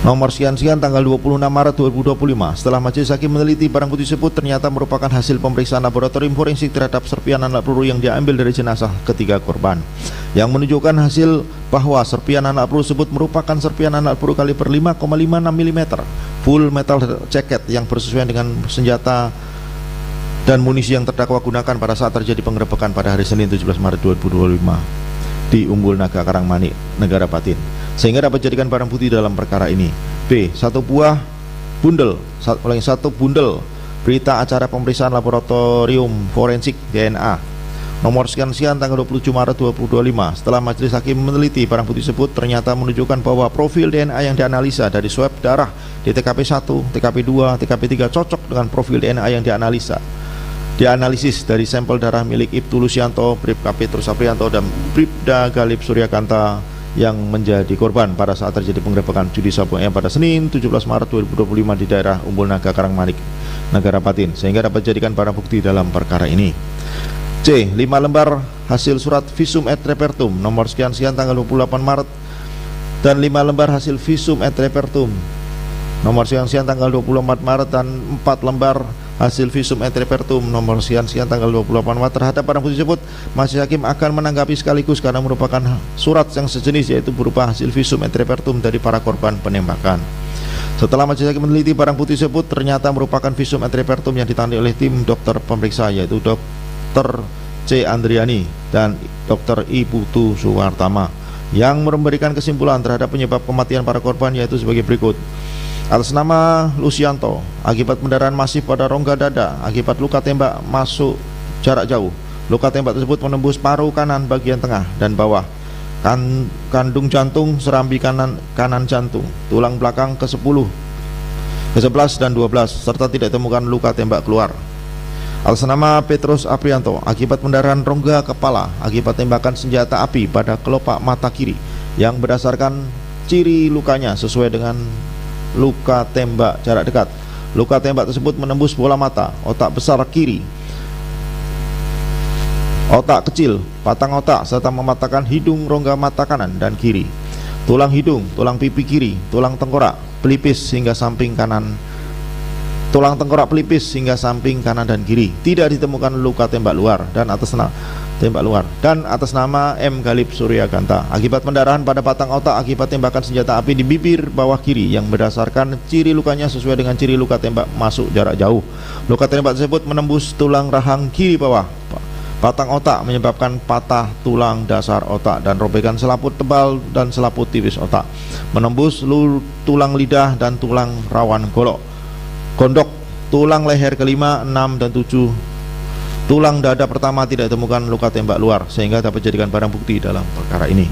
nomor sekian-sekian tanggal 26 Maret 2025. Setelah majelis hakim meneliti barang bukti tersebut ternyata merupakan hasil pemeriksaan laboratorium forensik terhadap serpian anak peluru yang diambil dari jenazah ketiga korban, yang menunjukkan hasil bahwa serpian anak peluru tersebut merupakan serpian anak peluru kaliber 5,56 mm full metal jacket yang bersesuaian dengan senjata dan munisi yang terdakwa gunakan pada saat terjadi penggerebekan pada hari Senin 17 Maret 2025 di Umbul Naga Karangmanik, Negara Patin, sehingga dapat dijadikan barang bukti dalam perkara ini. B. 1 bundel berita acara pemeriksaan laboratorium forensik DNA nomor sekian-sekian tanggal 27 Maret 2025. Setelah majelis hakim meneliti barang bukti tersebut ternyata menunjukkan bahwa profil DNA yang dianalisa dari swab darah di TKP 1, TKP 2, TKP 3 cocok dengan profil DNA yang dianalisis dari sampel darah milik Ibtu Lusianto, Bribka Petrus Aprianto, dan Bribda Galip Suryakanta yang menjadi korban pada saat terjadi penggerebekan judi sabung ayam pada Senin 17 Maret 2025 di daerah Umbul Naga Karangmanik, Negara Patin, sehingga dapat dijadikan barang bukti dalam perkara ini. C. 5 lembar hasil surat visum et repertum nomor sekian-sekian tanggal 28 Maret dan 5 lembar hasil visum et repertum nomor sekian-sekian tanggal 24 Maret dan 4 lembar hasil visum et repertum nomor sekian-sekian tanggal 28 Maret terhadap barang bukti tersebut, majelis hakim akan menanggapi sekaligus karena merupakan surat yang sejenis, yaitu berupa hasil visum et repertum dari para korban penembakan. Setelah majelis hakim meneliti barang bukti tersebut ternyata merupakan visum et repertum yang ditangani oleh tim dokter pemeriksa, yaitu Dr. C. Andriani dan Dr. I. Putu Suwartama, yang memberikan kesimpulan terhadap penyebab kematian para korban, yaitu sebagai berikut. Atas nama Lusianto, akibat pendarahan masif pada rongga dada akibat luka tembak masuk jarak jauh. Luka tembak tersebut menembus paru kanan bagian tengah dan bawah, kandung jantung, serambi kanan jantung, tulang belakang ke-10, ke-11 dan 12, serta tidak ditemukan luka tembak keluar. Atas nama Petrus Aprianto, akibat pendarahan rongga kepala akibat tembakan senjata api pada kelopak mata kiri, yang berdasarkan ciri lukanya sesuai dengan luka tembak jarak dekat. Luka tembak tersebut menembus bola mata, otak besar kiri, otak kecil, batang otak, serta mematahkan hidung rongga mata kanan dan kiri, tulang hidung, tulang pipi kiri, tulang tengkorak pelipis hingga samping kanan, tulang tengkorak pelipis hingga samping kanan dan kiri. Tidak ditemukan luka tembak luar dan atas nama M. Galip Suryakanta, akibat pendarahan pada batang otak akibat tembakan senjata api di bibir bawah kiri, yang berdasarkan ciri lukanya sesuai dengan ciri luka tembak masuk jarak jauh. Luka tembak tersebut menembus tulang rahang kiri bawah batang otak, menyebabkan patah tulang dasar otak dan robekan selaput tebal dan selaput tipis otak, menembus tulang lidah dan tulang rawan gondok, tulang leher kelima, 6 dan 7. Tulang dada pertama tidak ditemukan luka tembak luar, sehingga dapat dijadikan barang bukti dalam perkara ini.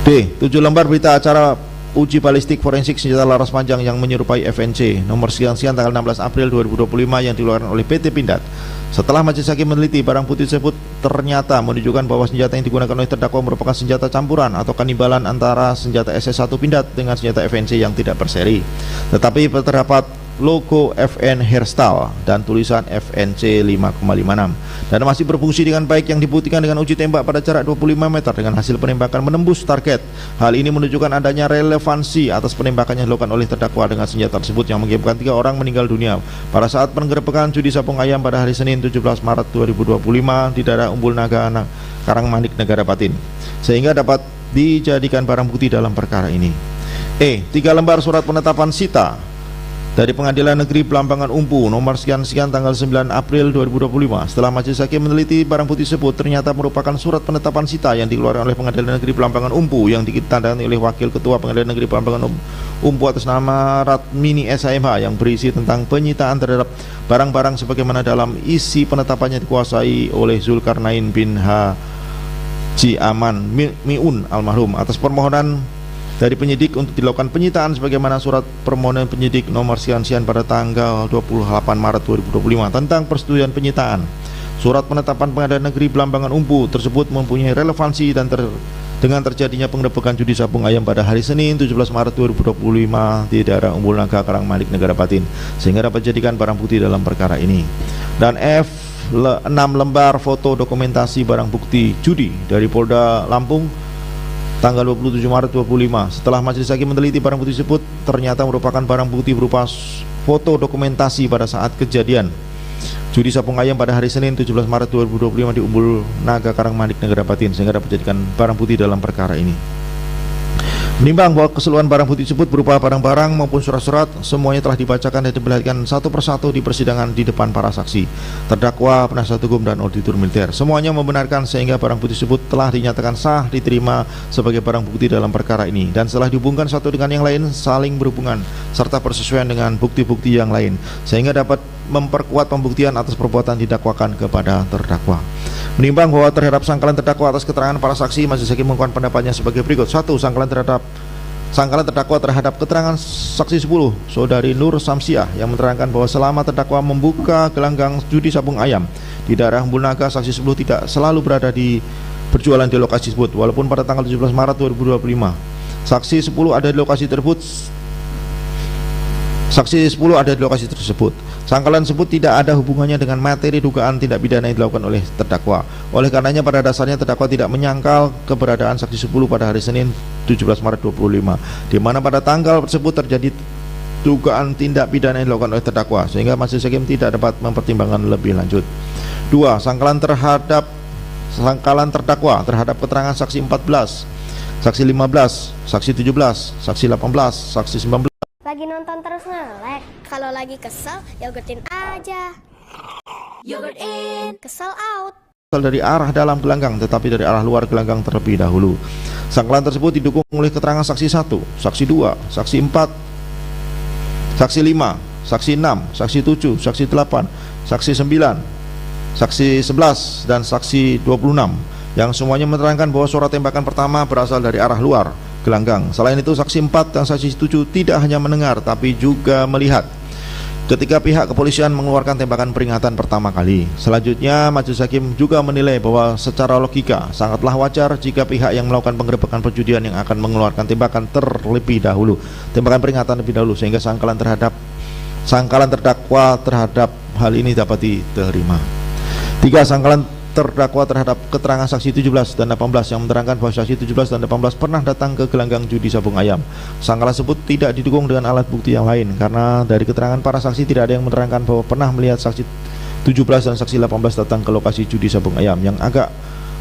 D. 7 lembar berita acara uji balistik forensik senjata laras panjang yang menyerupai FNC nomor sekian-sekian tanggal 16 April 2025 yang dikeluarkan oleh PT Pindad. Setelah majelis hakim meneliti barang bukti tersebut ternyata menunjukkan bahwa senjata yang digunakan oleh terdakwa merupakan senjata campuran atau kanimbalan antara senjata SS1 Pindad dengan senjata FNC yang tidak berseri, tetapi terdapat logo FN Hairstyle dan tulisan FNC 5,56 dan masih berfungsi dengan baik, yang dibuktikan dengan uji tembak pada jarak 25 meter dengan hasil penembakan menembus target. Hal ini menunjukkan adanya relevansi atas penembakan yang dilakukan oleh terdakwa dengan senjata tersebut yang mengakibatkan 3 orang meninggal dunia pada saat penggerebekan judi sabung ayam pada hari Senin 17 Maret 2025 di daerah Umbul Naga Karangmanik, Negara Patin, sehingga dapat dijadikan barang bukti dalam perkara ini. E. 3 lembar surat penetapan sita dari Pengadilan Negeri Belambangan Umpu nomor sekian-sekian tanggal 9 April 2025. Setelah majelis hakim meneliti barang bukti tersebut ternyata merupakan surat penetapan sita yang dikeluarkan oleh Pengadilan Negeri Belambangan Umpu yang ditandangani oleh Wakil Ketua Pengadilan Negeri Belambangan Umpu atas nama Ratmini SHMH, yang berisi tentang penyitaan terhadap barang-barang sebagaimana dalam isi penetapannya dikuasai oleh Zulkarnain bin Haji Aman Mi'un almarhum atas permohonan dari penyidik untuk dilakukan penyitaan sebagaimana surat permohonan penyidik nomor sekian-sekian pada tanggal 28 Maret 2025 tentang persetujuan penyitaan. Surat penetapan Pengadilan Negeri Belambangan Umpu tersebut mempunyai relevansi dan dengan terjadinya penggerebekan judi sabung ayam pada hari Senin 17 Maret 2025 di daerah Umbul Naga, Karangmanik, Negara Patin, sehingga dapat dijadikan barang bukti dalam perkara ini. Dan F, 6 lembar foto dokumentasi barang bukti judi dari Polda Lampung tanggal 27 Maret 2025. Setelah majelis hakim meneliti barang bukti tersebut, ternyata merupakan barang bukti berupa foto dokumentasi pada saat kejadian judi sabung ayam pada hari Senin 17 Maret 2025 di Umbul Naga, Karangmanik, Negara Patin, sehingga dapat dijadikan barang bukti dalam perkara ini. Menimbang bahwa keseluruhan barang bukti tersebut berupa barang-barang maupun surat-surat semuanya telah dibacakan dan diperlihatkan satu persatu di persidangan di depan para saksi, terdakwa, penasihat hukum, dan auditor militer. Semuanya membenarkan sehingga barang bukti tersebut telah dinyatakan sah diterima sebagai barang bukti dalam perkara ini, dan setelah dihubungkan satu dengan yang lain saling berhubungan serta persesuaian dengan bukti-bukti yang lain, sehingga dapat memperkuat pembuktian atas perbuatan didakwakan kepada terdakwa. Menimbang bahwa terhadap sangkalan terdakwa atas keterangan para saksi, majelis hakim menguatkan pendapatnya sebagai berikut. 1. Sangkalan terdakwa terhadap keterangan saksi 10 Saudari Nur Samsiah yang menerangkan bahwa selama terdakwa membuka gelanggang judi sabung ayam di daerah Umbul Naga, saksi 10 tidak selalu berada di berjualan di lokasi tersebut, walaupun pada tanggal 17 Maret 2025 saksi 10 ada di lokasi tersebut. Sangkalan tersebut tidak ada hubungannya dengan materi dugaan tindak pidana yang dilakukan oleh terdakwa. Oleh karenanya pada dasarnya terdakwa tidak menyangkal keberadaan saksi 10 pada hari Senin 17 Maret 2025, di mana pada tanggal tersebut terjadi dugaan tindak pidana yang dilakukan oleh terdakwa, sehingga majelis hakim tidak dapat mempertimbangkan lebih lanjut. 2. Sangkalan terdakwa terhadap keterangan saksi 14, saksi 15, saksi 17, saksi 18, saksi 19. Lagi nonton terus nge-lag. Kalau lagi kesel, yogurtin aja. Yogurt in, kesel out. Dari arah dalam gelanggang tetapi dari arah luar gelanggang terlebih dahulu. Sangkalan tersebut didukung oleh keterangan saksi 1, saksi 2, saksi 4, saksi 5, saksi 6, saksi 7, saksi 8, saksi 9, saksi 11, dan saksi 26 yang semuanya menerangkan bahwa suara tembakan pertama berasal dari arah luar gelanggang. Selain itu, saksi 4 dan saksi 7 tidak hanya mendengar tapi juga melihat ketika pihak kepolisian mengeluarkan tembakan peringatan pertama kali. Selanjutnya, majelis hakim juga menilai bahwa secara logika sangatlah wajar jika pihak yang melakukan penggerebekan perjudian yang akan mengeluarkan tembakan terlebih dahulu, tembakan peringatan lebih dahulu, sehingga sangkalan terdakwa terhadap hal ini dapat diterima. 3. Sangkalan terdakwa terhadap keterangan saksi 17 dan 18 yang menerangkan bahwa saksi 17 dan 18 pernah datang ke gelanggang judi sabung ayam. Sangkalan tersebut tidak didukung dengan alat bukti yang lain, karena dari keterangan para saksi tidak ada yang menerangkan bahwa pernah melihat saksi 17 dan saksi 18 datang ke lokasi judi sabung ayam. Yang agak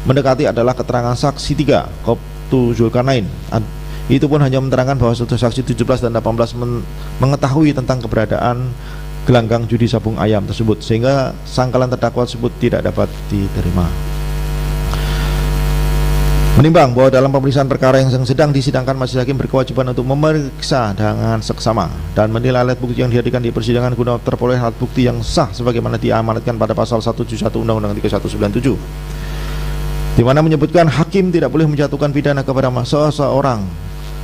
mendekati adalah keterangan saksi 3, Koptu Zulkarnain. Itu pun hanya menerangkan bahwa saksi 17 dan 18 mengetahui tentang keberadaan gelanggang judi sabung ayam tersebut, sehingga sangkalan terdakwa tersebut tidak dapat diterima. Menimbang bahwa dalam pemeriksaan perkara yang sedang disidangkan, majelis hakim berkewajiban untuk memeriksa dengan seksama dan menilai alat bukti yang dihadirkan di persidangan guna terperoleh alat bukti yang sah sebagaimana diamanatkan pada pasal 171 Undang-Undang 3197, di mana menyebutkan hakim tidak boleh menjatuhkan pidana kepada seseorang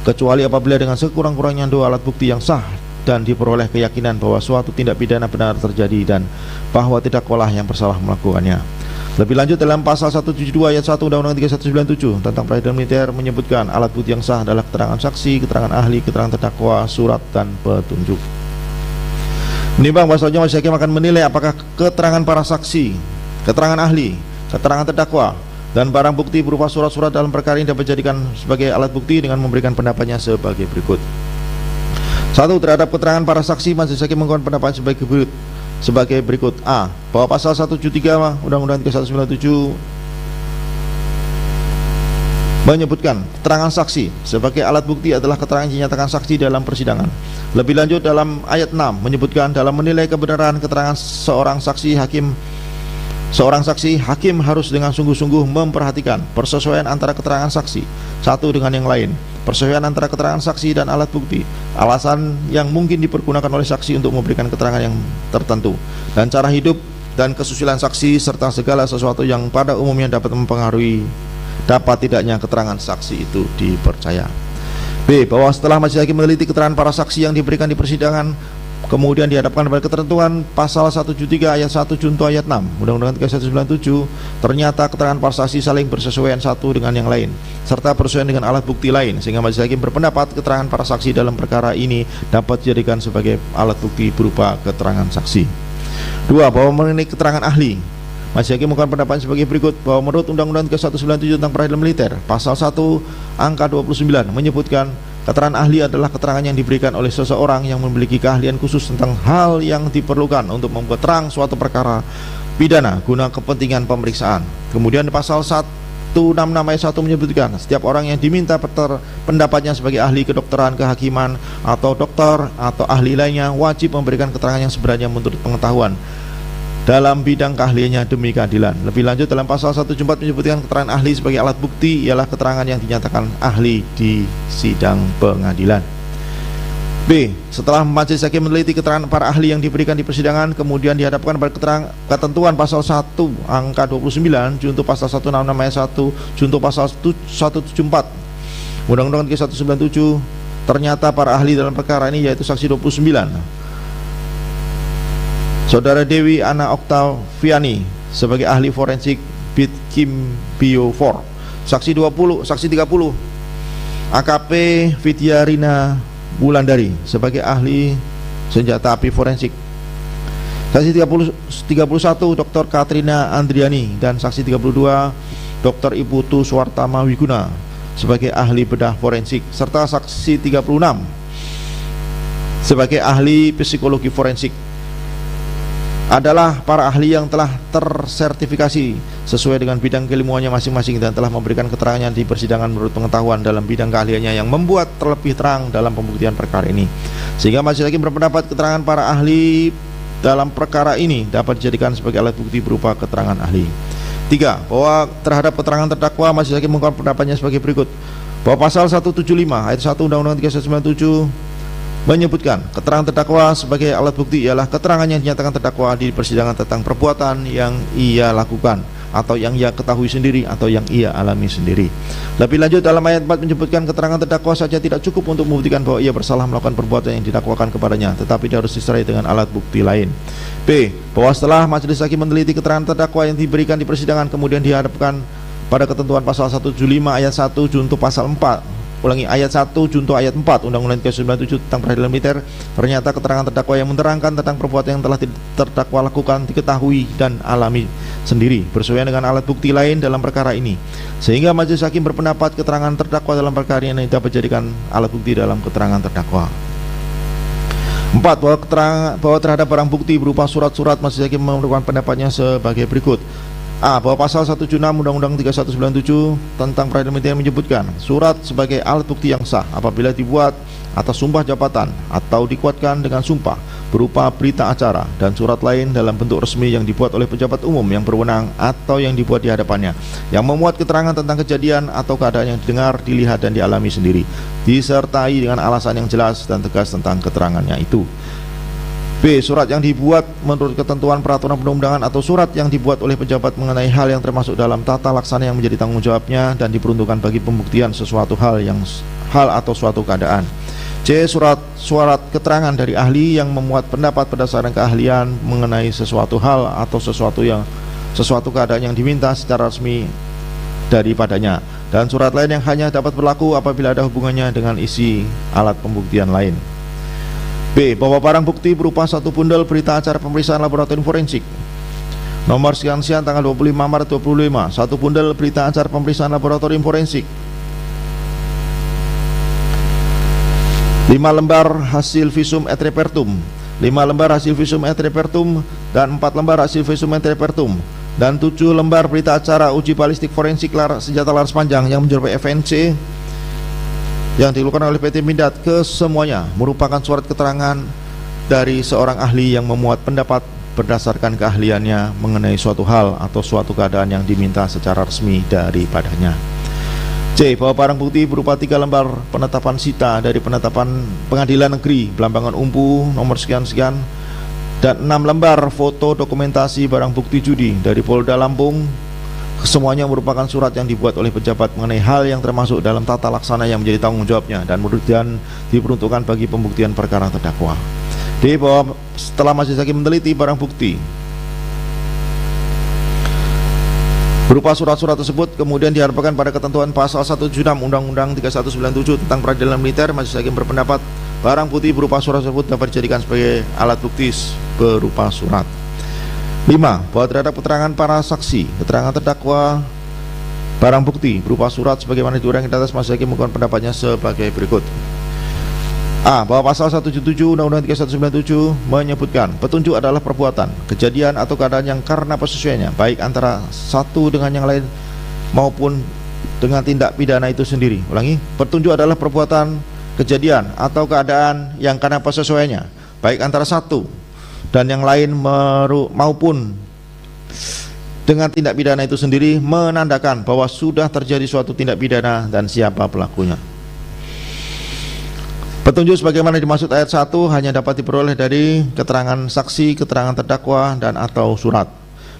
kecuali apabila dengan sekurang-kurangnya 2 alat bukti yang sah dan diperoleh keyakinan bahwa suatu tindak pidana benar terjadi dan bahwa terdakwalah yang bersalah melakukannya. Lebih lanjut, dalam pasal 172 ayat 1 Undang-Undang 3197 tentang peradilan militer menyebutkan alat bukti yang sah adalah keterangan saksi, keterangan ahli, keterangan terdakwa, surat, dan petunjuk. Menimbang bahwa selanjutnya majelis hakim akan menilai apakah keterangan para saksi, keterangan ahli, keterangan terdakwa, dan barang bukti berupa surat-surat dalam perkara ini dapat dijadikan sebagai alat bukti dengan memberikan pendapatnya sebagai berikut. 1. Terhadap keterangan para saksi, majelis hakim mengeluarkan pendapat sebagai berikut. A. Bahwa pasal 173 Undang-Undang 3197 menyebutkan keterangan saksi sebagai alat bukti adalah keterangan yang dinyatakan saksi dalam persidangan. Lebih lanjut, dalam ayat 6 menyebutkan dalam menilai kebenaran keterangan seorang saksi, hakim harus dengan sungguh-sungguh memperhatikan persesuaian antara keterangan saksi satu dengan yang lain, persesuaian antara keterangan saksi dan alat bukti, alasan yang mungkin dipergunakan oleh saksi untuk memberikan keterangan yang tertentu, dan cara hidup dan kesusilaan saksi, serta segala sesuatu yang pada umumnya dapat mempengaruhi dapat tidaknya keterangan saksi itu dipercaya. B. Bahwa setelah majelis hakim meneliti keterangan para saksi yang diberikan di persidangan, kemudian dihadapkan pada ketentuan pasal 173 ayat 1 junto ayat 6 Undang-Undang 3197, ternyata keterangan para saksi saling bersesuaian satu dengan yang lain serta bersesuaian dengan alat bukti lain, sehingga majelis hakim berpendapat keterangan para saksi dalam perkara ini dapat dijadikan sebagai alat bukti berupa keterangan saksi. 2. Bahwa mengenai keterangan ahli, majelis hakim mengungkapkan pendapat sebagai berikut, bahwa menurut Undang-Undang 3197 tentang peradilan militer, pasal 1 angka 29 menyebutkan keterangan ahli adalah keterangan yang diberikan oleh seseorang yang memiliki keahlian khusus tentang hal yang diperlukan untuk membuat terang suatu perkara pidana guna kepentingan pemeriksaan. Kemudian di pasal 166 ayat 1 menyebutkan setiap orang yang diminta pendapatnya sebagai ahli kedokteran, kehakiman, atau dokter atau ahli lainnya wajib memberikan keterangan yang sebenarnya menurut pengetahuan dalam bidang keahliannya demi keadilan. Lebih lanjut, dalam pasal 174 menyebutkan keterangan ahli sebagai alat bukti ialah keterangan yang dinyatakan ahli di sidang pengadilan. B. Setelah majelis hakim meneliti keterangan para ahli yang diberikan di persidangan, kemudian dihadapkan pada ketentuan pasal 1 angka 29 junto pasal 166 ayat 1 junto pasal 174 Undang-Undang 3197, ternyata para ahli dalam perkara ini yaitu saksi 29 Saudara Dewi Ana Oktaviani sebagai ahli forensik Bitkim Bio 4, saksi 30 AKP Vidyarina Wulandari sebagai ahli senjata api forensik, saksi 31 Dr. Katrina Andriani, dan saksi 32 Dr. Iputu Suwartama Wiguna sebagai ahli bedah forensik, serta saksi 36 sebagai ahli psikologi forensik adalah para ahli yang telah tersertifikasi sesuai dengan bidang keilmuannya masing-masing dan telah memberikan keterangannya di persidangan menurut pengetahuan dalam bidang keahliannya yang membuat terlebih terang dalam pembuktian perkara ini, sehingga majelis hakim berpendapat keterangan para ahli dalam perkara ini dapat dijadikan sebagai alat bukti berupa keterangan ahli. 3. Bahwa terhadap keterangan terdakwa, majelis hakim mengungkapkan pendapatnya sebagai berikut, bahwa pasal 175 ayat 1 Undang-Undang 3197 menyebutkan keterangan terdakwa sebagai alat bukti ialah keterangan yang dinyatakan terdakwa di persidangan tentang perbuatan yang ia lakukan atau yang ia ketahui sendiri atau yang ia alami sendiri. Lebih lanjut, dalam ayat 4 menyebutkan keterangan terdakwa saja tidak cukup untuk membuktikan bahwa ia bersalah melakukan perbuatan yang didakwakan kepadanya, tetapi dia harus disertai dengan alat bukti lain. B. Bahwa setelah majelis hakim meneliti keterangan terdakwa yang diberikan di persidangan, kemudian dihadapkan pada ketentuan pasal 175 ayat 1 junto pasal 4 ayat 1 junto ayat 4 Undang-Undang 97 tentang peradilan militer, ternyata keterangan terdakwa yang menerangkan tentang perbuatan yang telah terdakwa lakukan diketahui dan alami sendiri bersesuaian dengan alat bukti lain dalam perkara ini, sehingga majelis hakim berpendapat keterangan terdakwa dalam perkara ini dapat dijadikan alat bukti dalam keterangan terdakwa. 4. Bahwa terhadap barang bukti berupa surat-surat, majelis hakim menentukan pendapatnya sebagai berikut. A. Bahwa pasal 176 Undang-Undang 3197 tentang peradilan militer menyebutkan surat sebagai alat bukti yang sah apabila dibuat atas sumpah jabatan atau dikuatkan dengan sumpah berupa berita acara dan surat lain dalam bentuk resmi yang dibuat oleh pejabat umum yang berwenang atau yang dibuat di hadapannya, yang memuat keterangan tentang kejadian atau keadaan yang didengar, dilihat, dan dialami sendiri, disertai dengan alasan yang jelas dan tegas tentang keterangannya itu. B. Surat yang dibuat menurut ketentuan peraturan perundang-undangan atau surat yang dibuat oleh pejabat mengenai hal yang termasuk dalam tata laksana yang menjadi tanggung jawabnya dan diperuntukkan bagi pembuktian sesuatu hal atau suatu keadaan. C. Surat keterangan dari ahli yang memuat pendapat berdasarkan keahlian mengenai sesuatu hal atau sesuatu keadaan yang diminta secara resmi daripadanya, dan surat lain yang hanya dapat berlaku apabila ada hubungannya dengan isi alat pembuktian lain. B. Bahwa barang bukti berupa satu bundel berita acara pemeriksaan laboratorium forensik nomor sekian-sekian tanggal 25 Maret 25, satu bundel berita acara pemeriksaan laboratorium forensik, 5 lembar hasil visum et repertum, 5 lembar hasil visum et repertum, dan 4 lembar hasil visum et repertum, dan 7 lembar berita acara uji balistik forensik senjata laras panjang yang menyerupai FNC yang dilakukan oleh PT Pindad. Kesemuanya merupakan surat keterangan dari seorang ahli yang memuat pendapat berdasarkan keahliannya mengenai suatu hal atau suatu keadaan yang diminta secara resmi daripadanya. C. Bahwa barang bukti berupa 3 lembar penetapan sita dari penetapan Pengadilan Negeri Belambangan Umpu nomor sekian-sekian, dan 6 lembar foto dokumentasi barang bukti judi dari Polda Lampung. Semuanya merupakan surat yang dibuat oleh pejabat mengenai hal yang termasuk dalam tata laksana yang menjadi tanggung jawabnya dan diperuntukkan bagi pembuktian perkara terdakwa. D. Bahwa setelah majelis hakim meneliti barang bukti berupa surat-surat tersebut kemudian diharapkan pada ketentuan pasal 176 Undang-Undang 3197 tentang peradilan militer, majelis hakim berpendapat barang bukti berupa surat tersebut dapat dijadikan sebagai alat bukti berupa surat. 5. Bahwa terhadap keterangan para saksi, keterangan terdakwa, barang bukti berupa surat sebagaimana diuraikan di atas, majelis hakim mengungkapkan pendapatnya sebagai berikut. A. Bahwa pasal 177 Undang-Undang 3197 menyebutkan petunjuk adalah perbuatan, kejadian atau keadaan yang karena persesuaiannya baik antara satu dengan yang lain maupun dengan tindak pidana itu sendiri. Ulangi, petunjuk adalah perbuatan, kejadian atau keadaan yang karena persesuaiannya baik antara satu dan yang lain maupun dengan tindak pidana itu sendiri menandakan bahwa sudah terjadi suatu tindak pidana dan siapa pelakunya. Petunjuk sebagaimana dimaksud ayat 1 hanya dapat diperoleh dari keterangan saksi, keterangan terdakwa, dan atau surat.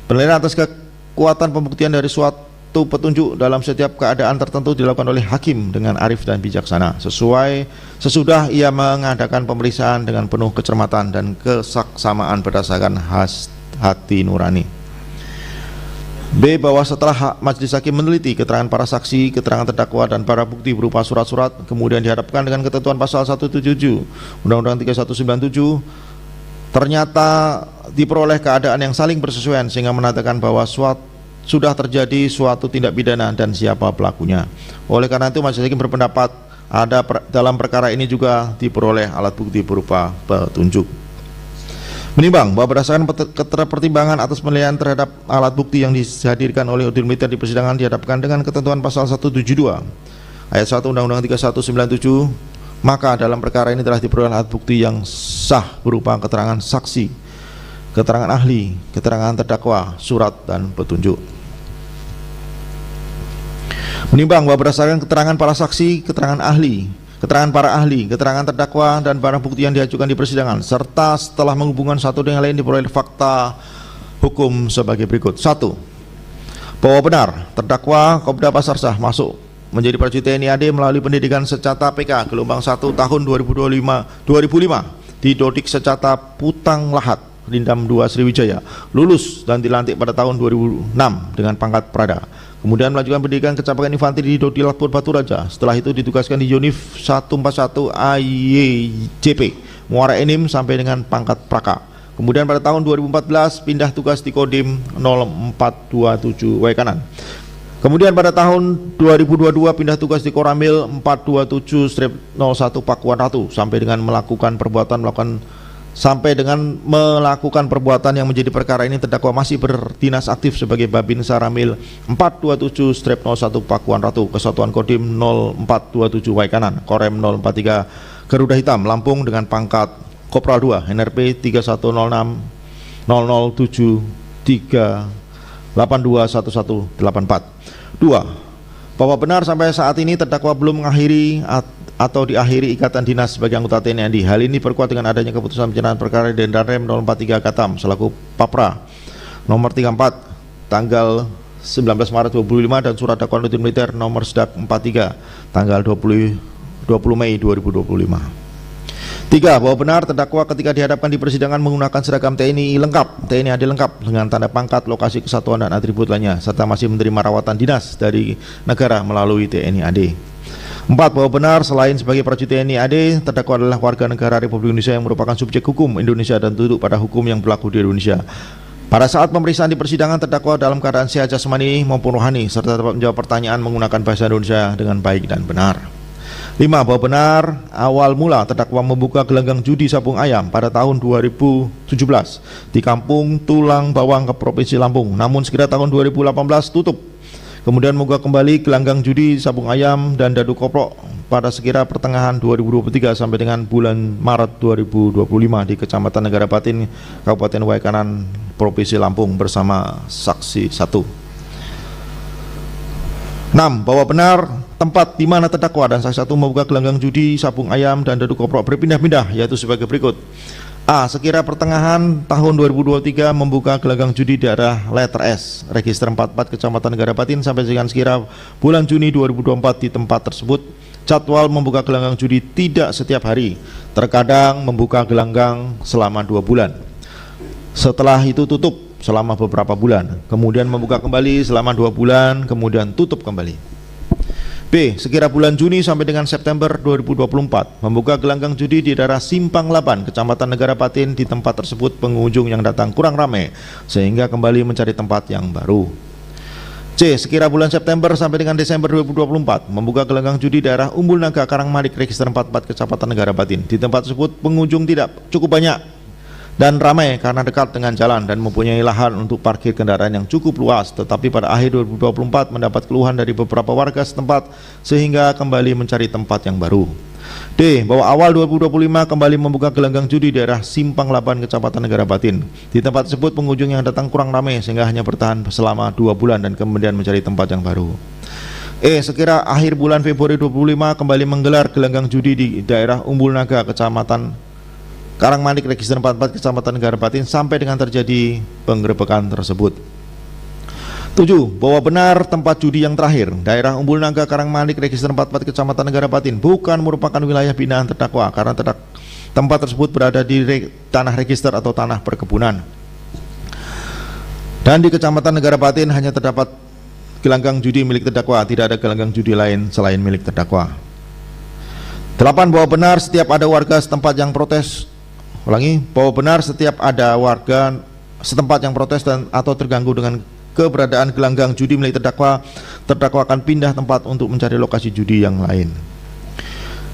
Penilaian atas kekuatan pembuktian dari suatu petunjuk dalam setiap keadaan tertentu dilakukan oleh hakim dengan arif dan bijaksana sesudah ia mengadakan pemeriksaan dengan penuh kecermatan dan kesaksamaan berdasarkan hati nurani. B. Bahwa setelah majelis hakim meneliti keterangan para saksi, keterangan terdakwa, dan para bukti berupa surat-surat kemudian dihadapkan dengan ketentuan pasal 177 Undang-Undang 3197 ternyata diperoleh keadaan yang saling bersesuaian sehingga menandakan bahwa sudah terjadi suatu tindak pidana dan siapa pelakunya. Oleh karena itu majelis hakim berpendapat dalam perkara ini juga diperoleh alat bukti berupa petunjuk. Menimbang bahwa berdasarkan keterpertimbangan atas penilaian terhadap alat bukti yang dihadirkan oleh Udil Militer di persidangan dihadapkan dengan ketentuan pasal 172 ayat 1 Undang-Undang 3197, maka dalam perkara ini telah diperoleh alat bukti yang sah berupa keterangan saksi, keterangan ahli, keterangan terdakwa, surat, dan petunjuk. Menimbang bahwa berdasarkan keterangan para saksi, keterangan ahli, keterangan para ahli, keterangan terdakwa, dan barang bukti yang diajukan di persidangan, serta setelah menghubungkan satu dengan lain diperoleh fakta hukum sebagai berikut. 1. Bahwa benar terdakwa Kopda Basarsah masuk menjadi prajurit TNI AD melalui pendidikan secata PK gelombang 1 tahun 2005 di Dodik Secata Putang Lahat, Lindam 2 Sriwijaya, lulus dan dilantik pada tahun 2006 dengan pangkat Prada. Kemudian melanjutkan pendidikan kecamatan infanteri di Dodilatpur Batu Raja. Setelah itu ditugaskan di Yonif 141 AYJP Muara Enim sampai dengan pangkat Praka. Kemudian pada tahun 2014 pindah tugas di Kodim 0427 Waikanan. Kemudian pada tahun 2022 pindah tugas di Koramil 427-01 Pakuan Ratu sampai dengan melakukan perbuatan yang menjadi perkara ini terdakwa masih berdinas aktif sebagai Babinsa Ramil 427-01 Pakuan Ratu, Kesatuan Kodim 0427 Waikanan, Korem 043 Garuda Hitam, Lampung dengan pangkat Kopral 2 NRP 3106 0073821184. 2. Bahwa benar sampai saat ini terdakwa belum mengakhiri atau diakhiri ikatan dinas sebagai anggota TNI AD. Hal ini diperkuat dengan adanya keputusan pencerahan perkara Dendarem 043 Katam selaku Papra nomor 34 tanggal 19 Maret 2025 dan surat dakwaan rutin militer nomor Sedak 43 tanggal 20 Mei 2025. 3. Bahwa benar terdakwa ketika dihadapkan di persidangan menggunakan seragam TNI AD lengkap dengan tanda pangkat, lokasi kesatuan, dan atribut lainnya, serta masih menerima rawatan dinas dari negara melalui TNI AD. 4. Bahwa benar selain sebagai prajurit TNI AD, terdakwa adalah warga negara Republik Indonesia yang merupakan subjek hukum Indonesia dan tunduk pada hukum yang berlaku di Indonesia. Pada saat pemeriksaan di persidangan, terdakwa dalam keadaan sehat jasmani maupun rohani, serta dapat menjawab pertanyaan menggunakan bahasa Indonesia dengan baik dan benar. 5. Bahwa benar awal mula terdakwa membuka gelanggang judi sabung ayam pada tahun 2017 di Kampung Tulang Bawang ke Provinsi Lampung, namun sekira tahun 2018 tutup. Kemudian membuka kembali gelanggang judi sabung ayam dan dadu koprok pada sekira pertengahan 2023 sampai dengan bulan Maret 2025 di Kecamatan Negara Batin, Kabupaten Waikanan, Provinsi Lampung bersama saksi 1. 6. Bahwa benar tempat di mana terdakwa dan saksi 1 membuka gelanggang judi sabung ayam dan dadu koprok berpindah-pindah, yaitu sebagai berikut. A. Sekira pertengahan tahun 2023 membuka gelanggang judi di daerah letter S, Register 44 Kecamatan Negara Batin sampai dengan sekira bulan Juni 2024 di tempat tersebut Jadwal membuka gelanggang judi tidak setiap hari, terkadang membuka gelanggang selama 2 bulan. Setelah itu tutup selama beberapa bulan, kemudian membuka kembali selama 2 bulan, kemudian tutup kembali. B. Sekira bulan Juni sampai dengan September 2024, membuka gelanggang judi di daerah Simpang 8, Kecamatan Negara Patin. Di tempat tersebut pengunjung yang datang kurang ramai, sehingga kembali mencari tempat yang baru. C. Sekira bulan September sampai dengan Desember 2024, membuka gelanggang judi daerah Umbul Naga, Karangmanik, Register 44, Kecamatan Negara Patin. Di tempat tersebut pengunjung tidak cukup banyak dan ramai karena dekat dengan jalan dan mempunyai lahan untuk parkir kendaraan yang cukup luas, tetapi pada akhir 2024 mendapat keluhan dari beberapa warga setempat sehingga kembali mencari tempat yang baru. D. Bahwa awal 2025 kembali membuka gelanggang judi di daerah Simpang 8, Kecamatan Negara Patin. Di tempat tersebut pengunjung yang datang kurang ramai sehingga hanya bertahan selama 2 bulan dan kemudian mencari tempat yang baru. E. Sekira akhir bulan Februari 2025 kembali menggelar gelanggang judi di daerah Umbul Naga, Kecamatan Karangmanik, Register 44, Kecamatan Negara Patin sampai dengan terjadi penggerebekan tersebut. 7. Bahwa benar tempat judi yang terakhir, daerah Umbul Naga, Karangmanik, Register 44, Kecamatan Negara Patin bukan merupakan wilayah binaan terdakwa karena tempat tersebut berada di tanah register atau tanah perkebunan. Dan di Kecamatan Negara Patin hanya terdapat gelanggang judi milik terdakwa, tidak ada gelanggang judi lain selain milik terdakwa. 8. Bahwa benar setiap ada warga setempat yang protes bahwa benar setiap ada warga setempat yang protes dan atau terganggu dengan keberadaan gelanggang judi milik terdakwa akan pindah tempat untuk mencari lokasi judi yang lain.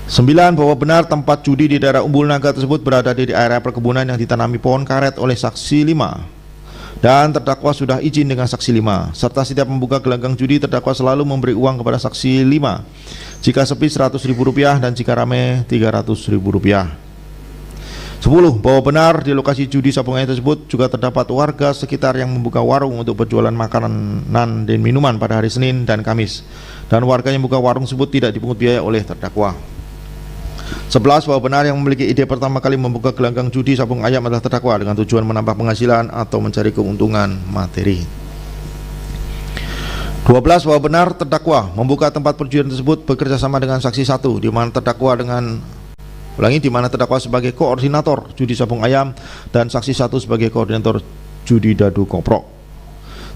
9. Bahwa benar tempat judi di daerah Umbul Naga tersebut berada di area perkebunan yang ditanami pohon karet oleh saksi 5 dan terdakwa sudah izin dengan saksi 5, serta setiap membuka gelanggang judi terdakwa selalu memberi uang kepada saksi 5, jika sepi Rp100.000 dan jika ramai Rp300.000. 10. Bahwa benar di lokasi judi sabung ayam tersebut juga terdapat warga sekitar yang membuka warung untuk berjualan makanan dan minuman pada hari Senin dan Kamis, dan warga yang membuka warung tersebut tidak dipungut biaya oleh terdakwa. 11. Bahwa benar yang memiliki ide pertama kali membuka gelanggang judi sabung ayam adalah terdakwa dengan tujuan menambah penghasilan atau mencari keuntungan materi. 12. Bahwa benar terdakwa membuka tempat perjudian tersebut bekerja sama dengan saksi 1, di mana terdakwa sebagai koordinator judi sabung ayam dan saksi 1 sebagai koordinator judi dadu koprok.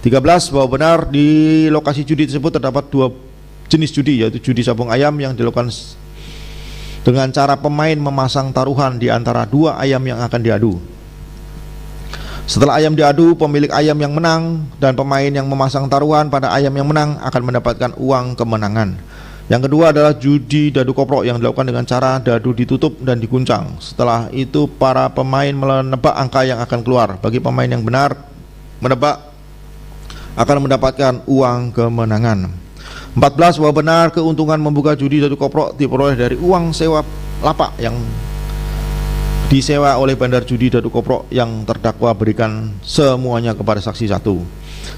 13. Bahwa benar di lokasi judi tersebut terdapat 2 jenis judi, yaitu judi sabung ayam yang dilakukan dengan cara pemain memasang taruhan di antara 2 ayam yang akan diadu. Setelah ayam diadu, pemilik ayam yang menang dan pemain yang memasang taruhan pada ayam yang menang akan mendapatkan uang kemenangan. Yang kedua adalah judi dadu koprok yang dilakukan dengan cara dadu ditutup dan diguncang. Setelah itu para pemain menebak angka yang akan keluar. Bagi pemain yang benar menebak akan mendapatkan uang kemenangan. 14. Bahwa benar keuntungan membuka judi dadu koprok diperoleh dari uang sewa lapak yang disewa oleh bandar judi dadu koprok yang terdakwa berikan semuanya kepada saksi 1.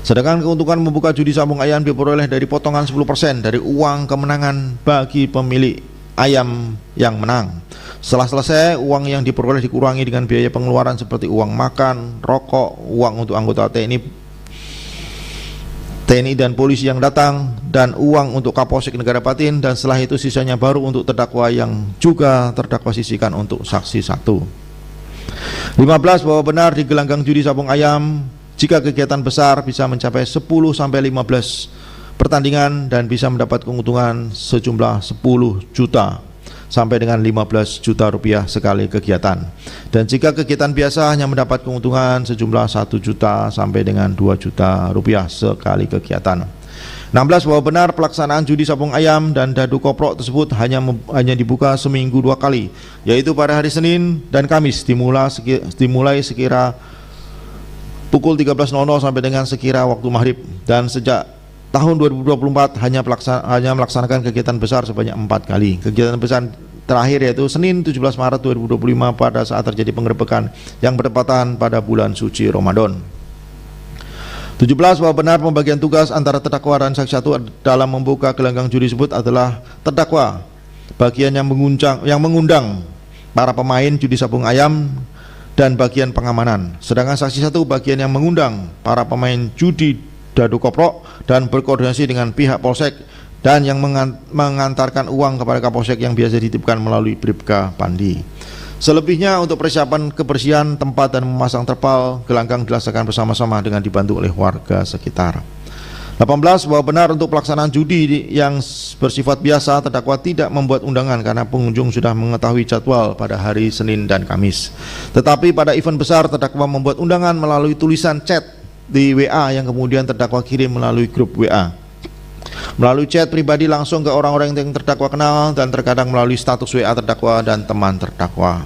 Sedangkan keuntungan membuka judi sabung ayam diperoleh dari potongan 10% dari uang kemenangan bagi pemilik ayam yang menang. Setelah selesai, uang yang diperoleh dikurangi dengan biaya pengeluaran seperti uang makan, rokok, uang untuk anggota TNI dan polisi yang datang, dan uang untuk Kapolsek Negara Patin, dan setelah itu sisanya baru untuk terdakwa yang juga terdakwa sisihkan untuk saksi 1. 15. Bahwa benar di gelanggang judi sabung ayam jika kegiatan besar bisa mencapai 10-15 pertandingan dan bisa mendapat keuntungan sejumlah 10 juta sampai dengan 15 juta rupiah sekali kegiatan. Dan jika kegiatan biasa hanya mendapat keuntungan sejumlah 1 juta sampai dengan 2 juta rupiah sekali kegiatan. 16. Bahwa benar pelaksanaan judi sabung ayam dan dadu koprok tersebut hanya dibuka seminggu 2 kali, yaitu pada hari Senin dan Kamis dimulai sekira pukul 13.00 sampai dengan sekira waktu maghrib, dan sejak tahun 2024 hanya melaksanakan kegiatan besar sebanyak 4 kali. Kegiatan besar terakhir yaitu Senin 17 Maret 2025 pada saat terjadi penggerebekan yang bertepatan pada bulan suci Ramadan. 17. Bahwa benar pembagian tugas antara terdakwa dan saksi 1 dalam membuka gelanggang judi tersebut adalah terdakwa bagian yang mengundang para pemain judi sabung ayam dan bagian pengamanan, sedangkan saksi 1 bagian yang mengundang para pemain judi dadu koprok dan berkoordinasi dengan pihak polsek dan yang mengantarkan uang kepada Kapolsek yang biasa dititipkan melalui Bribka Pandi. Selebihnya untuk persiapan kebersihan tempat dan memasang terpal gelanggang dilaksanakan bersama-sama dengan dibantu oleh warga sekitar. 18. Bahwa benar untuk pelaksanaan judi yang bersifat biasa, terdakwa tidak membuat undangan karena pengunjung sudah mengetahui jadwal pada hari Senin dan Kamis. Tetapi pada event besar, terdakwa membuat undangan melalui tulisan chat di WA yang kemudian terdakwa kirim melalui grup WA. Melalui chat pribadi langsung ke orang-orang yang terdakwa kenal dan terkadang melalui status WA terdakwa dan teman terdakwa.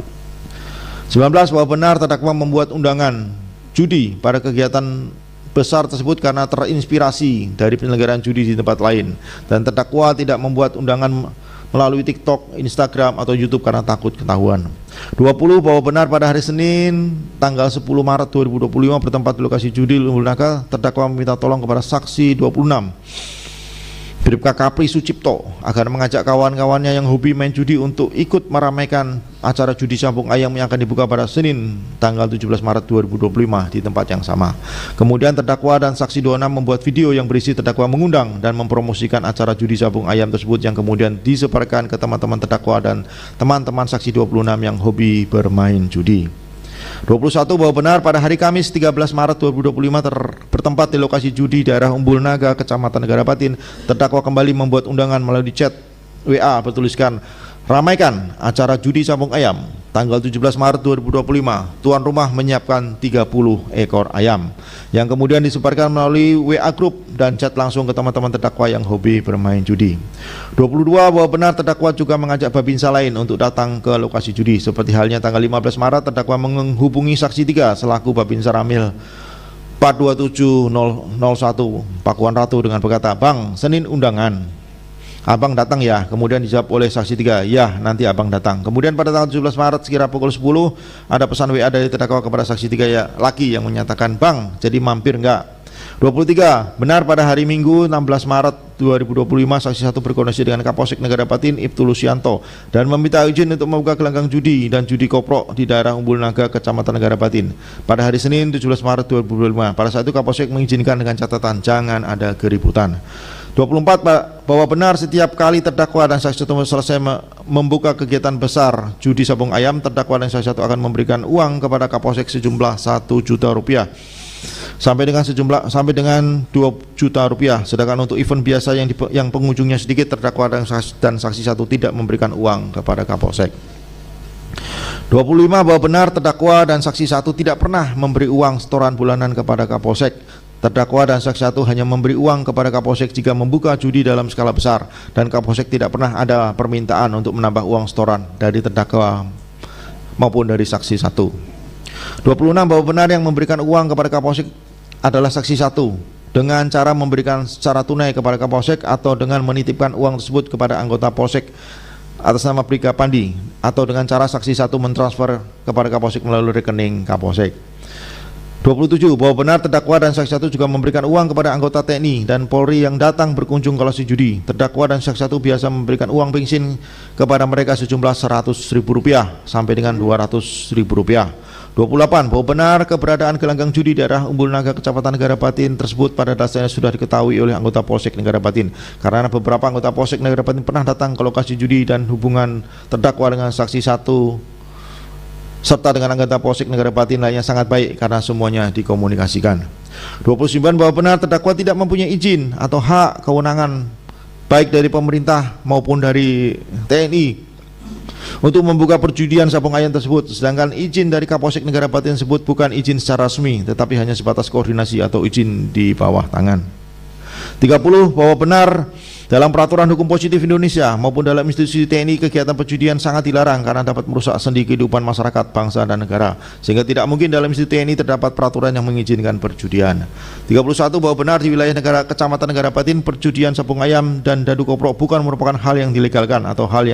19. Bahwa benar terdakwa membuat undangan judi pada kegiatan besar tersebut karena terinspirasi dari penyelenggaraan judi di tempat lain, dan terdakwa tidak membuat undangan melalui TikTok, Instagram, atau YouTube karena takut ketahuan. 20. Bahwa benar pada hari Senin tanggal 10 Maret 2025 bertempat di lokasi judi Umbul Naga, terdakwa meminta tolong kepada saksi 26 Bribka Kapri Sucipto agar mengajak kawan-kawannya yang hobi main judi untuk ikut meramaikan acara judi Sabung Ayam yang akan dibuka pada Senin tanggal 17 Maret 2025 di tempat yang sama. Kemudian terdakwa dan saksi 26 membuat video yang berisi terdakwa mengundang dan mempromosikan acara judi Sabung Ayam tersebut yang kemudian disebarkan ke teman-teman terdakwa dan teman-teman saksi 26 yang hobi bermain judi. 21. Bahwa benar pada hari Kamis 13 Maret 2025 bertempat di lokasi judi daerah Umbul Naga, Kecamatan Negara Batin, terdakwa kembali membuat undangan melalui chat WA bertuliskan ramaikan acara judi Sabung Ayam tanggal 17 Maret 2025. Tuan rumah menyiapkan 30 ekor ayam yang kemudian disebarkan melalui WA grup dan chat langsung ke teman-teman terdakwa yang hobi bermain judi. 22. Bahwa benar terdakwa juga mengajak babinsa lain untuk datang ke lokasi judi. Seperti halnya tanggal 15 Maret terdakwa menghubungi saksi 3 selaku babinsa Ramil 427001 Pakuan Ratu dengan berkata, "Bang, Senin undangan, Abang datang ya?" Kemudian dijawab oleh saksi 3, "Ya, nanti Abang datang." Kemudian pada tanggal 17 Maret sekira pukul 10 ada pesan WA dari terdakwa kepada saksi 3 ya laki yang menyatakan, "Bang, jadi mampir enggak?" 23. Benar pada hari Minggu 16 Maret 2025 saksi 1 berkoordinasi dengan Kapolsek Negara Batin Ibtu Lusianto dan meminta izin untuk membuka gelanggang judi dan judi koprok di daerah Umbul Naga, Kecamatan Negara Batin pada hari Senin 17 Maret 2025. Pada saat itu Kapolsek mengizinkan dengan catatan jangan ada keributan. 24. Bahwa benar setiap kali terdakwa dan saksi 1 selesai membuka kegiatan besar judi Sabung Ayam, terdakwa dan saksi 1 akan memberikan uang kepada Kapolsek sejumlah 1 juta rupiah sampai dengan 2 juta rupiah. Sedangkan untuk event biasa yang pengunjungnya sedikit, terdakwa dan saksi 1 tidak memberikan uang kepada Kapolsek. 25. Bahwa benar terdakwa dan saksi 1 tidak pernah memberi uang setoran bulanan kepada Kapolsek. Terdakwa dan saksi 1 hanya memberi uang kepada Kapolsek jika membuka judi dalam skala besar, dan Kapolsek tidak pernah ada permintaan untuk menambah uang setoran dari terdakwa maupun dari saksi 1. 26. Bahwa benar yang memberikan uang kepada Kapolsek adalah saksi 1 dengan cara memberikan secara tunai kepada Kapolsek atau dengan menitipkan uang tersebut kepada anggota Polsek atas nama Bribka Pandi, atau dengan cara saksi 1 mentransfer kepada Kapolsek melalui rekening Kapolsek. 27. Bahwa benar terdakwa dan saksi 1 juga memberikan uang kepada anggota TNI dan Polri yang datang berkunjung ke lokasi judi. Terdakwa dan saksi 1 biasa memberikan uang bensin kepada mereka sejumlah Rp100.000 sampai dengan Rp200.000. 28. Bahwa benar keberadaan gelanggang judi daerah Umbul Naga, Kecamatan Negara Batin tersebut pada dasarnya sudah diketahui oleh anggota Polsek Negara Batin, karena beberapa anggota Polsek Negara Batin pernah datang ke lokasi judi, dan hubungan terdakwa dengan saksi 1 serta dengan anggota Polsek Negara Batin lainnya sangat baik karena semuanya dikomunikasikan. 29. Bahwa benar terdakwa tidak mempunyai izin atau hak kewenangan baik dari pemerintah maupun dari TNI untuk membuka perjudian Sabung Ayam tersebut, sedangkan izin dari Kapolsek Negara Batin tersebut bukan izin secara resmi tetapi hanya sebatas koordinasi atau izin di bawah tangan. 30. Bahwa benar dalam peraturan hukum positif Indonesia maupun dalam institusi TNI kegiatan perjudian sangat dilarang karena dapat merusak sendi kehidupan masyarakat, bangsa, dan negara, sehingga tidak mungkin dalam institusi TNI terdapat peraturan yang mengizinkan perjudian. 31. Bahwa benar di wilayah Kecamatan Negara Batin perjudian Sabung Ayam dan dadu koprok bukan merupakan hal yang dilegalkan atau hal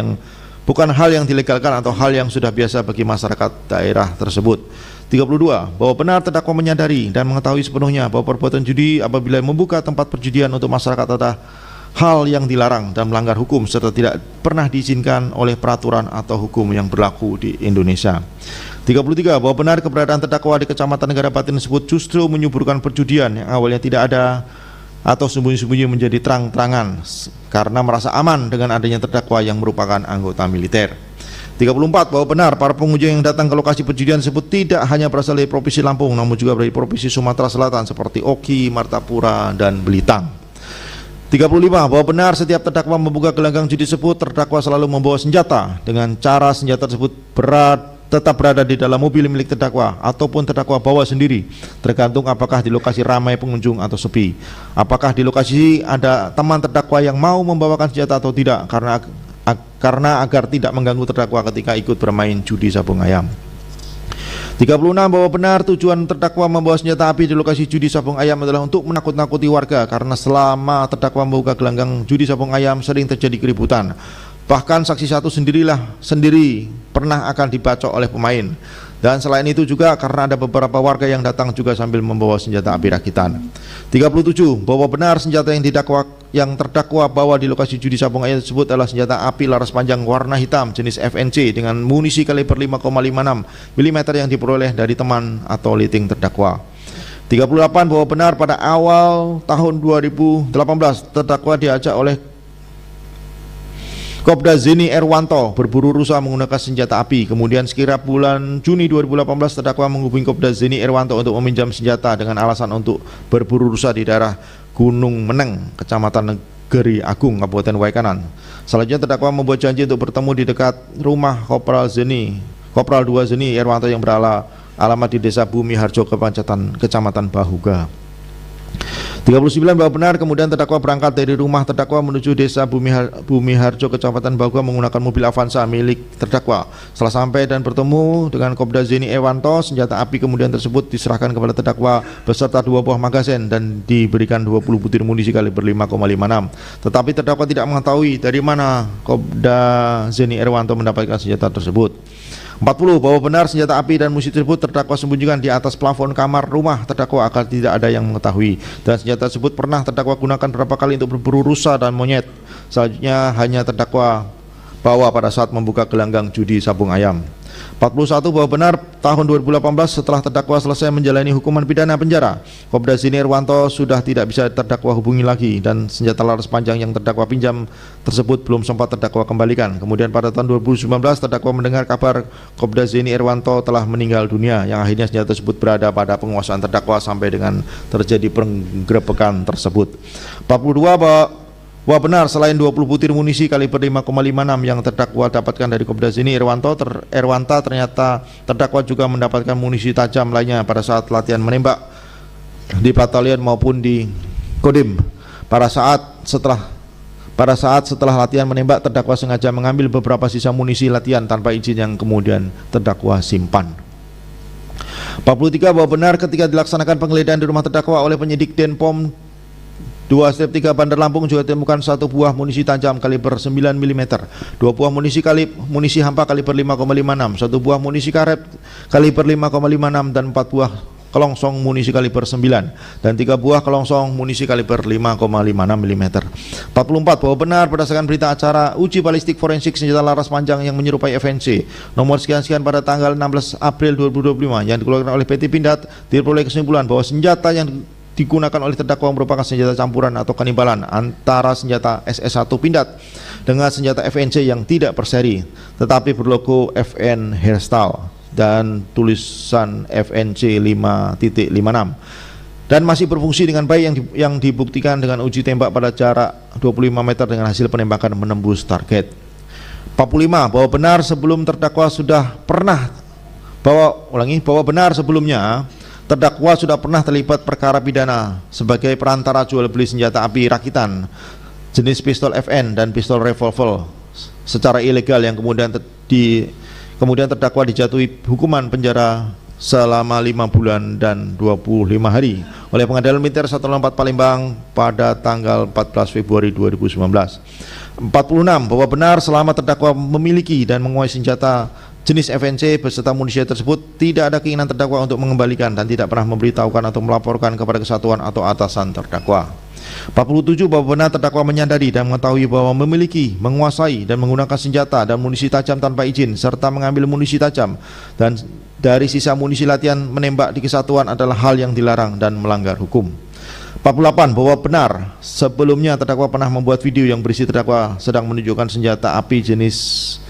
yang sudah biasa bagi masyarakat daerah tersebut. 32. Bahwa benar terdakwa menyadari dan mengetahui sepenuhnya bahwa perbuatan judi apabila membuka tempat perjudian untuk masyarakat adalah hal yang dilarang dan melanggar hukum serta tidak pernah diizinkan oleh peraturan atau hukum yang berlaku di Indonesia. 33. Bahwa benar keberadaan terdakwa di Kecamatan Negara Batin tersebut justru menyuburkan perjudian yang awalnya tidak ada atau sembunyi-sembunyi menjadi terang-terangan karena merasa aman dengan adanya terdakwa yang merupakan anggota militer. 34. Bahwa benar para pengunjung yang datang ke lokasi perjudian tersebut tidak hanya berasal dari Provinsi Lampung namun juga dari Provinsi Sumatera Selatan seperti Oki, Martapura, dan Belitang. 35. Bahwa benar setiap terdakwa membuka gelanggang judi tersebut, terdakwa selalu membawa senjata dengan cara senjata tersebut tetap berada di dalam mobil milik terdakwa ataupun terdakwa bawa sendiri, tergantung apakah di lokasi ramai pengunjung atau sepi. Apakah di lokasi ada teman terdakwa yang mau membawakan senjata atau tidak, karena agar tidak mengganggu terdakwa ketika ikut bermain judi sabung ayam. 36. Bahwa benar tujuan terdakwa membawa senjata api di lokasi judi sabung ayam adalah untuk menakut-nakuti warga, karena selama terdakwa membuka gelanggang judi sabung ayam sering terjadi keributan. Bahkan saksi satu sendiri pernah akan dibacok oleh pemain. Dan selain itu juga karena ada beberapa warga yang datang juga sambil membawa senjata api rakitan. 37. Bahwa benar senjata yang terdakwa bawa di lokasi judi sabung ayam tersebut adalah senjata api laras panjang warna hitam jenis FNC dengan munisi kaliber 5,56 mm yang diperoleh dari teman atau liting terdakwa. 38. Bahwa benar pada awal tahun 2018 terdakwa diajak oleh Kopda Zeni Erwanto berburu rusa menggunakan senjata api. Kemudian sekira bulan Juni 2018 terdakwa menghubungi Kopda Zeni Erwanto untuk meminjam senjata dengan alasan untuk berburu rusa di daerah Gunung Meneng, Kecamatan Negeri Agung, Kabupaten Waikanan. Selanjutnya terdakwa membuat janji untuk bertemu di dekat rumah Kopral 2 Zeni Erwanto yang beralamat di Desa Bumi Harjo, Kecamatan Bahuga. 39. Bahwa benar kemudian terdakwa berangkat dari rumah terdakwa menuju Desa Bumi Harjo, Kecamatan Bahuga menggunakan mobil Avanza milik terdakwa. Setelah sampai dan bertemu dengan Kopda Zeni Erwanto, senjata api kemudian tersebut diserahkan kepada terdakwa beserta 2 buah magazen dan diberikan 20 butir munisi kaliber 5,56. Tetapi terdakwa tidak mengetahui dari mana Kopda Zeni Erwanto mendapatkan senjata tersebut. 40. Bahwa benar senjata api dan munisi tersebut terdakwa sembunyikan di atas plafon kamar rumah terdakwa agar tidak ada yang mengetahui, dan senjata tersebut pernah terdakwa gunakan beberapa kali untuk berburu rusa dan monyet. Selanjutnya hanya terdakwa bawa pada saat membuka gelanggang judi sabung ayam. 41. Bahwa benar tahun 2018 setelah terdakwa selesai menjalani hukuman pidana penjara, Kopda Zeni Erwanto sudah tidak bisa terdakwa hubungi lagi dan senjata laras panjang yang terdakwa pinjam tersebut belum sempat terdakwa kembalikan. Kemudian pada tahun 2019 terdakwa mendengar kabar Kopda Zeni Erwanto telah meninggal dunia, yang akhirnya senjata tersebut berada pada penguasaan terdakwa sampai dengan terjadi penggerebekan tersebut. 42. Bahwa benar selain 20 butir munisi kaliber 5,56 yang terdakwa dapatkan dari Kopda Zeni Erwanto, ternyata terdakwa juga mendapatkan munisi tajam lainnya pada saat latihan menembak di batalion maupun di Kodim. Pada saat setelah latihan menembak, terdakwa sengaja mengambil beberapa sisa munisi latihan tanpa izin yang kemudian terdakwa simpan. 43. Bahwa benar ketika dilaksanakan penggeledahan di rumah terdakwa oleh penyidik Denpom 2/3 Bandar Lampung juga ditemukan 1 buah munisi tajam kaliber 9 mm, 2 buah munisi hampa kaliber 5,56, 1 buah munisi karet kaliber 5,56 dan 4 buah kelongsong munisi kaliber 9 dan 3 buah kelongsong munisi kaliber 5,56 mm. 44. Bahwa benar berdasarkan berita acara uji balistik forensik senjata laras panjang yang menyerupai FNC nomor sekian-sekian pada tanggal 16 April 2025 yang dikeluarkan oleh PT Pindad, diperoleh kesimpulan bahwa senjata yang digunakan oleh terdakwa merupakan senjata campuran atau kanimbalan antara senjata SS1 Pindad dengan senjata FNC yang tidak berseri tetapi berlogo FN Hairstyle dan tulisan FNC 5.56 dan masih berfungsi dengan baik, yang dibuktikan dengan uji tembak pada jarak 25 meter dengan hasil penembakan menembus target. 45. Bahwa benar sebelum terdakwa bahwa benar sebelumnya terdakwa sudah pernah terlibat perkara pidana sebagai perantara jual beli senjata api rakitan jenis pistol FN dan pistol revolver secara ilegal yang kemudian terdakwa dijatuhi hukuman penjara selama 5 bulan dan 25 hari oleh Pengadilan Militer 104 Palembang pada tanggal 14 Februari 2019. 46. Bahwa benar selama terdakwa memiliki dan menguasai senjata jenis FNC beserta munisi tersebut tidak ada keinginan terdakwa untuk mengembalikan dan tidak pernah memberitahukan atau melaporkan kepada kesatuan atau atasan terdakwa. 47. Bahwa benar terdakwa menyadari dan mengetahui bahwa memiliki, menguasai dan menggunakan senjata dan munisi tajam tanpa izin serta mengambil munisi tajam dan dari sisa munisi latihan menembak di kesatuan adalah hal yang dilarang dan melanggar hukum. 48 bahwa benar sebelumnya terdakwa pernah membuat video yang berisi terdakwa sedang menunjukkan senjata api jenis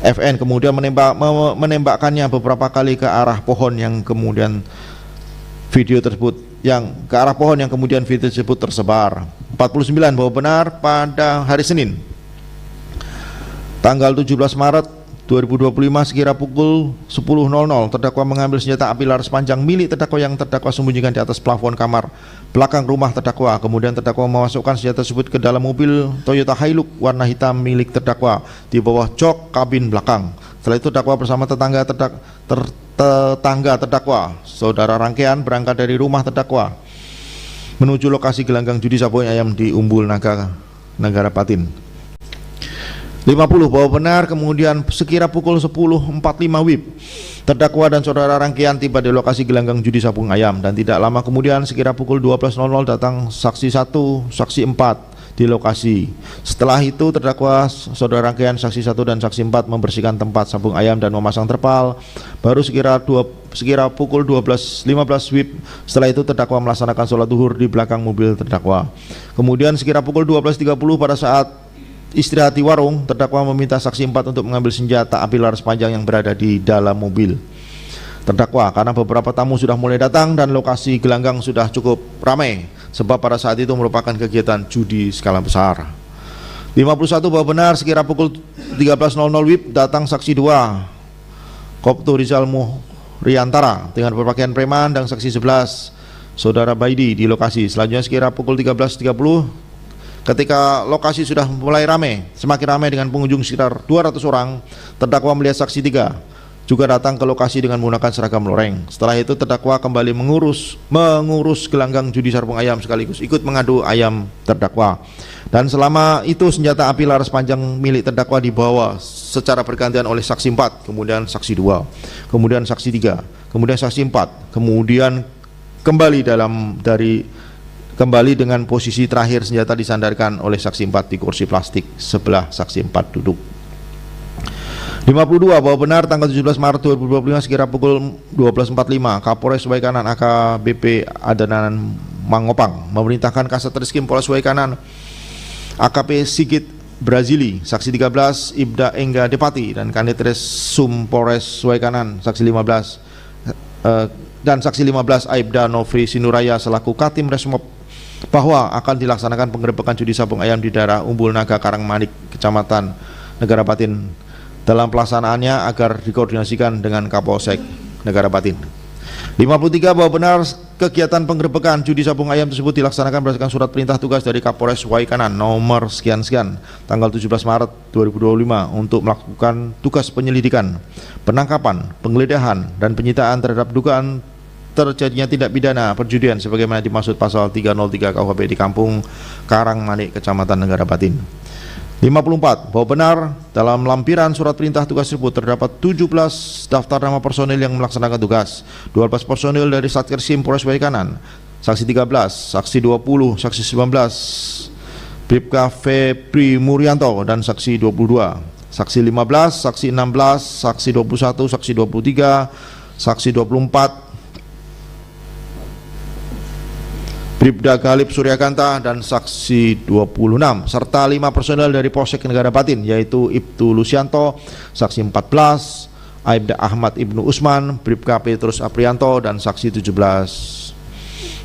FN, kemudian menembakkannya beberapa kali ke arah pohon yang kemudian video tersebut tersebar. 49 bahwa benar pada hari Senin tanggal 17 Maret 2025 sekira pukul 10.00 terdakwa mengambil senjata api laras panjang milik terdakwa yang terdakwa sembunyikan di atas plafon kamar belakang rumah terdakwa. Kemudian terdakwa memasukkan senjata tersebut ke dalam mobil Toyota Hilux warna hitam milik terdakwa di bawah jok kabin belakang. Setelah itu terdakwa bersama tetangga terdakwa, saudara rangkaian, berangkat dari rumah terdakwa menuju lokasi gelanggang judi sabung ayam di Umbul Naga, Negara Patin. 50 bahwa benar kemudian sekira pukul 10.45 WIB terdakwa dan saudara rangkaian tiba di lokasi gelanggang judi sabung ayam, dan tidak lama kemudian sekira pukul 12.00 datang saksi 1, saksi 4 di lokasi. Setelah itu terdakwa, saudara rangkaian, saksi 1 dan saksi 4 membersihkan tempat sabung ayam dan memasang terpal. Baru sekira pukul 12.15 WIB setelah itu terdakwa melaksanakan sholat duhur di belakang mobil terdakwa. Kemudian sekira pukul 12.30 pada saat istirahat di warung, terdakwa meminta saksi 4 untuk mengambil senjata api laras panjang yang berada di dalam mobil terdakwa karena beberapa tamu sudah mulai datang dan lokasi gelanggang sudah cukup ramai sebab pada saat itu merupakan kegiatan judi skala besar. 51 bahwa benar sekira pukul 13.00 WIB datang saksi 2 Koptu Rizal Muhriantara dengan berpakaian preman dan saksi 11 saudara Baidi di lokasi. Selanjutnya sekira pukul 13.30 ketika lokasi sudah mulai semakin ramai dengan pengunjung sekitar 200 orang, terdakwa melihat saksi 3 juga datang ke lokasi dengan menggunakan seragam loreng. Setelah itu terdakwa kembali mengurus gelanggang judi sarpung ayam sekaligus ikut mengadu ayam terdakwa. Dan selama itu senjata api laras panjang milik terdakwa dibawa secara bergantian oleh saksi 4, kemudian saksi 2, kemudian saksi 3, kemudian saksi 4, kemudian kembali dengan posisi terakhir senjata disandarkan oleh saksi 4 di kursi plastik sebelah saksi 4 duduk. 52 bahwa benar tanggal 17 Maret 2025 sekira pukul 12.45 Kapolres Suai Kanan AKBP Adanan Mangopang memerintahkan Kasat Reskrim Polres Suai Kanan AKP Sigit Brazili, saksi 13 Ibda Engga Depati dan Kanit Sum Polres Suai Kanan saksi 15 dan saksi 15 Aibda Nofri Sinuraya selaku Katim Resmob bahwa akan dilaksanakan penggerebekan judi sabung ayam di daerah Umbul Naga Karangmanik, Kecamatan Negara Patin. Dalam pelaksanaannya agar dikoordinasikan dengan Kapolsek Negara Patin. 53 bahwa benar kegiatan penggerebekan judi sabung ayam tersebut dilaksanakan berdasarkan surat perintah tugas dari Kapolres Suai Kanan nomor sekian-sekian tanggal 17 Maret 2025 untuk melakukan tugas penyelidikan, penangkapan, penggeledahan dan penyitaan terhadap dugaan terjadinya tindak pidana perjudian sebagaimana dimaksud pasal 303 KUHP di Kampung Karangmanik, Kecamatan Negara Patin. 54 bahwa benar dalam lampiran surat perintah tugas tersebut terdapat 17 daftar nama personil yang melaksanakan tugas, 12 personil dari Satreskrim Polres Suai Kanan, saksi 13, saksi 20, saksi 19 Bribka Febri Murianto dan saksi 22, saksi 15, saksi 16, saksi 21, saksi 23, saksi 24 Bribda Galib Suryakanta dan saksi 26 serta 5 personel dari Polsek Negara Patin yaitu Ibtu Lusianto, saksi 14 Aibda Ahmad Ibnu Usman, Bribka Petrus Aprianto dan saksi 17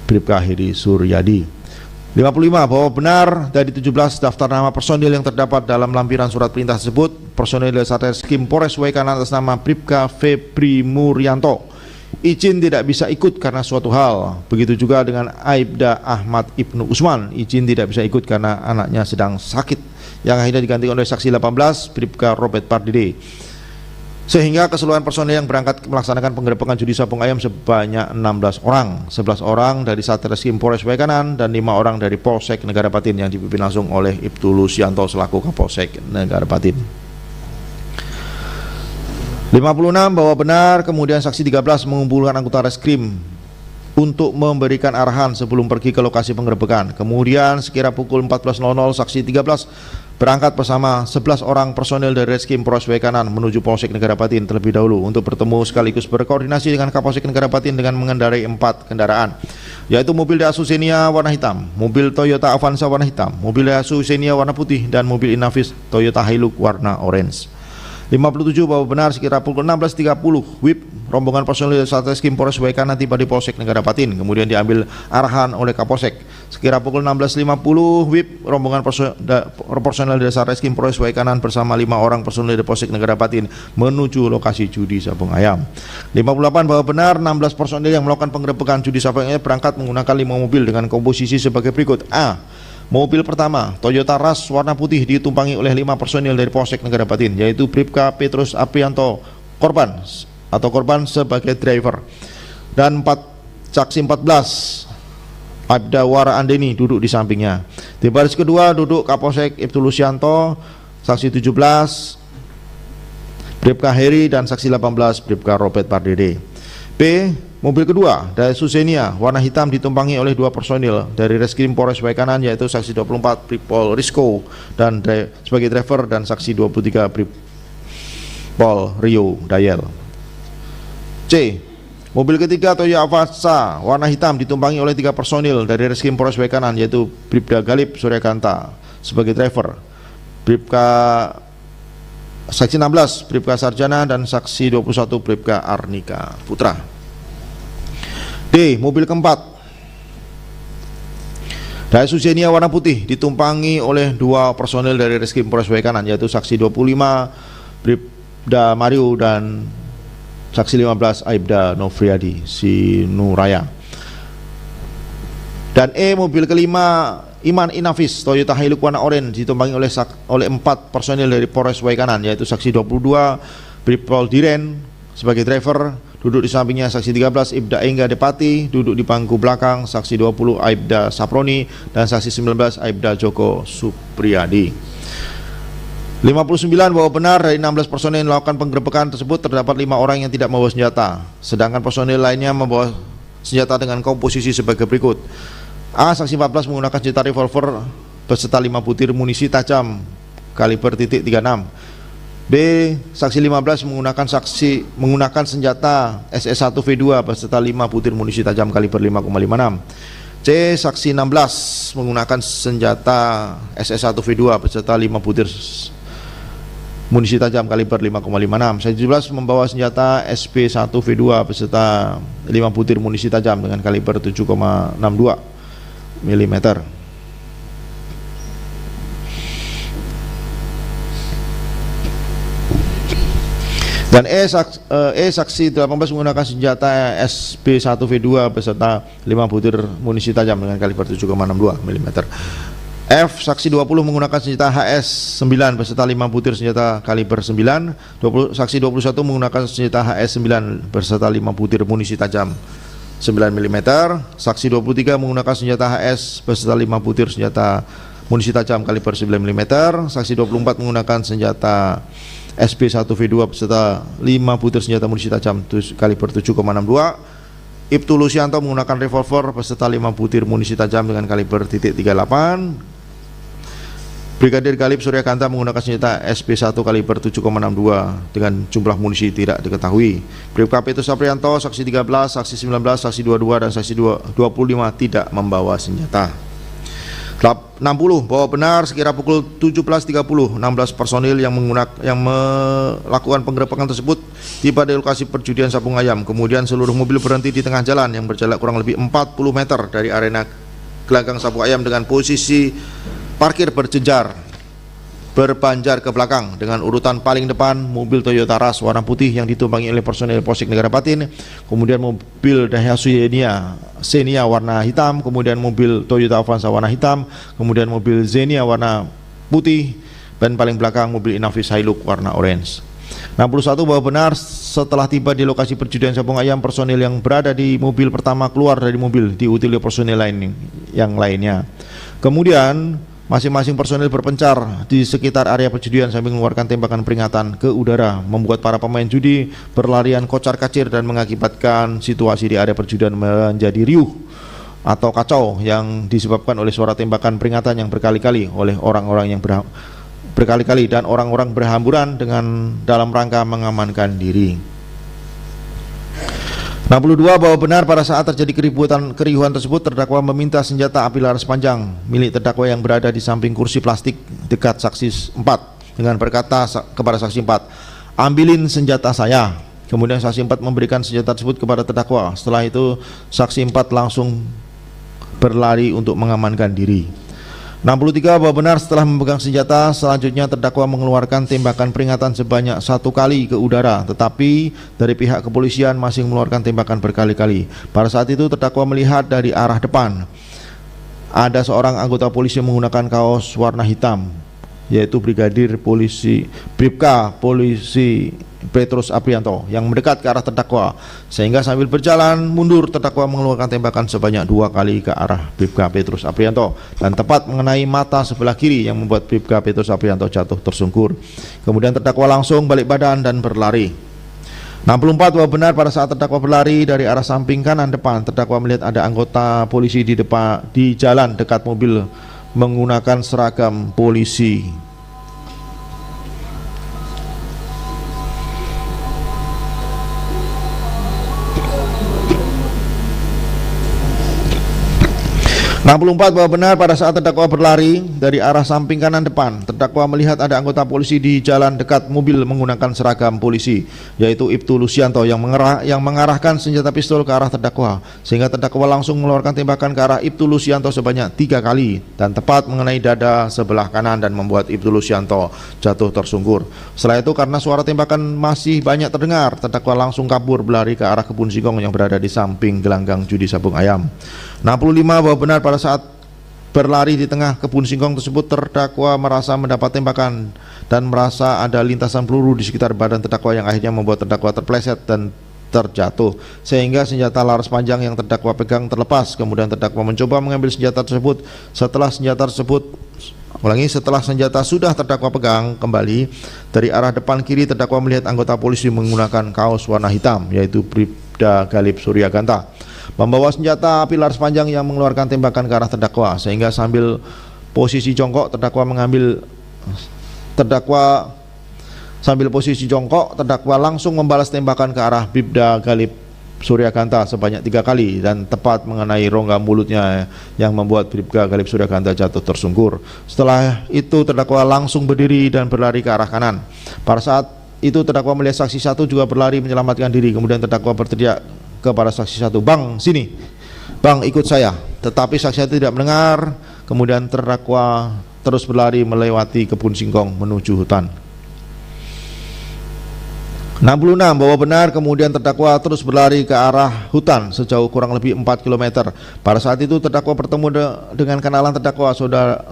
Bribka Heri Suryadi. 55 bahwa benar dari 17 daftar nama personil yang terdapat dalam lampiran surat perintah tersebut, personil dari Satreskrim Polres Suai Kanan atas nama Bribka Febri Murianto izin tidak bisa ikut karena suatu hal. Begitu juga dengan Aibda Ahmad Ibnu Usman, izin tidak bisa ikut karena anaknya sedang sakit, yang akhirnya diganti oleh saksi 18 Bribka Robert Pardede. Sehingga keseluruhan personel yang berangkat melaksanakan penggerebekan judi sabung ayam sebanyak 16 orang, 11 orang dari Satreskrim Polres Suai Kanan dan 5 orang dari Polsek Negara Patin yang dipimpin langsung oleh Ibtu Lusianto selaku Kapolsek Negara Patin. 56 bahwa benar kemudian saksi 13 mengumpulkan anggota reskrim untuk memberikan arahan sebelum pergi ke lokasi penggerebekan. Kemudian sekira pukul 14.00 saksi 13 berangkat bersama 11 orang personel dari Reskrim Polres Suai Kanan menuju Polsek Negara Patin terlebih dahulu untuk bertemu sekaligus berkoordinasi dengan Kapolsek Negara Patin dengan mengendarai 4 kendaraan. yaitu mobil Daihatsu Xenia warna hitam, mobil Toyota Avanza warna hitam, mobil Daihatsu Xenia warna putih, dan mobil Inafis Toyota Hilux warna orange. 57 bahwa benar sekira pukul 16.30 WIB rombongan personil Satreskrim Polres Waikana tiba di Polsek Negara Patin, kemudian diambil arahan oleh Kapolsek. Sekira pukul 16.50 WIB rombongan personil dari Satreskrim Polres Waikana bersama 5 orang personil dari Polsek Negara Patin menuju lokasi judi sabung ayam. 58 bahwa benar 16 personil yang melakukan penggerebekan judi sabung ayam berangkat menggunakan 5 mobil dengan komposisi sebagai berikut. A. Mobil pertama, Toyota Rush warna putih ditumpangi oleh 5 personil dari Polsek Negara Patin, yaitu Bribka Petrus Aprianto korban sebagai driver, dan saksi 14 Abda Wara Andeni duduk di sampingnya. Di baris kedua duduk Kapolsek Ibtu Lusianto, saksi 17 Bribka Heri, dan saksi 18 Bribka Robert Pardede. B. Mobil kedua, Daihatsu Xenia warna hitam ditumpangi oleh 2 personil dari Reskrim Polres Waikanan, yaitu saksi 24 Brigpol Rizko dan sebagai driver, dan saksi 23 Brigpol Rio Dayel. C. Mobil ketiga Toyota Avanza warna hitam ditumpangi oleh 3 personil dari Reskrim Polres Waikanan, yaitu Bribda Galip Suryakanta sebagai driver, saksi 16 Bribka Sarjana, dan saksi 21 Bribka Arnika Putra. D. Mobil keempat Daihatsu Xenia warna putih ditumpangi oleh 2 personil dari Reskrim Polres Waikanan, yaitu saksi 25 Bribda Mario dan saksi 15 Aibda Novriadi Sinuraya. Dan E. Mobil kelima Iman Inafis Toyota Hilux warna orange ditumpangi oleh 4 personil dari Polres Waikanan, yaitu saksi 22 Brigpol Diren sebagai driver, duduk di sampingnya saksi 13 Ibda Engga Depati, duduk di bangku belakang saksi 20 Aibda Saproni, dan saksi 19 Aibda Joko Supriyadi. 59 bahwa benar dari 16 personil yang melakukan penggerebekan tersebut terdapat 5 orang yang tidak membawa senjata, sedangkan personil lainnya membawa senjata dengan komposisi sebagai berikut. A. Saksi 14 menggunakan senjata revolver beserta 5 butir munisi tajam kaliber .36. B. Saksi 15 menggunakan senjata SS1V2 beserta 5 butir munisi tajam kaliber 5,56. C. Saksi 16 menggunakan senjata SS1V2 beserta 5 butir munisi tajam kaliber 5,56. Saksi 17 membawa senjata SP1V2 beserta 5 butir munisi tajam dengan kaliber 7,62 mm. Dan saksi 18 menggunakan senjata SB1V2 beserta 5 butir munisi tajam dengan kaliber 7,62 mm. F. Saksi 20 menggunakan senjata HS9 beserta 5 butir senjata kaliber 9. Saksi 21 menggunakan senjata HS9 beserta 5 butir munisi tajam 9 mm. Saksi 23 menggunakan senjata HS beserta 5 butir senjata munisi tajam kaliber 9 mm. Saksi 24 menggunakan senjata SB1V2 beserta 5 butir senjata munisi tajam kaliber 7,62. Ibtu Lusianto menggunakan revolver beserta 5 butir munisi tajam dengan kaliber .38. Brigadir Galip Suryakanta menggunakan senjata SB1 kaliber 7,62 dengan jumlah munisi tidak diketahui. Bribka Petrus Aprianto, saksi 13, saksi 19, saksi 22 dan saksi 25 tidak membawa senjata. 60 bahwa benar sekira pukul 17.30 16 personil yang melakukan penggerebekan tersebut tiba di lokasi perjudian sabung ayam. Kemudian seluruh mobil berhenti di tengah jalan yang berjarak kurang lebih 40 meter dari arena gelanggang sabung ayam dengan posisi parkir berbanjar ke belakang dengan urutan paling depan mobil Toyota Rush warna putih yang ditumpangi oleh personil Polsek Negara Patin, kemudian mobil Daihatsu Xenia warna hitam, kemudian mobil Toyota Avanza warna hitam, kemudian mobil Xenia warna putih, dan paling belakang mobil Inafis Hilux warna orange. 61 bahwa benar setelah tiba di lokasi perjudian sabung ayam, personil yang berada di mobil pertama keluar dari mobil diikuti oleh personil yang lainnya. Kemudian masing-masing personil berpencar di sekitar area perjudian sambil mengeluarkan tembakan peringatan ke udara, membuat para pemain judi berlarian kocar-kacir dan mengakibatkan situasi di area perjudian menjadi riuh atau kacau yang disebabkan oleh suara tembakan peringatan yang berkali-kali oleh orang-orang yang berkali-kali dan orang-orang berhamburan dengan dalam rangka mengamankan diri. 62 bahwa benar pada saat terjadi keriuhan tersebut terdakwa meminta senjata api laras panjang milik terdakwa yang berada di samping kursi plastik dekat saksi 4 dengan berkata kepada saksi 4, "Ambilin senjata saya." Kemudian saksi 4 memberikan senjata tersebut kepada terdakwa. Setelah itu saksi 4 langsung berlari untuk mengamankan diri. 63 bahwa benar setelah memegang senjata, selanjutnya terdakwa mengeluarkan tembakan peringatan sebanyak 1 kali ke udara, tetapi dari pihak kepolisian masih mengeluarkan tembakan berkali-kali. Pada saat itu terdakwa melihat dari arah depan ada seorang anggota polisi menggunakan kaos warna hitam, yaitu Brigadir Polisi Bribka Polisi Petrus Aprianto yang mendekat ke arah terdakwa, sehingga sambil berjalan mundur terdakwa mengeluarkan tembakan sebanyak 2 kali ke arah Bribka Petrus Aprianto dan tepat mengenai mata sebelah kiri yang membuat Bribka Petrus Aprianto jatuh tersungkur. Kemudian terdakwa langsung balik badan dan berlari. 64 bahwa benar pada saat terdakwa berlari dari arah samping kanan depan, terdakwa melihat ada anggota polisi di jalan dekat mobil menggunakan seragam polisi. Bahwa benar pada saat terdakwa berlari dari arah samping kanan depan, terdakwa melihat ada anggota polisi di jalan dekat mobil menggunakan seragam polisi, yaitu Ibtu Lusianto yang mengarahkan senjata pistol ke arah terdakwa, sehingga terdakwa langsung mengeluarkan tembakan ke arah Ibtu Lusianto sebanyak 3 kali dan tepat mengenai dada sebelah kanan dan membuat Ibtu Lusianto jatuh tersungkur. Setelah itu karena suara tembakan masih banyak terdengar, terdakwa langsung kabur berlari ke arah kebun singkong yang berada di samping gelanggang judi sabung ayam. 65 bahwa benar pada saat berlari di tengah kebun singkong tersebut, terdakwa merasa mendapat tembakan dan merasa ada lintasan peluru di sekitar badan terdakwa yang akhirnya membuat terdakwa terpleset dan terjatuh, sehingga senjata laras panjang yang terdakwa pegang terlepas. Kemudian terdakwa mencoba mengambil senjata tersebut. Setelah senjata sudah terdakwa pegang kembali, dari arah depan kiri terdakwa melihat anggota polisi menggunakan kaos warna hitam, yaitu Bribda Galib Suryaganta, membawa senjata api laras panjang yang mengeluarkan tembakan ke arah terdakwa, sehingga sambil posisi jongkok terdakwa langsung membalas tembakan ke arah Bribda Galib Suryaganta sebanyak 3 kali dan tepat mengenai rongga mulutnya yang membuat Bribda Galib Suryaganta jatuh tersungkur. Setelah itu terdakwa langsung berdiri dan berlari ke arah kanan. Pada saat itu terdakwa melihat saksi 1 juga berlari menyelamatkan diri. Kemudian terdakwa berteriak kepada saksi 1, "Bang, sini, bang, ikut saya." Tetapi saksi 1 tidak mendengar. Kemudian terdakwa terus berlari melewati kebun singkong menuju hutan. 66 bahwa benar kemudian terdakwa terus berlari ke arah hutan sejauh kurang lebih 4 km. Pada saat itu terdakwa bertemu dengan kenalan terdakwa,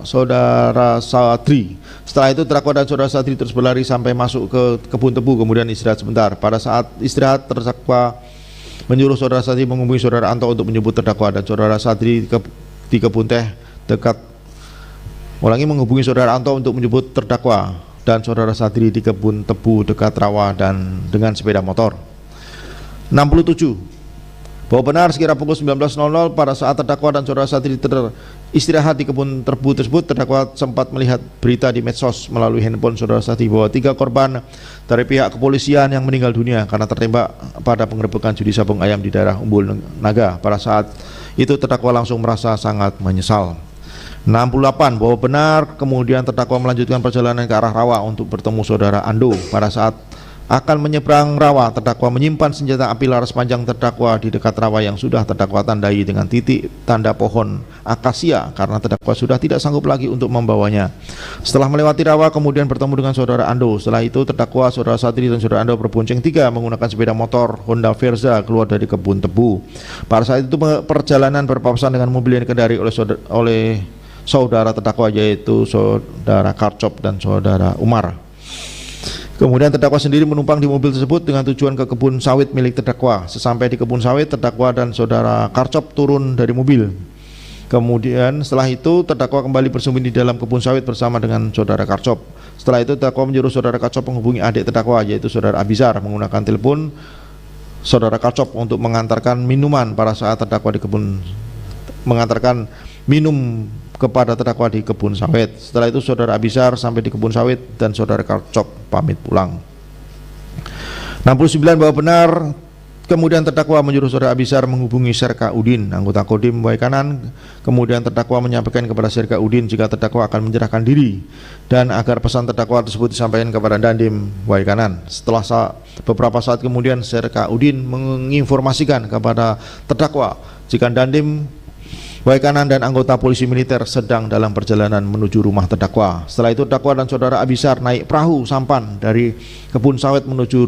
saudara Sadri. Setelah itu terdakwa dan saudara Sadri terus berlari sampai masuk ke kebun tebu, kemudian istirahat sebentar. Pada saat istirahat, terdakwa menyuruh saudara Sadri menghubungi saudara Anto untuk menyebut terdakwa, dan saudara Sadri di kebun teh dekat menghubungi saudara Anto untuk menyebut terdakwa dan saudara Sadri di kebun tebu dekat rawa dan dengan sepeda motor. 67 bahwa benar sekira pukul 19.00 pada saat terdakwa dan saudara Sadri istirahat di kebun tebu tersebut, terdakwa sempat melihat berita di medsos melalui handphone saudara Sadri bahwa 3 korban dari pihak kepolisian yang meninggal dunia karena tertembak pada penggerebekan judi sabung ayam di daerah Umbul Naga. Pada saat itu terdakwa langsung merasa sangat menyesal. 68 bahwa benar kemudian terdakwa melanjutkan perjalanan ke arah rawa untuk bertemu saudara Ando. Pada saat akan menyeberang rawa, terdakwa menyimpan senjata api laras panjang terdakwa di dekat rawa yang sudah terdakwa tandai dengan titik tanda pohon akasia karena terdakwa sudah tidak sanggup lagi untuk membawanya. Setelah melewati rawa kemudian bertemu dengan saudara Ando. Setelah itu terdakwa, saudara Sadri dan saudara Ando berbonceng 3 menggunakan sepeda motor Honda Verza keluar dari kebun tebu. Pada saat itu perjalanan berpapasan dengan mobil yang dikendari oleh saudara terdakwa, yaitu saudara Karcop dan saudara Umar. Kemudian terdakwa sendiri menumpang di mobil tersebut dengan tujuan ke kebun sawit milik terdakwa. Sesampai di kebun sawit, terdakwa dan saudara Karcop turun dari mobil. Kemudian setelah itu terdakwa kembali bersembunyi di dalam kebun sawit bersama dengan saudara Karcop. Setelah itu terdakwa menyuruh saudara Karcop menghubungi adik terdakwa, yaitu saudara Abizar, menggunakan telepon saudara Karcop untuk mengantarkan minuman pada saat terdakwa di kebun mengantarkan minum kepada terdakwa di kebun sawit. Setelah itu saudara Abizar sampai di kebun sawit dan saudara Karcop pamit pulang. 69 bahwa benar Kemudian terdakwa menyuruh saudara Abisar menghubungi Serka Udin, anggota Kodim Waikanan. Kemudian terdakwa menyampaikan kepada Serka Udin jika terdakwa akan menyerahkan diri dan agar pesan terdakwa tersebut disampaikan kepada Dandim Waikanan. Setelah beberapa saat kemudian Serka Udin menginformasikan kepada terdakwa jika Dandim Waikanan dan anggota polisi militer sedang dalam perjalanan menuju rumah terdakwa. Setelah itu terdakwa dan saudara Abisar naik perahu sampan dari kebun sawit menuju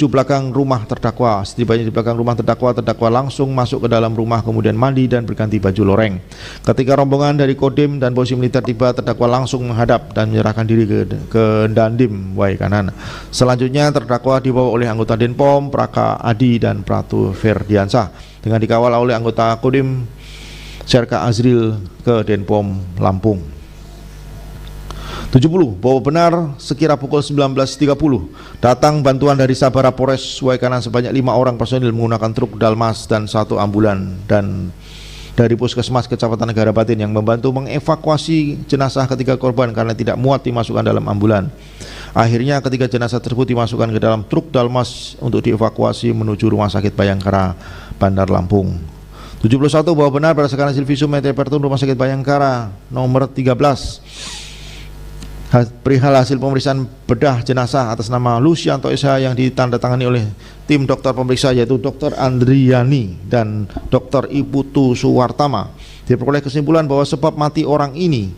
belakang rumah terdakwa. Setibanya di belakang rumah terdakwa, terdakwa langsung masuk ke dalam rumah, kemudian mandi dan berganti baju loreng. Ketika rombongan dari Kodim dan polisi militer tiba, terdakwa langsung menghadap dan menyerahkan diri ke Dandim Waikanan. Selanjutnya terdakwa dibawa oleh anggota Denpom, Praka Adi dan Pratu Ferdiansah dengan dikawal oleh anggota Kodim Serka Azril ke Denpom Lampung. 70. Bahwa benar sekira pukul 19.30 datang bantuan dari Sabara Polres Waikanan sebanyak 5 orang personil menggunakan truk Dalmas dan 1 ambulan dan dari Puskesmas Kecamatan Negara Batin yang membantu mengevakuasi jenazah ketiga korban karena tidak muat dimasukkan dalam ambulan. Akhirnya ketiga jenazah tersebut dimasukkan ke dalam truk Dalmas untuk dievakuasi menuju Rumah Sakit Bayangkara, Bandar Lampung. 71. Bahwa benar berdasarkan hasil visum et repertum Rumah Sakit Bayangkara nomor 13 perihal hasil pemeriksaan bedah jenazah atas nama Lucianto Esa yang ditandatangani oleh tim dokter pemeriksa yaitu Dr. Andriani dan Dr. Iputu Suwartama, diperoleh kesimpulan bahwa sebab mati orang ini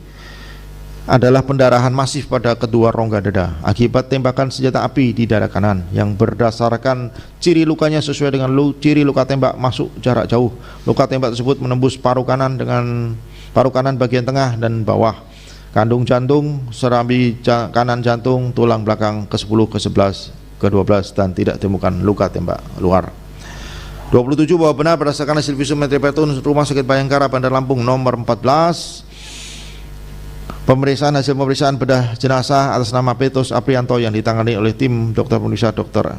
adalah pendarahan masif pada kedua rongga dada akibat tembakan senjata api di dada kanan yang berdasarkan ciri lukanya sesuai dengan ciri luka tembak masuk jarak jauh. Luka tembak tersebut menembus paru kanan bagian tengah dan bawah, kandung jantung, serambi kanan jantung, tulang belakang ke-10, ke-11, ke-12 dan tidak ditemukan luka tembak luar. 27. Bahwa benar berdasarkan hasil visum et repertum Rumah Sakit Bayangkara Bandar Lampung nomor 14 hasil pemeriksaan bedah jenazah atas nama Petrus Aprianto yang ditangani oleh tim dokter pemeriksa Dr.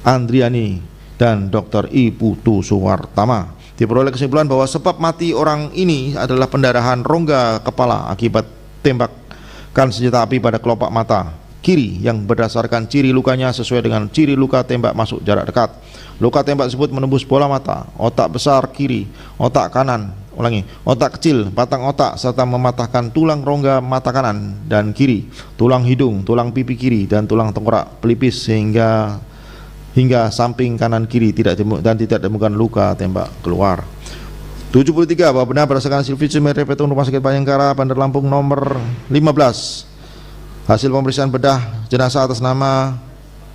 Andriani dan Dr. Iputu Suwartama, diperoleh kesimpulan bahwa sebab mati orang ini adalah pendarahan rongga kepala akibat tembakan senjata api pada kelopak mata kiri yang berdasarkan ciri lukanya sesuai dengan ciri luka tembak masuk jarak dekat. Luka tembak tersebut menembus bola mata, otak besar kiri, otak kecil, batang otak serta mematahkan tulang rongga mata kanan dan kiri, tulang hidung, tulang pipi kiri dan tulang tengkorak pelipis hingga samping kanan kiri tidak ditemukan luka tembak keluar. 73. Bahwa benar berdasarkan hasil visum et repertum Rumah Sakit Bayangkara Bandar Lampung nomor 15 hasil pemeriksaan bedah jenazah atas nama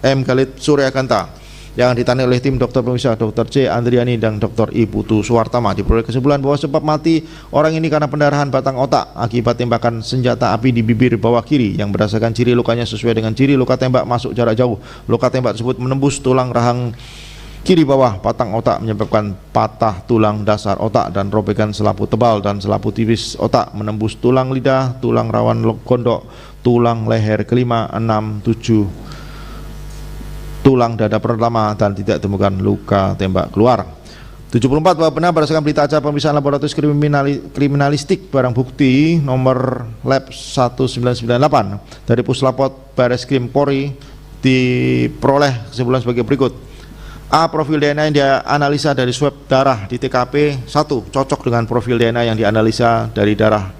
M. Khalid Suryakanta yang ditangani oleh tim dokter pemeriksa Dr. C. Andriani dan Dr. Iputu Suwartama, diperoleh kesimpulan bahwa sebab mati orang ini karena pendarahan batang otak akibat tembakan senjata api di bibir bawah kiri yang berdasarkan ciri lukanya sesuai dengan ciri luka tembak masuk jarak jauh. Luka tembak tersebut menembus tulang rahang kiri bawah batang otak menyebabkan patah tulang dasar otak dan robekan selapu tebal dan selapu tipis otak menembus tulang lidah, tulang rawan gondok, tulang leher kelima, 6, 7, tulang dada pertama dan tidak ditemukan luka tembak keluar. 74. Bahwa benar berdasarkan berita acara pemeriksaan laboratorium kriminalistik barang bukti nomor lab 1998 dari Puslapor Bareskrim Polri diperoleh kesimpulan sebagai berikut. A. Profil DNA yang dianalisa dari swab darah di TKP 1 cocok dengan profil DNA yang dianalisa dari darah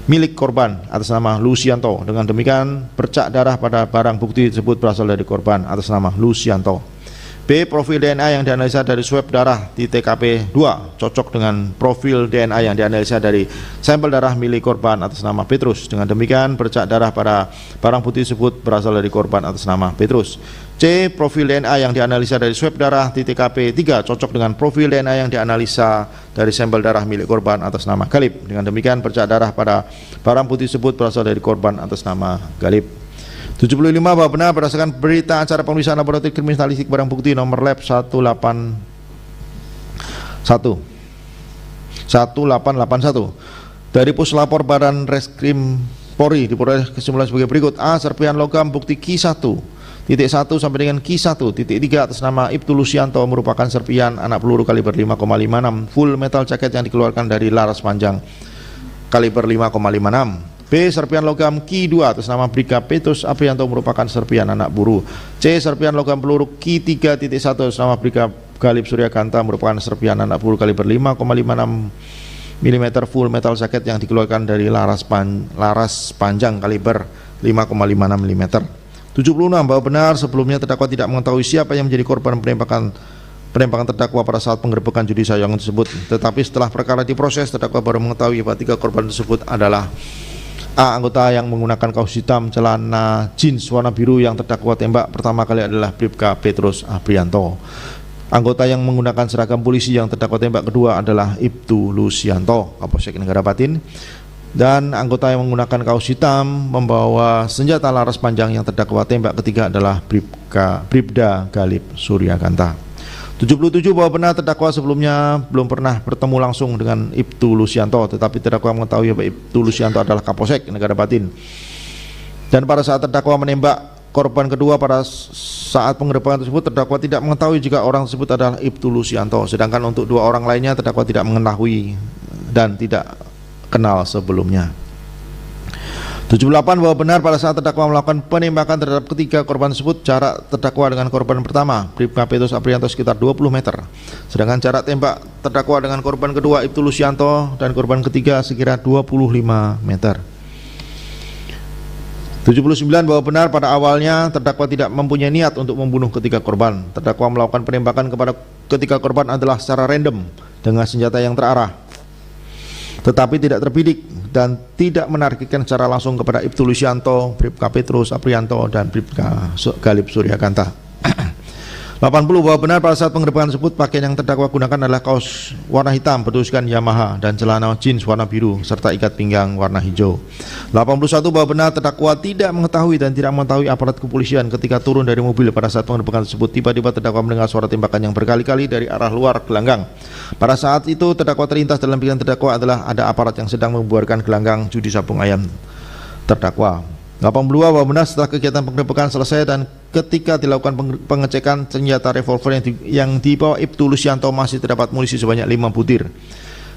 milik korban atas nama Lucianto. Dengan demikian bercak darah pada barang bukti tersebut berasal dari korban atas nama Lucianto. B. Profil DNA yang dianalisa dari swab darah di TKP 2 cocok dengan profil DNA yang dianalisa dari sampel darah milik korban atas nama Petrus. Dengan demikian bercak darah pada barang bukti tersebut berasal dari korban atas nama Petrus. C. Profil DNA yang dianalisa dari swab darah di TKP 3 cocok dengan profil DNA yang dianalisa dari sampel darah milik korban atas nama Galib. Dengan demikian bercak darah pada barang bukti tersebut berasal dari korban atas nama Galib. 75. Bahwa benar berdasarkan berita acara pemeriksaan laboratorium kriminalistik barang bukti nomor lab 1881 dari Puslapor Badan Reskrim Polri diperoleh kesimpulan sebagai berikut. A. Serpihan logam bukti Q1 sampai dengan Q1.3 atas nama Ibtu Lucianto merupakan serpihan anak peluru kaliber 5,56 full metal jaket yang dikeluarkan dari laras panjang kaliber 5,56. B. Serpian logam Ki 2 atas nama Bribka Petrus Aprianto merupakan serpian anak peluru. C. Serpian logam peluru Ki 3.1 atas nama Bribka Galip Suryakanta merupakan serpian anak peluru kaliber 5,56 mm full metal jacket yang dikeluarkan dari laras panjang kaliber 5,56 mm. 76 bahwa benar sebelumnya terdakwa tidak mengetahui siapa yang menjadi korban penembakan terdakwa pada saat penggerebekan judi sayang tersebut. Tetapi setelah perkara diproses, terdakwa baru mengetahui bahwa 3 korban tersebut adalah A. Anggota yang menggunakan kaos hitam celana jeans warna biru yang terdakwa tembak pertama kali adalah Bribka Petrus Aprianto. Anggota yang menggunakan seragam polisi yang terdakwa tembak kedua adalah Ibtu Lusianto, Kapolsek Negara Batin. Dan anggota yang menggunakan kaos hitam membawa senjata laras panjang yang terdakwa tembak ketiga adalah Bribda Galip Suryakanta. 77 bahwa benar terdakwa sebelumnya belum pernah bertemu langsung dengan Ibtu Lusianto, tetapi terdakwa mengetahui bahwa Ibtu Lusianto adalah Kapolsek Negara Batin. Dan pada saat terdakwa menembak korban kedua pada saat penggerebekan tersebut, terdakwa tidak mengetahui jika orang tersebut adalah Ibtu Lusianto, sedangkan untuk 2 orang lainnya terdakwa tidak mengetahui dan tidak kenal sebelumnya. 78 bahwa benar pada saat terdakwa melakukan penembakan terhadap ketiga korban tersebut, jarak terdakwa dengan korban pertama Bribka Petrus Aprianto sekitar 20 meter, sedangkan jarak tembak terdakwa dengan korban kedua Ibtu Lusianto dan korban ketiga sekira 25 meter. 79 bahwa benar pada awalnya terdakwa tidak mempunyai niat untuk membunuh ketiga korban. Terdakwa melakukan penembakan kepada ketiga korban adalah secara random dengan senjata yang terarah, tetapi tidak terbidik dan tidak menargetkan secara langsung kepada Ibtu Lusianto, Bribka Petrus Aprianto dan Bribka Galip Suryakanta. 80 bahwa benar pada saat penggerebekan tersebut pakaian yang terdakwa gunakan adalah kaos warna hitam bertuliskan Yamaha dan celana jeans warna biru serta ikat pinggang warna hijau. 81 bahwa benar terdakwa tidak mengetahui dan tidak mengetahui aparat kepolisian ketika turun dari mobil pada saat penggerebekan tersebut. Tiba-tiba terdakwa mendengar suara tembakan yang berkali-kali dari arah luar gelanggang. Pada saat itu terdakwa terlintas dalam pikiran terdakwa adalah ada aparat yang sedang membuarkan gelanggang judi sabung ayam terdakwa. 82 bahwa benar setelah kegiatan penggerebekan selesai dan ketika dilakukan pengecekan senjata revolver yang dibawa Ibtu Lusianto masih terdapat munisi sebanyak 5 butir,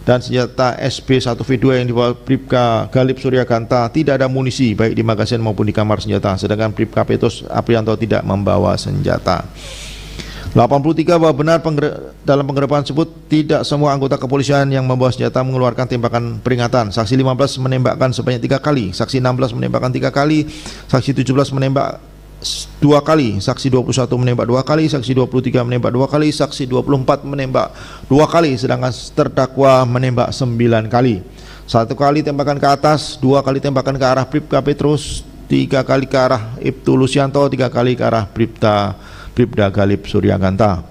dan senjata SB1V2 yang dibawa Bribka Galip Suryakanta tidak ada munisi baik di magasin maupun di kamar senjata, sedangkan Bribka Petrus Aprianto tidak membawa senjata. 83 bahwa benar dalam penggerebekan tersebut tidak semua anggota kepolisian yang membawa senjata mengeluarkan tembakan peringatan. Saksi 15 menembakkan sebanyak 3 kali, saksi 16 menembakkan 3 kali, saksi 17 menembak 2 kali, saksi 21 menembak 2 kali, saksi 23 menembak 2 kali, saksi 24 menembak 2 kali, sedangkan terdakwa menembak 9 kali. 1 kali tembakan ke atas, 2 kali tembakan ke arah Bribka Petrus, 3 kali ke arah Ibtu Lusianto, 3 kali ke arah Bribda Galip Suryakanta.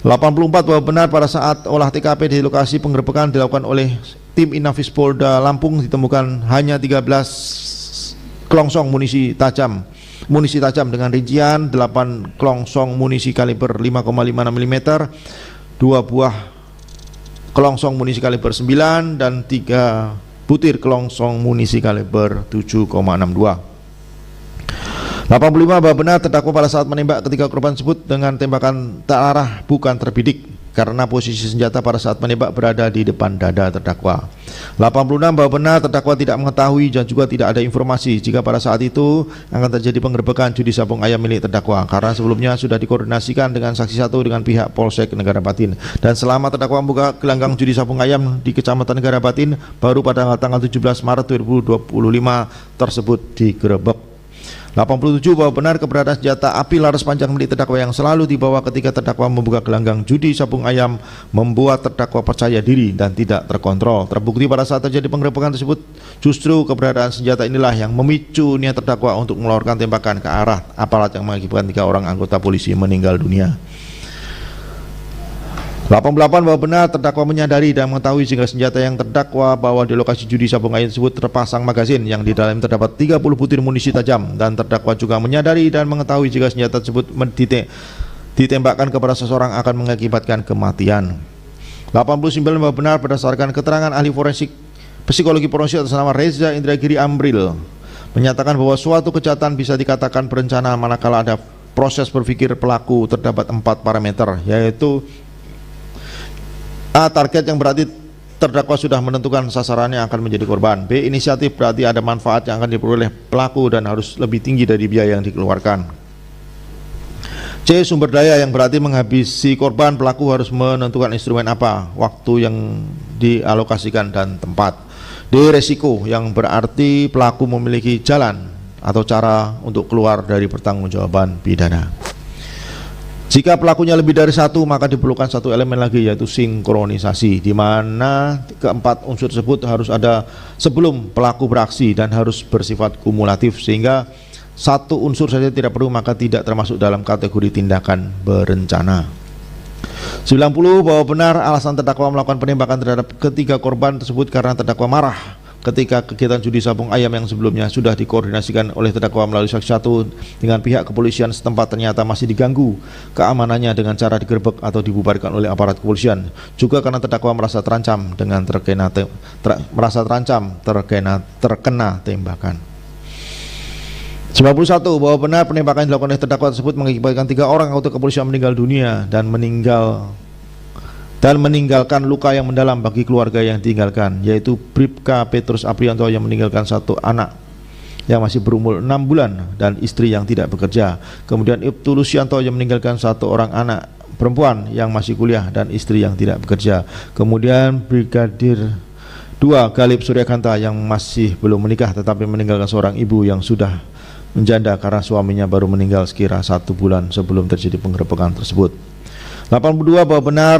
84 bahwa benar pada saat olah TKP di lokasi penggerebekan dilakukan oleh tim Inafis Polda Lampung ditemukan hanya 13 kelongsong munisi tajam dengan rincian 8 kelongsong munisi kaliber 5,56 mm, 2 buah kelongsong munisi kaliber 9 dan 3 butir kelongsong munisi kaliber 7,62. 85 bahwa benar terdakwa pada saat menembak ketiga korban tersebut dengan tembakan terarah bukan terbidik karena posisi senjata pada saat menembak berada di depan dada terdakwa. 86 bahwa benar terdakwa tidak mengetahui dan juga tidak ada informasi jika pada saat itu akan terjadi penggerebekan judi sabung ayam milik terdakwa karena sebelumnya sudah dikoordinasikan dengan saksi 1 dengan pihak Polsek Negara Batin, dan selama terdakwa membuka gelanggang judi sabung ayam di Kecamatan Negara Batin baru pada tanggal 17 Maret 2025 tersebut digerebek. 87 bahwa benar keberadaan senjata api laras panjang milik terdakwa yang selalu dibawa ketika terdakwa membuka gelanggang judi sabung ayam membuat terdakwa percaya diri dan tidak terkontrol. Terbukti pada saat terjadi penggerebekan tersebut justru keberadaan senjata inilah yang memicu niat terdakwa untuk mengeluarkan tembakan ke arah aparat yang mengakibatkan 3 orang anggota polisi meninggal dunia. 88 bahwa benar terdakwa menyadari dan mengetahui jika senjata yang terdakwa bawa di lokasi judi sabung ayam tersebut terpasang magazin yang di dalam terdapat 30 butir munisi tajam, dan terdakwa juga menyadari dan mengetahui jika senjata tersebut ditembakkan kepada seseorang akan mengakibatkan kematian. 89 bahwa benar berdasarkan keterangan ahli forensik psikologi forensik atas nama Reza Indragiri Amril menyatakan bahwa suatu kejahatan bisa dikatakan berencana manakala ada proses berpikir pelaku terdapat 4 parameter, yaitu A. Target yang berarti terdakwa sudah menentukan sasaran yang akan menjadi korban. B. Inisiatif berarti ada manfaat yang akan diperoleh pelaku dan harus lebih tinggi dari biaya yang dikeluarkan. C. Sumber daya yang berarti menghabisi korban, pelaku harus menentukan instrumen apa, waktu yang dialokasikan dan tempat. D. Resiko yang berarti pelaku memiliki jalan atau cara untuk keluar dari pertanggungjawaban pidana. Jika pelakunya lebih dari satu, maka diperlukan satu elemen lagi, yaitu sinkronisasi, di mana keempat unsur tersebut harus ada sebelum pelaku beraksi dan harus bersifat kumulatif, sehingga satu unsur saja tidak perlu, maka tidak termasuk dalam kategori tindakan berencana. 90. Bahwa benar alasan terdakwa melakukan penembakan terhadap ketiga korban tersebut karena terdakwa marah ketika kegiatan judi sabung ayam yang sebelumnya sudah dikoordinasikan oleh terdakwa melalui saksi 1 dengan pihak kepolisian setempat ternyata masih diganggu keamanannya dengan cara digerebek atau dibubarkan oleh aparat kepolisian. Juga karena terdakwa merasa terancam dengan terkena tembakan. 91. Bahwa benar penembakan yang dilakukan oleh terdakwa tersebut mengakibatkan 3 orang anggota kepolisian meninggal dunia dan meninggalkan luka yang mendalam bagi keluarga yang ditinggalkan, yaitu Bribka Petrus Aprianto yang meninggalkan 1 anak yang masih berumur 6 bulan dan istri yang tidak bekerja. Kemudian Ibtu Lusianto yang meninggalkan 1 orang anak perempuan yang masih kuliah dan istri yang tidak bekerja. Kemudian Brigadir 2 Galib Suryakanta yang masih belum menikah tetapi meninggalkan seorang ibu yang sudah menjanda karena suaminya baru meninggal sekira 1 bulan sebelum terjadi penggerebekan tersebut. 82. Bahwa benar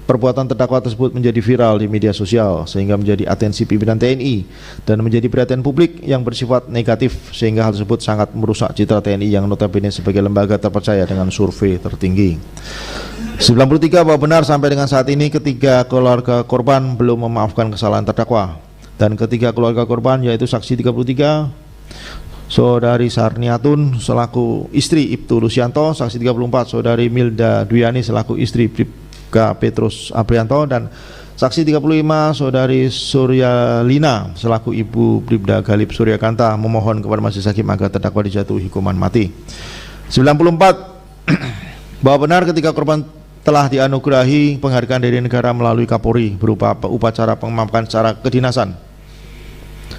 perbuatan terdakwa tersebut menjadi viral di media sosial sehingga menjadi atensi pimpinan TNI dan menjadi perhatian publik yang bersifat negatif, sehingga hal tersebut sangat merusak citra TNI yang notabene sebagai lembaga terpercaya dengan survei tertinggi. 93. Bahwa benar sampai dengan saat ini ketiga keluarga korban belum memaafkan kesalahan terdakwa, dan ketiga keluarga korban yaitu saksi 33 Saudari Sarniatun selaku istri Ibtu Lusianto, saksi 34 Saudari Milda Duyani selaku istri Bribka Petrus Aprianto, dan saksi 35 Saudari Suryalina selaku ibu Bribda Galib Suryakanta memohon kepada majelis hakim agar terdakwa dijatuhi hukuman mati. 94. Bahwa benar ketika korban telah dianugerahi penghargaan dari negara melalui Kapolri berupa upacara pengemapan secara kedinasan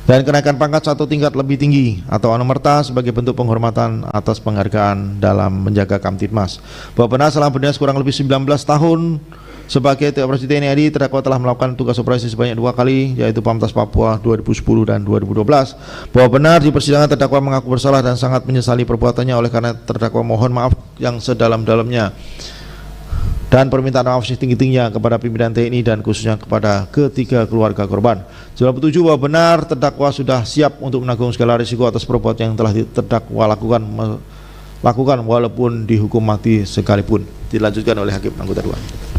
dan kenaikan pangkat 1 tingkat lebih tinggi atau anumerta sebagai bentuk penghormatan atas penghargaan dalam menjaga Kamtibmas. Bahwa benar setelah berdinas kurang lebih 19 tahun sebagai operasi TNI AD, terdakwa telah melakukan tugas operasi sebanyak 2 kali, yaitu Pamtas Papua 2010 dan 2012. Bahwa benar di persidangan terdakwa mengaku bersalah dan sangat menyesali perbuatannya, oleh karena terdakwa mohon maaf yang sedalam-dalamnya dan permintaan maaf setinggi-tingginya kepada pimpinan TNI dan khususnya kepada ketiga keluarga korban. 97. Bahwa benar terdakwa sudah siap untuk menanggung segala risiko atas perbuatan yang telah terdakwa lakukan walaupun dihukum mati sekalipun. Dilanjutkan oleh Hakim Anggota 2.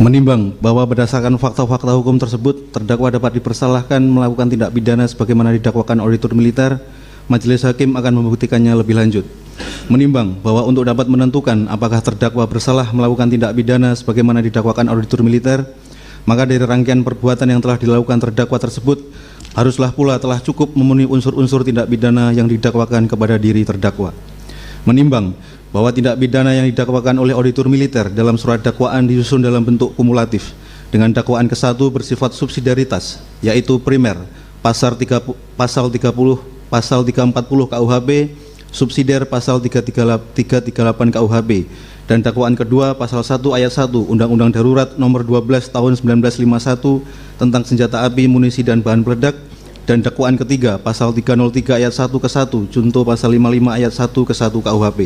Menimbang bahwa berdasarkan fakta-fakta hukum tersebut, terdakwa dapat dipersalahkan melakukan tindak pidana sebagaimana didakwakan auditor militer, majelis hakim akan membuktikannya lebih lanjut. Menimbang bahwa untuk dapat menentukan apakah terdakwa bersalah melakukan tindak pidana sebagaimana didakwakan auditor militer, maka dari rangkaian perbuatan yang telah dilakukan terdakwa tersebut haruslah pula telah cukup memenuhi unsur-unsur tindak pidana yang didakwakan kepada diri terdakwa. Menimbang bahwa tindak pidana yang didakwakan oleh auditor militer dalam surat dakwaan disusun dalam bentuk kumulatif dengan dakwaan ke-1 bersifat subsidiaritas, yaitu primer pasal 30, pasal 340 KUHP, subsidiar pasal 338 KUHP, dan dakwaan kedua pasal 1 ayat 1 Undang-Undang Darurat Nomor 12 Tahun 1951 tentang senjata api, munisi dan bahan peledak, dan dakwaan ketiga pasal 303 ayat 1 ke 1 junto pasal 55 ayat 1 ke 1 KUHP.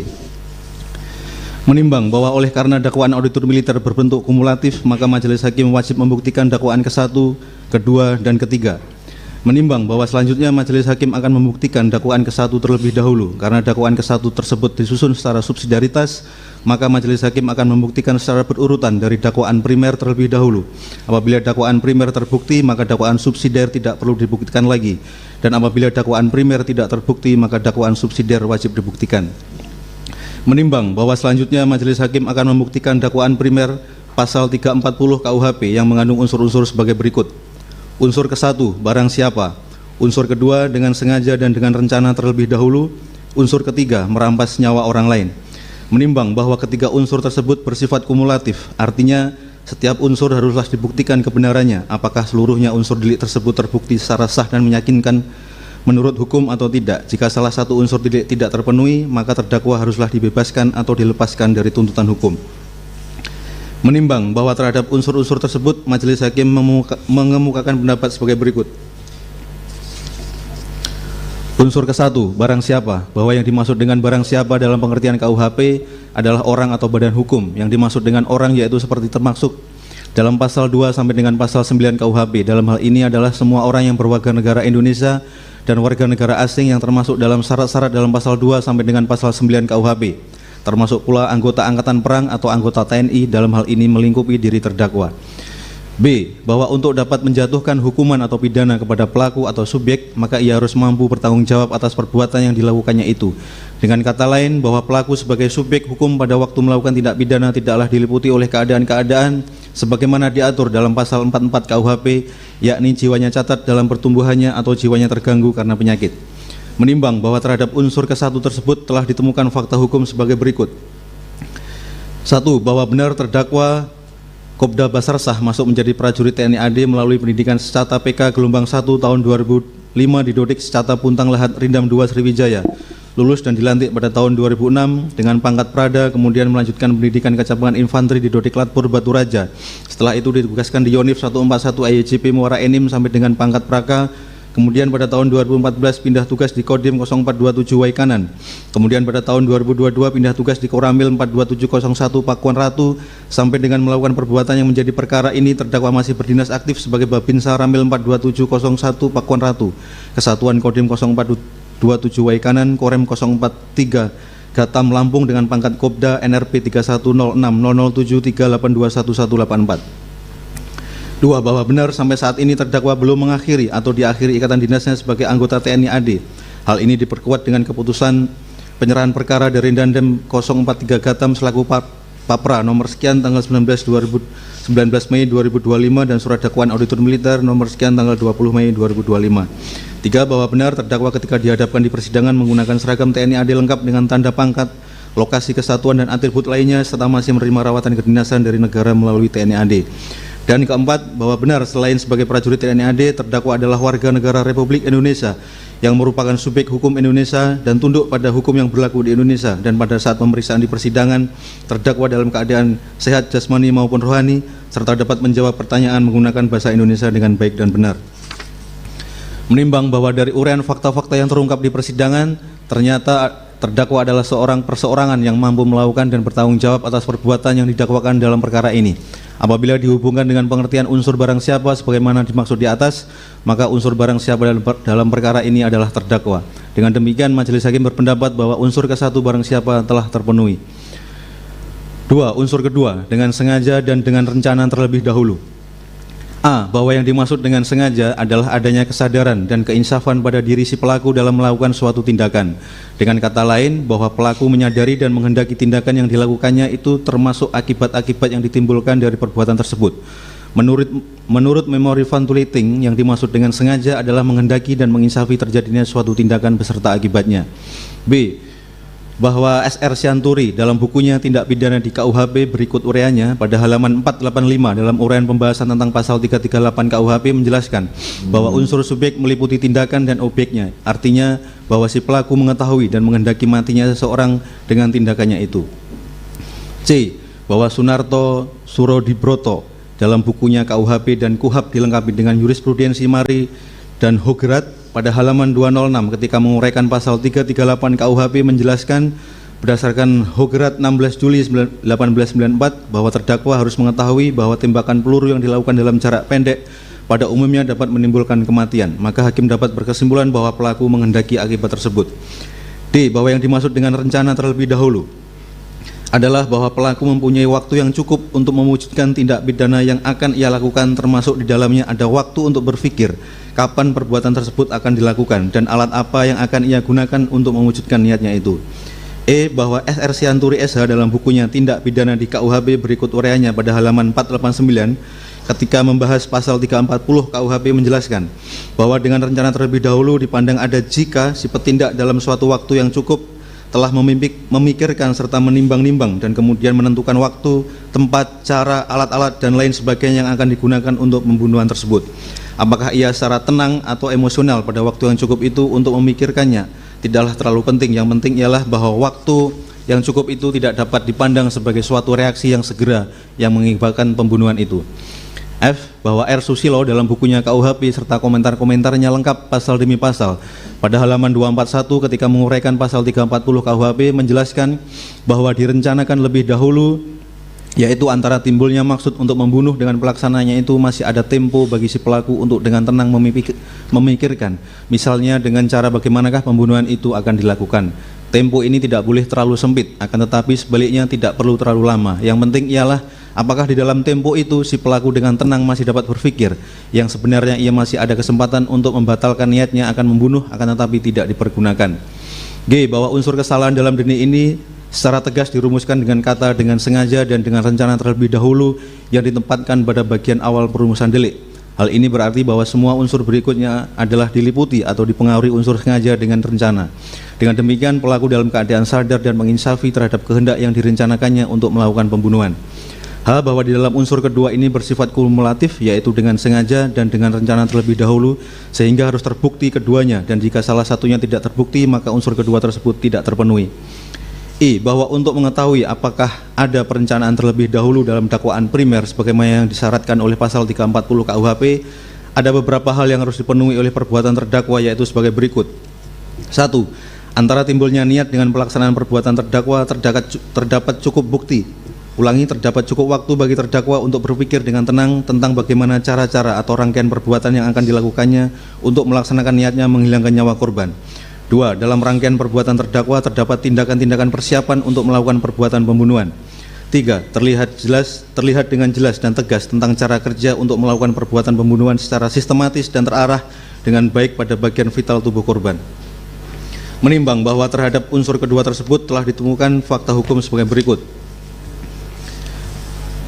Menimbang bahwa oleh karena dakwaan auditor militer berbentuk kumulatif, maka majelis hakim wajib membuktikan dakwaan ke-1, kedua, dan ketiga. Menimbang bahwa selanjutnya majelis hakim akan membuktikan dakwaan ke-1 terlebih dahulu, karena dakwaan ke-1 tersebut disusun secara subsidiaritas, maka majelis hakim akan membuktikan secara berurutan dari dakwaan primer terlebih dahulu. Apabila dakwaan primer terbukti, maka dakwaan subsidiar tidak perlu dibuktikan lagi, dan apabila dakwaan primer tidak terbukti, maka dakwaan subsidiar wajib dibuktikan. Menimbang bahwa selanjutnya majelis hakim akan membuktikan dakwaan primer pasal 340 KUHP yang mengandung unsur-unsur sebagai berikut. Unsur ke-1, barang siapa. Unsur kedua, dengan sengaja dan dengan rencana terlebih dahulu. Unsur ketiga, merampas nyawa orang lain. Menimbang bahwa ketiga unsur tersebut bersifat kumulatif, artinya setiap unsur haruslah dibuktikan kebenarannya, apakah seluruhnya unsur delik tersebut terbukti secara sah dan meyakinkan menurut hukum atau tidak. Jika salah satu unsur delik tidak terpenuhi, maka terdakwa haruslah dibebaskan atau dilepaskan dari tuntutan hukum. Menimbang bahwa terhadap unsur-unsur tersebut, majelis hakim mengemukakan pendapat sebagai berikut. Unsur ke-1, barang siapa, bahwa yang dimaksud dengan barang siapa dalam pengertian KUHP adalah orang atau badan hukum. Yang dimaksud dengan orang yaitu seperti termaksud dalam pasal 2 sampai dengan pasal 9 KUHP. Dalam hal ini adalah semua orang yang berwarga negara Indonesia dan warga negara asing yang termasuk dalam syarat-syarat dalam pasal 2 sampai dengan pasal 9 KUHP. Termasuk pula anggota angkatan perang atau anggota TNI, dalam hal ini melingkupi diri terdakwa. B. Bahwa untuk dapat menjatuhkan hukuman atau pidana kepada pelaku atau subjek, maka ia harus mampu bertanggung jawab atas perbuatan yang dilakukannya itu. Dengan kata lain, bahwa pelaku sebagai subjek hukum pada waktu melakukan tindak pidana tidaklah diliputi oleh keadaan-keadaan sebagaimana diatur dalam pasal 44 KUHP, yakni jiwanya cacat dalam pertumbuhannya atau jiwanya terganggu karena penyakit. Menimbang bahwa terhadap unsur ke-1 tersebut telah ditemukan fakta hukum sebagai berikut. 1. Bahwa benar terdakwa Kopda Basarsah masuk menjadi prajurit TNI AD melalui pendidikan Secata PK gelombang 1 tahun 2005 di Dodik Secata Puntang Lahat Rindam 2 Sriwijaya. Lulus dan dilantik pada tahun 2006 dengan pangkat Prada, kemudian melanjutkan pendidikan Kecamatan Infanteri di Dodik Latpur Batu Raja. Setelah itu ditugaskan di Yonif 141 IJP Muara Enim sampai dengan pangkat Praka. Kemudian pada tahun 2014 pindah tugas di Kodim 0427 Waikanan. Kemudian pada tahun 2022 pindah tugas di Koramil 42701 Pakuan Ratu. Sampai dengan melakukan perbuatan yang menjadi perkara ini, terdakwa masih berdinas aktif sebagai Babinsa Ramil 42701 Pakuan Ratu, Kesatuan Kodim 0427 Waikanan, Korem 043 Gatam Lampung dengan pangkat Kopda NRP 31060073821184. 2. Bahwa benar sampai saat ini terdakwa belum mengakhiri atau diakhiri ikatan dinasnya sebagai anggota TNI AD. Hal ini diperkuat dengan keputusan penyerahan perkara dari Dandem 043 Gatam selaku Papra nomor sekian tanggal 19 Mei 2025 dan surat dakwaan auditor militer nomor sekian tanggal 20 Mei 2025. 3. Bahwa benar terdakwa ketika dihadapkan di persidangan menggunakan seragam TNI AD lengkap dengan tanda pangkat, lokasi kesatuan dan atribut lainnya serta masih menerima rawatan kedinasan dari negara melalui TNI AD. Dan keempat, bahwa benar selain sebagai prajurit TNI AD, terdakwa adalah warga negara Republik Indonesia yang merupakan subjek hukum Indonesia dan tunduk pada hukum yang berlaku di Indonesia, dan pada saat pemeriksaan di persidangan, terdakwa dalam keadaan sehat jasmani maupun rohani, serta dapat menjawab pertanyaan menggunakan bahasa Indonesia dengan baik dan benar. Menimbang bahwa dari uraian fakta-fakta yang terungkap di persidangan, ternyata terdakwa adalah seorang perseorangan yang mampu melakukan dan bertanggung jawab atas perbuatan yang didakwakan dalam perkara ini. Apabila dihubungkan dengan pengertian unsur barang siapa sebagaimana dimaksud di atas, maka unsur barang siapa dalam perkara ini adalah terdakwa. Dengan demikian, majelis hakim berpendapat bahwa unsur ke-1 barang siapa telah terpenuhi. 2. Unsur kedua, dengan sengaja dan dengan rencana terlebih dahulu. A. Bahwa yang dimaksud dengan sengaja adalah adanya kesadaran dan keinsafan pada diri si pelaku dalam melakukan suatu tindakan. Dengan kata lain, bahwa pelaku menyadari dan menghendaki tindakan yang dilakukannya itu termasuk akibat-akibat yang ditimbulkan dari perbuatan tersebut. Menurut memori Van Tuleting, yang dimaksud dengan sengaja adalah menghendaki dan menginsafi terjadinya suatu tindakan beserta akibatnya. B. Bahwa SR Sianturi dalam bukunya Tindak Pidana di KUHP berikut uraiannya pada halaman 485 dalam uraian pembahasan tentang pasal 338 KUHP menjelaskan bahwa unsur subjek meliputi tindakan dan objeknya, artinya bahwa si pelaku mengetahui dan menghendaki matinya seseorang dengan tindakannya itu. C. Bahwa Sunarto Surodibroto dalam bukunya KUHP dan KUHAP dilengkapi dengan jurisprudensi Mari dan Hograt pada halaman 206 ketika menguraikan pasal 338 KUHP menjelaskan berdasarkan Hograt 16 Juli 1894 bahwa terdakwa harus mengetahui bahwa tembakan peluru yang dilakukan dalam jarak pendek pada umumnya dapat menimbulkan kematian, maka hakim dapat berkesimpulan bahwa pelaku menghendaki akibat tersebut. D. Bahwa yang dimaksud dengan rencana terlebih dahulu adalah bahwa pelaku mempunyai waktu yang cukup untuk mewujudkan tindak pidana yang akan ia lakukan, termasuk di dalamnya ada waktu untuk berpikir kapan perbuatan tersebut akan dilakukan dan alat apa yang akan ia gunakan untuk mewujudkan niatnya itu. Bahwa SR Sianturi SH dalam bukunya Tindak Pidana di KUHP berikut uraiannya pada halaman 489 ketika membahas pasal 340 KUHP menjelaskan bahwa dengan rencana terlebih dahulu dipandang ada jika si petindak dalam suatu waktu yang cukup telah memikirkan serta menimbang-nimbang dan kemudian menentukan waktu, tempat, cara, alat-alat dan lain sebagainya yang akan digunakan untuk pembunuhan tersebut. Apakah ia secara tenang atau emosional pada waktu yang cukup itu untuk memikirkannya tidaklah terlalu penting. Yang penting ialah bahwa waktu yang cukup itu tidak dapat dipandang sebagai suatu reaksi yang segera yang mengakibatkan pembunuhan itu. Bahwa R. Susilo dalam bukunya KUHP serta komentar-komentarnya lengkap pasal demi pasal pada halaman 241 ketika menguraikan pasal 340 KUHP menjelaskan bahwa direncanakan lebih dahulu, yaitu antara timbulnya maksud untuk membunuh dengan pelaksananya itu masih ada tempo bagi si pelaku untuk dengan tenang memikirkan, misalnya dengan cara bagaimanakah pembunuhan itu akan dilakukan. Tempo ini tidak boleh terlalu sempit, akan tetapi sebaliknya tidak perlu terlalu lama. Yang penting ialah apakah di dalam tempo itu si pelaku dengan tenang masih dapat berpikir yang sebenarnya ia masih ada kesempatan untuk membatalkan niatnya akan membunuh, akan tetapi tidak dipergunakan. Bahwa unsur kesalahan dalam delik ini secara tegas dirumuskan dengan kata dengan sengaja dan dengan rencana terlebih dahulu yang ditempatkan pada bagian awal perumusan delik. Hal ini berarti bahwa semua unsur berikutnya adalah diliputi atau dipengaruhi unsur sengaja dengan rencana. Dengan demikian pelaku dalam keadaan sadar dan menginsafi terhadap kehendak yang direncanakannya untuk melakukan pembunuhan. Bahwa di dalam unsur kedua ini bersifat kumulatif, yaitu dengan sengaja dan dengan rencana terlebih dahulu, sehingga harus terbukti keduanya, dan jika salah satunya tidak terbukti maka unsur kedua tersebut tidak terpenuhi. Bahwa untuk mengetahui apakah ada perencanaan terlebih dahulu dalam dakwaan primer sebagaimana yang disyaratkan oleh pasal 340 KUHP, ada beberapa hal yang harus dipenuhi oleh perbuatan terdakwa, yaitu sebagai berikut. 1. Antara timbulnya niat dengan pelaksanaan perbuatan terdakwa terdapat cukup bukti. Terdapat cukup waktu bagi terdakwa untuk berpikir dengan tenang tentang bagaimana cara-cara atau rangkaian perbuatan yang akan dilakukannya untuk melaksanakan niatnya menghilangkan nyawa korban. 2. Dalam rangkaian perbuatan terdakwa terdapat tindakan-tindakan persiapan untuk melakukan perbuatan pembunuhan. 3. Terlihat dengan jelas dan tegas tentang cara kerja untuk melakukan perbuatan pembunuhan secara sistematis dan terarah dengan baik pada bagian vital tubuh korban. Menimbang bahwa terhadap unsur kedua tersebut telah ditemukan fakta hukum sebagai berikut.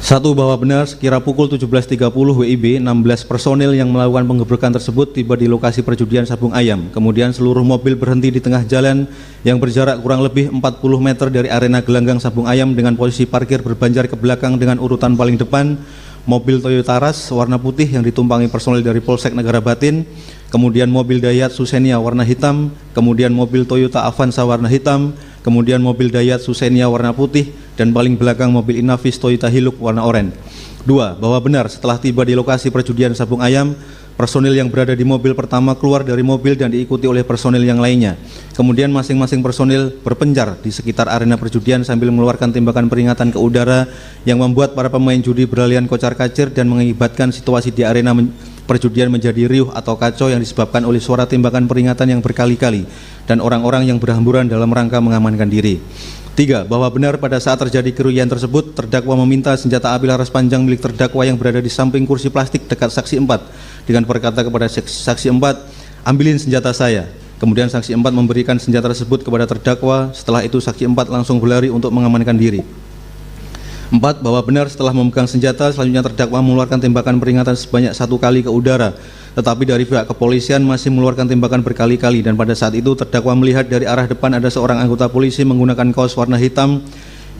1. Bahwa benar sekira pukul 17.30 WIB 16 personil yang melakukan penggebrekan tersebut tiba di lokasi perjudian Sabung Ayam. Kemudian seluruh mobil berhenti di tengah jalan yang berjarak kurang lebih 40 meter dari arena gelanggang Sabung Ayam dengan posisi parkir berbanjar ke belakang dengan urutan paling depan mobil Toyota Rush warna putih yang ditumpangi personil dari Polsek Negara Batin, kemudian mobil Daihatsu Xenia warna hitam, kemudian mobil Toyota Avanza warna hitam, kemudian mobil Daihatsu Xenia warna putih, dan paling belakang mobil Inafis Toyota Hilux warna oranye. 2. Bahwa benar setelah tiba di lokasi perjudian Sabung Ayam, personil yang berada di mobil pertama keluar dari mobil dan diikuti oleh personil yang lainnya. Kemudian masing-masing personil berpencar di sekitar arena perjudian sambil mengeluarkan tembakan peringatan ke udara yang membuat para pemain judi berlarian kocar-kacir dan mengakibatkan situasi di arena perjudian menjadi riuh atau kacau yang disebabkan oleh suara tembakan peringatan yang berkali-kali dan orang-orang yang berhamburan dalam rangka mengamankan diri. 3. Bahwa benar pada saat terjadi kerugian tersebut, terdakwa meminta senjata api laras panjang milik terdakwa yang berada di samping kursi plastik dekat saksi 4 dengan berkata kepada saksi 4, ambilin senjata saya. Kemudian saksi 4 memberikan senjata tersebut kepada terdakwa. Setelah itu saksi 4 langsung berlari untuk mengamankan diri. 4. Bahwa benar setelah memegang senjata, selanjutnya terdakwa mengeluarkan tembakan peringatan sebanyak 1 kali ke udara, tetapi dari pihak kepolisian masih mengeluarkan tembakan berkali-kali, dan pada saat itu terdakwa melihat dari arah depan ada seorang anggota polisi menggunakan kaos warna hitam,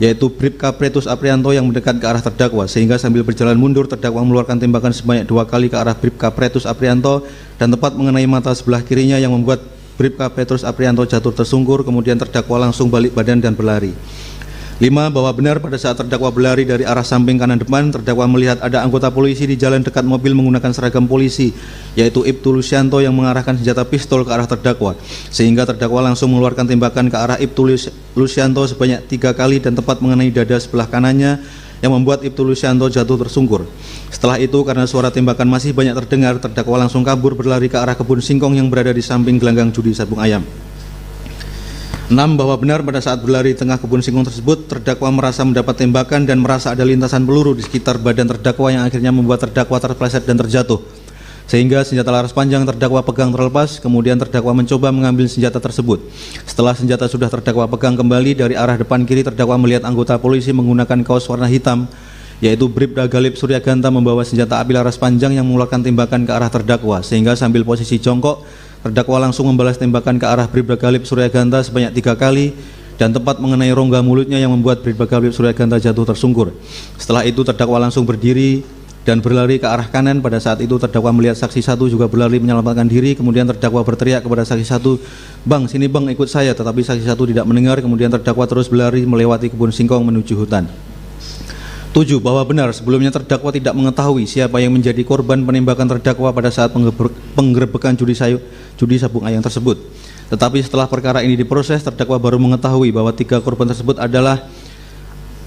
yaitu Bribka Pretus Aprianto yang mendekat ke arah terdakwa, sehingga sambil berjalan mundur terdakwa mengeluarkan tembakan sebanyak 2 kali ke arah Bribka Pretus Aprianto dan tepat mengenai mata sebelah kirinya yang membuat Bribka Pretus Aprianto jatuh tersungkur, kemudian terdakwa langsung balik badan dan berlari. 5. Bahwa benar pada saat terdakwa berlari dari arah samping kanan depan, terdakwa melihat ada anggota polisi di jalan dekat mobil menggunakan seragam polisi, yaitu Ibtu Lucianto yang mengarahkan senjata pistol ke arah terdakwa, sehingga terdakwa langsung mengeluarkan tembakan ke arah Ibtu Lucianto sebanyak 3 kali dan tepat mengenai dada sebelah kanannya yang membuat Ibtu Lucianto jatuh tersungkur. Setelah itu karena suara tembakan masih banyak terdengar, terdakwa langsung kabur berlari ke arah kebun singkong yang berada di samping gelanggang judi Sabung Ayam. 6. Bahwa benar pada saat berlari di tengah kebun singkong tersebut, terdakwa merasa mendapat tembakan dan merasa ada lintasan peluru di sekitar badan terdakwa yang akhirnya membuat terdakwa terpleset dan terjatuh. sehingga senjata laras panjang terdakwa pegang terlepas, kemudian terdakwa mencoba mengambil senjata tersebut. Setelah senjata sudah terdakwa pegang kembali, dari arah depan kiri terdakwa melihat anggota polisi menggunakan kaos warna hitam, yaitu Bribda Galip Suryaganta, membawa senjata api laras panjang yang mengeluarkan tembakan ke arah terdakwa, sehingga sambil posisi jongkok, terdakwa langsung membalas tembakan ke arah Bribda Galip Suryaganta sebanyak 3 kali dan tepat mengenai rongga mulutnya yang membuat Bribda Galip Suryaganta jatuh tersungkur. Setelah itu terdakwa langsung berdiri dan berlari ke arah kanan. Pada saat itu terdakwa melihat saksi 1 juga berlari menyelamatkan diri, kemudian terdakwa berteriak kepada saksi 1, "Bang, sini bang, ikut saya," tetapi saksi 1 tidak mendengar, kemudian terdakwa terus berlari melewati kebun singkong menuju hutan. 7. Bahwa benar sebelumnya terdakwa tidak mengetahui siapa yang menjadi korban penembakan terdakwa pada saat penggerebekan judi sabung ayam tersebut. Tetapi setelah perkara ini diproses, terdakwa baru mengetahui bahwa 3 korban tersebut adalah: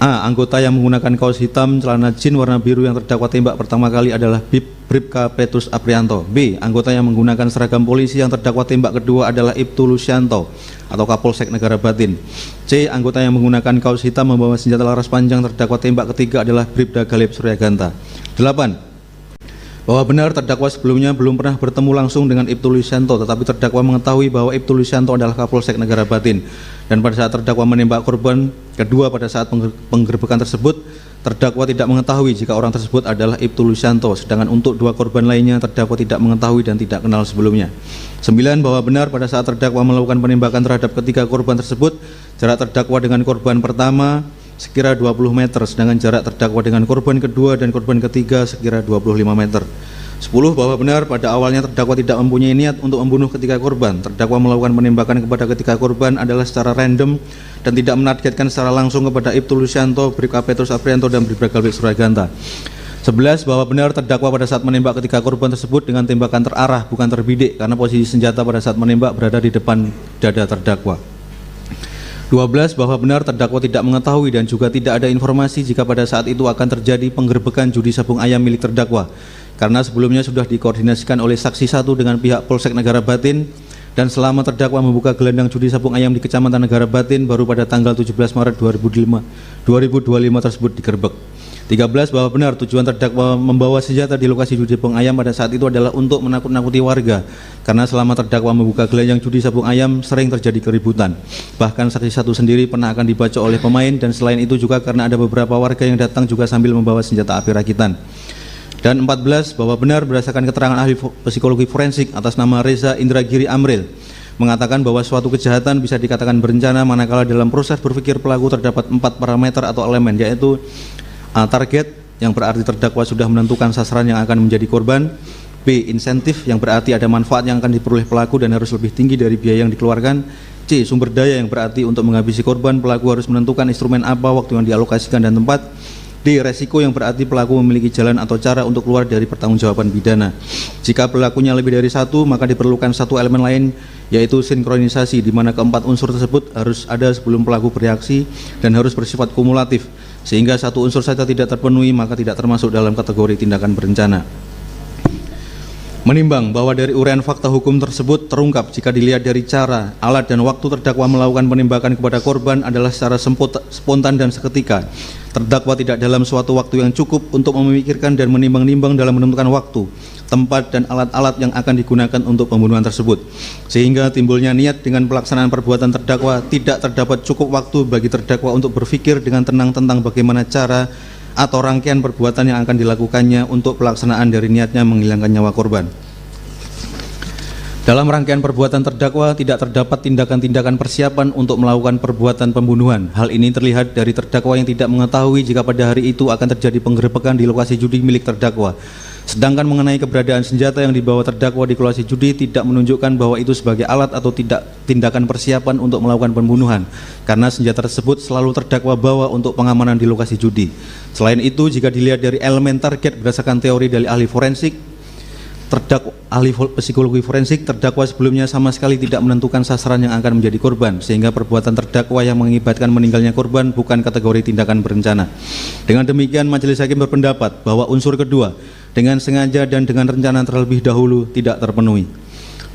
A. Anggota yang menggunakan kaos hitam celana jin warna biru yang terdakwa tembak pertama kali adalah Bribka Petrus Aprianto. B. Anggota yang menggunakan seragam polisi yang terdakwa tembak kedua adalah Ibtu Lusianto atau Kapolsek Negara Batin. C. Anggota yang menggunakan kaos hitam membawa senjata laras panjang terdakwa tembak ketiga adalah Bribda Galip Suryaganta. 8. Bahwa benar terdakwa sebelumnya belum pernah bertemu langsung dengan Ibtu Lusianto, tetapi terdakwa mengetahui bahwa Ibtu Lusianto adalah Kapolsek Negara Batin, dan pada saat terdakwa menembak korban kedua pada saat penggerebekan tersebut, terdakwa tidak mengetahui jika orang tersebut adalah Ibtu Lusianto, sedangkan untuk 2 korban lainnya terdakwa tidak mengetahui dan tidak kenal sebelumnya. 9. Bahwa benar pada saat terdakwa melakukan penembakan terhadap ketiga korban tersebut, jarak terdakwa dengan korban pertama sekira 20 meter, sedangkan jarak terdakwa dengan korban kedua dan korban ketiga sekira 25 meter. 10. Bahwa benar pada awalnya terdakwa tidak mempunyai niat untuk membunuh ketiga korban. Terdakwa melakukan penembakan kepada ketiga korban adalah secara random dan tidak menargetkan secara langsung kepada Ibtu Lusianto, Bribka Petrus Aprianto, dan Bribda Galip Suryaganta. 11. Bahwa benar terdakwa pada saat menembak ketiga korban tersebut dengan tembakan terarah bukan terbidik, karena posisi senjata pada saat menembak berada di depan dada terdakwa. 12. Bahwa benar terdakwa tidak mengetahui dan juga tidak ada informasi jika pada saat itu akan terjadi penggerebekan judi sabung ayam milik terdakwa, karena sebelumnya sudah dikoordinasikan oleh saksi 1 dengan pihak Polsek Negara Batin, dan selama terdakwa membuka gelendang judi sabung ayam di Kecamatan Negara Batin baru pada tanggal 17 Maret 2025 tersebut digerebek. 13. Bahwa benar tujuan terdakwa membawa senjata di lokasi judi sabung ayam pada saat itu adalah untuk menakut-nakuti warga, karena selama terdakwa membuka gelendang judi sabung ayam sering terjadi keributan. Bahkan saksi 1 sendiri pernah akan dibacok oleh pemain, dan selain itu juga karena ada beberapa warga yang datang juga sambil membawa senjata api rakitan. Dan 14. Bahwa benar berdasarkan keterangan ahli psikologi forensik atas nama Reza Indragiri Amril, mengatakan bahwa suatu kejahatan bisa dikatakan berencana manakala dalam proses berpikir pelaku terdapat 4 parameter atau elemen, yaitu A. Target, yang berarti terdakwa sudah menentukan sasaran yang akan menjadi korban. B. Insentif, yang berarti ada manfaat yang akan diperoleh pelaku dan harus lebih tinggi dari biaya yang dikeluarkan. C. Sumber daya, yang berarti untuk menghabisi korban pelaku harus menentukan instrumen apa, waktu yang dialokasikan, dan tempat. D. Resiko, yang berarti pelaku memiliki jalan atau cara untuk keluar dari pertanggungjawaban pidana. Jika pelakunya lebih dari 1, maka diperlukan 1 elemen lain, yaitu sinkronisasi, di mana keempat unsur tersebut harus ada sebelum pelaku bereaksi dan harus bersifat kumulatif, sehingga 1 unsur saja tidak terpenuhi maka tidak termasuk dalam kategori tindakan berencana. Menimbang bahwa dari uraian fakta hukum tersebut terungkap jika dilihat dari cara, alat, dan waktu terdakwa melakukan penembakan kepada korban adalah secara spontan dan seketika. Terdakwa tidak dalam suatu waktu yang cukup untuk memikirkan dan menimbang-nimbang dalam menentukan waktu, tempat, dan alat-alat yang akan digunakan untuk pembunuhan tersebut, sehingga timbulnya niat dengan pelaksanaan perbuatan terdakwa. Tidak terdapat cukup waktu bagi terdakwa untuk berpikir dengan tenang tentang bagaimana cara atau rangkaian perbuatan yang akan dilakukannya untuk pelaksanaan dari niatnya menghilangkan nyawa korban. Dalam rangkaian perbuatan terdakwa tidak terdapat tindakan-tindakan persiapan untuk melakukan perbuatan pembunuhan. Hal ini terlihat dari terdakwa yang tidak mengetahui jika pada hari itu akan terjadi penggerebekan di lokasi judi milik terdakwa. Sedangkan mengenai keberadaan senjata yang dibawa terdakwa di lokasi judi tidak menunjukkan bahwa itu sebagai alat atau tidak tindakan persiapan untuk melakukan pembunuhan, karena senjata tersebut selalu terdakwa bawa untuk pengamanan di lokasi judi. Selain itu, jika dilihat dari elemen target berdasarkan teori dari ahli psikologi forensik, terdakwa sebelumnya sama sekali tidak menentukan sasaran yang akan menjadi korban, sehingga perbuatan terdakwa yang mengakibatkan meninggalnya korban bukan kategori tindakan berencana. Dengan demikian, majelis hakim berpendapat bahwa unsur kedua, dengan sengaja dan dengan rencana terlebih dahulu, tidak terpenuhi.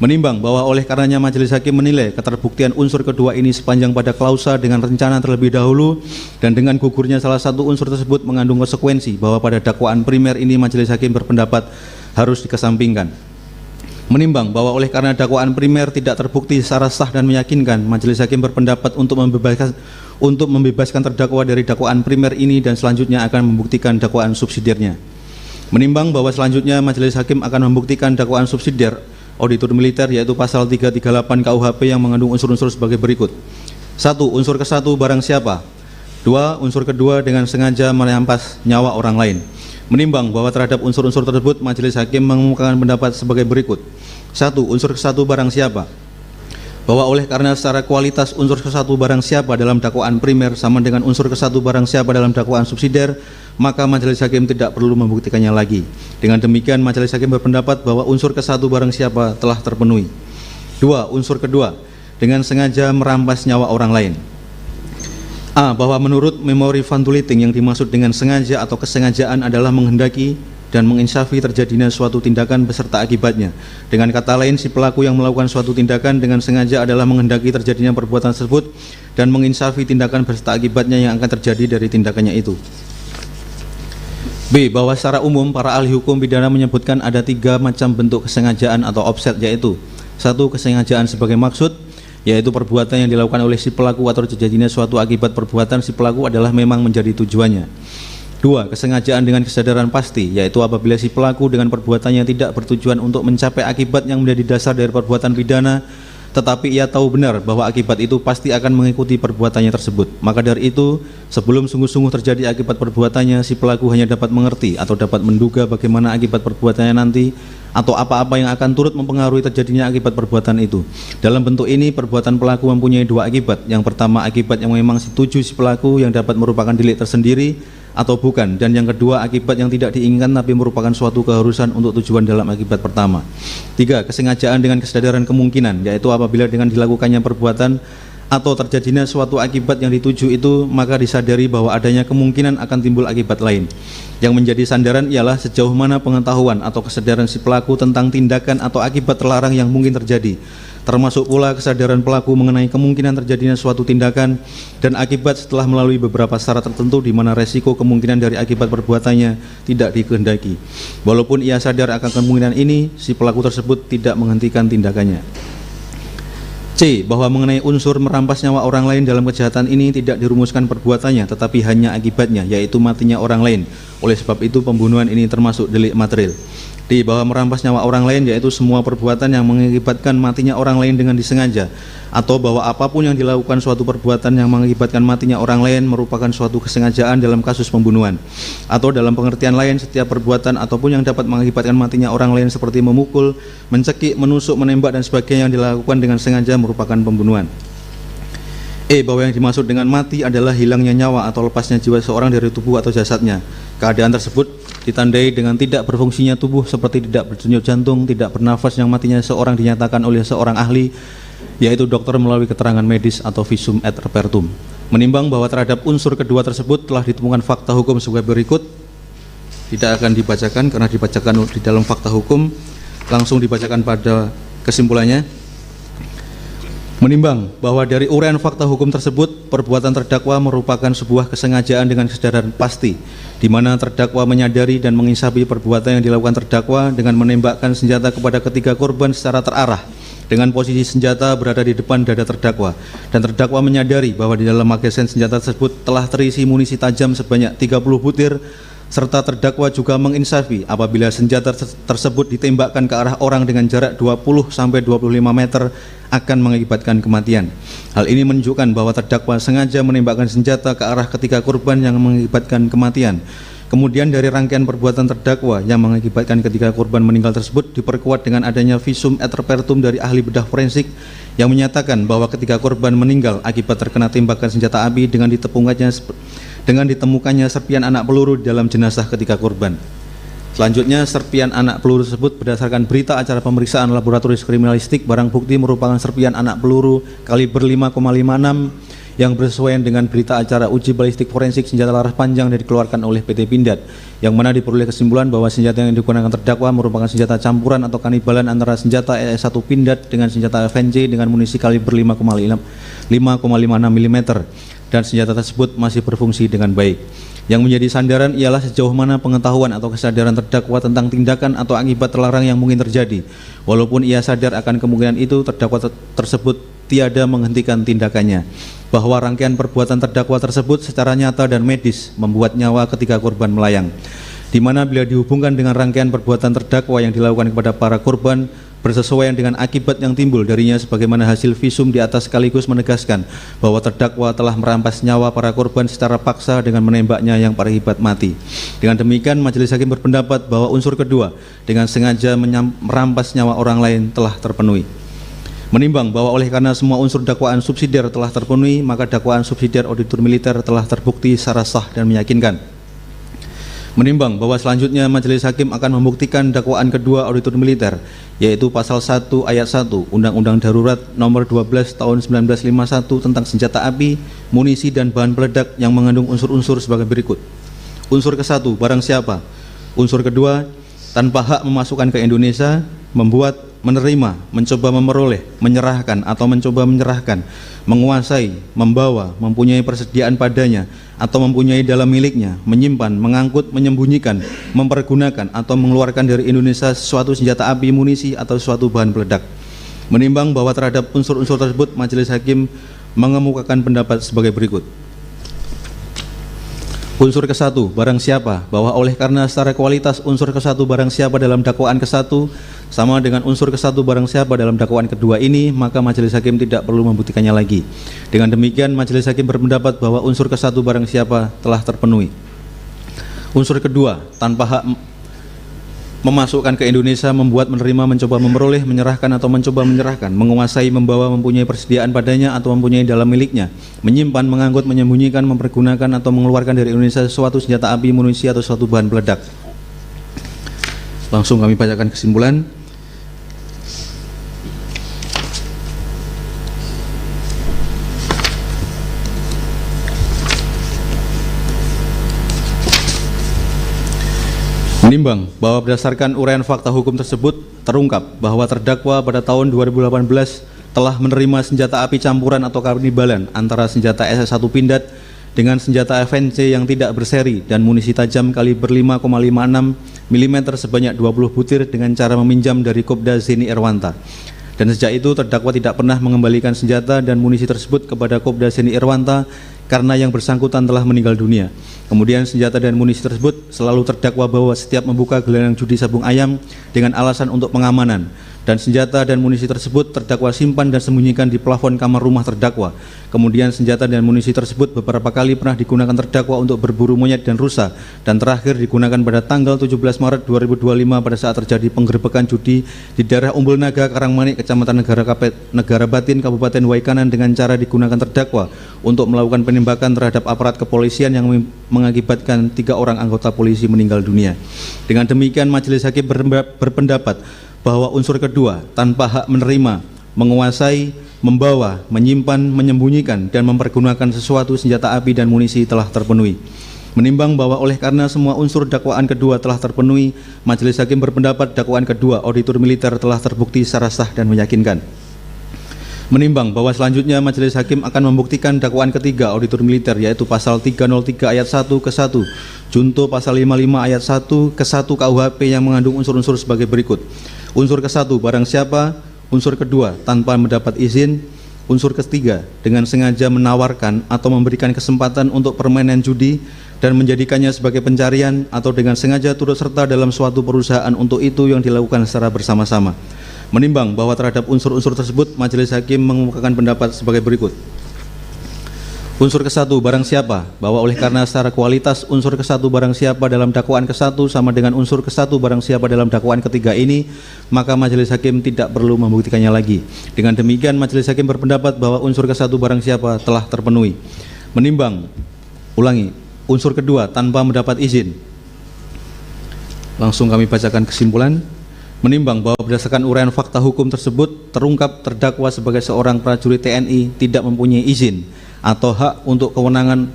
Menimbang bahwa oleh karenanya majelis hakim menilai keterbuktian unsur kedua ini sepanjang pada klausa dengan rencana terlebih dahulu, dan dengan gugurnya salah satu unsur tersebut mengandung konsekuensi bahwa pada dakwaan primer ini majelis hakim berpendapat harus dikesampingkan. Menimbang bahwa oleh karena dakwaan primer tidak terbukti secara sah dan meyakinkan, majelis hakim berpendapat untuk membebaskan terdakwa dari dakwaan primer ini dan selanjutnya akan membuktikan dakwaan subsidiarnya. Menimbang bahwa selanjutnya majelis hakim akan membuktikan dakwaan subsidiar auditor militer yaitu pasal 338 KUHP yang mengandung unsur-unsur sebagai berikut. 1. Unsur ke-1 barang siapa. 2. Unsur kedua dengan sengaja merampas nyawa orang lain. Menimbang bahwa terhadap unsur-unsur tersebut majelis hakim mengemukakan pendapat sebagai berikut. 1. Unsur ke-1 barang siapa. Bahwa oleh karena secara kualitas unsur ke-1 barang siapa dalam dakwaan primer sama dengan unsur ke-1 barang siapa dalam dakwaan subsidiar, maka majelis hakim tidak perlu membuktikannya lagi. Dengan demikian majelis hakim berpendapat bahwa unsur ke-1 barang siapa telah terpenuhi. 2. Unsur kedua dengan sengaja merampas nyawa orang lain. A. Bahwa menurut memori Van Tuliting yang dimaksud dengan sengaja atau kesengajaan adalah menghendaki dan menginsafi terjadinya suatu tindakan beserta akibatnya. Dengan kata lain, si pelaku yang melakukan suatu tindakan dengan sengaja adalah menghendaki terjadinya perbuatan tersebut dan menginsafi tindakan beserta akibatnya yang akan terjadi dari tindakannya itu. B. Bahwa secara umum para ahli hukum pidana menyebutkan ada 3 macam bentuk kesengajaan atau offset, yaitu 1. Kesengajaan sebagai maksud, yaitu perbuatan yang dilakukan oleh si pelaku atau terjadinya suatu akibat perbuatan si pelaku adalah memang menjadi tujuannya. 2. Kesengajaan dengan kesadaran pasti, yaitu apabila si pelaku dengan perbuatannya tidak bertujuan untuk mencapai akibat yang menjadi dasar dari perbuatan pidana, tetapi ia tahu benar bahwa akibat itu pasti akan mengikuti perbuatannya tersebut. Maka dari itu, sebelum sungguh-sungguh terjadi akibat perbuatannya, si pelaku hanya dapat mengerti atau dapat menduga bagaimana akibat perbuatannya nanti, atau apa-apa yang akan turut mempengaruhi terjadinya akibat perbuatan itu. Dalam bentuk ini, perbuatan pelaku mempunyai 2 akibat. Yang pertama, akibat yang memang dituju si pelaku yang dapat merupakan delik tersendiri atau bukan, dan yang kedua, akibat yang tidak diinginkan tapi merupakan suatu keharusan untuk tujuan dalam akibat pertama. 3. Kesengajaan dengan kesadaran kemungkinan, yaitu apabila dengan dilakukannya perbuatan atau terjadinya suatu akibat yang dituju itu, maka disadari bahwa adanya kemungkinan akan timbul akibat lain. Yang menjadi sandaran ialah sejauh mana pengetahuan atau kesadaran si pelaku tentang tindakan atau akibat terlarang yang mungkin terjadi, termasuk pula kesadaran pelaku mengenai kemungkinan terjadinya suatu tindakan dan akibat setelah melalui beberapa syarat tertentu di mana resiko kemungkinan dari akibat perbuatannya tidak dikehendaki. Walaupun ia sadar akan kemungkinan ini, si pelaku tersebut tidak menghentikan tindakannya. C. Bahwa mengenai unsur merampas nyawa orang lain dalam kejahatan ini tidak dirumuskan perbuatannya tetapi hanya akibatnya, yaitu matinya orang lain. Oleh sebab itu pembunuhan ini termasuk delik material. D. Bahwa merampas nyawa orang lain yaitu semua perbuatan yang mengakibatkan matinya orang lain dengan disengaja, atau bahwa apapun yang dilakukan suatu perbuatan yang mengakibatkan matinya orang lain merupakan suatu kesengajaan dalam kasus pembunuhan. Atau dalam pengertian lain, setiap perbuatan ataupun yang dapat mengakibatkan matinya orang lain seperti memukul, mencekik, menusuk, menembak dan sebagainya yang dilakukan dengan sengaja merupakan pembunuhan. E. Bahwa yang dimaksud dengan mati adalah hilangnya nyawa atau lepasnya jiwa seorang dari tubuh atau jasadnya. Keadaan tersebut ditandai dengan tidak berfungsinya tubuh seperti tidak berdenyut jantung, tidak bernafas yang matinya seorang dinyatakan oleh seorang ahli, yaitu dokter melalui keterangan medis atau visum et repertum. Menimbang bahwa terhadap unsur kedua tersebut telah ditemukan fakta hukum sebagai berikut. Tidak akan dibacakan karena dibacakan di dalam fakta hukum, langsung dibacakan pada kesimpulannya. Menimbang bahwa dari uraian fakta hukum tersebut, perbuatan terdakwa merupakan sebuah kesengajaan dengan kesadaran pasti, di mana terdakwa menyadari dan menginsafi perbuatan yang dilakukan terdakwa dengan menembakkan senjata kepada ketiga korban secara terarah, dengan posisi senjata berada di depan dada terdakwa, dan terdakwa menyadari bahwa di dalam magazen senjata tersebut telah terisi munisi tajam sebanyak 30 butir, serta terdakwa juga menginsafi apabila senjata tersebut ditembakkan ke arah orang dengan jarak 20-25 meter akan mengakibatkan kematian. Hal ini menunjukkan bahwa terdakwa sengaja menembakkan senjata ke arah ketiga korban yang mengakibatkan kematian. Kemudian dari rangkaian perbuatan terdakwa yang mengakibatkan ketiga korban meninggal tersebut diperkuat dengan adanya visum et repertum dari ahli bedah forensik yang menyatakan bahwa ketiga korban meninggal akibat terkena tembakan senjata api dengan ditemukannya serpian anak peluru di dalam jenazah ketiga korban. Selanjutnya, serpian anak peluru tersebut berdasarkan berita acara pemeriksaan laboratoris kriminalistik barang bukti merupakan serpian anak peluru kaliber 5,56 yang bersesuaian dengan berita acara uji balistik forensik senjata laras panjang yang dikeluarkan oleh PT Pindad, yang mana diperoleh kesimpulan bahwa senjata yang digunakan terdakwa merupakan senjata campuran atau kanibalan antara senjata ES1 Pindad dengan senjata FNJ dengan munisi kaliber 5,56 mm, dan senjata tersebut masih berfungsi dengan baik. Yang menjadi sandaran ialah sejauh mana pengetahuan atau kesadaran terdakwa tentang tindakan atau akibat terlarang yang mungkin terjadi. Walaupun ia sadar akan kemungkinan itu, terdakwa tersebut tiada menghentikan tindakannya. Bahwa rangkaian perbuatan terdakwa tersebut secara nyata dan medis membuat nyawa ketiga korban melayang. Di mana bila dihubungkan dengan rangkaian perbuatan terdakwa yang dilakukan kepada para korban, bersesuaian dengan akibat yang timbul darinya sebagaimana hasil visum di atas, sekaligus menegaskan bahwa terdakwa telah merampas nyawa para korban secara paksa dengan menembaknya yang berakibat mati. Dengan demikian, majelis hakim berpendapat bahwa unsur kedua dengan sengaja merampas nyawa orang lain telah terpenuhi. Menimbang bahwa oleh karena semua unsur dakwaan subsidiar telah terpenuhi, maka dakwaan subsidiar auditor militer telah terbukti secara sah dan meyakinkan. Menimbang bahwa selanjutnya majelis hakim akan membuktikan dakwaan kedua auditor militer, yaitu pasal 1 ayat 1 Undang-Undang Darurat nomor 12 tahun 1951 tentang senjata api, munisi dan bahan peledak yang mengandung unsur-unsur sebagai berikut. Unsur ke-1, barang siapa. Unsur kedua, tanpa hak memasukkan ke Indonesia, membuat, menerima, mencoba memeroleh, menyerahkan atau mencoba menyerahkan, menguasai, membawa, mempunyai persediaan padanya atau mempunyai dalam miliknya, menyimpan, mengangkut, menyembunyikan, mempergunakan atau mengeluarkan dari Indonesia sesuatu senjata api, munisi atau suatu bahan peledak. Menimbang bahwa terhadap unsur-unsur tersebut, majelis hakim mengemukakan pendapat sebagai berikut. Unsur ke-1, barang siapa, bahwa oleh karena secara kualitas unsur ke-1 barang siapa dalam dakwaan ke-1 sama dengan unsur ke-1 barang siapa dalam dakwaan kedua ini, maka majelis hakim tidak perlu membuktikannya lagi. Dengan demikian, majelis hakim berpendapat bahwa unsur ke-1 barang siapa telah terpenuhi. Unsur kedua, tanpa hak memasukkan ke Indonesia, membuat, menerima, mencoba memeroleh, menyerahkan atau mencoba menyerahkan, menguasai, membawa, mempunyai persediaan padanya atau mempunyai dalam miliknya, menyimpan, mengangkut, menyembunyikan, mempergunakan atau mengeluarkan dari Indonesia sesuatu senjata api, munisi atau suatu bahan peledak. Langsung kami bacakan kesimpulan. Menimbang bahwa berdasarkan uraian fakta hukum tersebut terungkap bahwa terdakwa pada tahun 2018 telah menerima senjata api campuran atau karnibalan antara senjata SS1 Pindad dengan senjata FNC yang tidak berseri dan munisi tajam kaliber 5,56 mm sebanyak 20 butir dengan cara meminjam dari Kopda Zeni Irwanta. Dan sejak itu terdakwa tidak pernah mengembalikan senjata dan munisi tersebut kepada Kopda Zeni Irwanta karena yang bersangkutan telah meninggal dunia. Kemudian senjata dan munisi tersebut selalu terdakwa bawa setiap membuka gelanggang judi sabung ayam dengan alasan untuk pengamanan. Dan senjata dan munisi tersebut terdakwa simpan dan sembunyikan di plafon kamar rumah terdakwa. Kemudian senjata dan munisi tersebut beberapa kali pernah digunakan terdakwa untuk berburu monyet dan rusa, dan terakhir digunakan pada tanggal 17 Maret 2025 pada saat terjadi penggerbekan judi di daerah Umbul Naga, Karangmanik, Kecamatan Negara Batin, Kabupaten Waikanan dengan cara digunakan terdakwa untuk melakukan penembakan terhadap aparat kepolisian yang mengakibatkan 3 orang anggota polisi meninggal dunia. Dengan demikian, majelis hakim berpendapat bahwa unsur kedua tanpa hak menerima, menguasai, membawa, menyimpan, menyembunyikan, dan mempergunakan sesuatu senjata api dan munisi telah terpenuhi. Menimbang bahwa oleh karena semua unsur dakwaan kedua telah terpenuhi, majelis hakim berpendapat dakwaan kedua auditor militer telah terbukti secara sah dan meyakinkan. Menimbang bahwa selanjutnya majelis hakim akan membuktikan dakwaan ketiga auditor militer, yaitu pasal 303 ayat 1 ke 1 junto pasal 55 ayat 1 ke 1 KUHP yang mengandung unsur-unsur sebagai berikut. Unsur ke-1 barang siapa, unsur kedua tanpa mendapat izin, unsur ketiga dengan sengaja menawarkan atau memberikan kesempatan untuk permainan judi dan menjadikannya sebagai pencarian atau dengan sengaja turut serta dalam suatu perusahaan untuk itu yang dilakukan secara bersama-sama. Menimbang bahwa terhadap unsur-unsur tersebut, majelis hakim mengemukakan pendapat sebagai berikut. Unsur ke-1 barang siapa, bahwa oleh karena secara kualitas unsur ke-1 barang siapa dalam dakwaan ke-1 sama dengan unsur ke-1 barang siapa dalam dakwaan ketiga ini, maka majelis hakim tidak perlu membuktikannya lagi. Dengan demikian, majelis hakim berpendapat bahwa unsur ke-1 barang siapa telah terpenuhi. Menimbang, unsur kedua tanpa mendapat izin. Langsung kami bacakan kesimpulan. Menimbang bahwa berdasarkan uraian fakta hukum tersebut terungkap terdakwa sebagai seorang prajurit TNI tidak mempunyai izin atau hak untuk kewenangan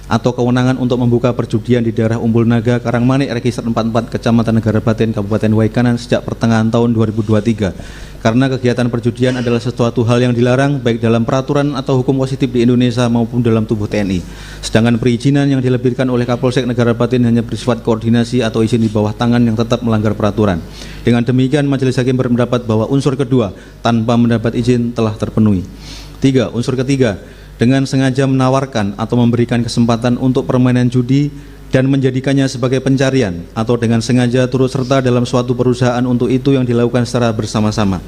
atau kewenangan untuk membuka perjudian di daerah Umbul Naga, Karangmanik, Register 44, Kecamatan Negara Batin, Kabupaten Waikanan sejak pertengahan tahun 2023. Karena kegiatan perjudian adalah sesuatu hal yang dilarang baik dalam peraturan atau hukum positif di Indonesia maupun dalam tubuh TNI. Sedangkan perizinan yang dilebihkan oleh Kapolsek Negara Batin hanya bersifat koordinasi atau izin di bawah tangan yang tetap melanggar peraturan. Dengan demikian, Majelis Hakim berpendapat bahwa unsur kedua tanpa mendapat izin telah terpenuhi. 3. Unsur ketiga, dengan sengaja menawarkan atau memberikan kesempatan untuk permainan judi dan menjadikannya sebagai pencarian atau dengan sengaja turut serta dalam suatu perusahaan untuk itu yang dilakukan secara bersama-sama.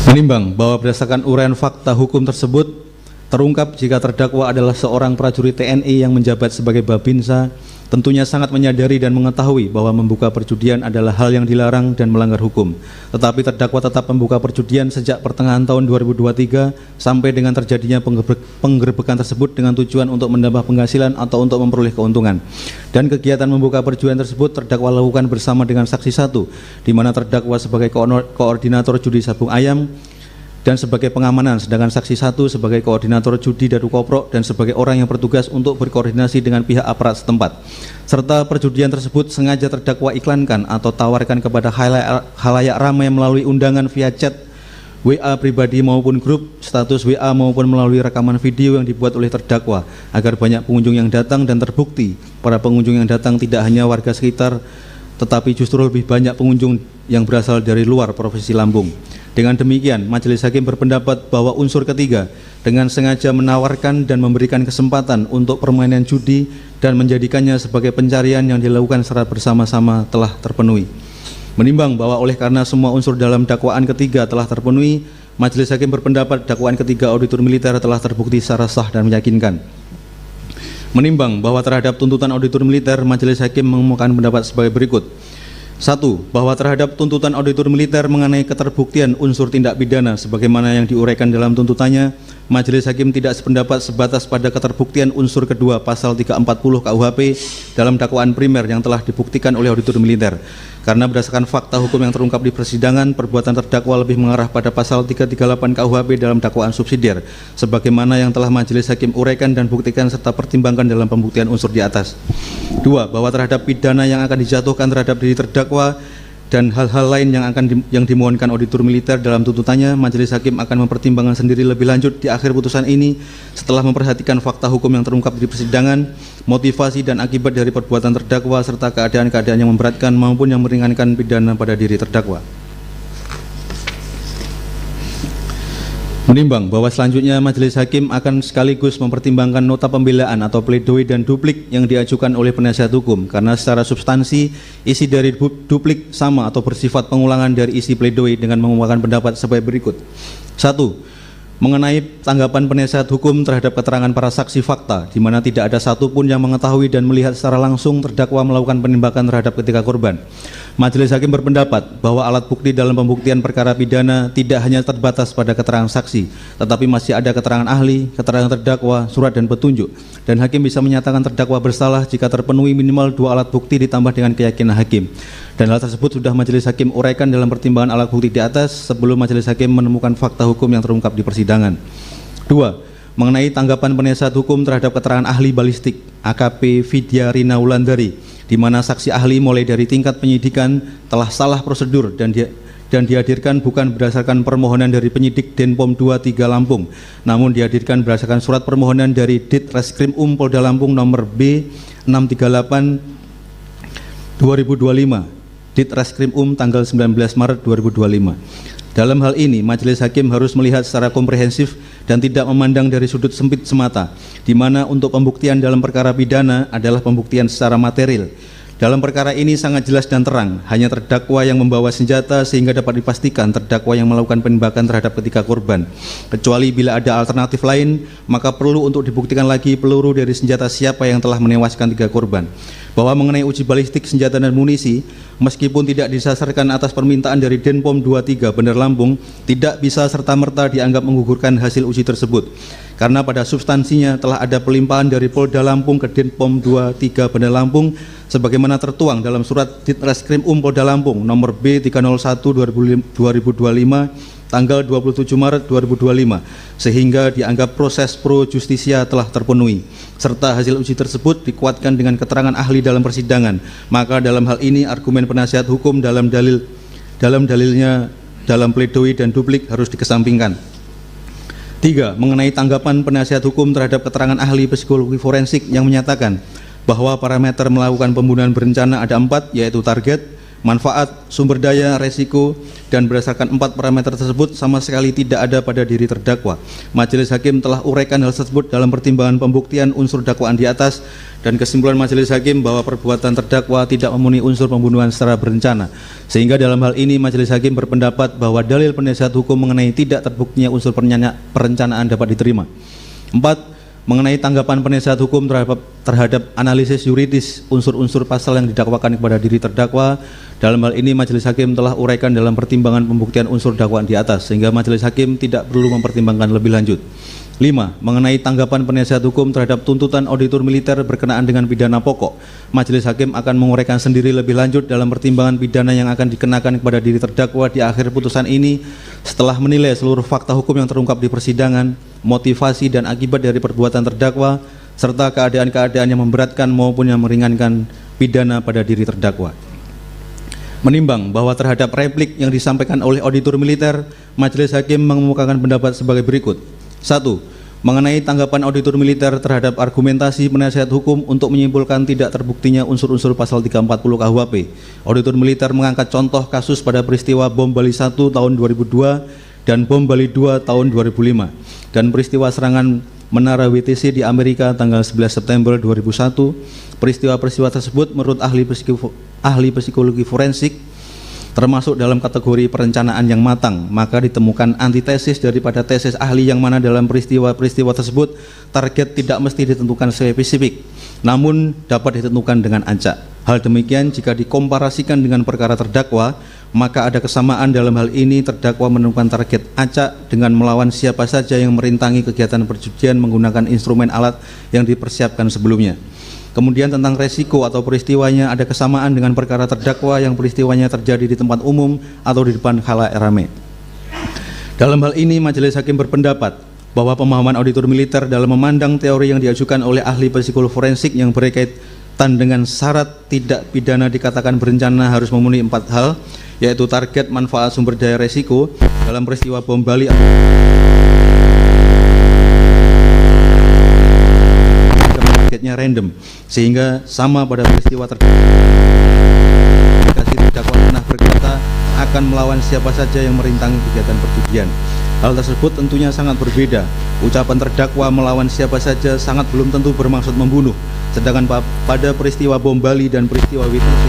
Menimbang bahwa berdasarkan uraian fakta hukum tersebut terungkap jika terdakwa adalah seorang prajurit TNI yang menjabat sebagai Babinsa, tentunya sangat menyadari dan mengetahui bahwa membuka perjudian adalah hal yang dilarang dan melanggar hukum. Tetapi terdakwa tetap membuka perjudian sejak pertengahan tahun 2023 sampai dengan terjadinya penggerebekan tersebut dengan tujuan untuk menambah penghasilan atau untuk memperoleh keuntungan. Dan kegiatan membuka perjudian tersebut terdakwa lakukan bersama dengan saksi satu, di mana terdakwa sebagai koordinator judi sabung ayam dan sebagai pengamanan, sedangkan saksi satu sebagai koordinator judi dadu koprok dan sebagai orang yang bertugas untuk berkoordinasi dengan pihak aparat setempat. Serta perjudian tersebut sengaja terdakwa iklankan atau tawarkan kepada khalayak ramai melalui undangan via chat, WA pribadi maupun grup, status WA maupun melalui rekaman video yang dibuat oleh terdakwa agar banyak pengunjung yang datang dan terbukti para pengunjung yang datang tidak hanya warga sekitar tetapi justru lebih banyak pengunjung yang berasal dari luar Provinsi Lampung. Dengan demikian, Majelis Hakim berpendapat bahwa unsur ketiga dengan sengaja menawarkan dan memberikan kesempatan untuk permainan judi dan menjadikannya sebagai pencarian yang dilakukan secara bersama-sama telah terpenuhi. Menimbang bahwa oleh karena semua unsur dalam dakwaan ketiga telah terpenuhi, Majelis Hakim berpendapat dakwaan ketiga auditor militer telah terbukti secara sah dan meyakinkan. Menimbang bahwa terhadap tuntutan auditor militer, Majelis Hakim mengemukakan pendapat sebagai berikut. 1. Bahwa terhadap tuntutan auditor militer mengenai keterbuktian unsur tindak pidana sebagaimana yang diuraikan dalam tuntutannya, Majelis Hakim tidak sependapat sebatas pada keterbuktian unsur kedua pasal 340 KUHP dalam dakwaan primer yang telah dibuktikan oleh auditor militer. Karena berdasarkan fakta hukum yang terungkap di persidangan, perbuatan terdakwa lebih mengarah pada pasal 338 KUHP dalam dakwaan subsidiar, sebagaimana yang telah Majelis Hakim uraikan dan buktikan serta pertimbangkan dalam pembuktian unsur di atas. 2. Bahwa terhadap pidana yang akan dijatuhkan terhadap diri terdakwa dan hal-hal lain yang dimohonkan auditor militer dalam tuntutannya, Majelis Hakim akan mempertimbangkan sendiri lebih lanjut di akhir putusan ini setelah memperhatikan fakta hukum yang terungkap di persidangan, motivasi dan akibat dari perbuatan terdakwa serta keadaan-keadaan yang memberatkan maupun yang meringankan pidana pada diri terdakwa. Menimbang bahwa selanjutnya Majelis Hakim akan sekaligus mempertimbangkan nota pembelaan atau pledoi dan duplik yang diajukan oleh penasihat hukum, karena secara substansi isi dari duplik sama atau bersifat pengulangan dari isi pledoi dengan mengemukakan pendapat sebagai berikut. 1. Mengenai tanggapan penasihat hukum terhadap keterangan para saksi fakta, di mana tidak ada satupun yang mengetahui dan melihat secara langsung terdakwa melakukan penembakan terhadap ketiga korban. Majelis Hakim berpendapat bahwa alat bukti dalam pembuktian perkara pidana tidak hanya terbatas pada keterangan saksi, tetapi masih ada keterangan ahli, keterangan terdakwa, surat dan petunjuk. Dan Hakim bisa menyatakan terdakwa bersalah jika terpenuhi minimal 2 alat bukti ditambah dengan keyakinan Hakim. Dan hal tersebut sudah Majelis Hakim uraikan dalam pertimbangan alat bukti di atas sebelum Majelis Hakim menemukan fakta hukum yang terungkap di persidangan. 2. Mengenai tanggapan penasihat hukum terhadap keterangan ahli balistik AKP Vidya Rina Wulandari, di mana saksi ahli mulai dari tingkat penyidikan telah salah prosedur dan dihadirkan bukan berdasarkan permohonan dari penyidik Denpom 23 Lampung, namun dihadirkan berdasarkan surat permohonan dari Ditreskrim Polda Lampung nomor B638 2025, Ditreskrim tanggal 19 Maret 2025. Dalam hal ini, Majelis Hakim harus melihat secara komprehensif dan tidak memandang dari sudut sempit semata, di mana untuk pembuktian dalam perkara pidana adalah pembuktian secara material. Dalam perkara ini sangat jelas dan terang, hanya terdakwa yang membawa senjata sehingga dapat dipastikan terdakwa yang melakukan penembakan terhadap ketiga korban. Kecuali bila ada alternatif lain, maka perlu untuk dibuktikan lagi peluru dari senjata siapa yang telah menewaskan 3 korban. bahwa mengenai uji balistik senjata dan munisi, meskipun tidak disasarkan atas permintaan dari Denpom 23 Bandar Lampung, tidak bisa serta-merta dianggap menggugurkan hasil uji tersebut. Karena pada substansinya telah ada pelimpahan dari Polda Lampung ke Denpom 23 Bandar Lampung sebagaimana tertuang dalam surat Ditreskrim Polda Lampung nomor B301/2025 tanggal 27 Maret 2025 sehingga dianggap proses pro justisia telah terpenuhi serta hasil uji tersebut dikuatkan dengan keterangan ahli dalam persidangan. Maka dalam hal ini argumen penasihat hukum dalam dalilnya dalam pledoi dan duplik harus dikesampingkan. 3. Mengenai tanggapan penasihat hukum terhadap keterangan ahli psikologi forensik yang menyatakan bahwa parameter melakukan pembunuhan berencana ada 4, yaitu target, manfaat, sumber daya, resiko, dan berdasarkan 4 parameter tersebut sama sekali tidak ada pada diri terdakwa. Majelis Hakim telah uraikan hal tersebut dalam pertimbangan pembuktian unsur dakwaan di atas, dan kesimpulan Majelis Hakim bahwa perbuatan terdakwa tidak memenuhi unsur pembunuhan secara berencana. Sehingga dalam hal ini Majelis Hakim berpendapat bahwa dalil penasihat hukum mengenai tidak terbuktinya unsur perencanaan dapat diterima. 4. Mengenai tanggapan penasihat hukum terhadap analisis yuridis unsur-unsur pasal yang didakwakan kepada diri terdakwa, dalam hal ini Majelis Hakim telah uraikan dalam pertimbangan pembuktian unsur dakwaan di atas, sehingga Majelis Hakim tidak perlu mempertimbangkan lebih lanjut. 5. Mengenai tanggapan penasihat hukum terhadap tuntutan auditor militer berkenaan dengan pidana pokok, Majelis Hakim akan menguraikan sendiri lebih lanjut dalam pertimbangan pidana yang akan dikenakan kepada diri terdakwa di akhir putusan ini setelah menilai seluruh fakta hukum yang terungkap di persidangan, motivasi dan akibat dari perbuatan terdakwa, serta keadaan-keadaan yang memberatkan maupun yang meringankan pidana pada diri terdakwa. Menimbang bahwa terhadap replik yang disampaikan oleh auditor militer, Majelis Hakim mengemukakan pendapat sebagai berikut. 1. Mengenai tanggapan auditor militer terhadap argumentasi penasihat hukum untuk menyimpulkan tidak terbuktinya unsur-unsur pasal 340 KUHP, auditor militer mengangkat contoh kasus pada peristiwa bom Bali 1 tahun 2002 dan bom Bali 2 tahun 2005 dan peristiwa serangan Menara WTC di Amerika tanggal 11 September 2001. Peristiwa-peristiwa tersebut menurut ahli psikologi forensik termasuk dalam kategori perencanaan yang matang, maka ditemukan antitesis daripada tesis ahli yang mana dalam peristiwa-peristiwa tersebut target tidak mesti ditentukan spesifik, namun dapat ditentukan dengan acak. Hal demikian jika dikomparasikan dengan perkara terdakwa, maka ada kesamaan dalam hal ini terdakwa menemukan target acak dengan melawan siapa saja yang merintangi kegiatan perjudian menggunakan instrumen alat yang dipersiapkan sebelumnya. Kemudian tentang resiko atau peristiwanya ada kesamaan dengan perkara terdakwa yang peristiwanya terjadi di tempat umum atau di depan khalayak ramai. Dalam hal ini Majelis Hakim berpendapat bahwa pemahaman auditor militer dalam memandang teori yang diajukan oleh ahli psikologi forensik yang berkaitan dengan syarat tidak pidana dikatakan berencana harus memenuhi 4 hal, yaitu target, manfaat, sumber daya, resiko dalam peristiwa bom Bali targetnya random, sehingga sama pada peristiwa terdakwa pernah berkata akan melawan siapa saja yang merintangi kegiatan perjudian. Hal tersebut tentunya sangat berbeda. Ucapan terdakwa melawan siapa saja sangat belum tentu bermaksud membunuh, sedangkan pada peristiwa bom Bali dan peristiwa WTC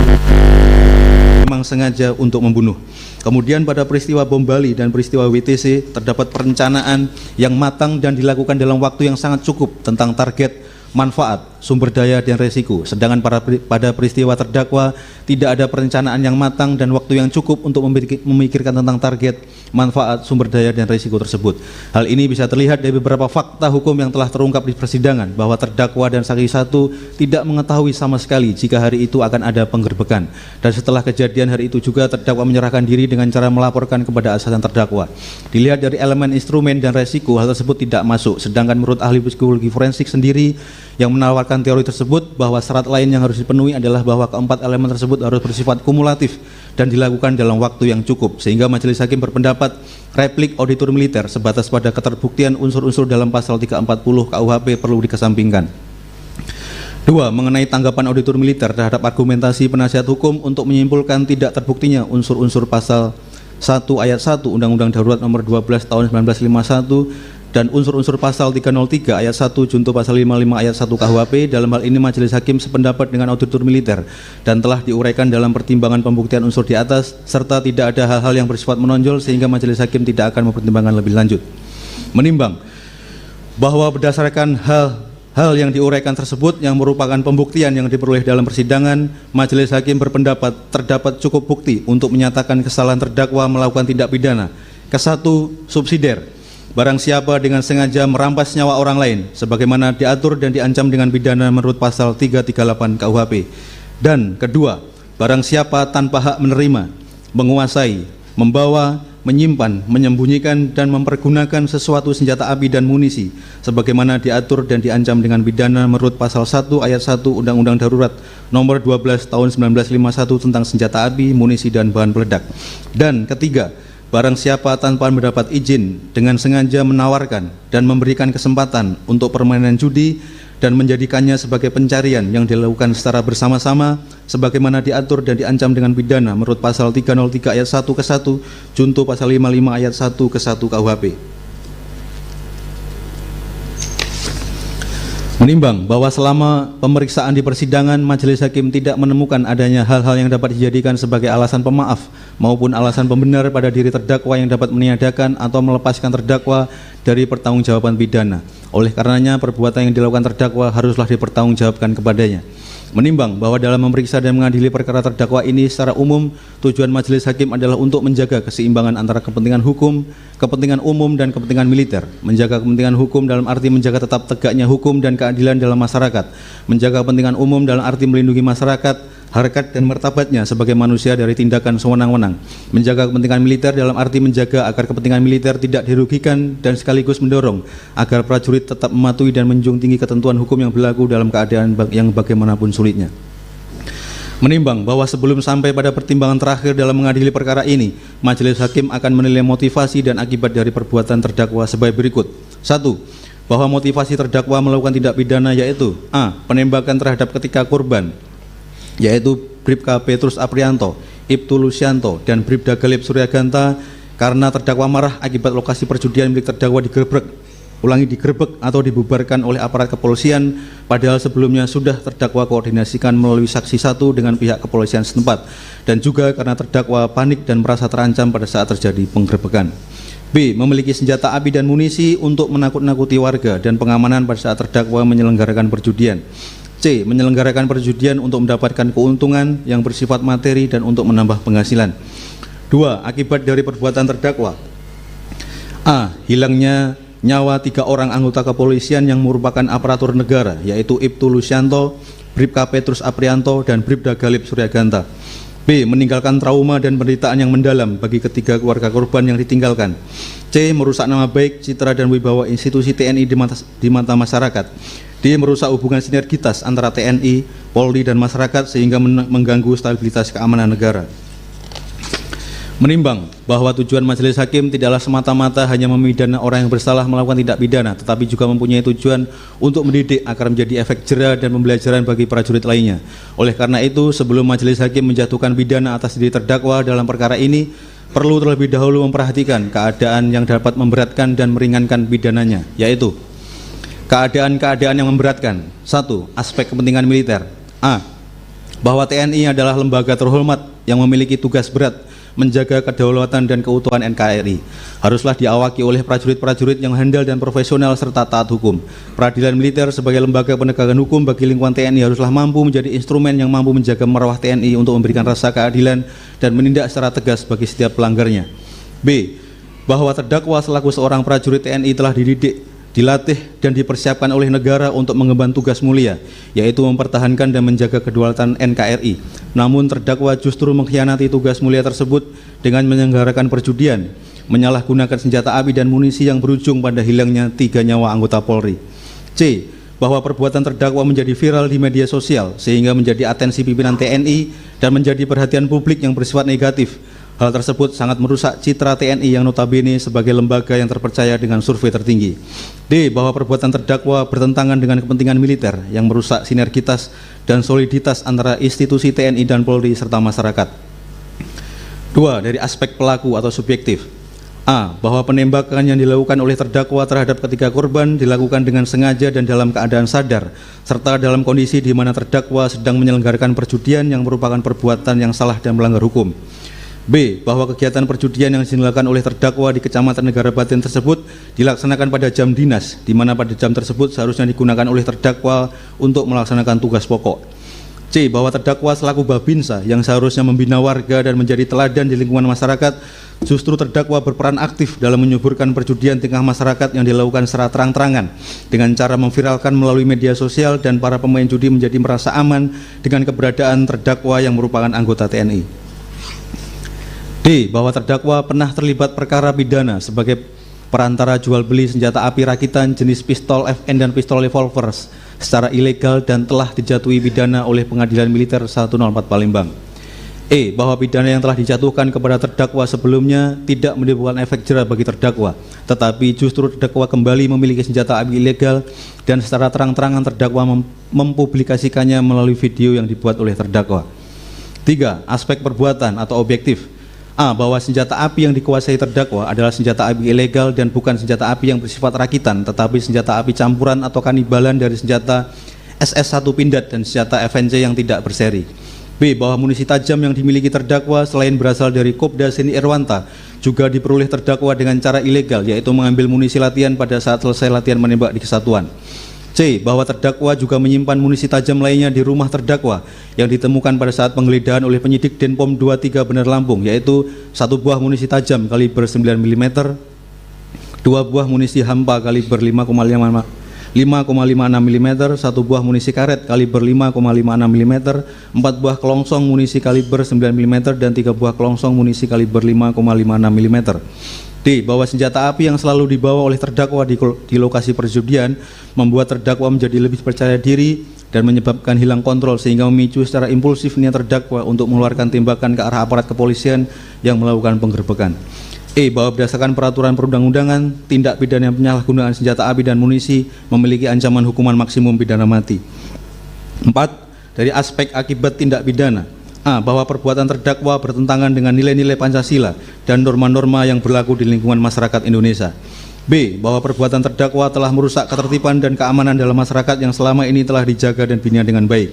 memang sengaja untuk membunuh. Kemudian pada peristiwa bom Bali dan peristiwa WTC terdapat perencanaan yang matang dan dilakukan dalam waktu yang sangat cukup tentang target, manfaat, sumber daya, dan resiko. Sedangkan pada peristiwa terdakwa tidak ada perencanaan yang matang dan waktu yang cukup untuk memikirkan tentang target, manfaat, sumber daya, dan resiko tersebut. Hal ini bisa terlihat dari beberapa fakta hukum yang telah terungkap di persidangan bahwa terdakwa dan saksi 1 tidak mengetahui sama sekali jika hari itu akan ada penggerbekan. Dan setelah kejadian hari itu juga terdakwa menyerahkan diri dengan cara melaporkan kepada atasan terdakwa. Dilihat dari elemen instrumen dan resiko, hal tersebut tidak masuk. Sedangkan menurut ahli psikologi forensik sendiri yang menawarkan teori tersebut bahwa syarat lain yang harus dipenuhi adalah bahwa keempat elemen tersebut harus bersifat kumulatif dan dilakukan dalam waktu yang cukup, sehingga Majelis Hakim berpendapat replik auditor militer sebatas pada keterbuktian unsur-unsur dalam pasal 340 KUHP perlu dikesampingkan. 2. Mengenai tanggapan auditor militer terhadap argumentasi penasihat hukum untuk menyimpulkan tidak terbuktinya unsur-unsur pasal 1 ayat 1 Undang-Undang Darurat Nomor 12 Tahun 1951 dan unsur-unsur pasal 303 ayat 1 junto pasal 55 ayat 1 KUHP. Dalam hal ini Majelis Hakim sependapat dengan auditor militer dan telah diuraikan dalam pertimbangan pembuktian unsur di atas, serta tidak ada hal-hal yang bersifat menonjol sehingga Majelis Hakim tidak akan mempertimbangkan lebih lanjut. Menimbang bahwa berdasarkan hal hal yang diuraikan tersebut yang merupakan pembuktian yang diperoleh dalam persidangan, majelis hakim berpendapat terdapat cukup bukti untuk menyatakan kesalahan terdakwa melakukan tindak pidana. Kesatu, subsidiar. Barang siapa dengan sengaja merampas nyawa orang lain sebagaimana diatur dan diancam dengan pidana menurut pasal 338 KUHP. Dan kedua, barang siapa tanpa hak menerima, menguasai, membawa, menyimpan, menyembunyikan dan mempergunakan sesuatu senjata api dan munisi sebagaimana diatur dan diancam dengan pidana menurut pasal 1 ayat 1 Undang-Undang Darurat nomor 12 tahun 1951 tentang senjata api, munisi dan bahan peledak. Dan ketiga, barang siapa tanpa mendapat izin dengan sengaja menawarkan dan memberikan kesempatan untuk permainan judi dan menjadikannya sebagai pencarian yang dilakukan secara bersama-sama sebagaimana diatur dan diancam dengan pidana menurut pasal 303 ayat 1 ke 1 junto pasal 55 ayat 1 ke 1 KUHP. Menimbang bahwa selama pemeriksaan di persidangan, majelis hakim tidak menemukan adanya hal-hal yang dapat dijadikan sebagai alasan pemaaf maupun alasan pembenar pada diri terdakwa yang dapat meniadakan atau melepaskan terdakwa dari pertanggungjawaban pidana. Oleh karenanya, perbuatan yang dilakukan terdakwa haruslah dipertanggungjawabkan kepadanya. Menimbang bahwa dalam memeriksa dan mengadili perkara terdakwa ini secara umum, tujuan majelis hakim adalah untuk menjaga keseimbangan antara kepentingan hukum, kepentingan umum, dan kepentingan militer. Menjaga kepentingan hukum dalam arti menjaga tetap tegaknya hukum dan keadilan dalam masyarakat. Menjaga kepentingan umum dalam arti melindungi masyarakat, harkat dan martabatnya sebagai manusia dari tindakan sewenang-wenang. Menjaga kepentingan militer dalam arti menjaga agar kepentingan militer tidak dirugikan dan sekaligus mendorong agar prajurit tetap mematuhi dan menjunjung tinggi ketentuan hukum yang berlaku dalam keadaan yang bagaimanapun sulitnya. Menimbang bahwa sebelum sampai pada pertimbangan terakhir dalam mengadili perkara ini, majelis hakim akan menilai motivasi dan akibat dari perbuatan terdakwa sebagai berikut. 1. Bahwa motivasi terdakwa melakukan tindak pidana yaitu A. Penembakan terhadap ketiga korban, yaitu Bribka Petrus Aprianto, Ibtu Lusianto, dan Bribda Galip Suryaganta karena terdakwa marah akibat lokasi perjudian milik terdakwa digerebek atau dibubarkan oleh aparat kepolisian, padahal sebelumnya sudah terdakwa koordinasikan melalui saksi satu dengan pihak kepolisian setempat, dan juga karena terdakwa panik dan merasa terancam pada saat terjadi penggerebekan. B. Memiliki senjata api dan munisi untuk menakut-nakuti warga dan pengamanan pada saat terdakwa menyelenggarakan perjudian. C. Menyelenggarakan perjudian untuk mendapatkan keuntungan yang bersifat materi dan untuk menambah penghasilan. 2. Akibat dari perbuatan terdakwa: A. Hilangnya nyawa 3 orang anggota kepolisian yang merupakan aparatur negara, yaitu Ibtu Lusianto, Bribka Petrus Aprianto, dan Bribda Galip Suryaganta. B. Meninggalkan trauma dan penderitaan yang mendalam bagi ketiga keluarga korban yang ditinggalkan. C. Merusak nama baik, citra, dan wibawa institusi TNI di mata masyarakat. D. Merusak hubungan sinergitas antara TNI, Polri, dan masyarakat sehingga mengganggu stabilitas keamanan negara. Menimbang bahwa tujuan majelis hakim tidaklah semata-mata hanya memidana orang yang bersalah melakukan tindak pidana, tetapi juga mempunyai tujuan untuk mendidik agar menjadi efek jera dan pembelajaran bagi prajurit lainnya. Oleh karena itu, sebelum majelis hakim menjatuhkan pidana atas diri terdakwa dalam perkara ini, perlu terlebih dahulu memperhatikan keadaan yang dapat memberatkan dan meringankan pidananya, yaitu keadaan-keadaan yang memberatkan. 1. Aspek kepentingan militer. A. Bahwa TNI adalah lembaga terhormat yang memiliki tugas berat menjaga kedaulatan dan keutuhan NKRI. Haruslah diawaki oleh prajurit-prajurit yang handal dan profesional serta taat hukum. Peradilan militer sebagai lembaga penegakan hukum bagi lingkungan TNI haruslah mampu menjadi instrumen yang mampu menjaga marwah TNI untuk memberikan rasa keadilan dan menindak secara tegas bagi setiap pelanggarnya. B. Bahwa terdakwa selaku seorang prajurit TNI telah dididik, dilatih, dan dipersiapkan oleh negara untuk mengemban tugas mulia, yaitu mempertahankan dan menjaga kedaulatan NKRI. Namun terdakwa justru mengkhianati tugas mulia tersebut dengan menyelenggarakan perjudian, menyalahgunakan senjata api dan munisi yang berujung pada hilangnya 3 nyawa anggota Polri. C. Bahwa perbuatan terdakwa menjadi viral di media sosial sehingga menjadi atensi pimpinan TNI dan menjadi perhatian publik yang bersifat negatif. Hal tersebut sangat merusak citra TNI yang notabene sebagai lembaga yang terpercaya dengan survei tertinggi. D. Bahwa perbuatan terdakwa bertentangan dengan kepentingan militer yang merusak sinergitas dan soliditas antara institusi TNI dan Polri serta masyarakat. 2. Dari aspek pelaku atau subjektif. A. Bahwa penembakan yang dilakukan oleh terdakwa terhadap ketiga korban dilakukan dengan sengaja dan dalam keadaan sadar, serta dalam kondisi di mana terdakwa sedang menyelenggarakan perjudian yang merupakan perbuatan yang salah dan melanggar hukum. B. Bahwa kegiatan perjudian yang dilakukan oleh terdakwa di Kecamatan Negara Batin tersebut dilaksanakan pada jam dinas, di mana pada jam tersebut seharusnya digunakan oleh terdakwa untuk melaksanakan tugas pokok. C. Bahwa terdakwa selaku Babinsa yang seharusnya membina warga dan menjadi teladan di lingkungan masyarakat, justru terdakwa berperan aktif dalam menyuburkan perjudian di tengah masyarakat yang dilakukan secara terang-terangan dengan cara memviralkan melalui media sosial, dan para pemain judi menjadi merasa aman dengan keberadaan terdakwa yang merupakan anggota TNI. D. Bahwa terdakwa pernah terlibat perkara pidana sebagai perantara jual beli senjata api rakitan jenis pistol FN dan pistol revolver secara ilegal dan telah dijatuhi pidana oleh Pengadilan Militer 104 Palembang. E. Bahwa pidana yang telah dijatuhkan kepada terdakwa sebelumnya tidak menimbulkan efek jera bagi terdakwa, tetapi justru terdakwa kembali memiliki senjata api ilegal dan secara terang-terangan terdakwa mempublikasikannya melalui video yang dibuat oleh terdakwa. 3. Aspek perbuatan atau objektif. A. Bahwa senjata api yang dikuasai terdakwa adalah senjata api ilegal dan bukan senjata api yang bersifat rakitan, tetapi senjata api campuran atau kanibalan dari senjata SS1 Pindad dan senjata FNC yang tidak berseri. B. Bahwa munisi tajam yang dimiliki terdakwa selain berasal dari Kopda Seni Irwanta juga diperoleh terdakwa dengan cara ilegal, yaitu mengambil munisi latihan pada saat selesai latihan menembak di kesatuan. C. Bahwa terdakwa juga menyimpan munisi tajam lainnya di rumah terdakwa yang ditemukan pada saat penggeledahan oleh penyidik Denpom 23 Bener Lampung, yaitu 1 buah munisi tajam kaliber 9 mm, 2 buah munisi hampa kaliber 5,56 mm, 1 buah munisi karet kaliber 5,56 mm, 4 buah kelongsong munisi kaliber 9 mm, dan 3 buah kelongsong munisi kaliber 5,56 mm. D. Bahwa senjata api yang selalu dibawa oleh terdakwa di lokasi perjudian membuat terdakwa menjadi lebih percaya diri dan menyebabkan hilang kontrol sehingga memicu secara impulsif niat terdakwa untuk mengeluarkan tembakan ke arah aparat kepolisian yang melakukan penggerbekan. E. Bahwa berdasarkan peraturan perundang-undangan, tindak pidana penyalahgunaan senjata api dan munisi memiliki ancaman hukuman maksimum pidana mati. 4. Dari aspek akibat tindak pidana. A. Bahwa perbuatan terdakwa bertentangan dengan nilai-nilai Pancasila dan norma-norma yang berlaku di lingkungan masyarakat Indonesia. B. Bahwa perbuatan terdakwa telah merusak ketertiban dan keamanan dalam masyarakat yang selama ini telah dijaga dan dibina dengan baik.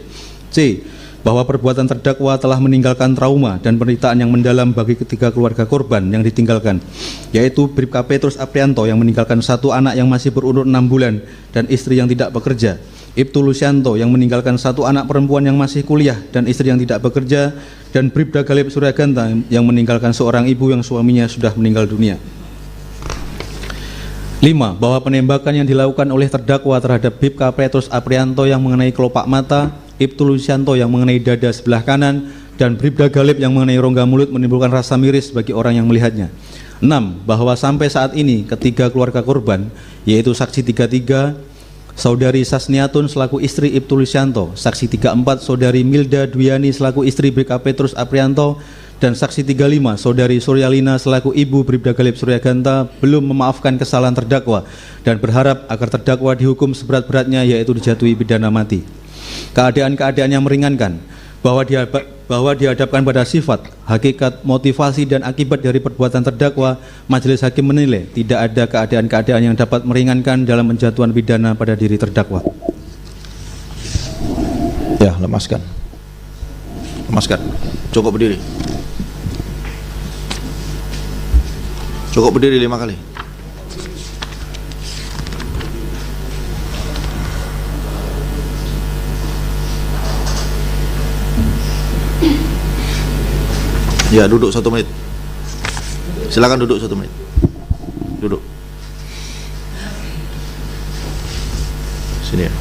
C. Bahwa perbuatan terdakwa telah meninggalkan trauma dan penderitaan yang mendalam bagi ketiga keluarga korban yang ditinggalkan, yaitu Bribka Petrus Aprianto yang meninggalkan 1 anak yang masih berumur 6 bulan dan istri yang tidak bekerja, Ibtu Lusianto yang meninggalkan 1 anak perempuan yang masih kuliah dan istri yang tidak bekerja, dan Bribda Galip Suryaganta yang meninggalkan seorang ibu yang suaminya sudah meninggal dunia. 5. Bahwa penembakan yang dilakukan oleh terdakwa terhadap Bribka Petrus Aprianto yang mengenai kelopak mata, Ibtu Lusianto yang mengenai dada sebelah kanan, dan Bribda Galip yang mengenai rongga mulut menimbulkan rasa miris bagi orang yang melihatnya. 6. Bahwa sampai saat ini ketiga keluarga korban, yaitu saksi 33 Saudari Sasniatun selaku istri Ibtu Lusianto, saksi 34 Saudari Milda Dwiani selaku istri Bribka Petrus Aprianto, dan saksi 35 Saudari Suryalina selaku ibu Bribda Galip Suryaganta belum memaafkan kesalahan terdakwa dan berharap agar terdakwa dihukum seberat-beratnya, yaitu dijatuhi pidana mati. Keadaan-keadaan yang meringankan, bahwa dihadapkan pada sifat, hakikat, motivasi, dan akibat dari perbuatan terdakwa, majelis hakim menilai tidak ada keadaan-keadaan yang dapat meringankan dalam penjatuhan pidana pada diri terdakwa. Ya, lemaskan. Lemaskan. Cukup berdiri. Cukup berdiri 5 kali. Ya, duduk 1 menit. Silakan duduk 1 menit. Duduk. Sini ya.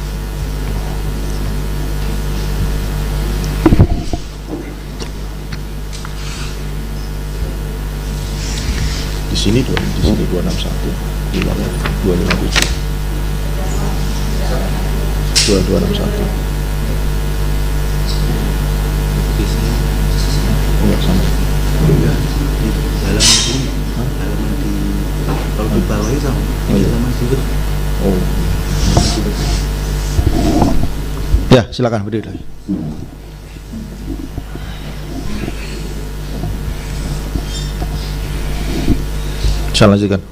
Di sini 261, di mana 257. 2261. Enggak sama. Enggak. Di dalam sini, halaman di kalau di bawah itu sama. Halaman situ. Oh. Ya, silakan berdiri lagi. Saya lanjutkan.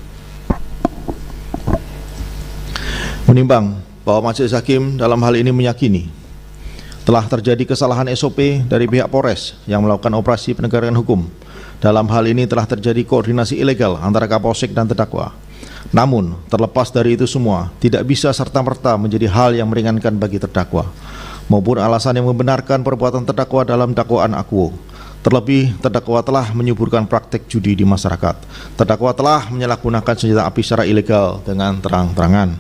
Menimbang bahwa majelis hakim dalam hal ini meyakini telah terjadi kesalahan SOP dari pihak Polres yang melakukan operasi penegakan hukum Dalam hal ini telah terjadi koordinasi ilegal antara Kapolsek dan terdakwa. Namun, terlepas dari itu semua, tidak bisa serta-merta menjadi hal yang meringankan bagi terdakwa, maupun alasan yang membenarkan perbuatan terdakwa dalam dakwaan akuo. Terlebih, terdakwa telah menyuburkan praktek judi di masyarakat. Terdakwa telah menyalahgunakan senjata api secara ilegal dengan terang-terangan.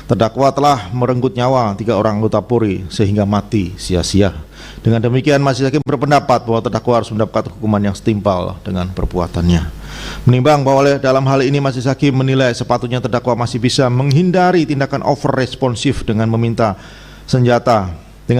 Terdakwa telah merenggut nyawa 3 orang anggota Polri sehingga mati sia-sia. Dengan demikian, majelis hakim berpendapat bahwa terdakwa harus mendapat hukuman yang setimpal dengan perbuatannya. Menimbang bahwa dalam hal ini majelis hakim menilai sepatutnya terdakwa masih bisa menghindari tindakan over responsif dengan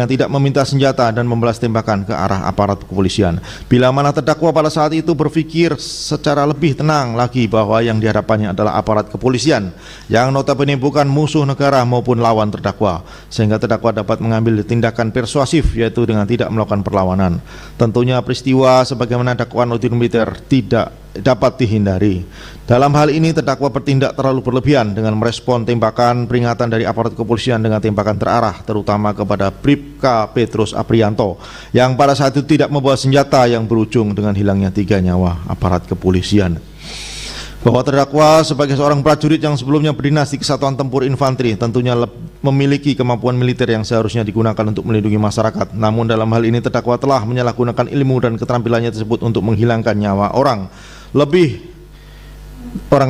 tidak meminta senjata dan membalas tembakan ke arah aparat kepolisian. Bila mana terdakwa pada saat itu berpikir secara lebih tenang lagi bahwa yang dihadapannya adalah aparat kepolisian yang notabene bukan musuh negara maupun lawan terdakwa, sehingga terdakwa dapat mengambil tindakan persuasif, yaitu dengan tidak melakukan perlawanan. Tentunya peristiwa sebagaimana dakwaan audit militer tidak dapat dihindari. Dalam hal ini terdakwa bertindak terlalu berlebihan dengan merespon tembakan peringatan dari aparat kepolisian dengan tembakan terarah, terutama kepada Bribka Petrus Aprianto yang pada saat itu tidak membawa senjata, yang berujung dengan hilangnya 3 nyawa aparat kepolisian. Bahwa terdakwa sebagai seorang prajurit yang sebelumnya berdinas di Kesatuan Tempur Infanteri tentunya memiliki kemampuan militer yang seharusnya digunakan untuk melindungi masyarakat. Namun dalam hal ini terdakwa telah menyalahgunakan ilmu dan keterampilannya tersebut untuk menghilangkan nyawa orang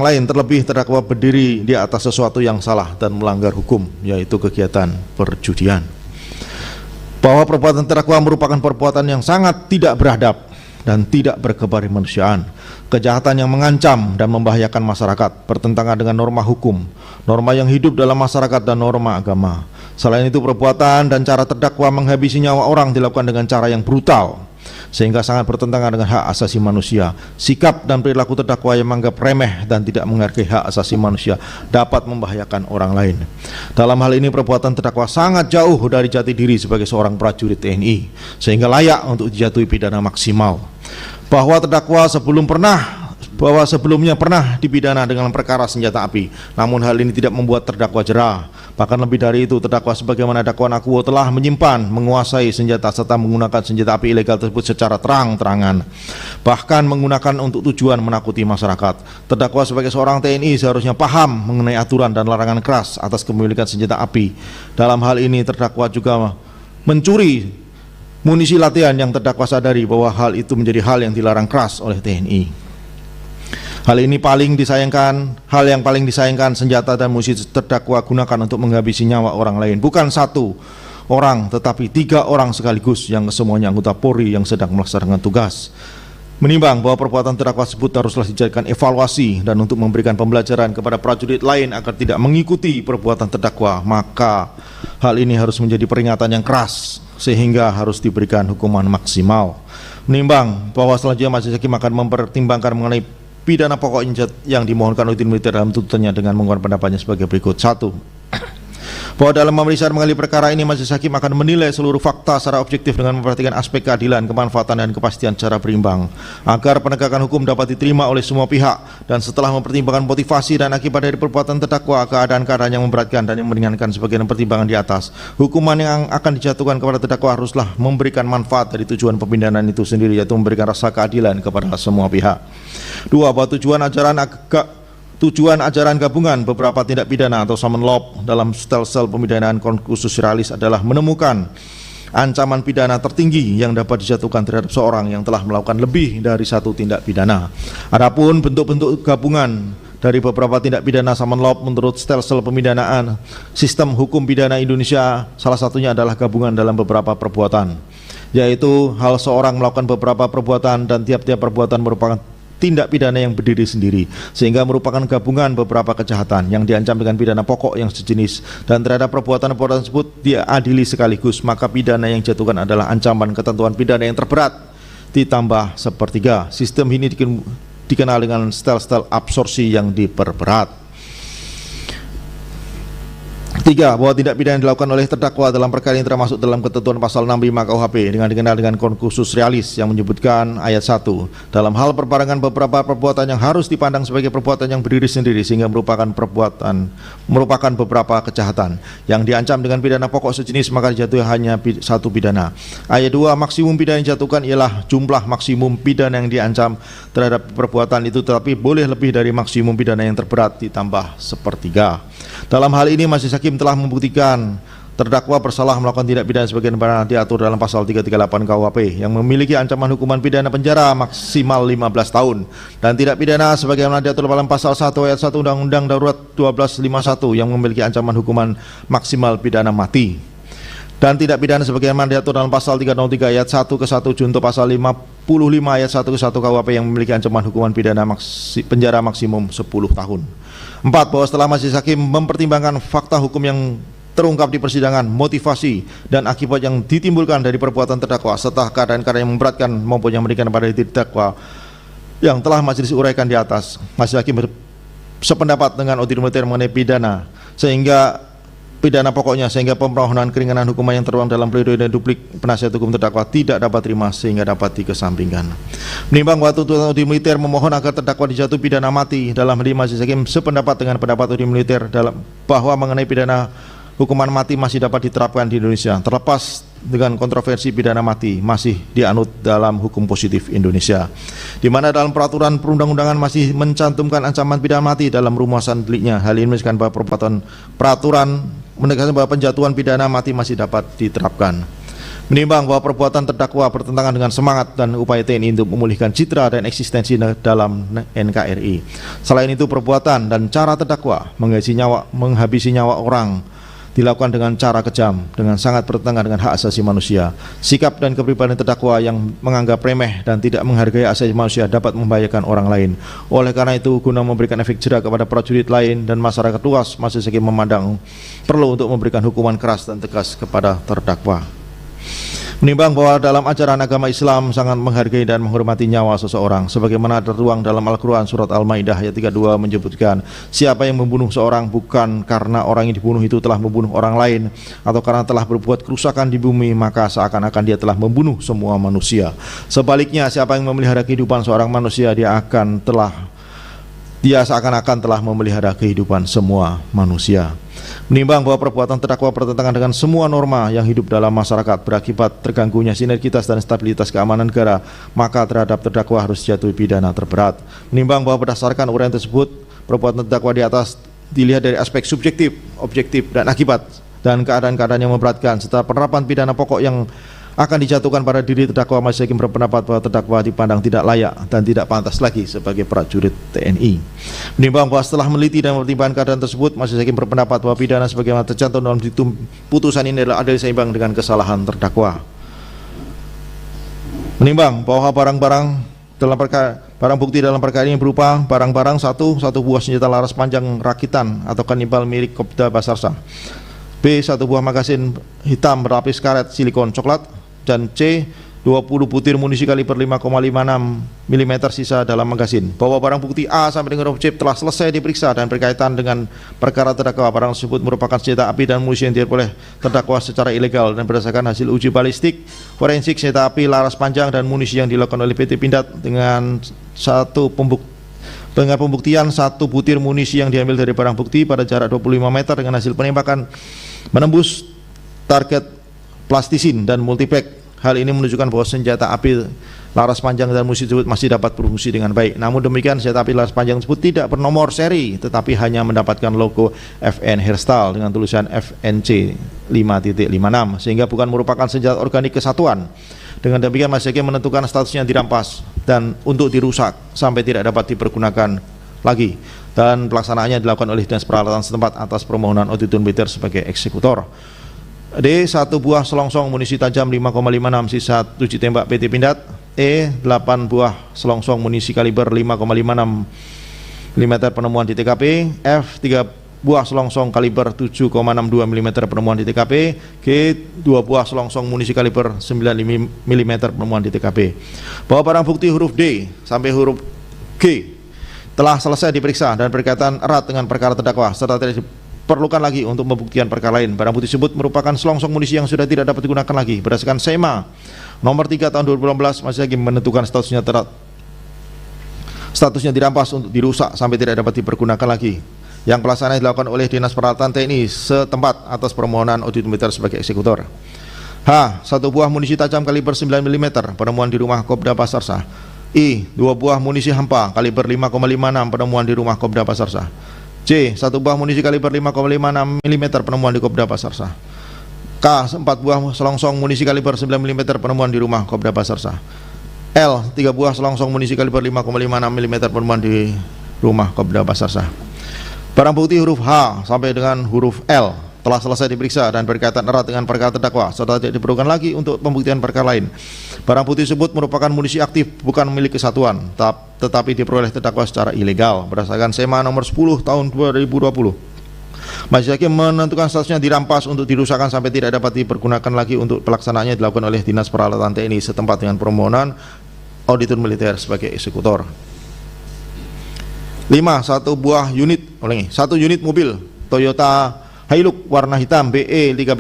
lain, terlebih terdakwa berdiri di atas sesuatu yang salah dan melanggar hukum, yaitu kegiatan perjudian. Bahwa perbuatan terdakwa merupakan perbuatan yang sangat tidak beradab dan tidak berkemanusiaan, kejahatan yang mengancam dan membahayakan masyarakat, bertentangan dengan norma hukum, norma yang hidup dalam masyarakat, dan norma agama. Selain itu, perbuatan dan cara terdakwa menghabisi nyawa orang dilakukan dengan cara yang brutal, sehingga sangat bertentangan dengan hak asasi manusia. Sikap dan perilaku terdakwa yang menganggap remeh dan tidak menghargai hak asasi manusia dapat membahayakan orang lain. Dalam hal ini, perbuatan terdakwa sangat jauh dari jati diri sebagai seorang prajurit TNI, sehingga layak untuk dijatuhi pidana maksimal. Bahwa terdakwa sebelumnya pernah dipidana dengan perkara senjata api, namun hal ini tidak membuat terdakwa jera. Bahkan lebih dari itu, terdakwa sebagaimana dakwaan akuo telah menyimpan, menguasai senjata serta menggunakan senjata api ilegal tersebut secara terang-terangan, bahkan menggunakan untuk tujuan menakuti masyarakat. Terdakwa sebagai seorang TNI seharusnya paham mengenai aturan dan larangan keras atas kepemilikan senjata api. Dalam hal ini, terdakwa juga mencuri munisi latihan yang terdakwa sadari bahwa hal itu menjadi hal yang dilarang keras oleh TNI. Hal yang paling disayangkan, senjata dan munisi terdakwa gunakan untuk menghabisi nyawa orang lain, bukan 1 orang tetapi 3 orang sekaligus, yang kesemuanya anggota Polri yang sedang melaksanakan tugas. Menimbang bahwa perbuatan terdakwa tersebut haruslah dijadikan evaluasi dan untuk memberikan pembelajaran kepada prajurit lain agar tidak mengikuti perbuatan terdakwa, maka hal ini harus menjadi peringatan yang keras sehingga harus diberikan hukuman maksimal. Menimbang bahwa selanjutnya majelis hakim akan mempertimbangkan mengenai pidana pokok yang dimohonkan audit militer dalam tuntutannya dengan mengeluarkan pendapatnya sebagai berikut. 1. Bahwa dalam memeriksa dan mengadili perkara ini, majelis hakim akan menilai seluruh fakta secara objektif dengan memperhatikan aspek keadilan, kemanfaatan, dan kepastian secara berimbang, agar penegakan hukum dapat diterima oleh semua pihak. Dan setelah mempertimbangkan motivasi dan akibat dari perbuatan terdakwa, keadaan-keadaan yang memberatkan dan yang meringankan sebagai pertimbangan di atas, hukuman yang akan dijatuhkan kepada terdakwa haruslah memberikan manfaat dari tujuan pemindahan itu sendiri, yaitu memberikan rasa keadilan kepada semua pihak. 2. Bahwa tujuan ajaran gabungan beberapa tindak pidana atau summon law dalam sel pemindahan khusus realis adalah menemukan ancaman pidana tertinggi yang dapat dijatuhkan terhadap seorang yang telah melakukan lebih dari 1 tindak pidana. Adapun bentuk-bentuk gabungan dari beberapa tindak pidana summon law menurut sel pemindahan sistem hukum pidana Indonesia, salah satunya adalah gabungan dalam beberapa perbuatan, yaitu hal seorang melakukan beberapa perbuatan dan tiap-tiap perbuatan merupakan tindak pidana yang berdiri sendiri, sehingga merupakan gabungan beberapa kejahatan yang diancam dengan pidana pokok yang sejenis, dan terhadap perbuatan-perbuatan tersebut diadili sekaligus, maka pidana yang dijatuhkan adalah ancaman ketentuan pidana yang terberat ditambah 1/3. Sistem ini dikenal dengan stel absorpsi yang diperberat. 3. 3. Bahwa tindak pidana yang dilakukan oleh terdakwa dalam perkara ini termasuk dalam ketentuan pasal 65 KUHP dengan dikenal dengan konkursus realis yang menyebutkan ayat 1 dalam hal perbarengan beberapa perbuatan yang harus dipandang sebagai perbuatan yang berdiri sendiri sehingga merupakan beberapa kejahatan yang diancam dengan pidana pokok sejenis maka dijatuhi hanya satu pidana. Ayat 2 maksimum pidana yang dijatuhkan ialah jumlah maksimum pidana yang diancam terhadap perbuatan itu tetapi boleh lebih dari maksimum pidana yang terberat ditambah 1/3. Dalam hal ini majelis hakim telah membuktikan terdakwa bersalah melakukan tindak pidana sebagaimana diatur dalam pasal 338 KUHP yang memiliki ancaman hukuman pidana penjara maksimal 15 tahun dan tindak pidana sebagaimana diatur dalam pasal 1 ayat 1 Undang-Undang Darurat 1251 yang memiliki ancaman hukuman maksimal pidana mati dan tindak pidana sebagaimana diatur dalam pasal 303 ayat 1 ke 1 junto pasal 55 ayat 1 ke 1 KUHP yang memiliki ancaman hukuman pidana penjara maksimum 10 tahun. 4. Bahwa setelah majelis hakim mempertimbangkan fakta hukum yang terungkap di persidangan, motivasi dan akibat yang ditimbulkan dari perbuatan terdakwa serta keadaan-keadaan yang memberatkan maupun yang memberikan pada terdakwa yang telah majelis uraikan di atas, majelis hakim sependapat dengan auditor militer mengenai pidana pokoknya sehingga permohonan keringanan hukuman yang tertuang dalam pledoi dan duplik penasihat hukum terdakwa tidak dapat terima sehingga dapat dikesampingkan. Menimbang bahwa tuntutan auditor militer memohon agar terdakwa dijatuhi pidana mati dalam hal ini majelis hakim sependapat dengan pendapat auditor militer bahwa mengenai pidana hukuman mati masih dapat diterapkan di Indonesia terlepas dengan kontroversi pidana mati masih dianut dalam hukum positif Indonesia di mana dalam peraturan perundang-undangan masih mencantumkan ancaman pidana mati dalam rumusan deliknya. Hal ini menunjukkan bahwa peraturan menegaskan bahwa penjatuhan pidana mati masih dapat diterapkan. Menimbang bahwa perbuatan terdakwa bertentangan dengan semangat dan upaya TNI untuk memulihkan citra dan eksistensi dalam NKRI. Selain itu perbuatan dan cara terdakwa menghabisi nyawa orang dilakukan dengan cara kejam, dengan sangat bertentangan dengan hak asasi manusia. Sikap dan kepribadian terdakwa yang menganggap remeh dan tidak menghargai hak asasi manusia dapat membahayakan orang lain. Oleh karena itu, guna memberikan efek jera kepada prajurit lain dan masyarakat luas, majelis hakim memandang perlu untuk memberikan hukuman keras dan tegas kepada terdakwa. Menimbang bahwa dalam ajaran agama Islam sangat menghargai dan menghormati nyawa seseorang sebagaimana tertuang dalam Al-Quran surat Al-Maidah ayat 32 menyebutkan siapa yang membunuh seorang bukan karena orang yang dibunuh itu telah membunuh orang lain atau karena telah berbuat kerusakan di bumi maka seakan-akan dia telah membunuh semua manusia. Sebaliknya siapa yang memelihara kehidupan seorang manusia dia seakan-akan telah memelihara kehidupan semua manusia. Menimbang bahwa perbuatan terdakwa bertentangan dengan semua norma yang hidup dalam masyarakat berakibat terganggunya sinergitas dan stabilitas keamanan negara, maka terhadap terdakwa harus jatuhi pidana terberat. Menimbang bahwa berdasarkan uraian tersebut, perbuatan terdakwa di atas dilihat dari aspek subjektif, objektif, dan akibat dan keadaan-keadaan yang memberatkan serta penerapan pidana pokok yang akan dijatuhkan pada diri terdakwa, majelis hakim berpendapat bahwa terdakwa dipandang tidak layak dan tidak pantas lagi sebagai prajurit TNI. Menimbang bahwa setelah meneliti dan mempertimbangkan keadaan tersebut, majelis hakim berpendapat bahwa pidana sebagaimana tercantum dalam putusan ini adalah adil seimbang dengan kesalahan terdakwa. Menimbang bahwa barang bukti dalam perkara ini berupa barang-barang satu buah senjata laras panjang rakitan atau kanibal milik Kopda Basarsah, B. Satu buah magasin hitam berlapis karet silikon coklat, dan C. 20 butir munisi kaliber 5,56 mm sisa dalam magasin. Bahwa barang bukti A sampai dengan huruf C telah selesai diperiksa dan berkaitan dengan perkara terdakwa. Barang tersebut merupakan senjata api dan munisi yang diperoleh terdakwa secara ilegal dan berdasarkan hasil uji balistik forensik senjata api laras panjang dan munisi yang dilakukan oleh PT Pindad dengan pembuktian satu butir munisi yang diambil dari barang bukti pada jarak 25 meter dengan hasil penembakan menembus target plastisin dan multipack. Hal ini menunjukkan bahwa senjata api laras panjang dan munisi tersebut masih dapat berfungsi dengan baik. Namun demikian senjata api laras panjang tersebut tidak bernomor seri tetapi hanya mendapatkan logo FN Herstal dengan tulisan FNC 5.56 sehingga bukan merupakan senjata organik kesatuan. Dengan demikian majelis hakim menentukan statusnya dirampas dan untuk dirusak sampai tidak dapat dipergunakan lagi dan pelaksanaannya dilakukan oleh Dinas Peralatan setempat atas permohonan auditor militer sebagai eksekutor. D. Satu buah selongsong munisi tajam 5,56 sisa uji tembak PT Pindad. E. 8 buah selongsong munisi kaliber 5,56 mm penemuan di TKP. F. 3 buah selongsong kaliber 7,62 mm penemuan di TKP. G. 2 buah selongsong munisi kaliber 95 mm penemuan di TKP. Bahwa barang bukti huruf D sampai huruf G telah selesai diperiksa dan berkaitan erat dengan perkara terdakwa serta tidak diperlukan lagi untuk pembuktian perkara lain. Barang bukti tersebut merupakan selongsong munisi yang sudah tidak dapat digunakan lagi. Berdasarkan SEMA nomor 3 tahun 2018, majelis hakim menentukan statusnya dirampas untuk dirusak sampai tidak dapat dipergunakan lagi. Yang pelaksanaannya dilakukan oleh Dinas Peralatan TNI setempat atas permohonan audit militer sebagai eksekutor. H. 1 buah munisi tajam kaliber 9 mm penemuan di rumah Kopda Basarsah. I. 2 buah munisi hampa kaliber 5,56 penemuan di rumah Kopda Basarsah. C. 1 buah munisi kaliber 5,56 mm penemuan di Kopda Basarsah. K. 4 buah selongsong munisi kaliber 9 mm penemuan di rumah Kopda Basarsah. L. 3 buah selongsong munisi kaliber 5,56 mm penemuan di rumah Kopda Basarsah. Barang bukti huruf H sampai dengan huruf L telah selesai diperiksa dan berkaitan erat dengan perkara terdakwa serta tidak diperlukan lagi untuk pembuktian perkara lain. Barang bukti tersebut merupakan munisi aktif bukan milik kesatuan tetapi diperoleh terdakwa secara ilegal berdasarkan SEMA nomor 10 tahun 2020. Majelis hakim menentukan statusnya dirampas untuk dirusakkan sampai tidak dapat dipergunakan lagi untuk pelaksanaannya dilakukan oleh Dinas Peralatan TNI setempat dengan permohonan auditor militer sebagai eksekutor. 5. 1 unit mobil Toyota Hilux warna hitam BE 13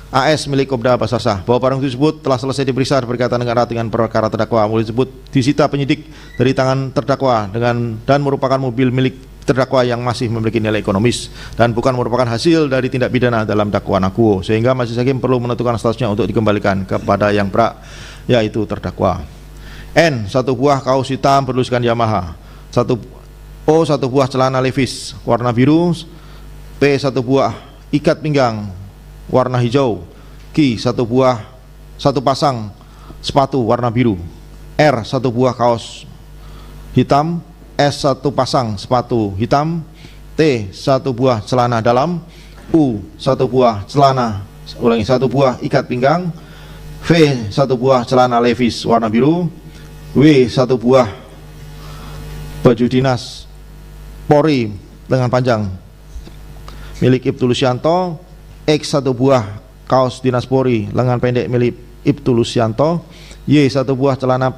AS milik Kopda Basarsah. Bahwa barang tersebut telah selesai diperiksa berkaitan dengan erat dengan perkara terdakwa. Mobil tersebut disita penyidik dari tangan terdakwa dan merupakan mobil milik terdakwa yang masih memiliki nilai ekonomis dan bukan merupakan hasil dari tindak pidana dalam dakwaan akuo, sehingga majelis hakim perlu menentukan statusnya untuk dikembalikan kepada yang berhak, yaitu terdakwa. N. 1 buah kaos hitam bertuliskan Yamaha. 1 buah celana Levi's warna biru. P. 1 buah ikat pinggang warna hijau. Q. 1 pasang sepatu warna biru. R. 1 buah kaos hitam. S. 1 pasang sepatu hitam. T. 1 buah celana dalam. U. 1 buah ikat pinggang. V. 1 buah celana Levi's warna biru. W. 1 buah baju dinas Polri lengan panjang milik Ibtu Lusianto. X. 1 buah kaos dinas Polri lengan pendek milik Ibtu Lusianto. Y. 1 buah celana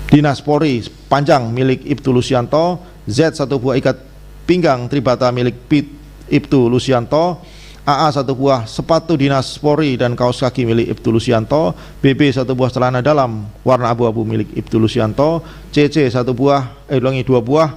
dinas Polri panjang milik Ibtu Lusianto. Z. 1 buah ikat pinggang tribata milik Ibtu Lusianto. AA. 1 buah sepatu dinas Polri dan kaos kaki milik Ibtu Lusianto. BB. 1 buah celana dalam warna abu-abu milik Ibtu Lusianto. CC. 2 buah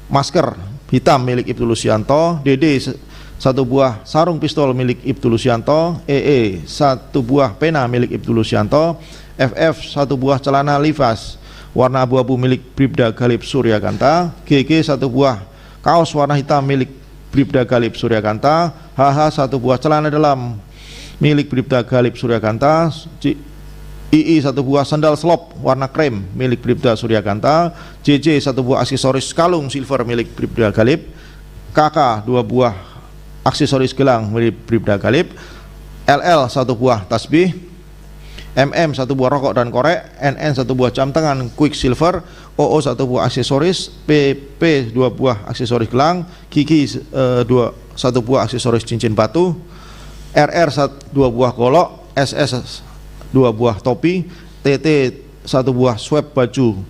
masker hitam milik Ibtu Lusianto. DD. 1 buah sarung pistol milik Ibtu Lusianto. EE. 1 buah pena milik Ibtu Lusianto. FF. 1 buah celana Levi's warna abu-abu milik Bribda Galip Suryakanta. GG. 1 buah kaos warna hitam milik Bribda Galip Suryakanta. HH. 1 buah celana dalam milik Bribda Galip Suryakanta. II. 1 buah sandal slop warna krem milik Bribda Suryakanta. JJ. 1 buah aksesoris kalung silver milik Bribda Galip. KK. 2 buah aksesoris gelang milik Bribda Galip. LL. 1 buah tasbih. MM. 1 buah rokok dan korek. NN. 1 buah jam tangan Quicksilver. OO. 1 buah aksesoris. PP. 2 buah aksesoris gelang. Kiki. 1 buah aksesoris cincin batu. RR. 2 buah golok. SS. 2 buah topi. TT. 1 buah swab baju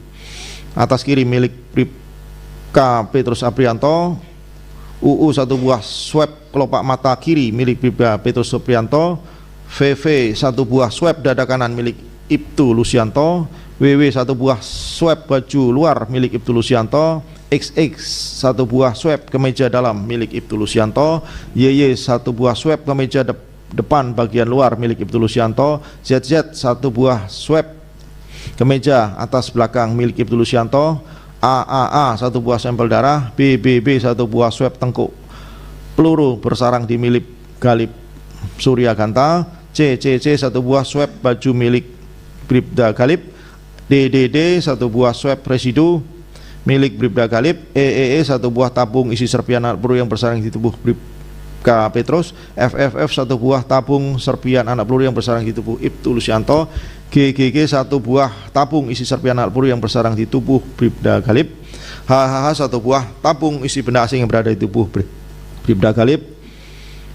atas kiri milik Bribka Petrus Aprianto. UU. 1 buah swab kelopak mata kiri milik Bribka Petrus Aprianto. VV. 1 buah swab dada kanan milik Ibtu Lusianto. WW. 1 buah swab baju luar milik Ibtu Lusianto. XX. 1 buah swab kemeja dalam milik Ibtu Lusianto. YY. 1 buah swab kemeja depan bagian luar milik Ibtu Lusianto. ZZ. 1 buah swab kemeja atas belakang milik Ibtu Lusianto. AAA. 1 buah sampel darah. BBB. 1 buah swab tengkuk peluru bersarang di milik Galip Suryakanta. CCC. 1 buah swab baju milik Bribda Galip. DDD. 1 buah swab residu milik Bribda Galip. EEE. 1 buah tabung isi serpian anak peluru yang bersarang di tubuh Bribka Petrus. FFF. 1 buah tabung serpian anak peluru yang bersarang di tubuh Ibtu Lusianto. GGG. 1 buah tabung isi serpian anak peluru yang bersarang di tubuh Bribda Galip. HHH. 1 buah tabung isi benda asing yang berada di tubuh Bribda Galip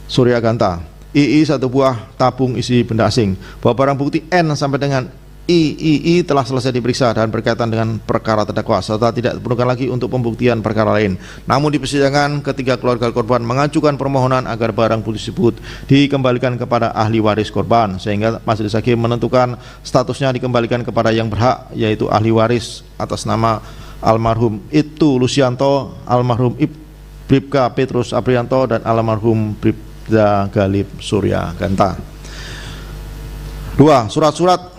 Suryakanta. II. 1 buah tabung isi benda asing. Bahwa barang bukti N sampai dengan III telah selesai diperiksa dan berkaitan dengan perkara terdakwa serta tidak diperlukan lagi untuk pembuktian perkara lain. Namun di persidangan ketiga keluarga korban mengajukan permohonan agar barang bukti tersebut dikembalikan kepada ahli waris korban, sehingga majelis hakim menentukan statusnya dikembalikan kepada yang berhak, yaitu ahli waris atas nama almarhum Ibtu Lusianto, almarhum Bribka Petrus Aprianto, dan almarhum Bribda Galib Surya Ganta. 2. Surat-surat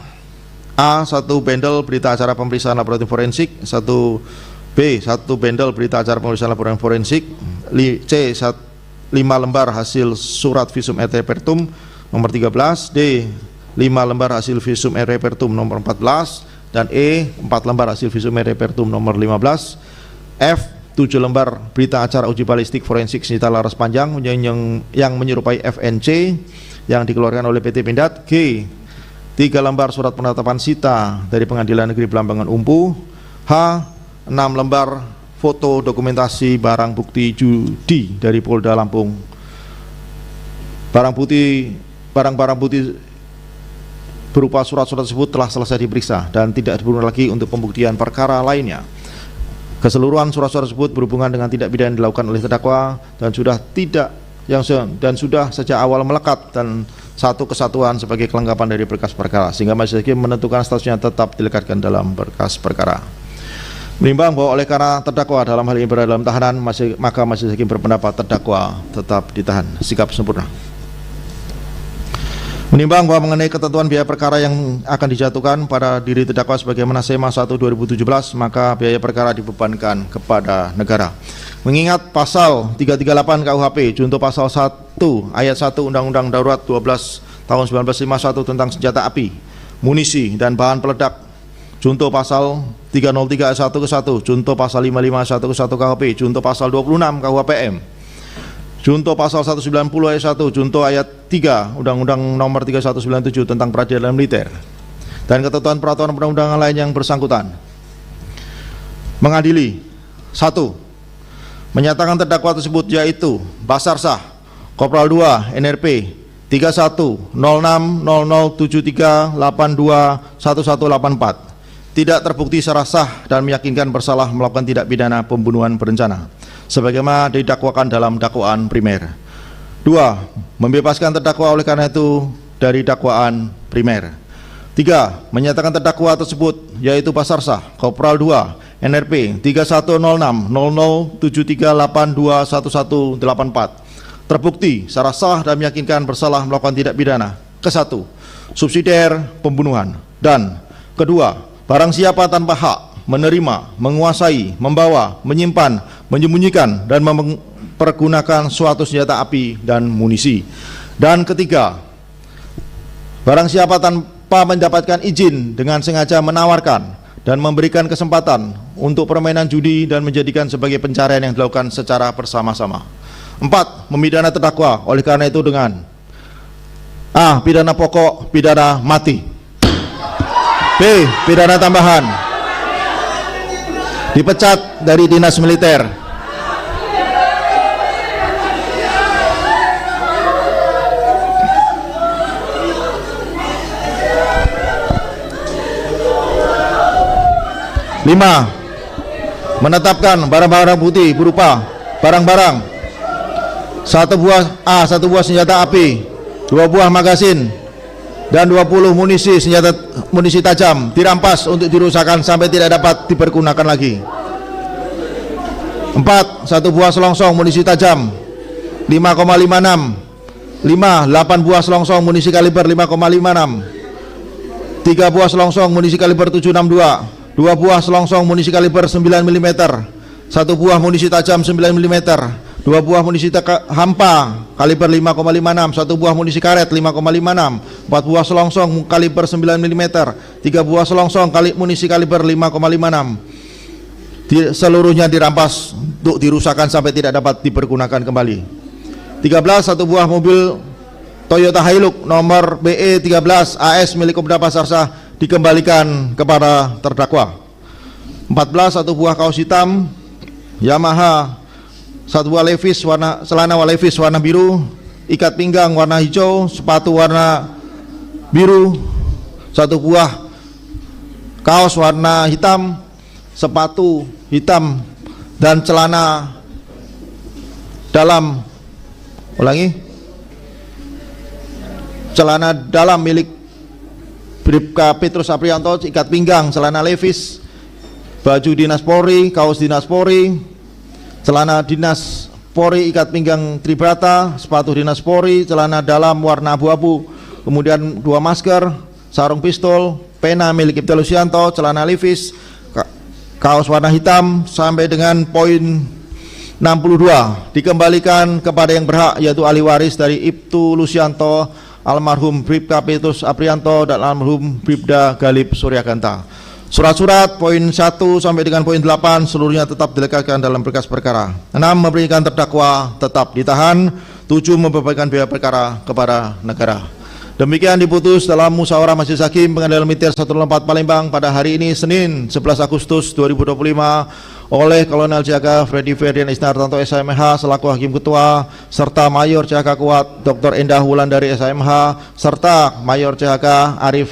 A. 1 bendel berita acara pemeriksaan laboratorium forensik, 1 B. 1 bendel berita acara pemeriksaan laboratorium forensik, C. 5 lembar hasil surat visum et repertum nomor 13, D. 5 lembar hasil visum et repertum nomor 14, dan E. 4 lembar hasil visum et repertum nomor 15, F. 7 lembar berita acara uji balistik forensik senjata laras panjang yang menyerupai FNC yang dikeluarkan oleh PT Pindad, G. 3 lembar surat penetapan sita dari Pengadilan Negeri Belambangan Umpu, H. 6 lembar foto dokumentasi barang bukti judi dari Polda Lampung. Barang bukti berupa surat-surat tersebut telah selesai diperiksa dan tidak diperlukan lagi untuk pembuktian perkara lainnya. Keseluruhan surat-surat tersebut berhubungan dengan tindak pidana yang dilakukan oleh terdakwa dan sudah sejak awal melekat dan satu kesatuan sebagai kelengkapan dari berkas perkara, sehingga majelis hakim menentukan statusnya tetap dilekatkan dalam berkas perkara. Menimbang bahwa oleh karena terdakwa dalam hal ini berada dalam tahanan, maka majelis hakim berpendapat terdakwa tetap ditahan. Sikap sempurna. Menimbang bahwa mengenai ketentuan biaya perkara yang akan dijatuhkan pada diri terdakwa sebagaimana SEMA 1/2017, maka biaya perkara dibebankan kepada negara. Mengingat pasal 338 KUHP junto pasal 1 ayat 1 Undang-Undang Darurat 12 tahun 1951 tentang senjata api, munisi dan bahan peledak, junto pasal 303 ayat 1 ke 1, junto pasal 55 ayat 1 ke 1 KUHP, junto pasal 26 KUHPM, junto pasal 190 ayat 1, junto ayat 3 Undang-Undang Nomor 3197 tentang Peradilan Militer, dan ketentuan peraturan perundang-undangan lain yang bersangkutan. Mengadili 1. Menyatakan terdakwa tersebut yaitu Basar Shah, Kopral 2 NRP 310073821184 tidak terbukti secara sah dan meyakinkan bersalah melakukan tindak pidana pembunuhan berencana sebagaimana didakwakan dalam dakwaan primer. 2. Membebaskan terdakwa oleh karena itu dari dakwaan primer. 3. Menyatakan terdakwa tersebut yaitu Basar Shah, Kopral 2 NRP 310073821184 terbukti secara sah dan meyakinkan bersalah melakukan tindak pidana ke-1 subsidiar pembunuhan, dan kedua, barang siapa tanpa hak menerima, menguasai, membawa, menyimpan, menyembunyikan dan mempergunakan suatu senjata api dan munisi, dan ketiga, barang siapa tanpa mendapatkan izin dengan sengaja menawarkan dan memberikan kesempatan untuk permainan judi dan menjadikan sebagai pencarian yang dilakukan secara bersama-sama. 4. Memidana terdakwa oleh karena itu dengan A. Pidana pokok, pidana mati. B. Pidana tambahan, dipecat dari dinas militer. Lima, menetapkan barang-barang bukti berupa barang-barang 1 buah senjata api, 2 buah magasin, dan 20 munisi tajam dirampas untuk dirusakkan sampai tidak dapat dipergunakan lagi. 4. 1 buah selongsong munisi tajam 5,56. 5. 8 buah selongsong munisi kaliber 5,56. 3 buah selongsong munisi kaliber 762. 2 buah selongsong munisi kaliber 9 mm, 1 buah munisi tajam 9 mm, 2 buah munisi hampa kaliber 5,56, 1 buah munisi karet 5,56, 4 buah selongsong kaliber 9 mm, 3 buah selongsong munisi kaliber 5,56. Seluruhnya dirampas untuk dirusakkan sampai tidak dapat dipergunakan kembali. 13. 1 buah mobil Toyota Hilux nomor BE 13 AS milik Kopda Basar Shah dikembalikan kepada terdakwa. 14. 1 buah kaos hitam Yamaha, 1 buah Levi's celana Levi's warna biru, ikat pinggang warna hijau, sepatu warna biru, 1 buah kaos warna hitam, sepatu hitam, dan celana dalam, celana dalam milik Bribka Petrus Aprianto, ikat pinggang, celana levis, baju dinas Polri, kaos dinas Polri, celana dinas Polri, ikat pinggang tribrata, sepatu dinas Polri, celana dalam warna abu-abu, kemudian 2 masker, sarung pistol, pena milik Ibtu Lusianto, celana levis, kaos warna hitam, sampai dengan poin 62 dikembalikan kepada yang berhak, yaitu ahli waris dari Ibtu Lusianto, almarhum Bribka Petrus Aprianto, dan almarhum Bribda Galib Suryaganta. Surat-surat poin 1 sampai dengan poin 8 seluruhnya tetap dilekatkan dalam berkas perkara. 6. Memberikan terdakwa tetap ditahan. 7. Membebankan biaya perkara kepada negara. Demikian diputus dalam musyawarah Majelis Hakim Pengadilan Militer 104 Palembang pada hari ini Senin 11 Agustus 2025 oleh Kolonel JK Freddy Ferdian Isnartanto SMH selaku Hakim Ketua, serta Mayor CHK Kuat Dr. Endah Wulandari SMH, serta Mayor CHK Arif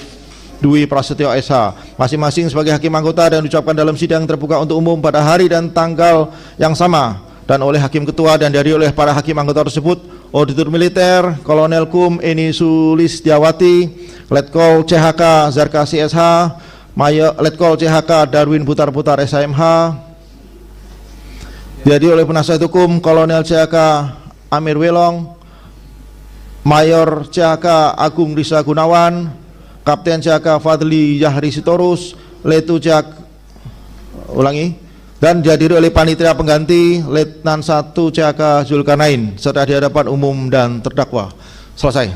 Dwi Prasetyo SH, masing-masing sebagai hakim anggota, dan diucapkan dalam sidang terbuka untuk umum pada hari dan tanggal yang sama, dan oleh Hakim Ketua dan dihadiri oleh para hakim anggota tersebut: Auditor Militer Kolonel Kum Eni Sulistiawati, Letkol CHK Zarkasi SH, Mayor Letkol CHK Darwin Putar-Putar SMH, dihadiri oleh penasihat hukum Kolonel CHK Amir Welong, Mayor CHK Agung Risa Gunawan, Kapten CHK Fadli Yahri Sitorus, Letu CHK dan dihadiri oleh panitia pengganti Letnan 1 CHK Zulkarnain, serta di hadapan umum dan terdakwa. Selesai.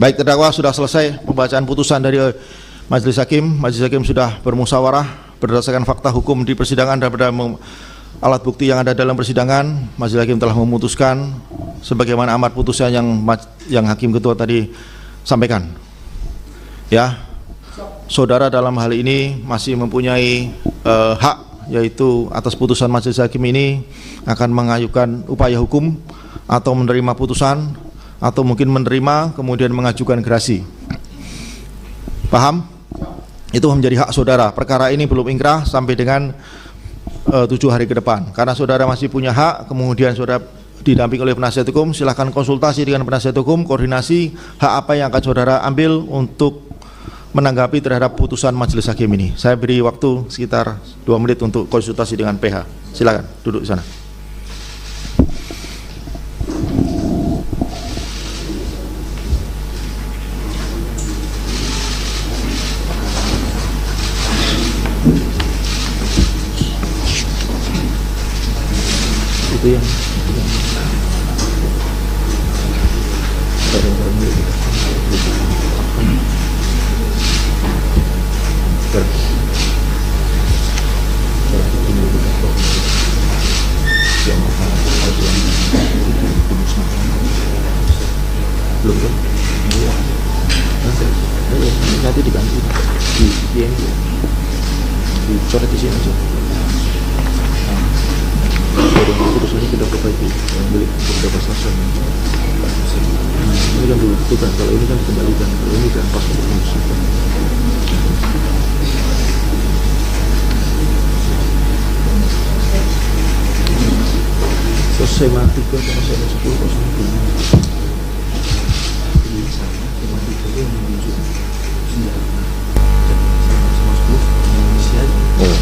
Baik, terdakwa sudah selesai pembacaan putusan dari Majelis Hakim. Majelis Hakim sudah bermusyawarah berdasarkan fakta hukum di persidangan dan alat bukti yang ada dalam persidangan. Majelis Hakim telah memutuskan sebagaimana amar putusan yang Hakim Ketua tadi sampaikan. Ya, saudara dalam hal ini masih mempunyai hak, yaitu atas putusan Majelis Hakim ini akan mengajukan upaya hukum atau menerima putusan, atau mungkin menerima kemudian mengajukan gerasi. Paham? Itu menjadi hak saudara. Perkara ini belum ingkrah sampai dengan 7 hari ke depan. Karena saudara masih punya hak, kemudian saudara didampingi oleh penasihat hukum, silahkan konsultasi dengan penasihat hukum, koordinasi hak apa yang akan saudara ambil untuk menanggapi terhadap putusan Majelis Hakim ini. Saya beri waktu sekitar 2 menit untuk konsultasi dengan PH. Silakan duduk di sana. Itu yang belum kan? Nanti diganti dicoret di sini aja. Putusannya kita perbaiki yang milik beberapa stasiun. Ini kan dulu itu kan, kalau ini kan dikembalikan, kalau ini kan pas untuk menyusulkan. Terus saya mati ke sama saya 10 kosong dulu. Ini sama mati ke yang menunjuk senjata. Sama 10 Indonesia. Oh.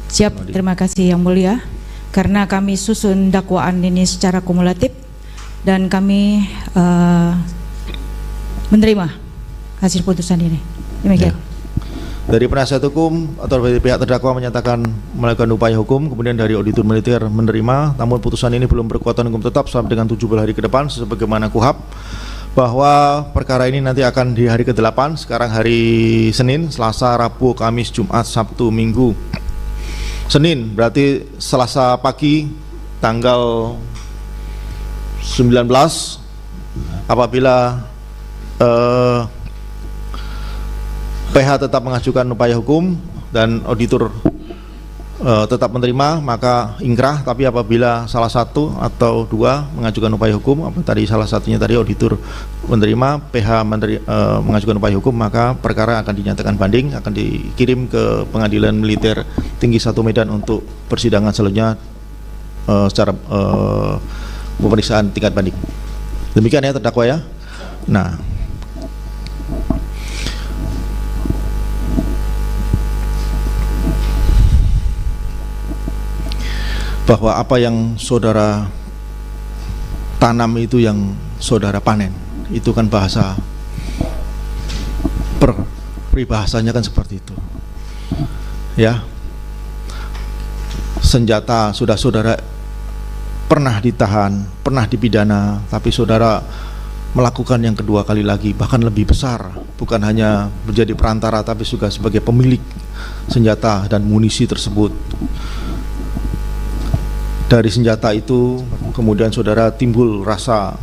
Siap, terima kasih Yang Mulia. Karena kami susun dakwaan ini secara kumulatif, dan kami menerima hasil putusan ini. Demikian. Dari penasihat hukum atau dari pihak terdakwa menyatakan melakukan upaya hukum, kemudian dari auditor militer menerima, namun putusan ini belum berkekuatan hukum tetap sampai dengan 17 hari ke depan sebagaimana KUHAP, bahwa perkara ini nanti akan di hari ke-8, sekarang hari Senin, Selasa, Rabu, Kamis, Jumat, Sabtu, Minggu. Senin berarti Selasa pagi tanggal 19 apabila PH tetap mengajukan upaya hukum dan auditor tetap menerima, maka ingkrah. Tapi apabila salah satu atau dua mengajukan upaya hukum, apa tadi salah satunya tadi auditor menerima, PH mengajukan upaya hukum, maka perkara akan dinyatakan banding, akan dikirim ke Pengadilan Militer Tinggi 1 Medan untuk persidangan selanjutnya secara pemeriksaan tingkat banding. Demikian ya terdakwa ya. Nah, bahwa apa yang saudara tanam itu yang saudara panen, itu kan bahasa peribahasanya kan seperti itu ya. Senjata sudah saudara pernah ditahan, pernah dipidana, tapi saudara melakukan yang kedua kali lagi, bahkan lebih besar, bukan hanya menjadi perantara tapi juga sebagai pemilik senjata dan munisi tersebut. Dari senjata itu kemudian saudara timbul rasa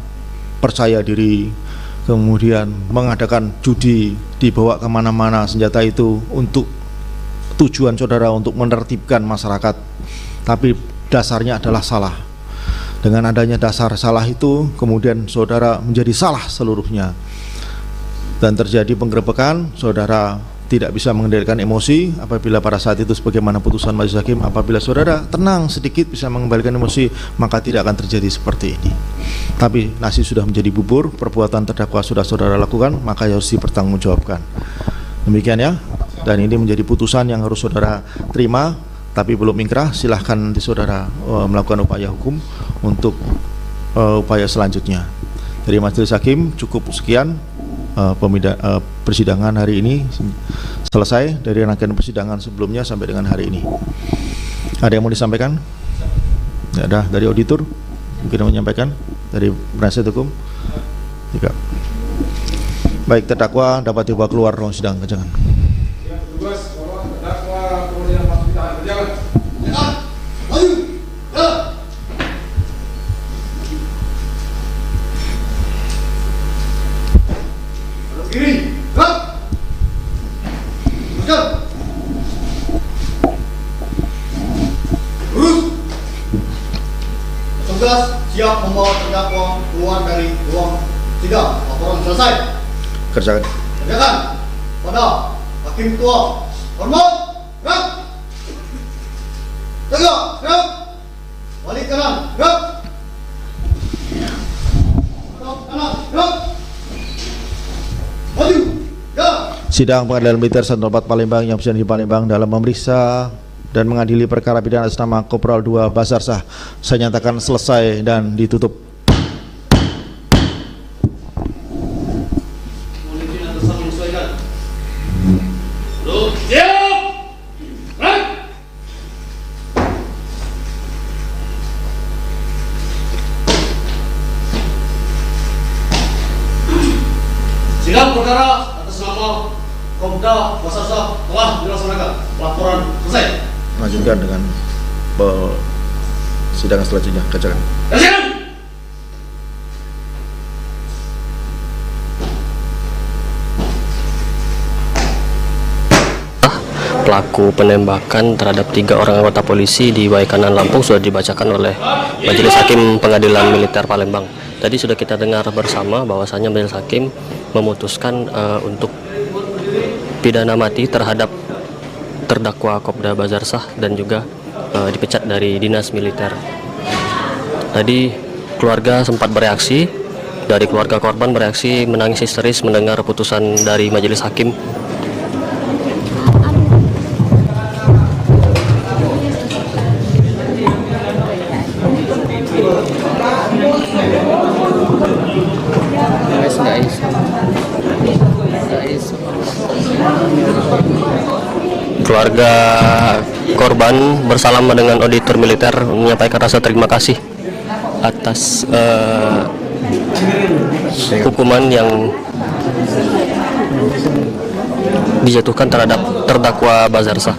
percaya diri, kemudian mengadakan judi, dibawa kemana-mana senjata itu untuk tujuan saudara untuk menertibkan masyarakat, tapi dasarnya adalah salah. Dengan adanya dasar salah itu kemudian saudara menjadi salah seluruhnya dan terjadi penggerebekan. Saudara tidak bisa mengendalikan emosi apabila pada saat itu sebagaimana putusan majelis hakim, apabila saudara tenang sedikit bisa mengembalikan emosi, maka tidak akan terjadi seperti ini. Tapi nasi sudah menjadi bubur, perbuatan terdakwa sudah saudara lakukan, maka harus dipertanggungjawabkan. Demikian ya, dan ini menjadi putusan yang harus saudara terima, tapi belum ingkrah. Silahkan nanti saudara melakukan upaya hukum untuk upaya selanjutnya. Dari majelis hakim cukup sekian. Persidangan hari ini selesai dari rangkaian persidangan sebelumnya sampai dengan hari ini. Ada yang mau disampaikan? Ya, ada dari auditor mungkin mau menyampaikan, dari penasihat hukum juga. Baik, terdakwa dapat dibawa keluar ruang sidang. Jangan. Kiri, gerak. Teruskan. Lurus. Petugas siap membawa terdakwa keluar dari ruang sidang. Laporan selesai. Kerjakan. Kerjakan. Pada Hakim Ketua. Hormat. Gerak. Tegak. Gerak. Balik kanan. Gerak. Kanan. Gerak. Sidang Pengadilan Militer 104 Palembang yang berada di Palembang dalam memeriksa dan mengadili perkara pidana atas nama Kopral 2 Basarsah saya nyatakan selesai dan ditutup. Sidang perkara atas nama Kopda Basarsah telah dilaksanakan. Laporan selesai. Lanjutkan dengan sidangan selanjutnya. Kerjakan. Pelaku penembakan terhadap 3 orang anggota polisi di Waikanan Lampung sudah dibacakan oleh Majelis Hakim Pengadilan Militer Palembang. Tadi sudah kita dengar bersama bahwasanya Majelis Hakim memutuskan untuk pidana mati terhadap terdakwa Kopda Basarsah dan juga dipecat dari dinas militer. Tadi keluarga sempat bereaksi, dari keluarga korban bereaksi menangis histeris mendengar putusan dari Majelis Hakim. keluarga korban bersalaman dengan auditor militer, menyampaikan rasa terima kasih atas hukuman yang dijatuhkan terhadap terdakwa Bazarsah.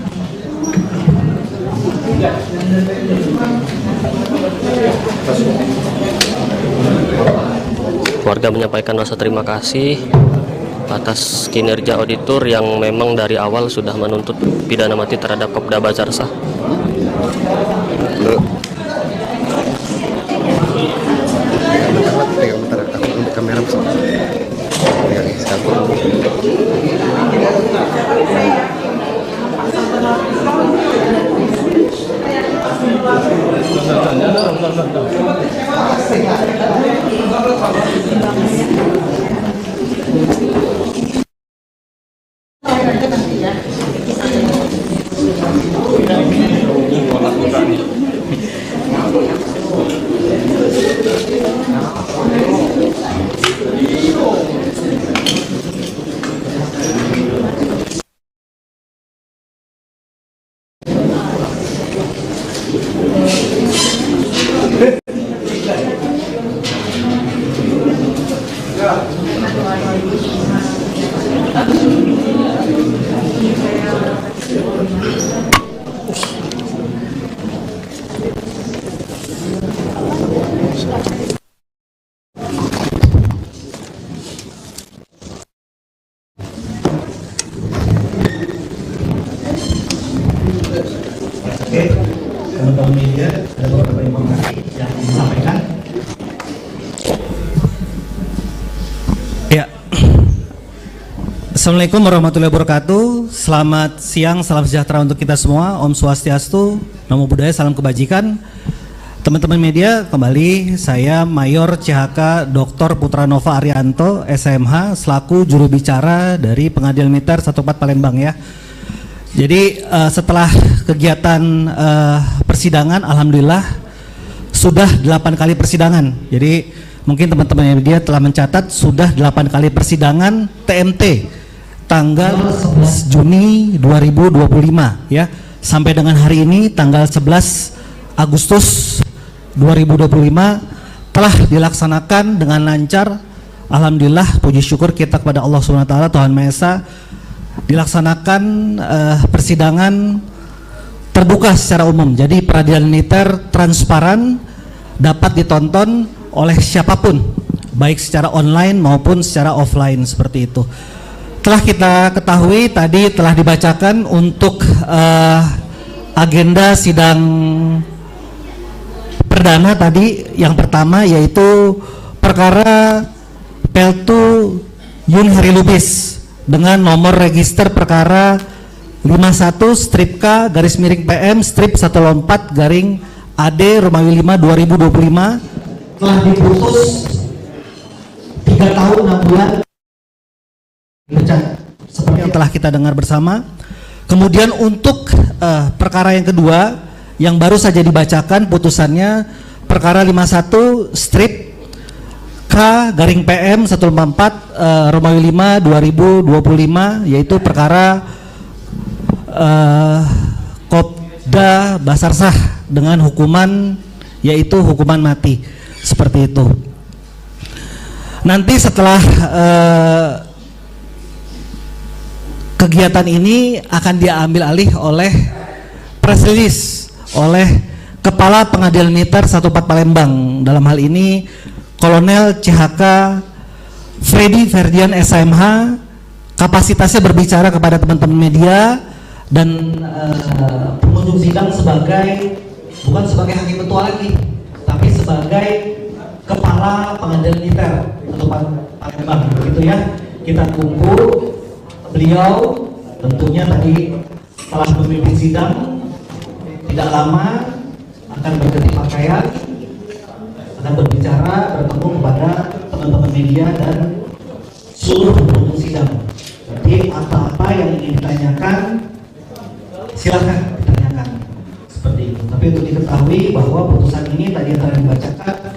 Keluarga menyampaikan rasa terima kasih atas kinerja auditor yang memang dari awal sudah menuntut pidana mati terhadap Kopda Bazarsah. Kamera teman-teman media, ada beberapa informasi yang disampaikan. Ya, Assalamualaikum warahmatullahi wabarakatuh. Selamat siang, salam sejahtera untuk kita semua. Om Swastiastu, Namo Buddhaya, salam kebajikan. Teman-teman media, kembali saya Mayor CHK Dr. Putranova Arianto, SMH, selaku juru bicara dari Pengadilan Militer 14 Palembang ya. Jadi setelah kegiatan persidangan, alhamdulillah sudah 8 kali persidangan. Jadi mungkin teman-teman media telah mencatat sudah 8 kali persidangan TMT tanggal 11 Juni 2025 ya. Sampai dengan hari ini tanggal 11 Agustus 2025 telah dilaksanakan dengan lancar. Alhamdulillah, puji syukur kita kepada Allah SWT, Tuhan Maha Esa. Dilaksanakan persidangan terbuka secara umum. Jadi peradilan militer transparan, dapat ditonton oleh siapapun, baik secara online maupun secara offline, seperti itu. Telah kita ketahui tadi telah dibacakan untuk agenda sidang perdana tadi. Yang pertama yaitu perkara Peltu Yun Heri Lubis dengan nomor register perkara 51/K /PM /104/AD Romawi 5 2025 telah diputus 3 tahun 6 bulan seperti yang telah kita dengar bersama. Kemudian untuk perkara yang kedua yang baru saja dibacakan putusannya, perkara 51/K/PM 144 Romawi 5 2025, yaitu perkara Kopda Bazarsah dengan hukuman yaitu hukuman mati, seperti itu. Nanti setelah kegiatan ini akan diambil alih oleh press release oleh Kepala Pengadilan Militer 14 Palembang, dalam hal ini Kolonel CHK Freddy Ferdian SMH. Kapasitasnya berbicara kepada teman-teman media dan pengunjung sidang sebagai, bukan sebagai hakim ketua lagi, tapi sebagai Kepala Pengadilan Militer 14 Palembang, begitu ya. Kita tunggu beliau, tentunya tadi setelah memimpin sidang tidak lama akan berganti pakaian, akan berbicara, bertemu kepada teman-teman media dan seluruh pengunjung sidang. Jadi apa-apa yang ingin ditanyakan silakan ditanyakan, seperti itu. Tapi untuk diketahui bahwa putusan ini tadi yang telah dibacakan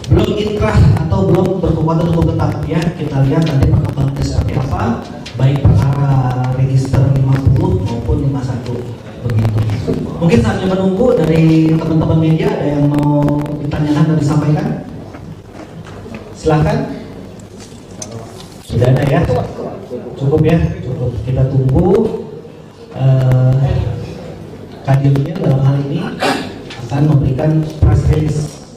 belum inkrah atau belum berkekuatan hukum tetap ya. Kita lihat nanti perkembangannya seperti apa, baik perkara register 50 maupun 51. Mungkin sambil menunggu dari teman-teman media ada yang mau ditanyakan dan disampaikan. Silahkan. Sudah ada ya? Cukup ya? Cukup. Kita tunggu Kadilnya dalam hal ini akan memberikan press release.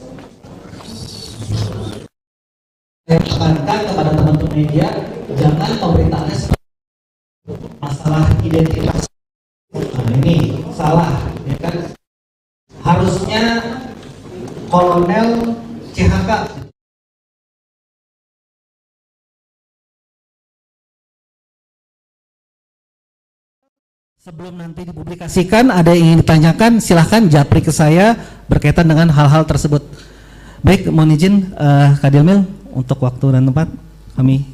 Saya tekankan kepada teman-teman media, jangan pemberitaannya masalah identitas. Nah ini salah, ya kan? Harusnya Kolonel CHK. Sebelum nanti dipublikasikan, ada yang ingin ditanyakan, silahkan japri ke saya berkaitan dengan hal-hal tersebut. Baik, mohon izin Kadilmil untuk waktu dan tempat kami.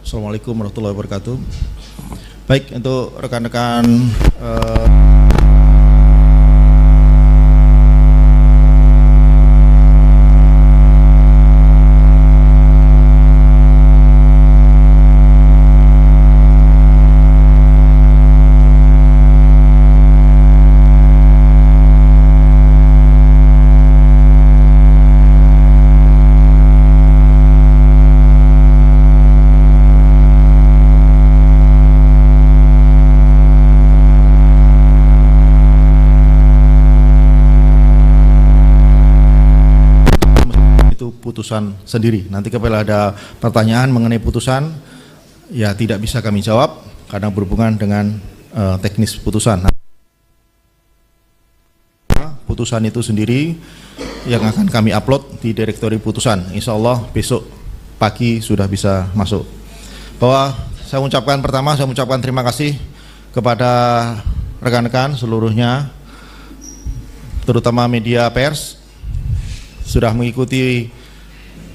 Assalamualaikum warahmatullahi wabarakatuh. Baik, untuk rekan-rekan putusan sendiri. Nanti kalau ada pertanyaan mengenai putusan, ya tidak bisa kami jawab karena berhubungan dengan teknis putusan. Putusan itu sendiri yang akan kami upload di direktori putusan. Insya Allah besok pagi sudah bisa masuk. Bahwa saya mengucapkan terima kasih kepada rekan-rekan seluruhnya, terutama media pers, sudah mengikuti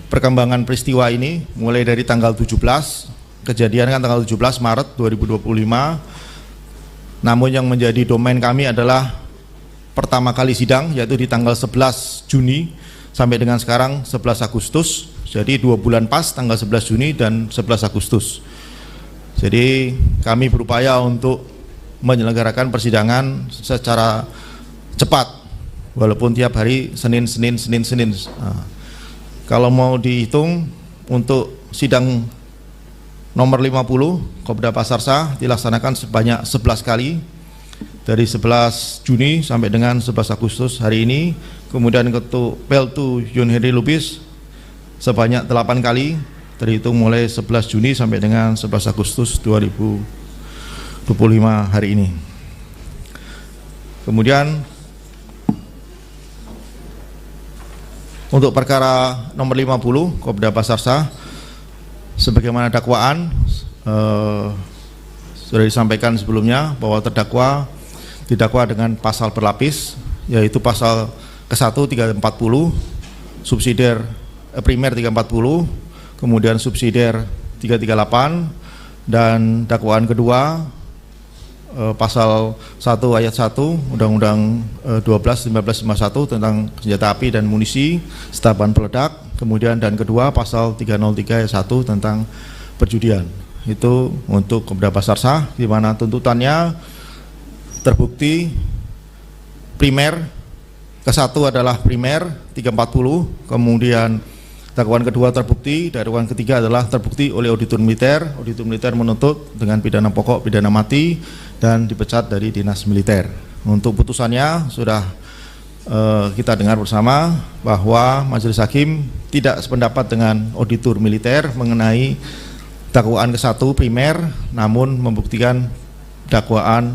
perkembangan peristiwa ini mulai dari tanggal 17, kejadian kan tanggal 17 Maret 2025. Namun yang menjadi domain kami adalah pertama kali sidang, yaitu di tanggal 11 Juni sampai dengan sekarang 11 Agustus. Jadi 2 bulan pas, tanggal 11 Juni dan 11 Agustus. Jadi kami berupaya untuk menyelenggarakan persidangan secara cepat, walaupun tiap hari Senin. Kalau mau dihitung untuk sidang nomor 50 Kopda Basarsah dilaksanakan sebanyak 11 kali dari 11 Juni sampai dengan 11 Agustus hari ini. Kemudian untuk Peltu Yun Heri Lubis sebanyak 8 kali terhitung mulai 11 Juni sampai dengan 11 Agustus 2025 hari ini. Kemudian untuk perkara nomor 50 Kopda Basarsah, sebagaimana dakwaan sudah disampaikan sebelumnya bahwa terdakwa didakwa dengan pasal berlapis, yaitu pasal ke-1 340, subsidiar primer 340, kemudian subsidiar 338, dan dakwaan kedua pasal 1 ayat 1 Undang-Undang 12.1951 tentang senjata api dan munisi serta bahan peledak, kemudian dan kedua pasal 303 ayat 1 tentang perjudian. Itu untuk Kopda Basarsah, di mana tuntutannya terbukti primer, ke-1 adalah primer 340, kemudian dakwaan kedua terbukti, dakwaan ketiga adalah terbukti oleh auditor militer. Auditor militer menuntut dengan pidana pokok, pidana mati, dan dipecat dari dinas militer. Untuk putusannya sudah kita dengar bersama bahwa Majelis Hakim tidak sependapat dengan auditor militer mengenai dakwaan ke-1 primer, namun membuktikan dakwaan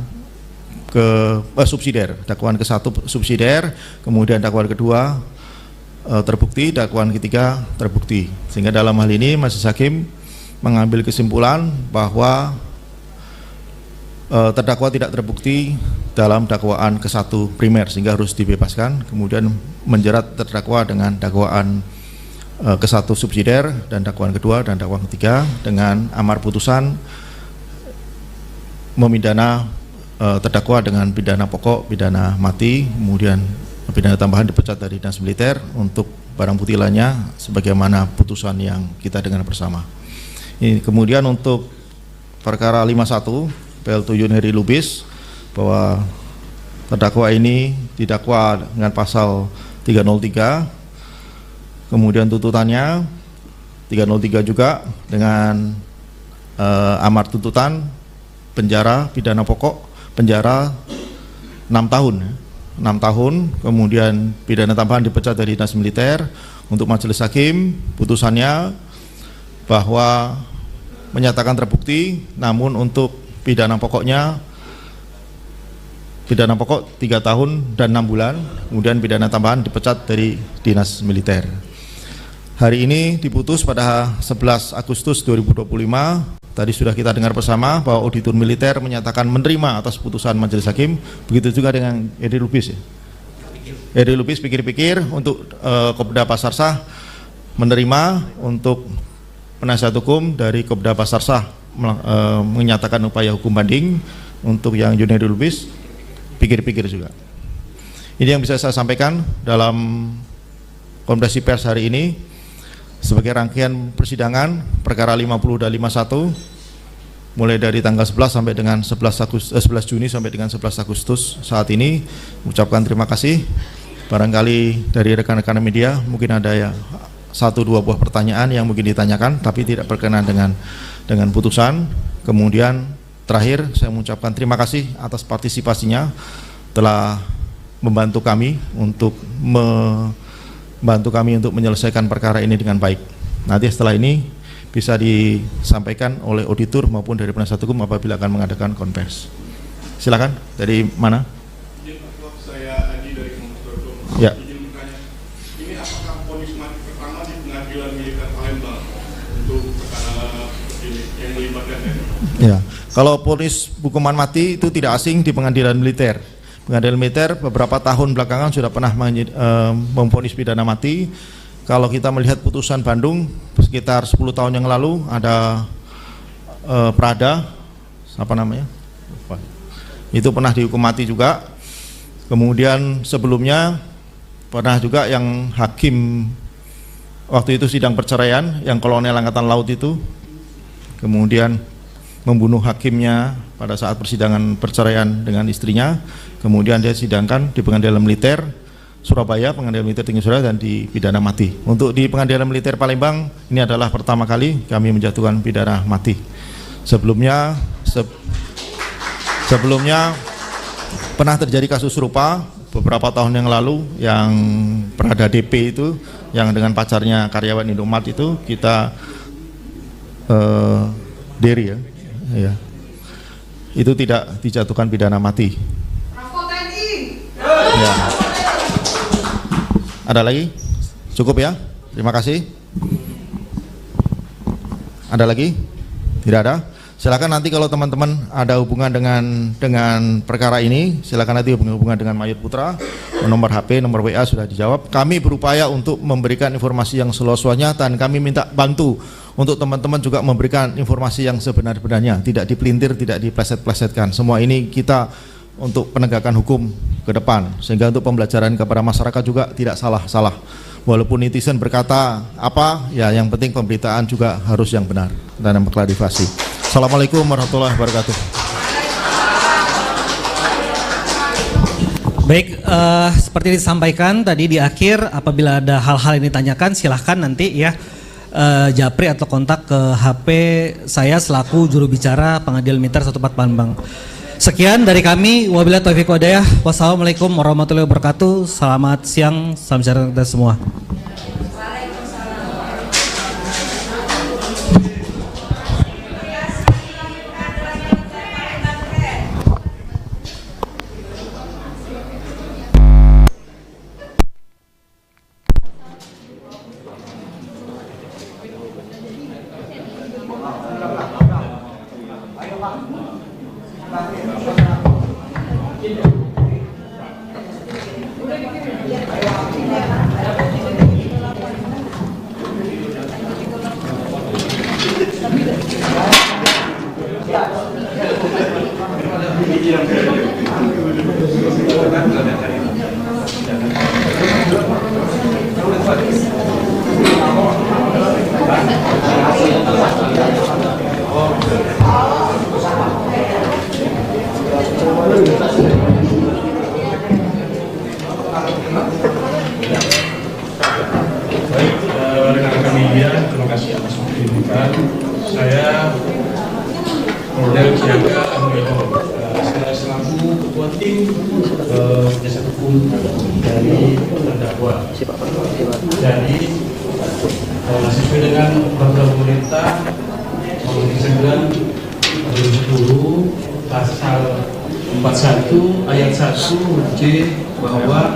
subsidiar, dakwaan ke-1 subsidiar, kemudian dakwaan kedua terbukti, dakwaan ketiga terbukti. Sehingga dalam hal ini Majelis Hakim mengambil kesimpulan bahwa terdakwa tidak terbukti dalam dakwaan ke-1 primer sehingga harus dibebaskan, kemudian menjerat terdakwa dengan dakwaan ke-1 subsidiar dan dakwaan kedua dan dakwaan ketiga dengan amar putusan memidana terdakwa dengan pidana pokok, pidana mati, kemudian pidana tambahan dipecat dari dinas militer untuk barang bukti lainnya sebagaimana putusan yang kita dengar bersama. Ini kemudian untuk perkara 51 Peltu Yunheri Lubis, bahwa terdakwa ini didakwa dengan pasal 303, kemudian tuntutannya 303 juga dengan amar tuntutan penjara pidana pokok penjara 6 tahun, kemudian pidana tambahan dipecat dari dinas militer. Untuk majelis hakim putusannya bahwa menyatakan terbukti, namun untuk pidana pokok 3 tahun dan 6 bulan, kemudian pidana tambahan dipecat dari dinas militer. Hari ini diputus pada 11 Agustus 2025. Tadi sudah kita dengar bersama bahwa auditor militer menyatakan menerima atas putusan majelis hakim. Begitu juga dengan Edi Lubis ya. Edi Lubis pikir-pikir untuk Kopda Basarsah menerima untuk penasihat hukum dari Kopda Basarsah menyatakan upaya hukum banding. Untuk yang Yunheri Lubis pikir-pikir juga. Ini yang bisa saya sampaikan dalam konferensi pers hari ini sebagai rangkaian persidangan perkara 50 dan 51 mulai dari tanggal 11 sampai dengan 11 Juni sampai dengan 11 Agustus saat ini. Ucapkan terima kasih. Barangkali dari rekan-rekan media mungkin ada ya 1-2 buah pertanyaan yang mungkin ditanyakan tapi tidak berkenaan dengan putusan. Kemudian terakhir saya mengucapkan terima kasih atas partisipasinya, telah membantu kami untuk menyelesaikan perkara ini dengan baik. Nanti setelah ini bisa disampaikan oleh auditor maupun dari penasihat hukum apabila akan mengadakan konvers. Silakan, dari mana? Saya Adi dari Kementerian Hukum. Ya. Izin bertanya, ini apakah vonis mati pertama di Pengadilan Militer Palembang untuk perkara ini yang melibatkan Ya, kalau vonis hukuman mati itu tidak asing di pengadilan militer. Pengadilan militer beberapa tahun belakangan sudah pernah memvonis pidana mati. Kalau kita melihat putusan Bandung sekitar 10 tahun yang lalu ada Prada, apa namanya? Itu pernah dihukum mati juga. Kemudian sebelumnya pernah juga yang hakim waktu itu sidang perceraian yang Kolonel Angkatan Laut itu, kemudian membunuh hakimnya pada saat persidangan perceraian dengan istrinya. Kemudian dia sidangkan di pengadilan militer Surabaya, pengadilan militer tinggi Surabaya, dan dipidana mati. Untuk di pengadilan militer Palembang ini adalah pertama kali kami menjatuhkan pidana mati. Sebelumnya pernah terjadi kasus serupa beberapa tahun yang lalu yang Prada DP itu yang dengan pacarnya karyawan Indomaret itu kita Deri ya, itu tidak dijatuhkan pidana mati. Ya. Ada lagi? Cukup ya? Terima kasih. Ada lagi? Tidak ada? Silakan nanti kalau teman-teman ada hubungan dengan perkara ini, silakan nanti hubungan dengan Mayur Putra. Nomor HP, nomor WA sudah dijawab. Kami berupaya untuk memberikan informasi yang seluas-luasnya dan kami minta bantu untuk teman-teman juga memberikan informasi yang sebenar-benarnya, tidak dipelintir, tidak dipleset-plesetkan. Semua ini kita untuk penegakan hukum ke depan, sehingga untuk pembelajaran kepada masyarakat juga tidak salah-salah. Walaupun netizen berkata apa, ya yang penting pemberitaan juga harus yang benar dan mengklarifikasi. Assalamualaikum warahmatullahi wabarakatuh. Baik, seperti disampaikan tadi di akhir, apabila ada hal-hal yang ditanyakan silahkan nanti ya japri atau kontak ke HP saya selaku juru bicara Pengadilan Militer 14 Palembang. Sekian dari kami, wabillahi taufiq walhidayah. Wassalamualaikum warahmatullahi wabarakatuh. Selamat siang, salam sejahtera kita semua. Terima kasih. Siaga Amelo selaku ketua tim jasa hukum dari terdakwa. Jadi sesuai dengan peraturan pemerintah nomor 9/2010 pasal 41 ayat 1 C bahwa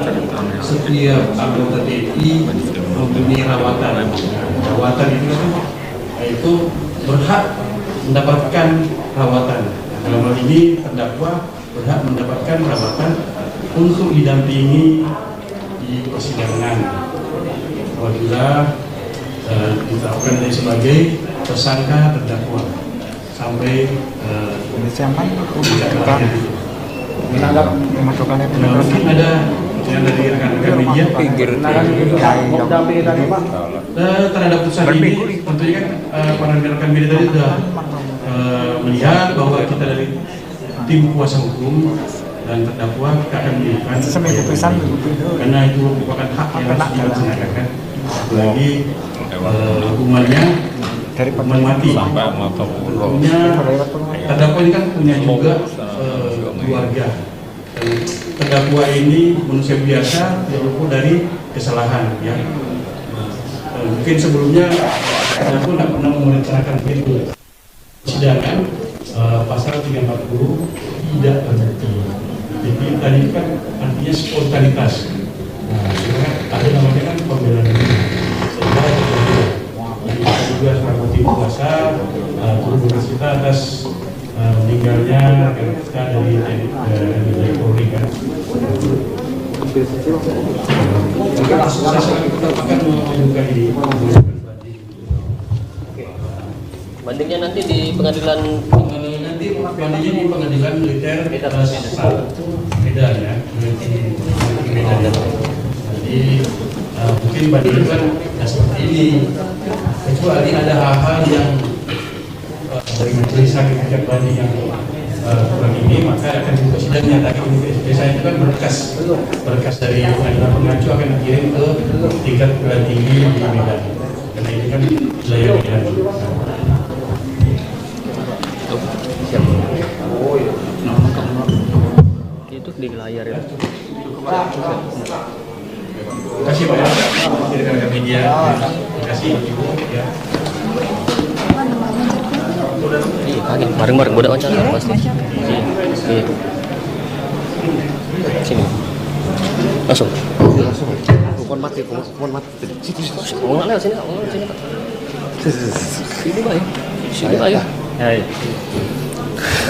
setiap anggota TNI mempunyai rawatan. Rawatan itu berhak mendapatkan rawatan. Dalam hal ini terdakwa berhak mendapatkan rawatan untuk didampingi di persidangan apabila ditetapkan sebagai tersangka terdakwa sampai menanggap pemasukannya mungkin ada yang dari rekan-rekan media terhadap putusan ini tentunya kan para rekan media tadi sudah melihat bahwa kita dari tim kuasa hukum dan terdakwa kita akan memberikan karena itu merupakan hak yang harus dilaksanakan, apalagi hukumannya hukuman mati. Hukumnya terdakwa ini kan punya juga keluarga. Terdakwa ini manusia biasa yang luput dari kesalahan, ya. Mungkin sebelumnya terdakwa tidak pernah merencanakan itu. Persidangan pasal 340 tidak terbukti. Jadi tadi kan artinya spontanitas. Ada namanya kan pembelaan diri. Sehingga kita juga sebagai tim kuasa turut berduka atas meninggalnya kita dari Polri kan. Kita akan membuka ini. Bandingnya nanti di pengadilan nanti bandingnya di pengadilan militer Medan ya, Medan. Jadi mungkin bandingnya kan seperti ini, kecuali ada hal-hal yang dari majelis hakim tingkat banding yang kurang ini, maka akan dibuka sidangnya. Tapi biasanya itu kan berkas dari pengadilan pengacu akan dikirim ke tingkat pengadilan tinggi di Medan, karena ini kan wilayah Medan. Itu di layar ya. Terima kasih Pak ya, rekan-rekan media. Terima kasih Ibu ya. Iya, kaget. Bareng-bareng udah wawancara pasti. Iya. Sini. Langsung. Hukuman mati. Ngomong lewat sini, Pak. Sini Pak ya. Sini Pak ya.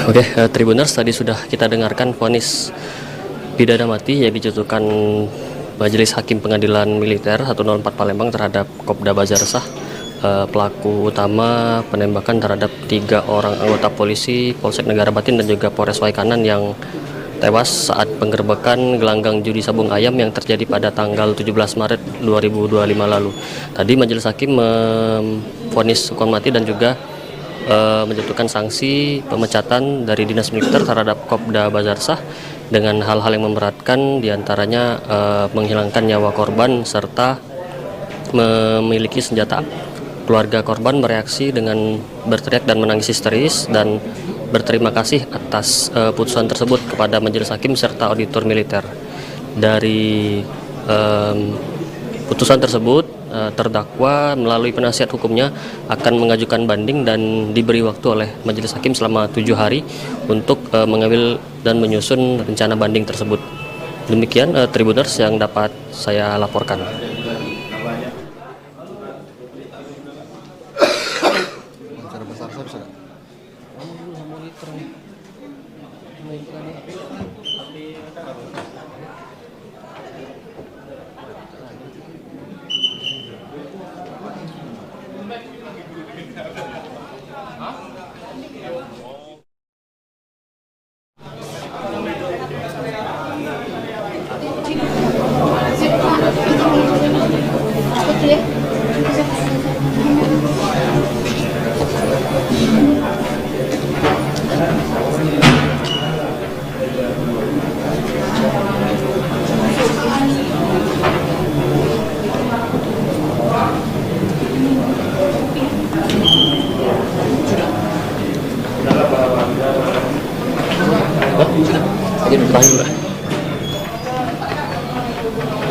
Oke, Tribuners, tadi sudah kita dengarkan vonis pidana mati yang dijatuhkan Majelis Hakim Pengadilan Militer 104 Palembang terhadap Kopda Bazarsah, pelaku utama penembakan terhadap 3 orang anggota polisi Polsek Negara Batin dan juga Polres Waikanan yang tewas saat penggerbekan gelanggang judi sabung ayam yang terjadi pada tanggal 17 Maret 2025 lalu. Tadi Majelis Hakim memvonis hukuman mati dan juga menjatuhkan sanksi pemecatan dari Dinas Militer terhadap Kopda Bazarsah dengan hal-hal yang memberatkan, diantaranya menghilangkan nyawa korban serta memiliki senjata. Keluarga korban bereaksi dengan berteriak dan menangis histeris dan berterima kasih atas putusan tersebut kepada Majelis Hakim serta Auditor Militer. Dari putusan tersebut, terdakwa melalui penasihat hukumnya akan mengajukan banding dan diberi waktu oleh Majelis Hakim selama 7 hari untuk mengambil dan menyusun rencana banding tersebut. Demikian Tribuners yang dapat saya laporkan.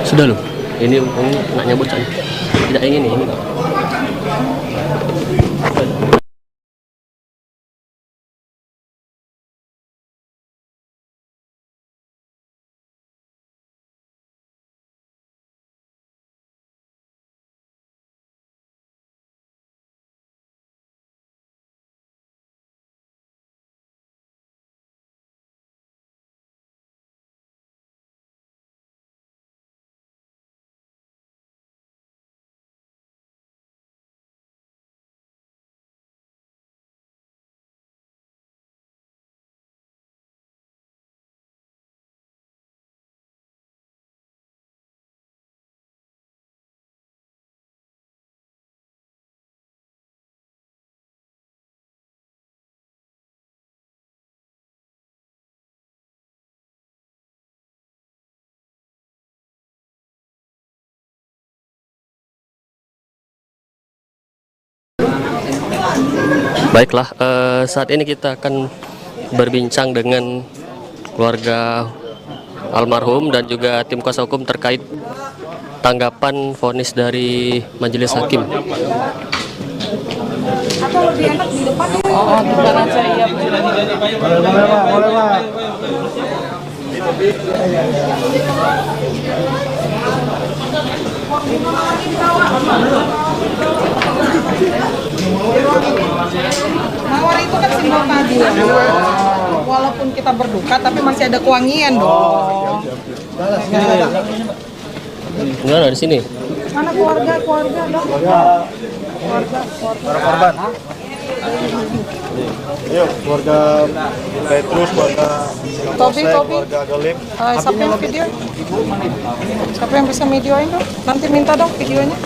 Sudah loh, ini nggak nyebut saya. Tidak ingin ini. Baiklah, saat ini kita akan berbincang dengan keluarga almarhum dan juga tim kuasa hukum terkait tanggapan vonis dari majelis hakim. Atau lebih enak di depan? Oh, di depan aja, iya. Boleh Pak. Mawar itu kan simbol keadilan. Walaupun kita berduka, tapi masih ada kewangian dong. Enggak di sini. Mana keluarga dong? Keluarga Korban. Yuk, keluarga Petrus, keluarga Tobi. keluarga Galip. Siapa yang video? Siapa yang bisa videoin dong? Nanti minta dong videonya.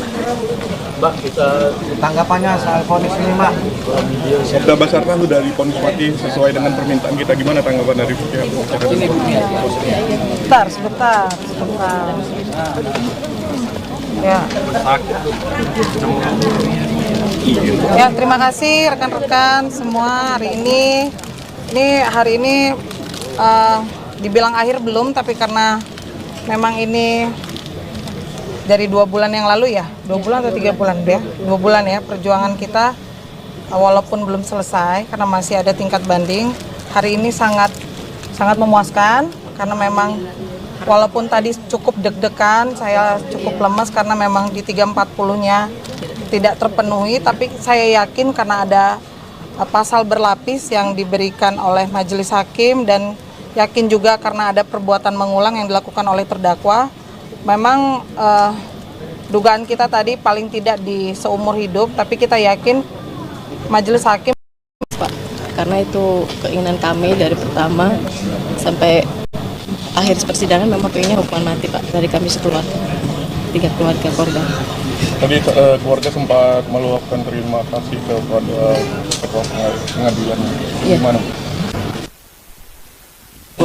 Mbak, kita tanggapannya soal vonis ini, Mbak. Kopda Basarnas sudah divonis mati sesuai dengan permintaan kita. Gimana tanggapan dari pihak Sebentar. Ya, terima kasih rekan-rekan semua hari ini. Hari ini dibilang akhir belum, tapi karena memang ini dari 2 bulan yang lalu ya, 2 bulan atau 3 bulan ya, 2 bulan ya perjuangan kita, walaupun belum selesai karena masih ada tingkat banding. Hari ini sangat memuaskan karena memang walaupun tadi cukup deg-degan, saya cukup lemas karena memang di 340-nya tidak terpenuhi, tapi saya yakin karena ada pasal berlapis yang diberikan oleh majelis hakim dan yakin juga karena ada perbuatan mengulang yang dilakukan oleh terdakwa. Memang dugaan kita tadi paling tidak di seumur hidup, tapi kita yakin majelis hakim, Pak, karena itu keinginan kami dari pertama sampai akhir persidangan memang pengennya hukuman mati, Pak, dari kami sekeluarga, 3 keluarga korban. Tadi keluarga sempat meluapkan terima kasih kepada ketua pengadilan. Gimana?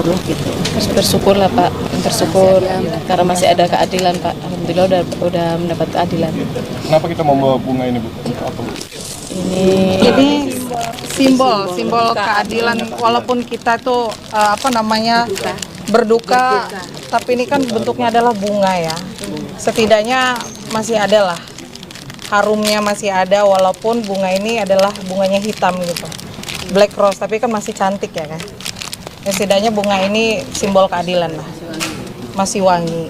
Gitu. Bersyukur lah Pak, bersyukur karena masih ada keadilan Pak. Alhamdulillah udah mendapat keadilan. Kenapa kita membawa bunga ini, Bu? Ini simbol keadilan, walaupun kita tuh berduka, tapi ini kan bentuknya adalah bunga ya. Setidaknya masih ada lah, harumnya masih ada, walaupun bunga ini adalah bunganya hitam gitu, black rose, tapi kan masih cantik ya kan. Ya, setidaknya bunga ini simbol keadilan lah, masih wangi.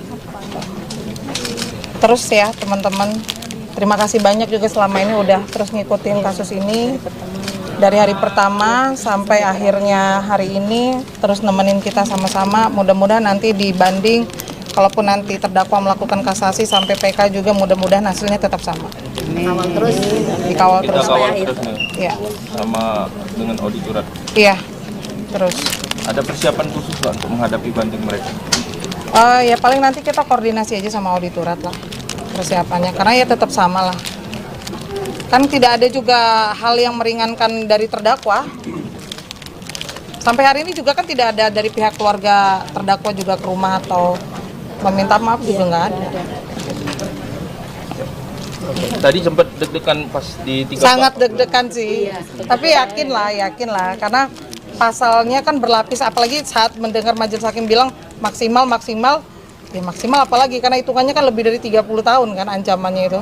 Terus ya teman-teman, terima kasih banyak juga selama ini udah terus ngikutin kasus ini dari hari pertama sampai akhirnya hari ini, terus nemenin kita sama-sama. Mudah-mudahan nanti dibanding, kalaupun nanti terdakwa melakukan kasasi sampai PK juga, mudah-mudahan hasilnya tetap sama. Dikawal terus. Dikawal terus. Ya. Sama dengan auditorat. Iya. Terus. Ada persiapan khusus Pak untuk menghadapi banding mereka? Ya paling nanti kita koordinasi aja sama auditorat lah persiapannya, karena ya tetap sama lah. Kan tidak ada juga hal yang meringankan dari terdakwa. Sampai hari ini juga kan tidak ada dari pihak keluarga terdakwa juga ke rumah atau meminta maaf juga nggak ada. Tadi sempat deg-degan pas di 3. Sangat deg-degan sih, tapi yakin lah, karena pasalnya kan berlapis, apalagi saat mendengar majelis hakim bilang maksimal, ya maksimal apalagi karena hitungannya kan lebih dari 30 tahun kan ancamannya itu.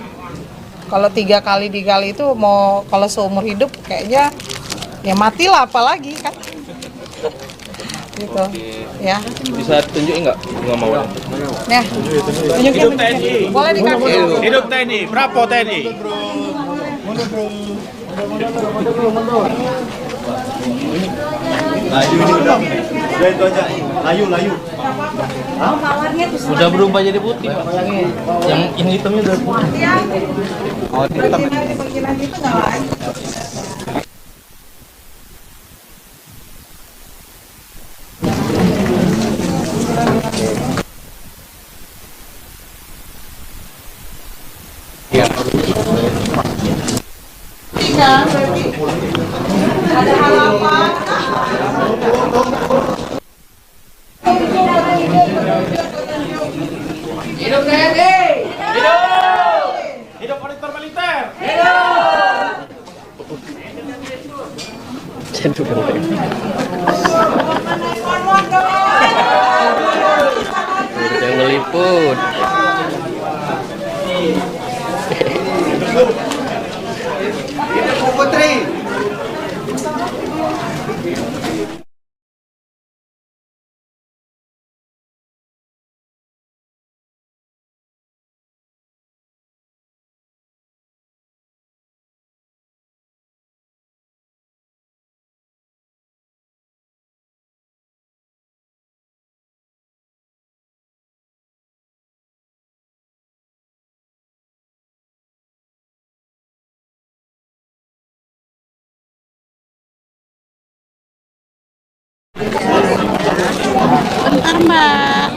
Kalau 3 kali dikali itu mau kalau seumur hidup kayaknya ya matilah apalagi kan. Gitu. Ya. Bisa tunjukin nggak bunga mawar? Ya. Tunjukin. Boleh dikasih. Hidup TNI, berapa TNI? Layu ini udah itu aja. Layu. Udah berubah jadi putih, Pak. Yang hitamnya udah putih. Oh, hitam. Ada halaman. Hidup TNI! Hidup! Hidup auditor militer! Hidup! Yang meliput. Hidup Putri. Bentar, Mbak.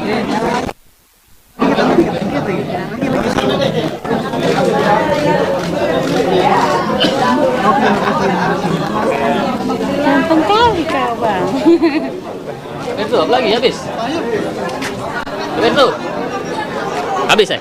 Ganteng kali kau, Bang. Itu apa lagi habis? Itu habis ya?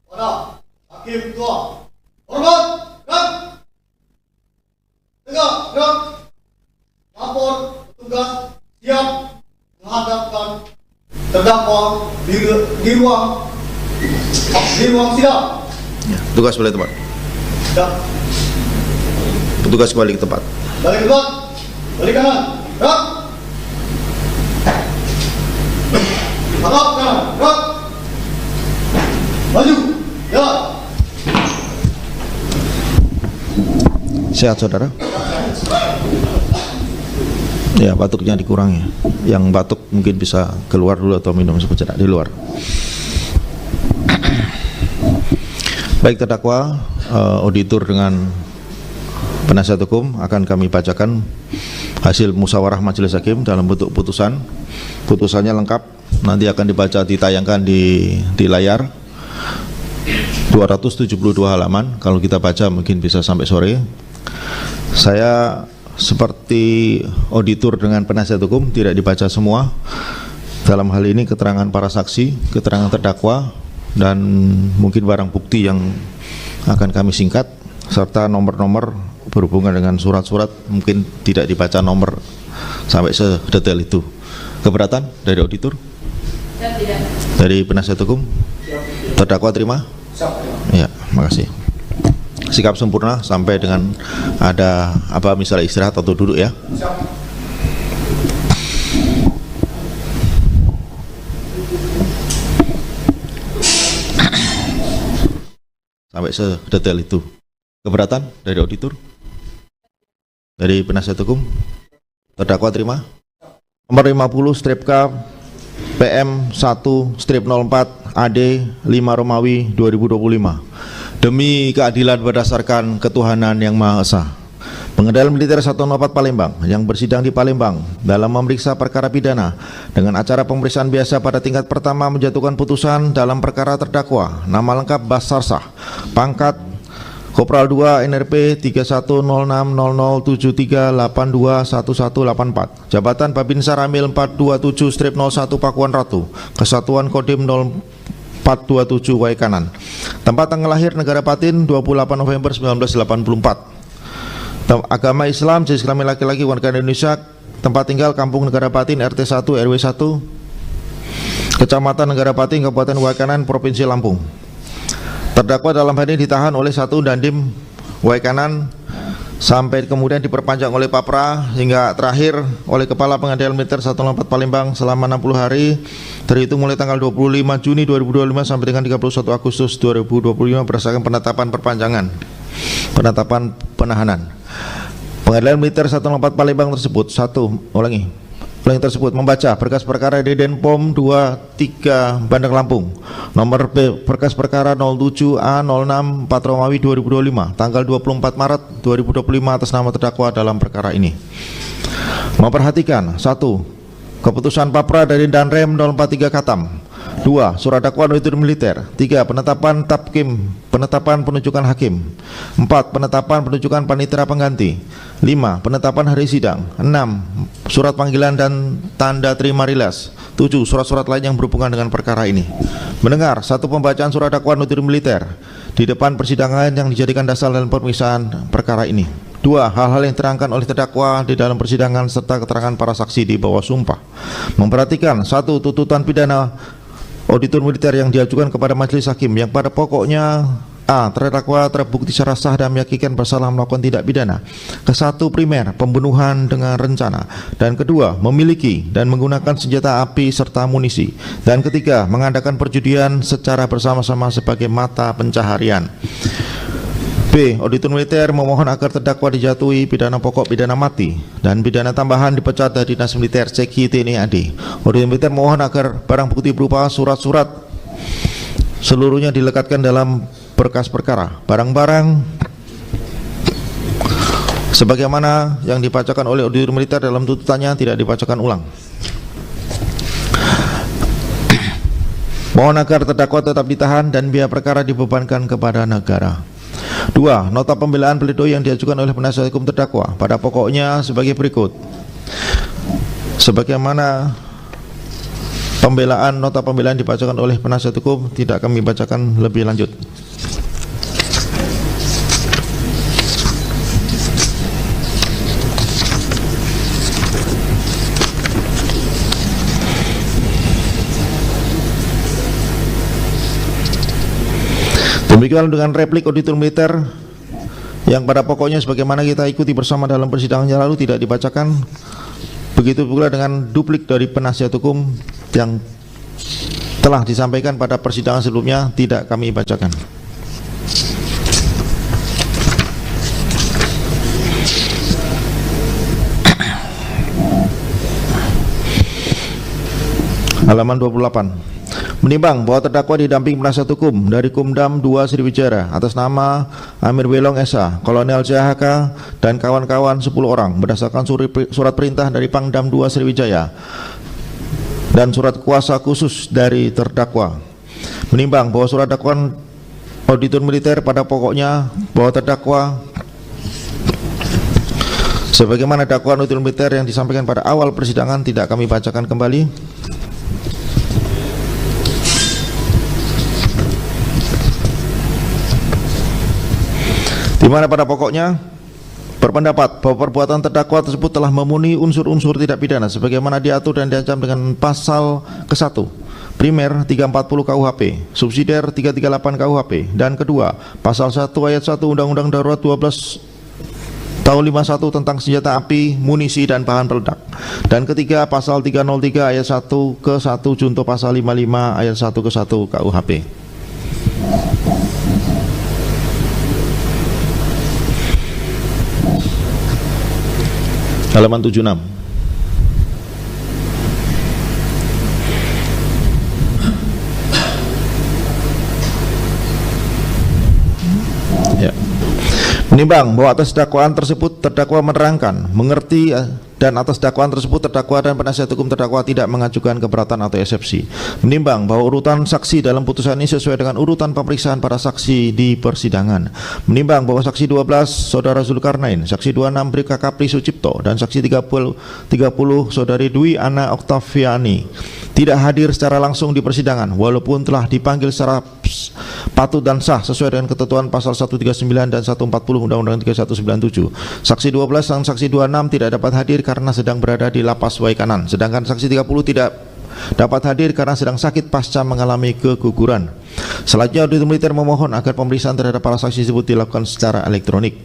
Pada Hakim Ketua. Hormat, gerak. Tegak, gerak. Lapor, tugas, siap menghadapkan terdakwa di ruang sidang. Tugas balik tempat. Siap. Petugas kembali ke tempat. Balik ke tempat. Balik kanan. Gerak. Hadap kanan. Gerak. Maju. Jalan. Sehat saudara? Ya, batuknya dikurangi. Yang batuk mungkin bisa keluar dulu atau minum sejenak di luar. Baik, terdakwa, auditor dengan penasihat hukum akan kami bacakan hasil musyawarah majelis hakim dalam bentuk putusan. Putusannya lengkap, nanti akan dibaca, ditayangkan di layar. 272 halaman, kalau kita baca mungkin bisa sampai sore. Saya seperti auditor dengan penasihat hukum, tidak dibaca semua. Dalam hal ini keterangan para saksi, keterangan terdakwa, dan mungkin barang bukti yang akan kami singkat, serta nomor-nomor berhubungan dengan surat-surat mungkin tidak dibaca nomor sampai sedetail itu. Keberatan dari auditor? Dari penasihat hukum? Terdakwa terima? Ya, makasih. Sikap sempurna sampai dengan ada apa misalnya istirahat atau duduk ya. Sampai sedetail itu. Keberatan dari auditor? Dari penasihat hukum? Terdakwa terima? Nomor 50/K PM 1/04 AD 5 Romawi 2025. Demi keadilan berdasarkan ketuhanan yang Maha Esa, Pengadilan Militer 104 Palembang yang bersidang di Palembang dalam memeriksa perkara pidana dengan acara pemeriksaan biasa pada tingkat pertama menjatuhkan putusan dalam perkara terdakwa nama lengkap Basar Shah, pangkat Kopral 2 NRP 310073821184, jabatan Babinsa Ramil 427-01 Pakuan Ratu, Kesatuan Kodim 0427 Waikanan. Tempat tanggal lahir negara Patin 28 November 1984. Agama Islam, jenis kelamin laki-laki, warga Indonesia. Tempat tinggal Kampung Negara Patin, RT 1 RW 1, Kecamatan Negara Patin, Kabupaten Waikanan, Provinsi Lampung. Terdakwa dalam hal ini ditahan oleh 1 Dandim Waikanan sampai kemudian diperpanjang oleh Papra hingga terakhir oleh Kepala Pengadilan Militer 104 Palembang selama 60 hari terhitung mulai tanggal 25 Juni 2025 sampai dengan 31 Agustus 2025 berdasarkan penetapan penahanan. Pengadilan Militer 104 Palembang tersebut membaca berkas perkara Deden POM 23 Bandar Lampung nomor berkas perkara 07A06 4 Romawi 2025 tanggal 24 Maret 2025 atas nama terdakwa dalam perkara ini. Memperhatikan 1. Keputusan Papra dari Danrem 043 Katam. 2. Surat dakwaan auditor militer. 3. Penetapan Tapkim, penetapan penunjukan hakim. 4. Penetapan penunjukan panitera pengganti. 5. Penetapan hari sidang. 6. Surat panggilan dan tanda terima rilas. 7. Surat-surat lain yang berhubungan dengan perkara ini. Mendengar 1. Pembacaan surat dakwaan auditor militer di depan persidangan yang dijadikan dasar dalam pemeriksaan perkara ini. 2. Hal-hal yang terangkan oleh terdakwa di dalam persidangan serta keterangan para saksi di bawah sumpah. Memperhatikan 1. Tuntutan pidana auditor militer yang diajukan kepada majelis hakim yang pada pokoknya A. Terdakwa terbukti secara sah dan meyakinkan bersalah melakukan tindak pidana. Ke-1 primer, pembunuhan dengan rencana. Dan kedua, memiliki dan menggunakan senjata api serta amunisi. Dan ketiga, mengadakan perjudian secara bersama-sama sebagai mata pencaharian. B. Auditor militer memohon agar terdakwa dijatuhi pidana pokok pidana mati dan pidana tambahan dipecat dari Dinas Militer Ceki TNI AD. Auditor militer memohon agar barang bukti berupa surat-surat seluruhnya dilekatkan dalam berkas perkara. Barang-barang sebagaimana yang dibacakan oleh auditor militer dalam tuntutannya tidak dibacakan ulang. Mohon agar terdakwa tetap ditahan dan biaya perkara dibebankan kepada negara. 2. Nota pembelaan pledoi yang diajukan oleh penasihat hukum terdakwa pada pokoknya sebagai berikut. Sebagaimana Pembelaan, nota pembelaan dibacakan oleh penasihat hukum, tidak kami bacakan lebih lanjut. Demikian dengan replik auditor militer yang pada pokoknya sebagaimana kita ikuti bersama dalam persidangan yang lalu tidak dibacakan. Begitu pula dengan duplik dari penasihat hukum yang telah disampaikan pada persidangan sebelumnya tidak kami bacakan. Halaman 28. Menimbang bahwa terdakwa didamping penasihat hukum dari Kumdam 2 Sriwijaya atas nama Amir Belong S.A, Kolonel CHK dan kawan-kawan 10 orang berdasarkan surat perintah dari Pangdam 2 Sriwijaya dan surat kuasa khusus dari terdakwa. Menimbang bahwa surat dakwaan auditor militer pada pokoknya bahwa terdakwa sebagaimana dakwaan auditor militer yang disampaikan pada awal persidangan tidak kami bacakan kembali. Di mana pada pokoknya berpendapat bahwa perbuatan terdakwa tersebut telah memenuhi unsur-unsur tidak pidana sebagaimana diatur dan diancam dengan pasal ke-1 primer 340 KUHP, subsidiar 338 KUHP, dan kedua pasal 1 ayat 1 Undang-Undang Darurat 12 tahun 51 tentang senjata api, munisi dan bahan peledak, dan ketiga pasal 303 ayat 1 ke 1 junto pasal 55 ayat 1 ke 1 KUHP. Halaman 76. Ya. Menimbang bahwa atas dakwaan tersebut terdakwa menerangkan, mengerti dan atas dakwaan tersebut terdakwa dan penasihat hukum terdakwa tidak mengajukan keberatan atau eksepsi. Menimbang bahwa urutan saksi dalam putusan ini sesuai dengan urutan pemeriksaan para saksi di persidangan. Menimbang bahwa saksi 12 Saudara Zulkarnain, saksi 26 Bribka Kapri Sucipto dan saksi 30 Saudari Dwi Ana Oktaviani tidak hadir secara langsung di persidangan walaupun telah dipanggil secara patut dan sah sesuai dengan ketentuan pasal 139 dan 140 Undang-Undang 3197. Saksi 12 dan saksi 26 tidak dapat hadir karena sedang berada di lapas Waikanan, sedangkan saksi 30 tidak dapat hadir karena sedang sakit pasca mengalami keguguran. Selanjutnya auditor militer memohon agar pemeriksaan terhadap para saksi tersebut dilakukan secara elektronik.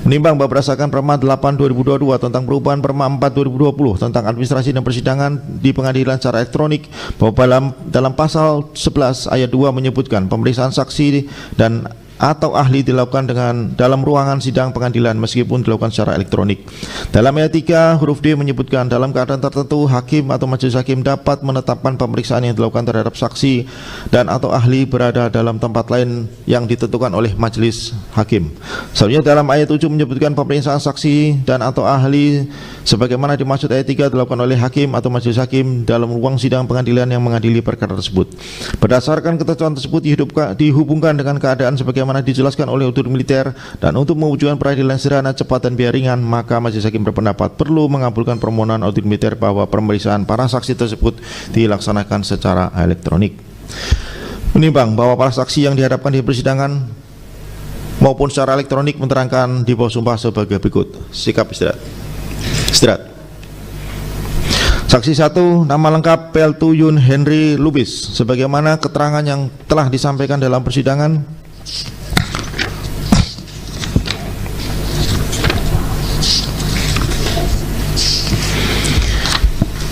Menimbang bahwa berdasarkan Perma 8/2022 tentang perubahan Perma 4/2020 tentang administrasi dan persidangan di pengadilan secara elektronik, bahwa dalam pasal 11 ayat 2 menyebutkan pemeriksaan saksi dan atau ahli dilakukan dalam ruangan sidang pengadilan meskipun dilakukan secara elektronik. Dalam ayat 3 huruf D menyebutkan dalam keadaan tertentu hakim atau majelis hakim dapat menetapkan pemeriksaan yang dilakukan terhadap saksi dan atau ahli berada dalam tempat lain yang ditentukan oleh majelis hakim. Selanjutnya dalam ayat 7 menyebutkan pemeriksaan saksi dan atau ahli sebagaimana dimaksud ayat 3 dilakukan oleh hakim atau majelis hakim dalam ruang sidang pengadilan yang mengadili perkara tersebut. Berdasarkan ketentuan tersebut dihubungkan dengan keadaan sebagaimana dijelaskan oleh auditor militer dan untuk mewujudkan peradilan sederhana, cepat dan biaya ringan, maka majelis hakim berpendapat perlu mengabulkan permohonan auditor militer bahwa pemeriksaan para saksi tersebut dilaksanakan secara elektronik. Menimbang bahwa para saksi yang dihadapkan di persidangan maupun secara elektronik menerangkan di bawah sumpah sebagai berikut. Sikap istirahat. Istirahat. Saksi 1, nama lengkap Peltu Yun Henry Lubis, sebagaimana keterangan yang telah disampaikan dalam persidangan.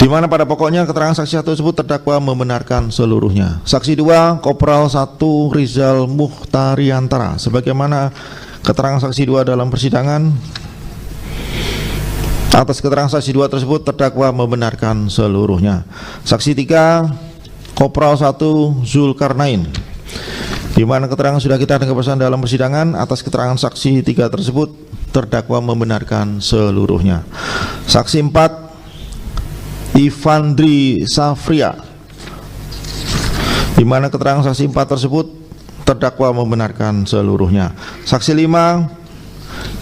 Di mana pada pokoknya keterangan saksi 1 tersebut terdakwa membenarkan seluruhnya. Saksi 2, Kopral 1 Rizal Muhtariantara, sebagaimana keterangan saksi 2 dalam persidangan. Atas keterangan saksi 2 tersebut terdakwa membenarkan seluruhnya. Saksi 3, Kopral 1 Zulkarnain, di mana keterangan sudah kita dengar bersama dalam persidangan. Atas keterangan saksi 3 tersebut terdakwa membenarkan seluruhnya. Saksi 4, Ivandri Safria, di mana keterangan saksi 4 tersebut terdakwa membenarkan seluruhnya. Saksi 5,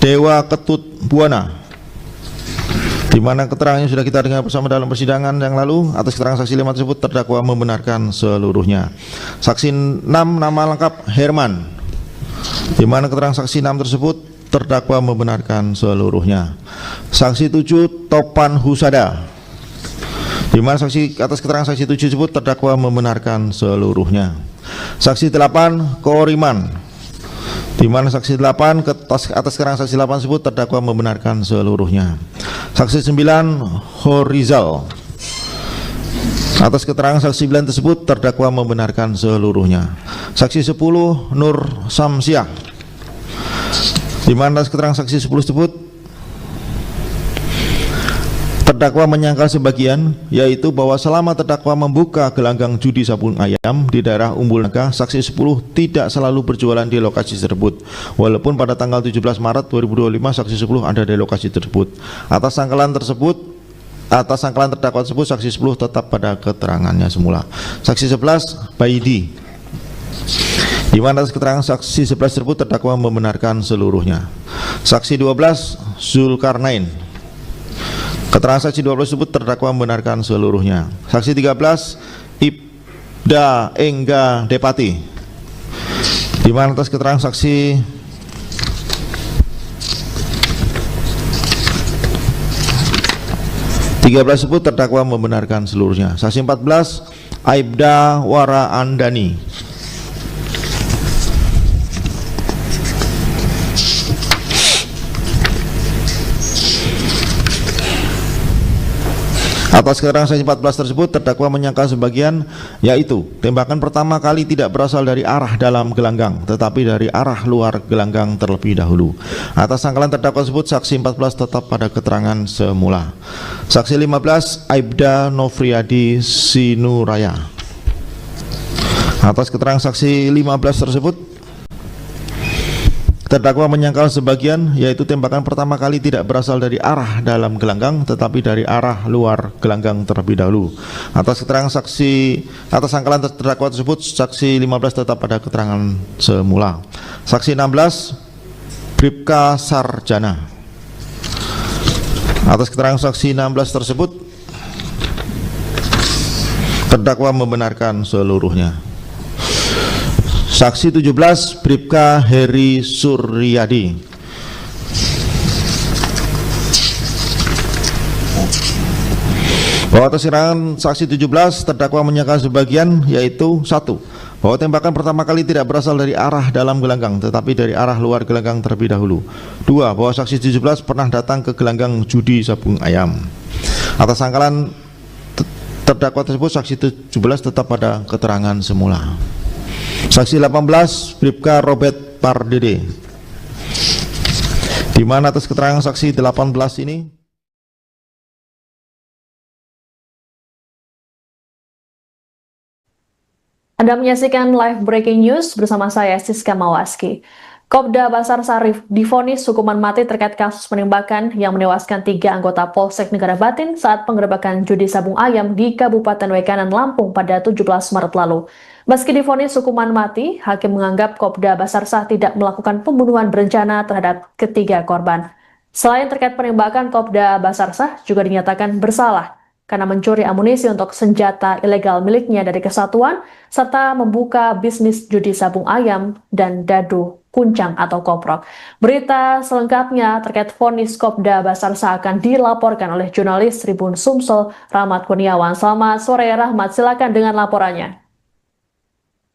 Dewa Ketut Buana, Di mana keterangannya sudah kita dengar bersama dalam persidangan yang lalu. Atas keterangan saksi 5 tersebut terdakwa membenarkan seluruhnya. Saksi 6 nama lengkap Herman. Di mana keterangan saksi 6 tersebut terdakwa membenarkan seluruhnya. Saksi 7 Topan Husada. Di mana saksi atas keterangan saksi 7 tersebut terdakwa membenarkan seluruhnya. Saksi 8 Koriman. Di mana saksi 8 atas keterangan saksi 8 tersebut terdakwa membenarkan seluruhnya. Saksi 9 Horizal. Atas keterangan saksi 9 tersebut terdakwa membenarkan seluruhnya. Saksi 10 Nur Samsiah. Di mana atas keterangan saksi 10 tersebut terdakwa menyangkal sebagian, yaitu bahwa selama terdakwa membuka gelanggang judi sabung ayam di daerah Umbul Naga, saksi 10 tidak selalu berjualan di lokasi tersebut, walaupun pada tanggal 17 Maret 2025 saksi 10 ada di lokasi tersebut. Atas sangkalan terdakwa tersebut, saksi 10 tetap pada keterangannya semula. Saksi 11 Baidi. Di mana atas keterangan saksi 11 tersebut terdakwa membenarkan seluruhnya. Saksi 12 Zulkarnain. Keterangan saksi 12 tersebut terdakwa membenarkan seluruhnya. Saksi 13 Ibda Engga Depati. Di mana atas keterangan saksi 13 tersebut terdakwa membenarkan seluruhnya. Saksi 14 Aibda Wara Andani. Atas keterangan saksi 14 tersebut terdakwa menyangkal sebagian, yaitu tembakan pertama kali tidak berasal dari arah dalam gelanggang tetapi dari arah luar gelanggang terlebih dahulu. Atas sangkalan terdakwa tersebut saksi 14 tetap pada keterangan semula. Saksi 15 Aibda Novriadi Sinuraya. Atas keterangan saksi 15 tersebut terdakwa menyangkal sebagian, yaitu tembakan pertama kali tidak berasal dari arah dalam gelanggang tetapi dari arah luar gelanggang terlebih dahulu. Atas keterangan atas sangkalan terdakwa tersebut saksi 15 tetap pada keterangan semula. Saksi 16 Bribka Sarjana. Atas keterangan saksi 16 tersebut terdakwa membenarkan seluruhnya. Saksi 17 Bribka Heri Suryadi. Bahwa atas keterangan saksi 17 terdakwa menyangkal sebagian, yaitu 1. Bahwa tembakan pertama kali tidak berasal dari arah dalam gelanggang tetapi dari arah luar gelanggang terlebih dahulu. 2. Bahwa saksi 17 pernah datang ke gelanggang judi sabung ayam. Atas sangkalan terdakwa tersebut saksi 17 tetap pada keterangan semula. Saksi 18 Bribka Robert Pardede. Di mana atas keterangan saksi 18 ini Anda menyaksikan live breaking news bersama saya Siska Mawaski. Kopda Basar Sarif divonis hukuman mati terkait kasus penembakan yang menewaskan 3 anggota Polsek Negara Batin saat penggerebekan judi sabung ayam di Kabupaten Wekanan, Lampung pada 17 Maret lalu. Meski divonis hukuman mati, hakim menganggap Kopda Basarsah tidak melakukan pembunuhan berencana terhadap ketiga korban. Selain terkait penembakan, Kopda Basarsah juga dinyatakan bersalah karena mencuri amunisi untuk senjata ilegal miliknya dari kesatuan, serta membuka bisnis judi sabung ayam dan dadu kuncang atau koprok. Berita selengkapnya terkait vonis Kopda Basarsah akan dilaporkan oleh jurnalis Tribun Sumsel, Rahmat Kurniawan. Selamat sore Rahmat, silakan dengan laporannya.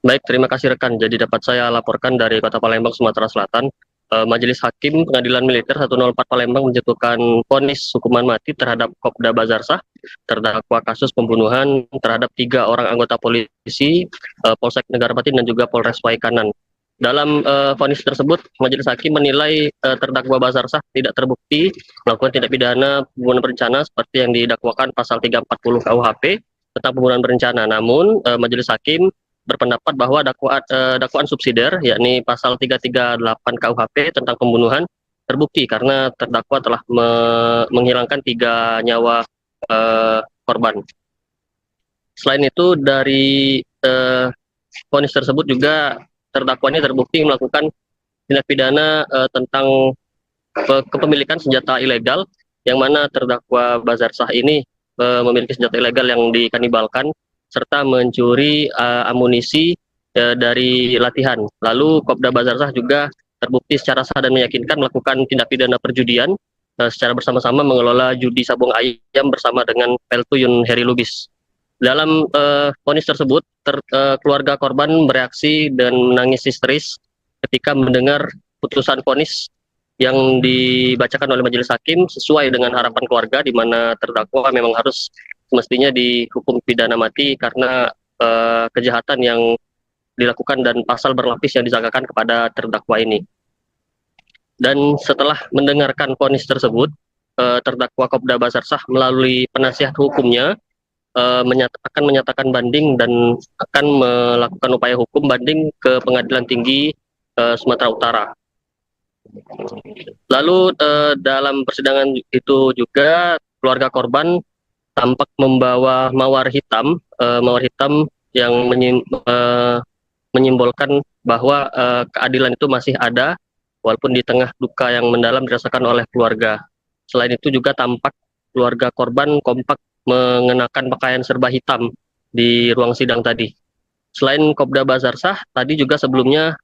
Baik, terima kasih rekan. Jadi dapat saya laporkan dari Kota Palembang, Sumatera Selatan. Majelis Hakim Pengadilan Militer 104 Palembang menjatuhkan vonis hukuman mati terhadap Kopda Basarsah, terdakwa kasus pembunuhan terhadap 3 orang anggota polisi Polsek Negara Batin dan juga Polres Waikanan. Dalam vonis tersebut, Majelis Hakim menilai terdakwa Basarsah tidak terbukti melakukan tindak pidana pembunuhan berencana seperti yang didakwakan pasal 340 KUHP tentang pembunuhan berencana. Namun, Majelis Hakim berpendapat bahwa dakwaan subsidiar yakni pasal 338 KUHP tentang pembunuhan terbukti karena terdakwa telah menghilangkan 3 nyawa korban. Selain itu, dari vonis tersebut juga terdakwa ini terbukti melakukan tindak pidana tentang kepemilikan senjata ilegal yang mana terdakwa Bazarsah ini memiliki senjata ilegal yang dikanibalkan serta mencuri amunisi dari latihan. Lalu Kopda Bazarsah juga terbukti secara sah dan meyakinkan melakukan tindak pidana perjudian secara bersama-sama mengelola judi sabung ayam bersama dengan Peltu Yun Heri Lubis. Dalam vonis tersebut, keluarga korban bereaksi dan menangis histeris ketika mendengar putusan vonis yang dibacakan oleh majelis hakim sesuai dengan harapan keluarga, di mana terdakwa memang harus semestinya dihukum pidana mati karena kejahatan yang dilakukan dan pasal berlapis yang disangkakan kepada terdakwa ini. Dan setelah mendengarkan vonis tersebut, terdakwa Kopda Bazarsah melalui penasihat hukumnya akan menyatakan banding dan akan melakukan upaya hukum banding ke Pengadilan Tinggi Sumatera Utara. Lalu dalam persidangan itu juga keluarga korban tampak membawa mawar hitam yang menyimbolkan bahwa keadilan itu masih ada walaupun di tengah duka yang mendalam dirasakan oleh keluarga. Selain itu juga tampak keluarga korban kompak mengenakan pakaian serba hitam di ruang sidang tadi. Selain Kopda Bazarsah, tadi juga sebelumnya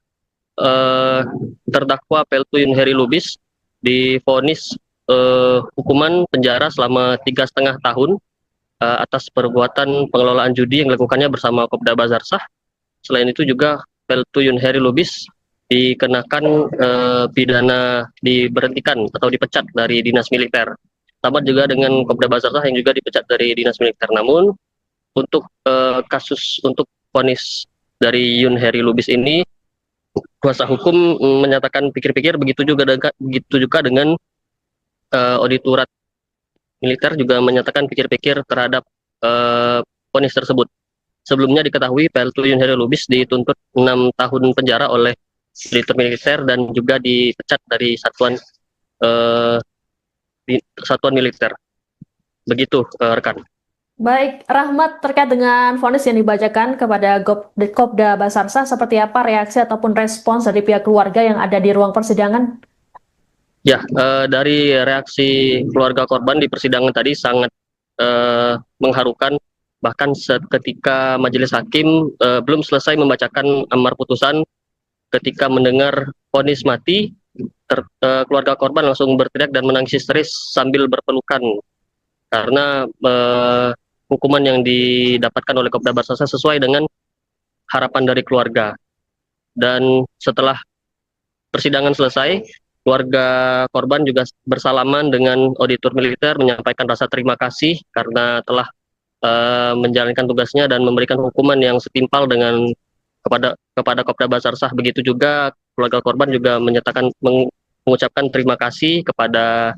terdakwa Peltu Yun Heri Lubis divonis hukuman penjara selama 3,5 tahun atas perbuatan pengelolaan judi yang dilakukannya bersama Kopda Bazarsah. Selain itu juga Peltu Yun Heri Lubis dikenakan pidana diberhentikan atau dipecat dari dinas militer. Sama juga dengan Kopda Bazarsah yang juga dipecat dari dinas militer. Namun untuk kasus untuk vonis dari Yun Heri Lubis ini, kuasa hukum menyatakan pikir-pikir, begitu juga dengan auditorat militer juga menyatakan pikir-pikir terhadap vonis tersebut. Sebelumnya diketahui Peltu Yun Heri Lubis dituntut 6 tahun penjara oleh auditor militer dan juga dipecat dari satuan militer. Begitu rekan. Baik, Rahmat, terkait dengan vonis yang dibacakan kepada Kopda Bazarsah, seperti apa reaksi ataupun respons dari pihak keluarga yang ada di ruang persidangan? Ya, dari reaksi keluarga korban di persidangan tadi sangat mengharukan. Bahkan ketika majelis hakim belum selesai membacakan amar putusan, ketika mendengar vonis mati, keluarga korban langsung berteriak dan menangis histeris sambil berpelukan karena hukuman yang didapatkan oleh Kopda Bazarsah sesuai dengan harapan dari keluarga. Dan setelah persidangan selesai, keluarga korban juga bersalaman dengan auditor militer menyampaikan rasa terima kasih karena telah menjalankan tugasnya dan memberikan hukuman yang setimpal dengan kepada Kopda Bazarsah. Begitu juga keluarga korban juga mengucapkan terima kasih kepada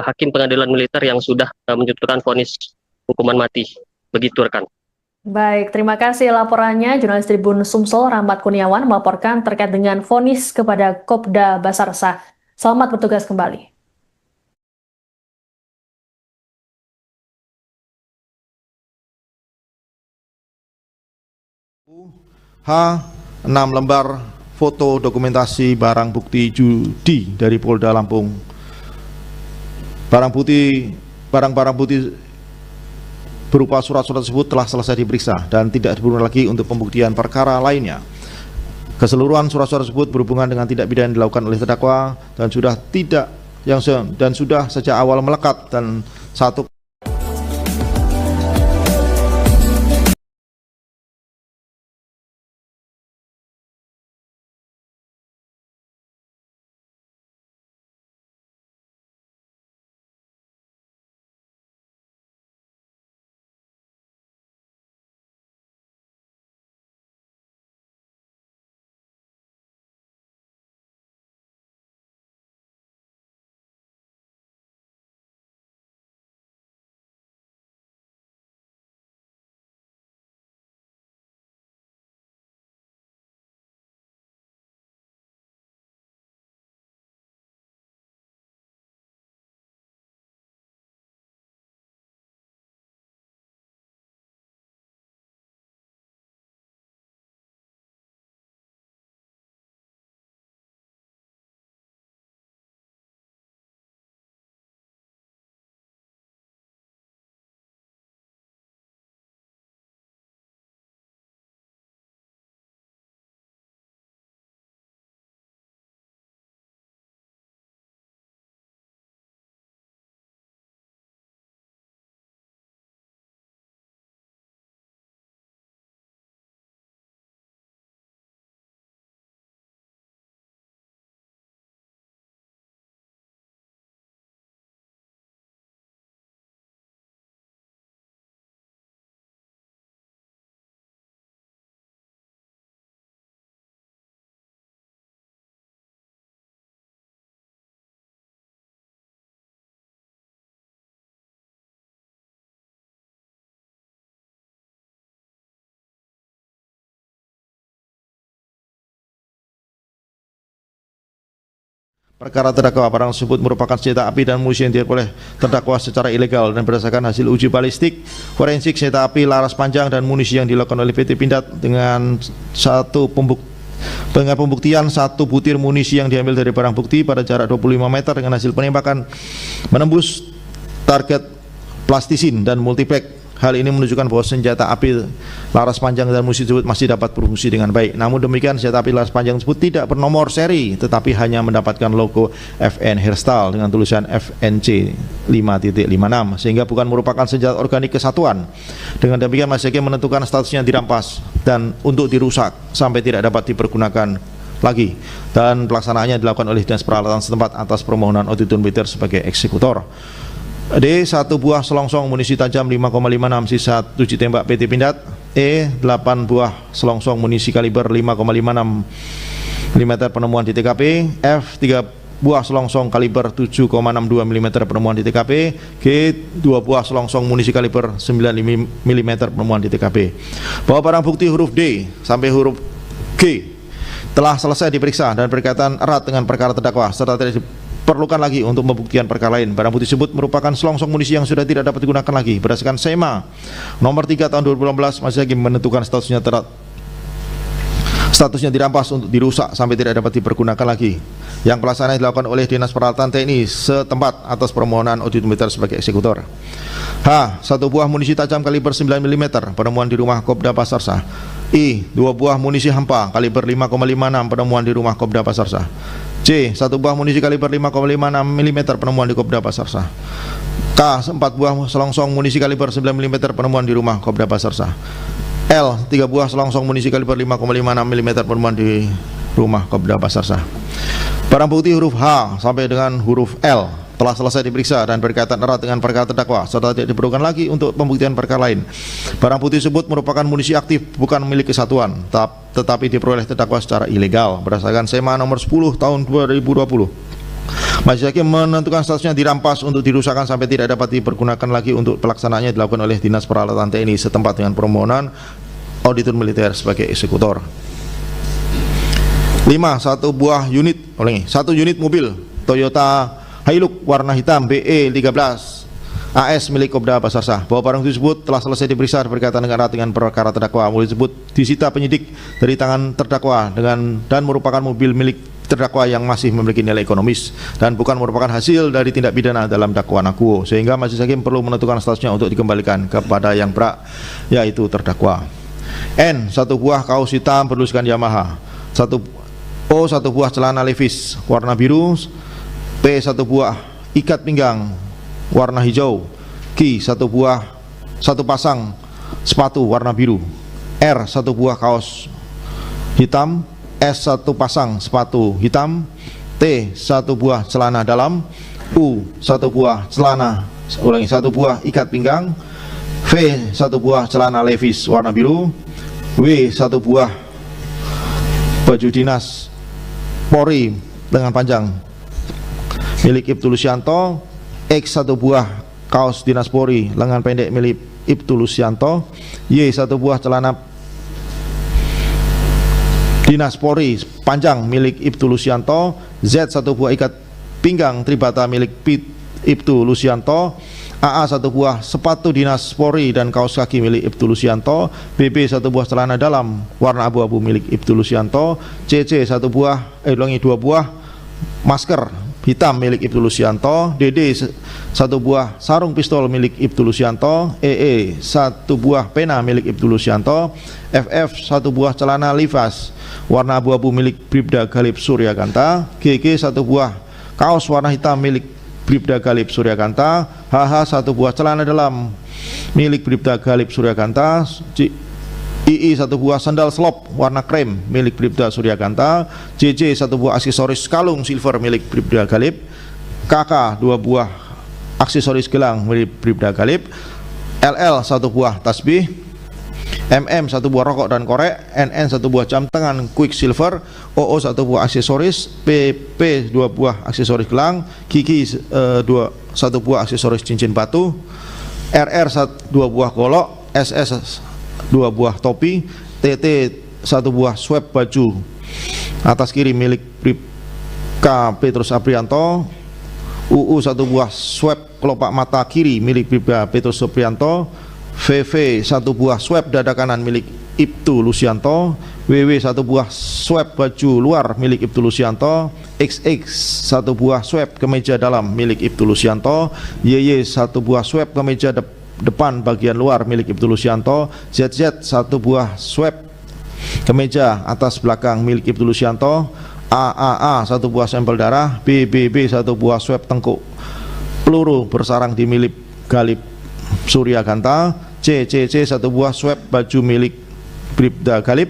hakim pengadilan militer yang sudah menjatuhkan vonis hukuman mati. Begitu rekan. Baik, terima kasih laporannya jurnalis Tribun Sumsel Rahmat Kurniawan melaporkan terkait dengan vonis kepada Kopda Bazarsah. Selamat bertugas kembali. H. 6 lembar foto dokumentasi barang bukti judi dari Polda Lampung. Barang-barang bukti berupa surat-surat tersebut telah selesai diperiksa dan tidak diperlukan lagi untuk pembuktian perkara lainnya. Keseluruhan surat-surat tersebut berhubungan dengan tindak pidana yang dilakukan oleh terdakwa dan sudah sejak awal melekat dan satu perkara terdakwa barang tersebut merupakan senjata api dan munisi yang diperoleh terdakwa secara ilegal dan berdasarkan hasil uji balistik forensik senjata api laras panjang dan munisi yang dilakukan oleh PT Pindad dengan pembuktian satu butir munisi yang diambil dari barang bukti pada jarak 25 meter dengan hasil penembakan menembus target plastisin dan multipack. Hal ini menunjukkan bahwa senjata api laras panjang dan munisi tersebut masih dapat berfungsi dengan baik. Namun demikian, senjata api laras panjang tersebut tidak bernomor seri, tetapi hanya mendapatkan logo FN Hairstyle dengan tulisan FNC 5.56, sehingga bukan merupakan senjata organik kesatuan. Dengan demikian, Majelis Hakim menentukan statusnya dirampas dan untuk dirusak sampai tidak dapat dipergunakan lagi, dan pelaksanaannya dilakukan oleh Dinas Peralatan setempat atas permohonan auditor militer sebagai eksekutor. D. 1 buah selongsong munisi tajam 5,56 sisa 7 tembak PT Pindad. E. 8 buah selongsong munisi kaliber 5,56 mm penemuan di TKP. F. 3 buah selongsong kaliber 7,62 mm penemuan di TKP. G. 2 buah selongsong munisi kaliber 9 mm penemuan di TKP. Bahwa barang bukti huruf D sampai huruf G telah selesai diperiksa dan berkaitan erat dengan perkara terdakwa serta tidak diperlukan lagi untuk pembuktian perkara lain. Barang bukti tersebut merupakan selongsong munisi yang sudah tidak dapat digunakan lagi. Berdasarkan SEMA nomor 3 tahun 2018, Majelis Hakim menentukan statusnya dirampas untuk dirusak sampai tidak dapat dipergunakan lagi. Yang pelaksanaannya dilakukan oleh Dinas Peralatan TNI setempat atas permohonan auditor militer sebagai eksekutor. H. 1 buah munisi tajam kaliber 9 mm penemuan di rumah Kopda Pasarsah. I. 2 buah munisi hampa kaliber 5,56 penemuan di rumah Kopda Pasarsah. C. 1 buah munisi kaliber 5,56 mm penemuan di Kopda Pasarsah. K. 4 buah selongsong munisi kaliber 9 mm penemuan di rumah Kopda Pasarsah. L. 3 buah selongsong munisi kaliber 5,56 mm penemuan di rumah Kopda Pasarsah. Barang bukti huruf H sampai dengan huruf L telah selesai diperiksa dan berkaitan erat dengan perkara terdakwa serta tidak diperlukan lagi untuk pembuktian perkara lain. Barang bukti tersebut merupakan munisi aktif bukan milik kesatuan tetapi diperoleh terdakwa secara ilegal berdasarkan SEMA nomor 10 tahun 2020. Majelis Hakim menentukan statusnya dirampas untuk dirusakkan sampai tidak dapat dipergunakan lagi untuk pelaksanaannya dilakukan oleh Dinas Peralatan TNI setempat dengan permohonan auditor militer sebagai eksekutor. 5. 1 unit mobil Toyota Hilux warna hitam BE 13 AS milik Kopda Pasarsah. Bahwa barang tersebut telah selesai diperiksa berkaitan dengan erat dengan perkara terdakwa. Mobil tersebut disita penyidik dari tangan terdakwa dan merupakan mobil milik terdakwa yang masih memiliki nilai ekonomis dan bukan merupakan hasil dari tindak pidana dalam dakwaan akuo, sehingga Majelis Hakim perlu menentukan statusnya untuk dikembalikan kepada yang berhak, yaitu terdakwa. N. 1 buah kaos hitam bertuliskan Yamaha. 1 buah celana Levi's warna biru. P. 1 buah ikat pinggang warna hijau. Q. 1 pasang sepatu warna biru. R. 1 buah kaos hitam. S. 1 pasang sepatu hitam. T. 1 buah celana dalam. U. 1 buah ikat pinggang. V. 1 buah celana Levi's warna biru. W. 1 buah baju dinas Polri lengan panjang milik Ibtu Lusianto. X. 1 buah kaos dinas Polri lengan pendek milik Ibtu Lusianto. Y. 1 buah celana dinas Polri panjang milik Ibtu Lusianto. Z. 1 buah ikat pinggang tribata milik Ibtu Lusianto. AA. 1 buah sepatu dinas Polri dan kaos kaki milik Ibtu Lusianto. BB. 1 buah celana dalam warna abu-abu milik Ibtu Lusianto. CC. 2 buah masker hitam milik Ibtu Lusianto. DD. 1 buah sarung pistol milik Ibtu Lusianto. EE. 1 buah pena milik Ibtu Lusianto. FF. 1 buah celana Levi's warna abu-abu milik Bribda Galip Suryakanta. GG. 1 buah kaos warna hitam milik Bribda Galip Suryakanta. HH. 1 buah celana dalam milik Bribda Galip Suryakanta. II. 1 buah sandal slop warna krem milik Bribda Suryakanta. JJ. 1 buah aksesoris kalung silver milik Bribda Galip. KK. 2 buah aksesoris gelang milik Bribda Galip. LL. 1 buah tasbih. MM. 1 buah rokok dan korek. NN. 1 buah jam tangan Quicksilver. OO. 1 buah aksesoris. PP. 2 buah aksesoris gelang. Kiki. 1 buah aksesoris cincin batu. RR. 2 buah golok. SS. 2 buah topi. TT. 1 buah swab baju atas kiri milik K. Petrus Aprianto, UU 1 buah swab kelopak mata kiri milik Bribda Petrus Suprianto, VV 1 buah swab dada kanan milik Ibtu Lusianto, WW 1 buah swab baju luar milik Ibtu Lusianto, XX 1 buah swab kemeja dalam milik Ibtu Lusianto, YY 1 buah swab kemeja depan bagian luar milik Ibtu Lusianto, ZZ 1 buah swab kemeja atas belakang milik Ibtu Lusianto, AAA 1 buah sampel darah, BBB 1 buah swab tengkuk peluru bersarang di milik Galip Surya Ganta, CCC 1 buah swab baju milik Bribda Galip,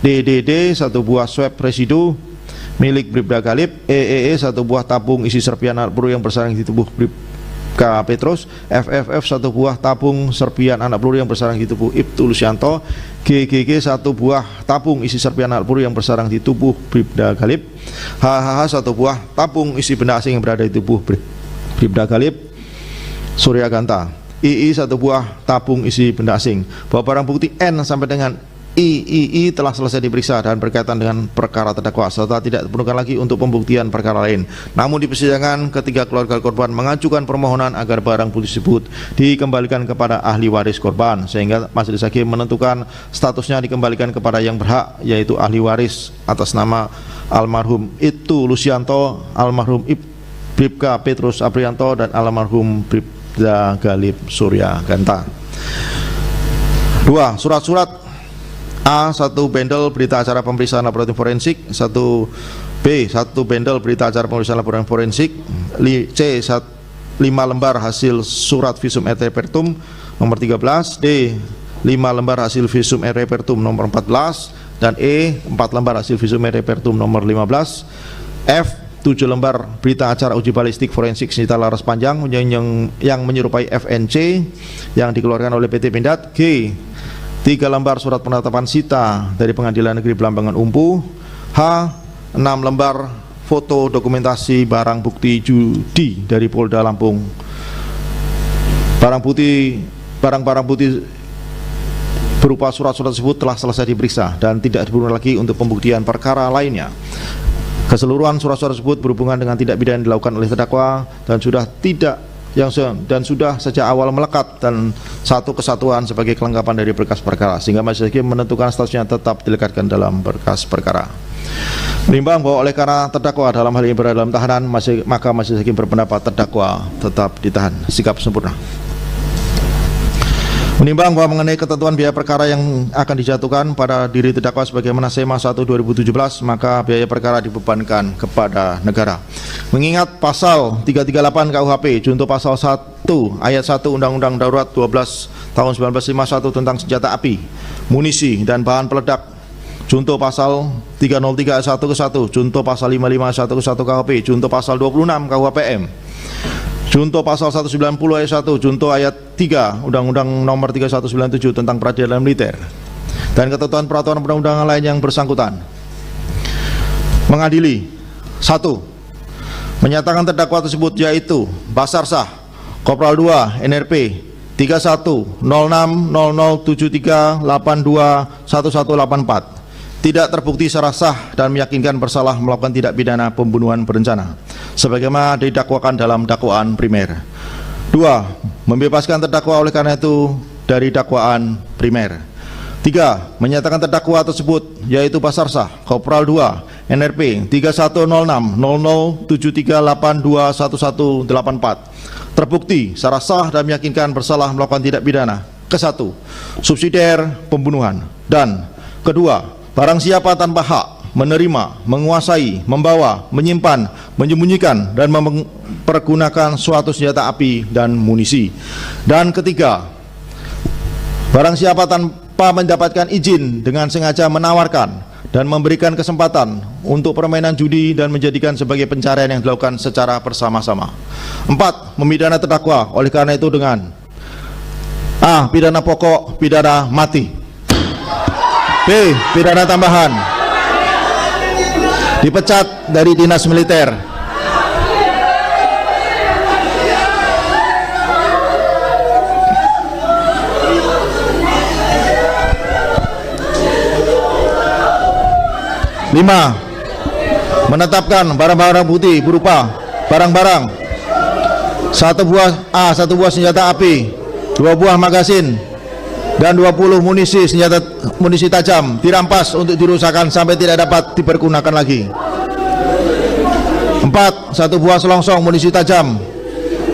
DDD 1 buah swab residu milik Bribda Galip, EEE 1 buah tabung isi serpian anak peluru yang bersarang di tubuh Bribka Petrus, FFF 1 buah tabung serpian anak peluru yang bersarang di tubuh Ibtu Lusianto, GGG 1 buah tabung isi serpian anak peluru yang bersarang di tubuh Bribda Galip, HHH 1 buah tabung isi benda asing yang berada di tubuh Bribda Galip Surya Ganta, II 1 buah tabung isi benda asing. Bahwa barang bukti N sampai dengan III telah selesai diperiksa dan berkaitan dengan perkara terdakwa serta tidak diperlukan lagi untuk pembuktian perkara lain. Namun di persidangan ketiga keluarga korban mengajukan permohonan agar barang bukti tersebut dikembalikan kepada ahli waris korban, sehingga majelis hakim menentukan statusnya dikembalikan kepada yang berhak, yaitu ahli waris atas nama almarhum Ibtu Lusianto, almarhum Bribka Petrus Aprianto, dan almarhum Bribda Galip Surya Ganta. 2. Surat-surat A. 1 bendel berita acara pemeriksaan laboratorium forensik, 1 B. 1 bendel berita acara pemeriksaan laboratorium forensik, C. 5 lembar hasil surat visum et repertum nomor 13, D. 5 lembar hasil visum et repertum nomor 14, dan E. 4 lembar hasil visum et repertum nomor 15, F. 7 lembar berita acara uji balistik forensik senjata laras panjang yang menyerupai FNC yang dikeluarkan oleh PT Pindad, G. 3 lembar surat penetapan sita dari Pengadilan Negeri Belambangan Umpu, H. 6 lembar foto dokumentasi barang bukti judi dari Polda Lampung. Barang bukti berupa surat-surat tersebut telah selesai diperiksa dan tidak diperlukan lagi untuk pembuktian perkara lainnya. Keseluruhan surat-surat tersebut berhubungan dengan tindak pidana yang dilakukan oleh terdakwa dan sudah sejak awal melekat dan satu kesatuan sebagai kelengkapan dari berkas perkara, sehingga majelis hakim menentukan statusnya tetap dilekatkan dalam berkas perkara. Menimbang bahwa oleh karena terdakwa dalam hal ini berada dalam tahanan, maka majelis hakim berpendapat terdakwa tetap ditahan. Sikap sempurna. Menimbang bahwa mengenai ketentuan biaya perkara yang akan dijatuhkan pada diri terdakwa sebagaimana SEMA 1 2017, maka biaya perkara dibebankan kepada negara. Mengingat pasal 338 KUHP junto pasal 1 ayat 1 Undang-Undang Darurat 12 tahun 1951 tentang senjata api, munisi dan bahan peledak, junto pasal 303 ayat 1 ke 1, junto pasal 55 ayat 1 ke 1 KUHP, junto pasal 26 KUHPM, junto pasal 190 ayat 1, junto ayat 3 Undang-Undang Nomor 3197 tentang Peradilan Militer, dan ketentuan peraturan perundang-undangan lain yang bersangkutan. Mengadili 1. Menyatakan terdakwa tersebut yaitu Basar Shah, Kopral 2 NRP 310073821184 tidak terbukti secara sah dan meyakinkan bersalah melakukan tindak pidana pembunuhan berencana sebagaimana didakwakan dalam dakwaan primer. 2. Membebaskan terdakwa oleh karena itu dari dakwaan primer. 3. Menyatakan terdakwa tersebut yaitu Basar Shah, Kopral 2 NRP 310073821184 terbukti secara sah dan meyakinkan bersalah melakukan tindak pidana ke-1 subsidiar pembunuhan, dan kedua, barang siapa tanpa hak menerima, menguasai, membawa, menyimpan, menyembunyikan dan mempergunakan suatu senjata api dan munisi, dan ketiga, barang siapa tanpa mendapatkan izin dengan sengaja menawarkan dan memberikan kesempatan untuk permainan judi dan menjadikan sebagai pencarian yang dilakukan secara bersama-sama. 4. Memidana terdakwa oleh karena itu dengan A. Pidana pokok, pidana mati. B. Pidana tambahan, dipecat dari dinas militer. menetapkan barang-barang bukti berupa barang-barang: 1 buah senjata api, 2 buah magasin, dan 20 munisi tajam dirampas untuk dirusakkan sampai tidak dapat dipergunakan lagi. 4. 1 buah selongsong munisi tajam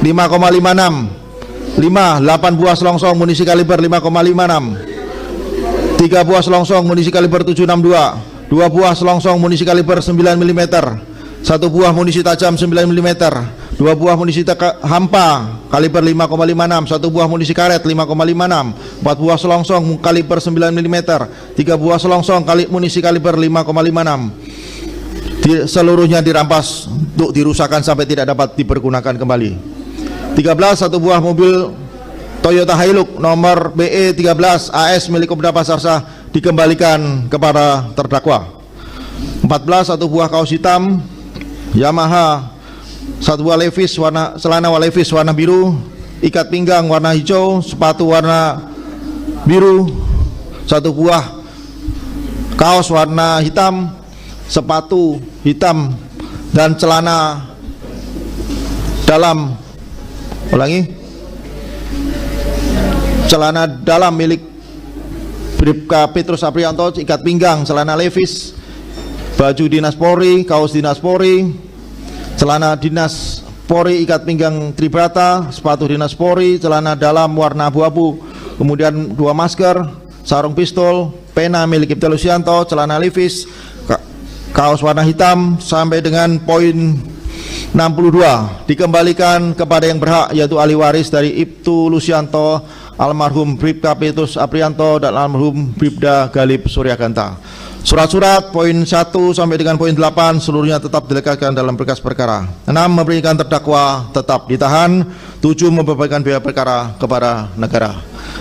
5,56. 5. 8 buah selongsong munisi kaliber 5,56. 3 buah selongsong munisi kaliber 762. 2 buah selongsong munisi kaliber 9 mm. 1 buah munisi tajam 9 mm. 2 buah munisi hampa kaliber 5,56. 1 buah munisi karet 5,56. 4 buah selongsong kaliber 9 mm. 3 buah selongsong munisi kaliber 5,56. Seluruhnya dirampas untuk dirusakkan sampai tidak dapat dipergunakan kembali. 13. 1 buah mobil Toyota Hilux nomor BE 13 AS milik Kopda Basarsah dikembalikan kepada terdakwa. 14. 1 buah kaos hitam Yamaha, 1 buah Levi's celana Levi's warna biru, ikat pinggang warna hijau, sepatu warna biru, 1 buah kaos warna hitam, sepatu hitam, dan celana dalam celana dalam milik Bribka Petrus Aprianto, ikat pinggang celana Levi's, baju dinas Polri, kaos dinas Polri, celana dinas Polri, ikat pinggang Tribrata, sepatu dinas Polri, celana dalam warna abu-abu, kemudian 2 masker, sarung pistol, pena milik Ibtu Lusianto, celana Levi's, kaos warna hitam, sampai dengan poin 62 dikembalikan kepada yang berhak, yaitu ahli waris dari Ibtu Lusianto, almarhum Bribka Petrus Aprianto, dan almarhum Bribda Galib Suryaganta. Surat-surat poin 1 sampai dengan poin 8 seluruhnya tetap dilekatkan dalam berkas perkara. 6. Memberikan terdakwa tetap ditahan. 7. Membebankan biaya perkara kepada negara.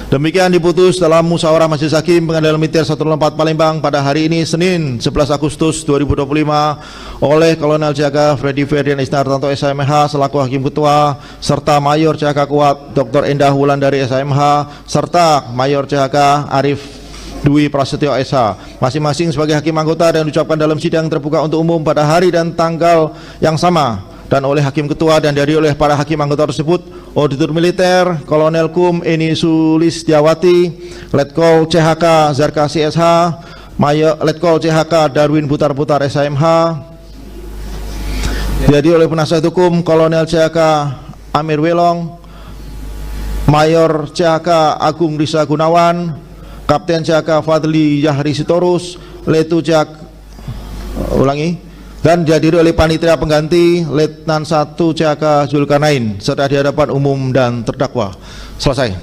Demikian diputus dalam musyawarah Majelis Hakim Pengadilan Militer 104 Palembang pada hari ini Senin 11 Agustus 2025 oleh Kolonel Jaga Freddy Ferdian Isnartanto SMH selaku Hakim Ketua, serta Mayor CHK Kuat Dr. Endah Wulandari SMH, serta Mayor CHK Arif Dwi Prasetyo SH, masing-masing sebagai hakim anggota, dan diucapkan dalam sidang terbuka untuk umum pada hari dan tanggal yang sama, dan oleh Hakim Ketua dan dihadiri oleh para hakim anggota tersebut: Auditor Militer Kolonel Kum Eni Sulistiawati, Letkol CHK Zarkasi SH, Mayor Letkol CHK Darwin Butar-Butar SMH, dihadiri oleh penasihat hukum Kolonel CHK Amir Welong, Mayor CHK Agung Risa Gunawan, Kapten CHK Fadli Yahri Sitorus, Letu CHK dan dihadiri oleh panitia pengganti Letnan 1 CHK Zulkarnain, serta di hadapan umum dan terdakwa. Selesai.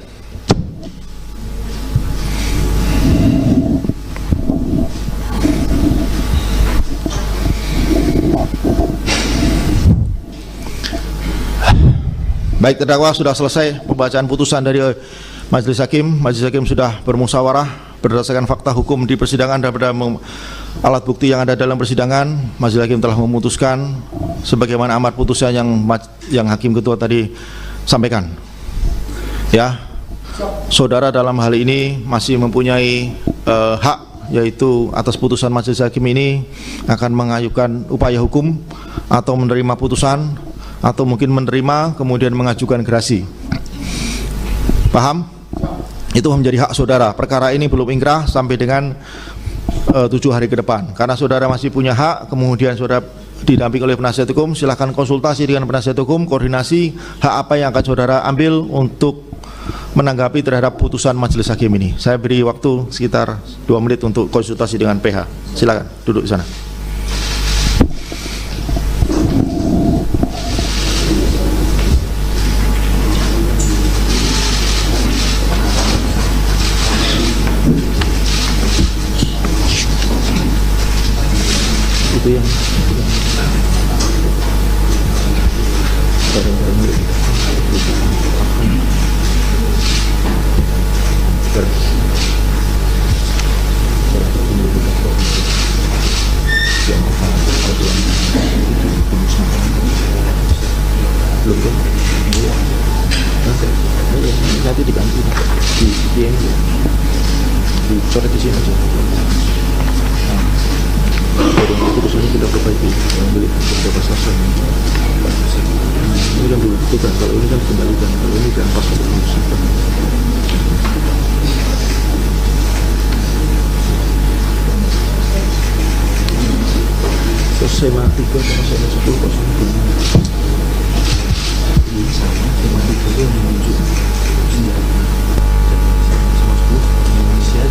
Baik, terdakwa sudah selesai pembacaan putusan dari Majelis Hakim. Majelis Hakim sudah bermusyawarah berdasarkan fakta hukum di persidangan dan pada alat bukti yang ada dalam persidangan. Majelis Hakim telah memutuskan sebagaimana amar putusan yang Hakim Ketua tadi sampaikan. Ya, saudara dalam hal ini masih mempunyai hak, yaitu atas putusan Majelis Hakim ini akan mengajukan upaya hukum atau menerima putusan, atau mungkin menerima kemudian mengajukan gerasi. Paham? Itu menjadi hak saudara. Perkara ini belum ingkrah sampai dengan 7 hari ke depan. Karena saudara masih punya hak, kemudian saudara didampingi oleh penasihat hukum, silahkan konsultasi dengan penasihat hukum, koordinasi hak apa yang akan saudara ambil untuk menanggapi terhadap putusan Majelis Hakim ini. Saya beri waktu sekitar 2 menit untuk konsultasi dengan PH. Silakan duduk di sana. Itu yang nanti diganti dicoret di sini aja. Putusannya kita perbaiki yang milik Kopda Basarsah. Ini kan dibuktikan, kalau ini kan dikembalikan, kalau ini kan pas untuk musibah. Selesai mati ke sama 10 kosong ini sama mati ke yang menunjuk senjata sama 10 Indonesia.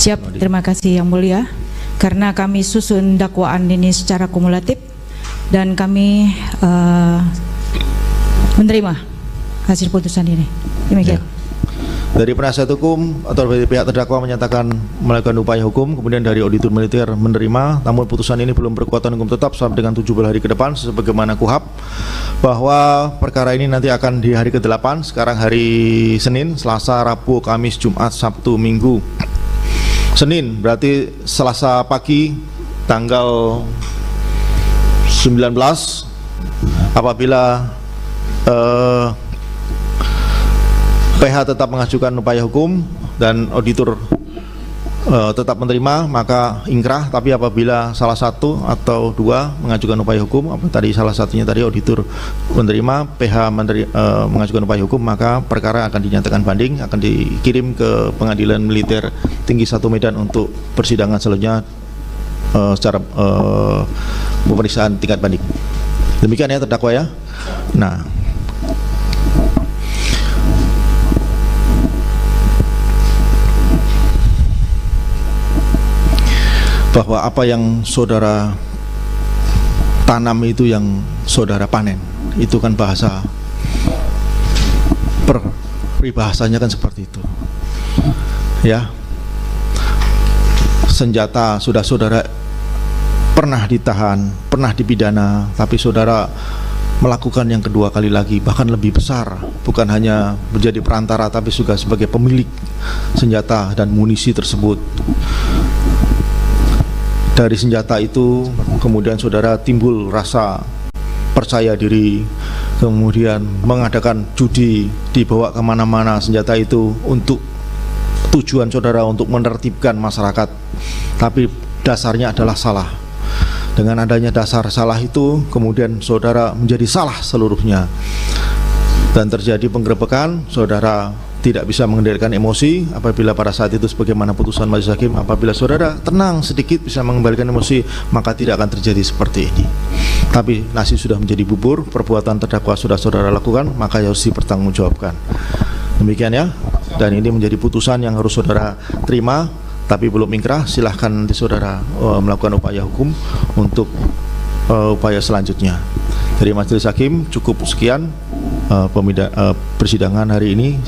Siap, terima kasih Yang Mulia. Karena kami susun dakwaan ini secara kumulatif dan kami menerima hasil putusan ini. Demikian. Dari penasihat hukum atau dari pihak terdakwa menyatakan melakukan upaya hukum, kemudian dari auditor militer menerima, namun putusan ini belum berkekuatan hukum tetap sampai dengan 17 hari ke depan sebagaimana KUHAP, bahwa perkara ini nanti akan di hari ke-8, sekarang hari Senin, Selasa, Rabu, Kamis, Jumat, Sabtu, Minggu. Senin berarti Selasa pagi tanggal 19 apabila PH tetap mengajukan upaya hukum dan auditor tetap menerima, maka ingkrah. Tapi apabila salah satu atau dua mengajukan upaya hukum, apa tadi salah satunya tadi auditor menerima, PH mengajukan upaya hukum, maka perkara akan dinyatakan banding, akan dikirim ke Pengadilan Militer Tinggi 1 Medan untuk persidangan selanjutnya secara pemeriksaan tingkat banding. Demikian ya terdakwa ya. Nah, bahwa apa yang saudara tanam itu yang saudara panen, itu kan bahasa peribahasanya kan seperti itu ya. Senjata sudah saudara pernah ditahan, pernah dipidana, tapi saudara melakukan yang kedua kali lagi, bahkan lebih besar, bukan hanya menjadi perantara tapi juga sebagai pemilik senjata dan munisi tersebut. Dari senjata itu kemudian saudara timbul rasa percaya diri, kemudian mengadakan judi, dibawa kemana-mana senjata itu untuk tujuan saudara untuk menertibkan masyarakat, tapi dasarnya adalah salah. Dengan adanya dasar salah itu kemudian saudara menjadi salah seluruhnya dan terjadi penggerebekan. Saudara tidak bisa mengendalikan emosi apabila pada saat itu sebagaimana putusan majelis hakim, apabila saudara tenang sedikit bisa mengembalikan emosi, maka tidak akan terjadi seperti ini. Tapi nasi sudah menjadi bubur, perbuatan terdakwa sudah saudara lakukan, maka harus dipertanggungjawabkan. Demikian ya. Dan ini menjadi putusan yang harus saudara terima, tapi belum ingkrah. Silahkan nanti saudara melakukan upaya hukum untuk upaya selanjutnya. Dari majelis hakim cukup sekian. Persidangan hari ini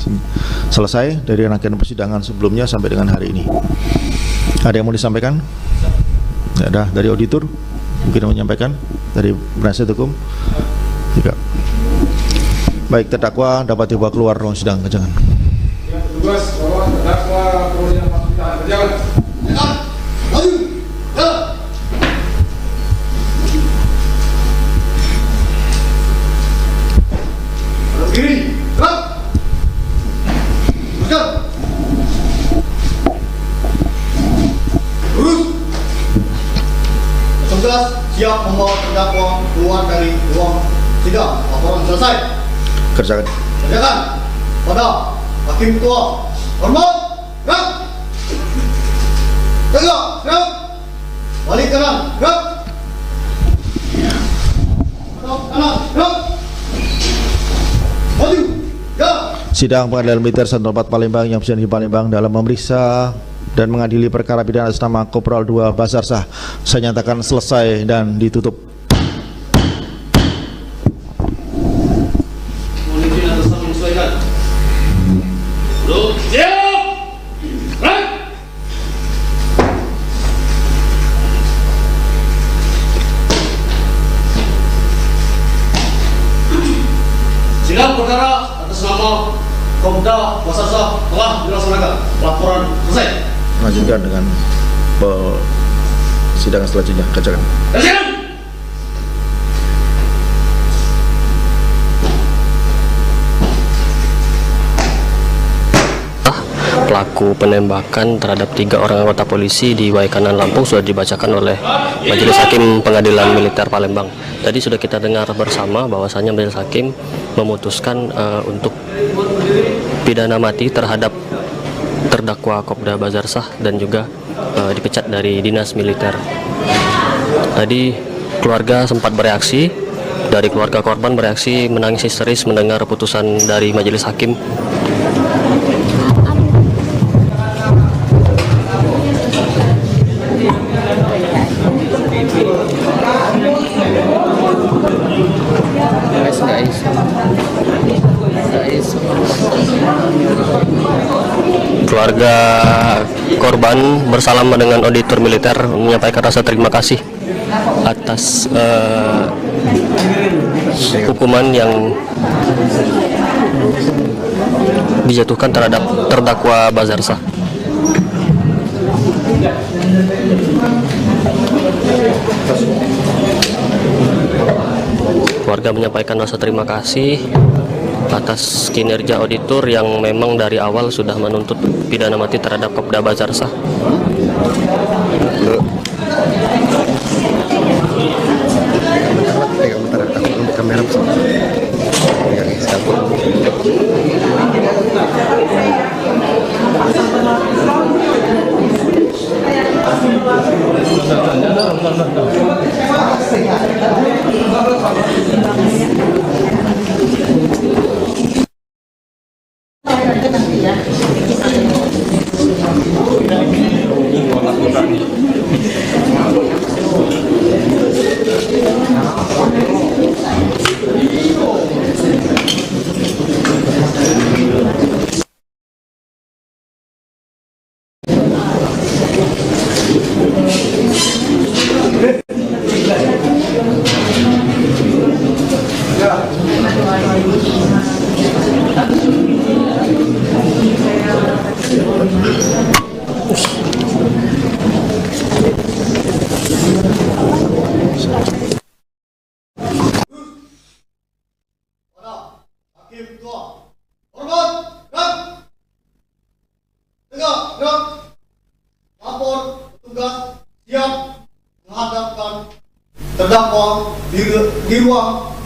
selesai dari rangkaian persidangan sebelumnya sampai dengan hari ini. Ada yang mau disampaikan? Tidak ada. Dari auditor mungkin mau menyampaikan? Dari penasihat hukum? Tidak. Baik, terdakwa dapat dibawa keluar ruang sidang. Jangan. Tugas bahwa terdakwa perlunya masuk tahan berjalan. Maju. Kiri, gerak. Teruskan. Lurus. 11 siap membawa terdakwa keluar dari ruang sidang. Laporan selesai. Kerjakan. Kerjakan. Pada Hakim Ketua. Hormat. Gerak. Tegak. Gerak. Balik kanan. Gerak. Kanan. Gerak. Sidang Pengadilan Militer 1 Palembang yang berada di Palembang dalam memeriksa dan mengadili perkara pidana atas nama Kopral 2 Basarsah saya nyatakan selesai dan ditutup. Sidang perkara atas nama Kopda Basarsah telah dilaksanakan. Laporan selesai. Lanjutkan dengan persidangan selanjutnya. Bacakan. Pelaku penembakan terhadap 3 orang anggota polisi di Waikanan Lampung sudah dibacakan oleh Majelis Hakim Pengadilan Militer Palembang. Tadi sudah kita dengar bersama bahwasannya Majelis Hakim memutuskan untuk pidana mati terhadap terdakwa Kopda Basarsah dan juga dipecat dari dinas militer. Tadi keluarga sempat bereaksi, dari keluarga korban bereaksi menangis histeris mendengar putusan dari Majelis Hakim. Keluarga korban bersalaman dengan auditor militer menyampaikan rasa terima kasih atas hukuman yang dijatuhkan terhadap terdakwa Basarsah. Keluarga menyampaikan rasa terima kasih atas kinerja auditor yang memang dari awal sudah menuntut pidana mati terhadap Kopda Basarsah. Terdakwa di ruang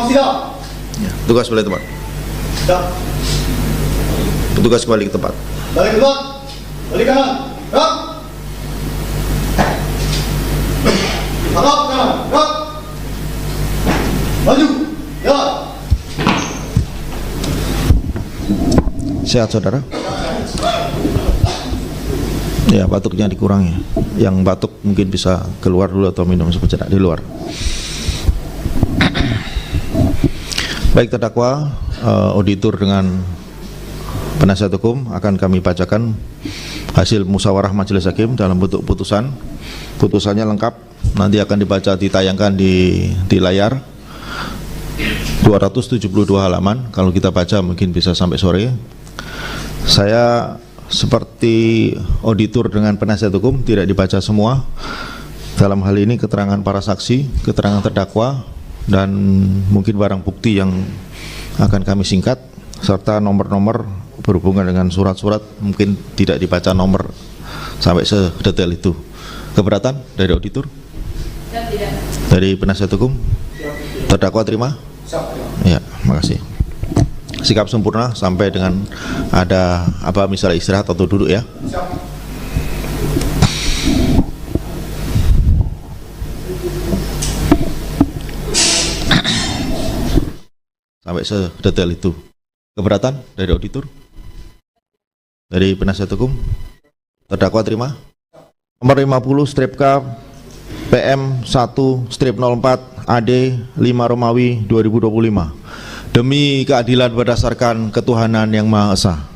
sidang. Petugas balik tempat. Petugas kembali ke tempat. Balik ke tempat. Balik kanan. Gerak. Harap kanan. Gerak. Maju. Jalan. Sehat saudara? Ya, batuknya dikurangi. Yang batuk mungkin bisa keluar dulu atau minum sejenak di luar. Baik, terdakwa, auditor dengan penasihat hukum akan kami bacakan hasil musyawarah Majelis Hakim dalam bentuk putusan. Putusannya lengkap, nanti akan dibaca, ditayangkan di layar. 272 halaman, kalau kita baca mungkin bisa sampai sore. Saya seperti auditor dengan penasihat hukum tidak dibaca semua. Dalam hal ini keterangan para saksi, keterangan terdakwa, dan mungkin barang bukti yang akan kami singkat, serta nomor-nomor berhubungan dengan surat-surat mungkin tidak dibaca nomor sampai sedetail itu. Keberatan dari auditor? Dari penasihat hukum? Terdakwa terima? Ya, makasih. Sikap sempurna sampai dengan ada apa misalnya istirahat atau duduk ya. Sampai sedetail itu. Keberatan dari auditor? Dari penasihat hukum? Terdakwa terima? Nomor 50 strip K PM 1 strip 04 AD 5 Romawi 2025. Demi keadilan berdasarkan ketuhanan yang Maha Esa,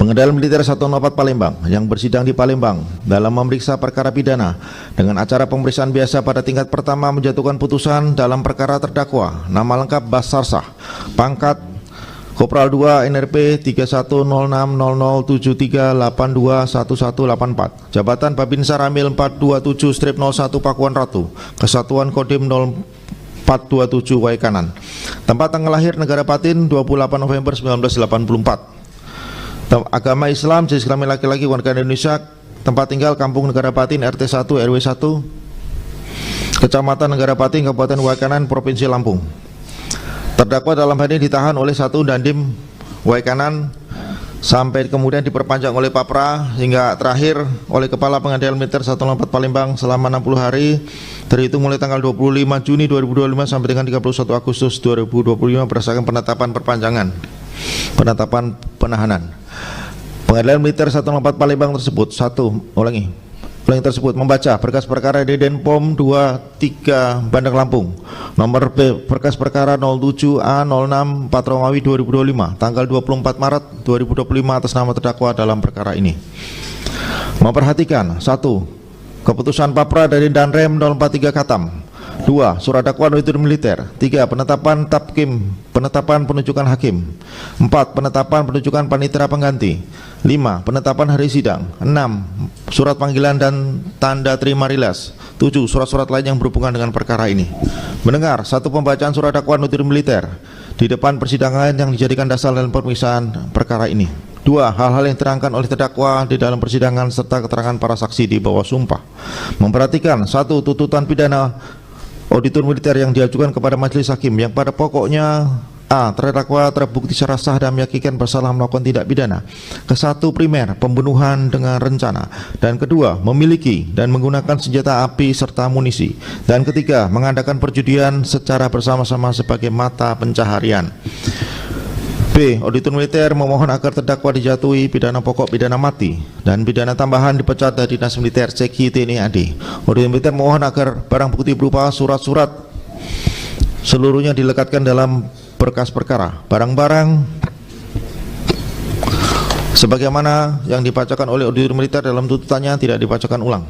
Pengadilan Militer 104 Palembang yang bersidang di Palembang dalam memeriksa perkara pidana dengan acara pemeriksaan biasa pada tingkat pertama menjatuhkan putusan dalam perkara terdakwa. Nama lengkap Basarsah, pangkat Kopral 2 NRP 310073821184, jabatan Babinsa Ramil 427-01 Pakuan Ratu, Kesatuan Kodim 0427 Waikanan. Tempat tanggal lahir negara Patin 28 November 1984. Agama Islam, jenis kelamin laki-laki, warga Indonesia. Tempat tinggal Kampung Negara Patin, RT 1 RW 1, Kecamatan Negara Patin, Kabupaten Waikanan, Provinsi Lampung. Terdakwa dalam hal ini ditahan oleh 1 Dandim Waikanan sampai kemudian diperpanjang oleh Papra hingga terakhir oleh Kepala Pengadilan Militer 104 Palembang selama 60 hari terhitung mulai tanggal 25 Juni 2025 sampai dengan 31 Agustus 2025 berdasarkan penetapan penahanan. Pengadilan Militer 104 Palembang tersebut membaca berkas perkara Denpom 23 Bandar Lampung nomor berkas perkara 07A06 4 Romawi 2025 tanggal 24 Maret 2025 atas nama terdakwa dalam perkara ini. Memperhatikan 1. Keputusan Papra dari Danrem 043 Katam. 2. Surat dakwaan auditor militer. 3. Penetapan Tapkim, penetapan penunjukan hakim. 4. Penetapan penunjukan panitera pengganti. 5. Penetapan hari sidang. 6. Surat panggilan dan tanda terima rilas. 7. Surat-surat lain yang berhubungan dengan perkara ini. Mendengar 1. Pembacaan surat dakwaan auditor militer di depan persidangan yang dijadikan dasar dalam pemeriksaan perkara ini. 2. Hal-hal yang diterangkan oleh terdakwa di dalam persidangan serta keterangan para saksi di bawah sumpah. Memperhatikan 1. Tuntutan pidana auditor militer yang diajukan kepada majelis hakim yang pada pokoknya A. Terdakwa terbukti secara sah dan meyakinkan bersalah melakukan tindak pidana. Ke-1 primer, pembunuhan dengan rencana. Dan kedua, memiliki dan menggunakan senjata api serta amunisi. Dan ketiga, mengadakan perjudian secara bersama-sama sebagai mata pencaharian. B. Auditor militer memohon agar terdakwa dijatuhi pidana pokok pidana mati dan pidana tambahan dipecat dari Dinas Militer Ceki TNI AD. Auditor militer memohon agar barang bukti berupa surat-surat seluruhnya dilekatkan dalam berkas perkara. Barang-barang sebagaimana yang dibacakan oleh auditor militer dalam tuntutannya tidak dibacakan ulang.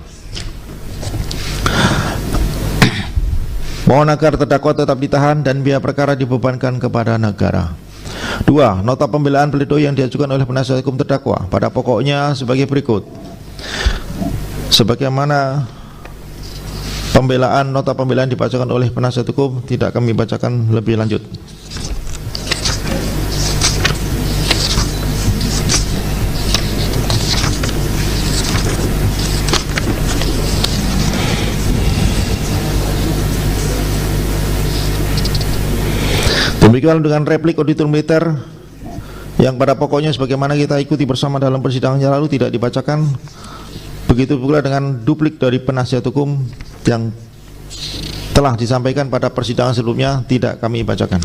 Mohon agar terdakwa tetap ditahan dan biaya perkara dibebankan kepada negara. 2. Nota pembelaan pledoi yang diajukan oleh penasihat hukum terdakwa pada pokoknya sebagai berikut. Sebagaimana nota pembelaan dibacakan oleh penasihat hukum tidak kami bacakan lebih lanjut. Demikian dengan replik auditor militer yang pada pokoknya sebagaimana kita ikuti bersama dalam persidangan yang lalu tidak dibacakan. Begitu pula dengan duplik dari penasihat hukum yang telah disampaikan pada persidangan sebelumnya tidak kami bacakan.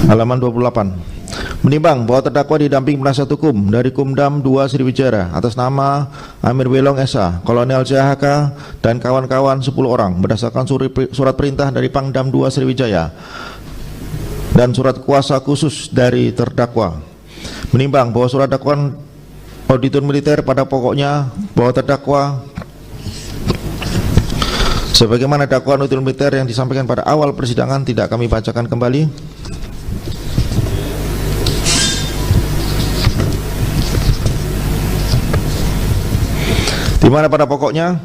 Halaman 28. Menimbang bahwa terdakwa didamping penasihat hukum dari Kumdam 2 Sriwijaya atas nama Amir Welong SA, Kolonel CHK dan kawan-kawan 10 orang berdasarkan surat perintah dari Pangdam 2 Sriwijaya dan surat kuasa khusus dari terdakwa. Menimbang bahwa surat dakwaan auditor militer pada pokoknya bahwa terdakwa sebagaimana dakwaan auditor militer yang disampaikan pada awal persidangan tidak kami bacakan kembali. Di mana pada pokoknya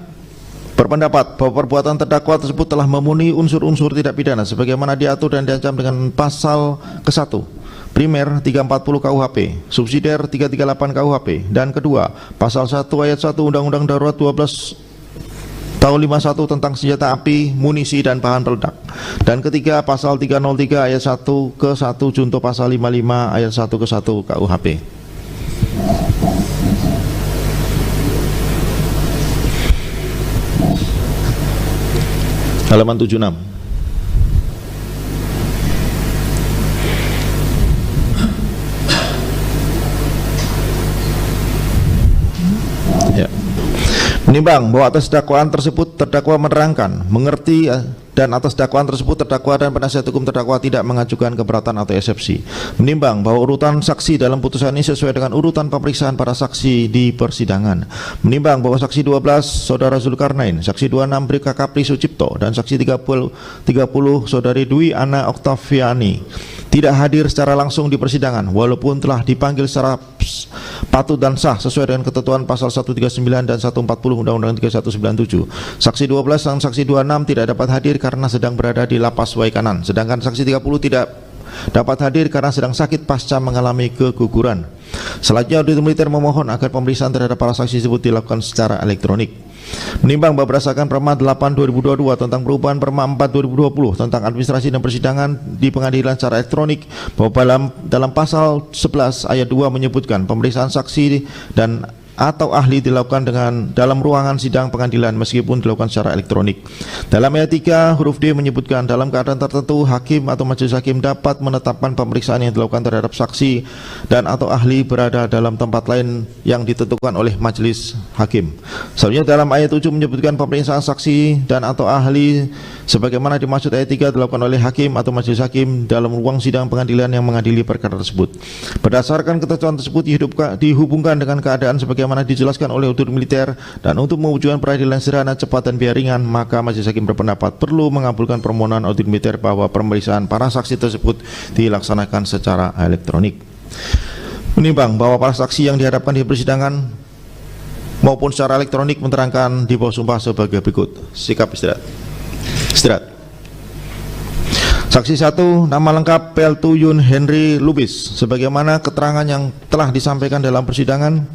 berpendapat bahwa perbuatan terdakwa tersebut telah memenuhi unsur-unsur tidak pidana sebagaimana diatur dan diancam dengan pasal ke-1 primer 340 KUHP, subsidiar 338 KUHP, dan kedua pasal 1 ayat 1 Undang-Undang Darurat 12 tahun 51 tentang senjata api, munisi dan bahan peledak, dan ketiga pasal 303 ayat 1 ke 1 junto pasal 55 ayat 1 ke 1 KUHP. Halaman 76. Ya. Menimbang bahwa atas dakwaan tersebut terdakwa menerangkan, mengerti, dan atas dakwaan tersebut terdakwa dan penasihat hukum terdakwa tidak mengajukan keberatan atau eksepsi. Menimbang bahwa urutan saksi dalam putusan ini sesuai dengan urutan pemeriksaan para saksi di persidangan. Menimbang bahwa saksi 12 Saudara Zulkarnain, saksi 26 Bribka Kapri Sucipto, dan saksi 30 Saudari Dwi Ana Oktaviani tidak hadir secara langsung di persidangan walaupun telah dipanggil secara patut dan sah sesuai dengan ketentuan pasal 139 dan 140 Undang-Undang 3197. Saksi 12 dan saksi 26 tidak dapat hadir karena sedang berada di lapas Waikanan, sedangkan saksi 30 tidak dapat hadir karena sedang sakit pasca mengalami keguguran. Selanjutnya auditor militer memohon agar pemeriksaan terhadap para saksi tersebut dilakukan secara elektronik. Menimbang bahwa berdasarkan Perma 8/2022 tentang perubahan Perma 4/2020 tentang administrasi dan persidangan di pengadilan secara elektronik, bahwa dalam pasal 11 ayat 2 menyebutkan pemeriksaan saksi dan atau ahli dilakukan dalam ruangan sidang pengadilan meskipun dilakukan secara elektronik. Dalam ayat 3 huruf D menyebutkan dalam keadaan tertentu hakim atau majelis hakim dapat menetapkan pemeriksaan yang dilakukan terhadap saksi dan atau ahli berada dalam tempat lain yang ditentukan oleh majelis hakim. Selanjutnya dalam ayat 7 menyebutkan pemeriksaan saksi dan atau ahli sebagaimana dimaksud ayat 3 dilakukan oleh hakim atau majelis hakim dalam ruang sidang pengadilan yang mengadili perkara tersebut. Berdasarkan ketentuan tersebut dihubungkan dengan keadaan sebagaimana dijelaskan oleh auditor militer, dan untuk mewujudkan peradilan sederhana, cepat dan biaya ringan, maka majelis hakim berpendapat perlu mengabulkan permohonan auditor militer bahwa pemeriksaan para saksi tersebut dilaksanakan secara elektronik. Menimbang bahwa para saksi yang dihadapkan di persidangan maupun secara elektronik menerangkan di bawah sumpah sebagai berikut. Sikap istirahat. Saksi 1, nama lengkap Peltu Yun Henry Lubis, sebagaimana keterangan yang telah disampaikan dalam persidangan.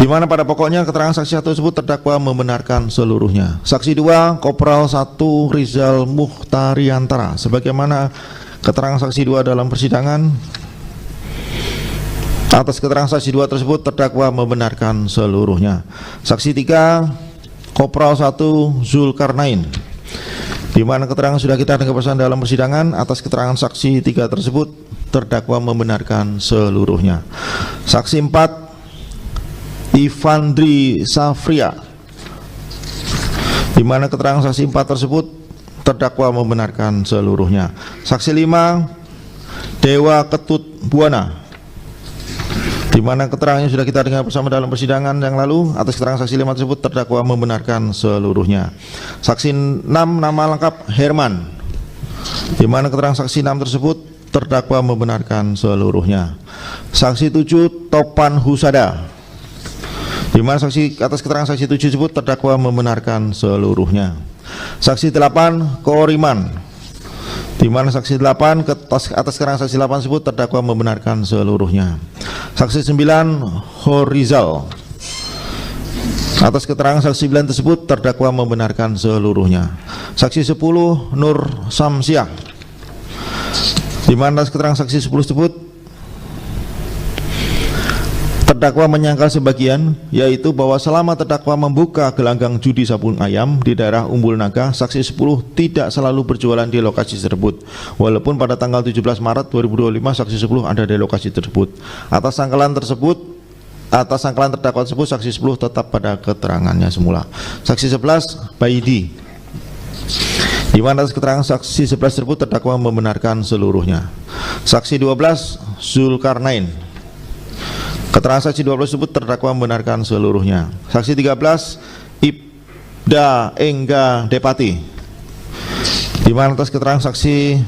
Di mana pada pokoknya keterangan saksi 1 tersebut terdakwa membenarkan seluruhnya. Saksi 2, Kopral 1 Rizal Muhtariantara, sebagaimana keterangan saksi 2 dalam persidangan. Atas keterangan saksi 2 tersebut terdakwa membenarkan seluruhnya. Saksi 3, Kopral 1 Zulkarnain, di mana keterangan sudah kita dengarkan dalam persidangan. Atas keterangan saksi 3 tersebut terdakwa membenarkan seluruhnya. Saksi 4, Ivandri Safria, di mana keterangan saksi 4 tersebut terdakwa membenarkan seluruhnya. Saksi 5, Dewa Ketut Buana, di mana keterangannya sudah kita dengar bersama dalam persidangan yang lalu. Atas keterangan saksi 5 tersebut terdakwa membenarkan seluruhnya. Saksi 6, nama lengkap Herman, di mana keterangan saksi 6 tersebut terdakwa membenarkan seluruhnya. Saksi 7, Topan Husada, di mana saksi atas keterangan saksi 7 tersebut terdakwa membenarkan seluruhnya. Saksi 8, Koriman, di mana saksi 8 atas keterangan saksi 8 tersebut terdakwa membenarkan seluruhnya. Saksi 9, Horizal, atas keterangan saksi 9 tersebut terdakwa membenarkan seluruhnya. Saksi 10, Nur Samsiah, di mana atas keterangan saksi 10 tersebut terdakwa menyangkal sebagian, yaitu bahwa selama terdakwa membuka gelanggang judi sabung ayam di daerah Umbul Naga, saksi 10 tidak selalu berjualan di lokasi tersebut, walaupun pada tanggal 17 Maret 2025 saksi 10 ada di lokasi tersebut. Atas sangkalan terdakwa tersebut saksi 10 tetap pada keterangannya semula. Saksi 11, Baidi, di mana atas keterangan saksi 11 tersebut terdakwa membenarkan seluruhnya. Saksi 12, Zulkarnain, keterangan saksi 12 tersebut terdakwa membenarkan seluruhnya. Saksi 13, Ibda Engga Depati, di mana atas keterangan saksi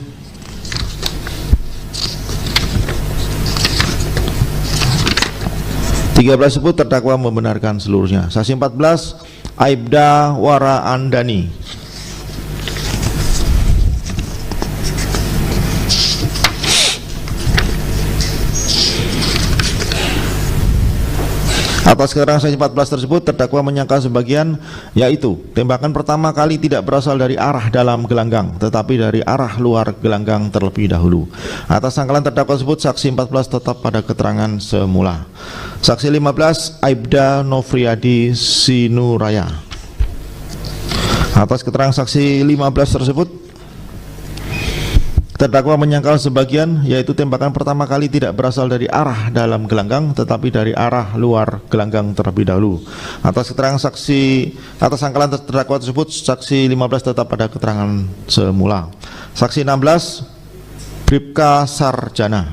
13 tersebut terdakwa membenarkan seluruhnya. Saksi 14, Aibda Wara Andani, atas keterangan saksi 14 tersebut terdakwa menyangkal sebagian, yaitu tembakan pertama kali tidak berasal dari arah dalam gelanggang tetapi dari arah luar gelanggang terlebih dahulu. Atas sangkalan terdakwa tersebut saksi 14 tetap pada keterangan semula. Saksi 15, Aibda Novriadi Sinuraya, atas keterangan saksi 15 tersebut terdakwa menyangkal sebagian, yaitu tembakan pertama kali tidak berasal dari arah dalam gelanggang tetapi dari arah luar gelanggang terlebih dahulu. Atas keterangan saksi, atas sangkalan terdakwa tersebut, saksi 15 tetap pada keterangan semula. Saksi 16 Bribka Sarjana.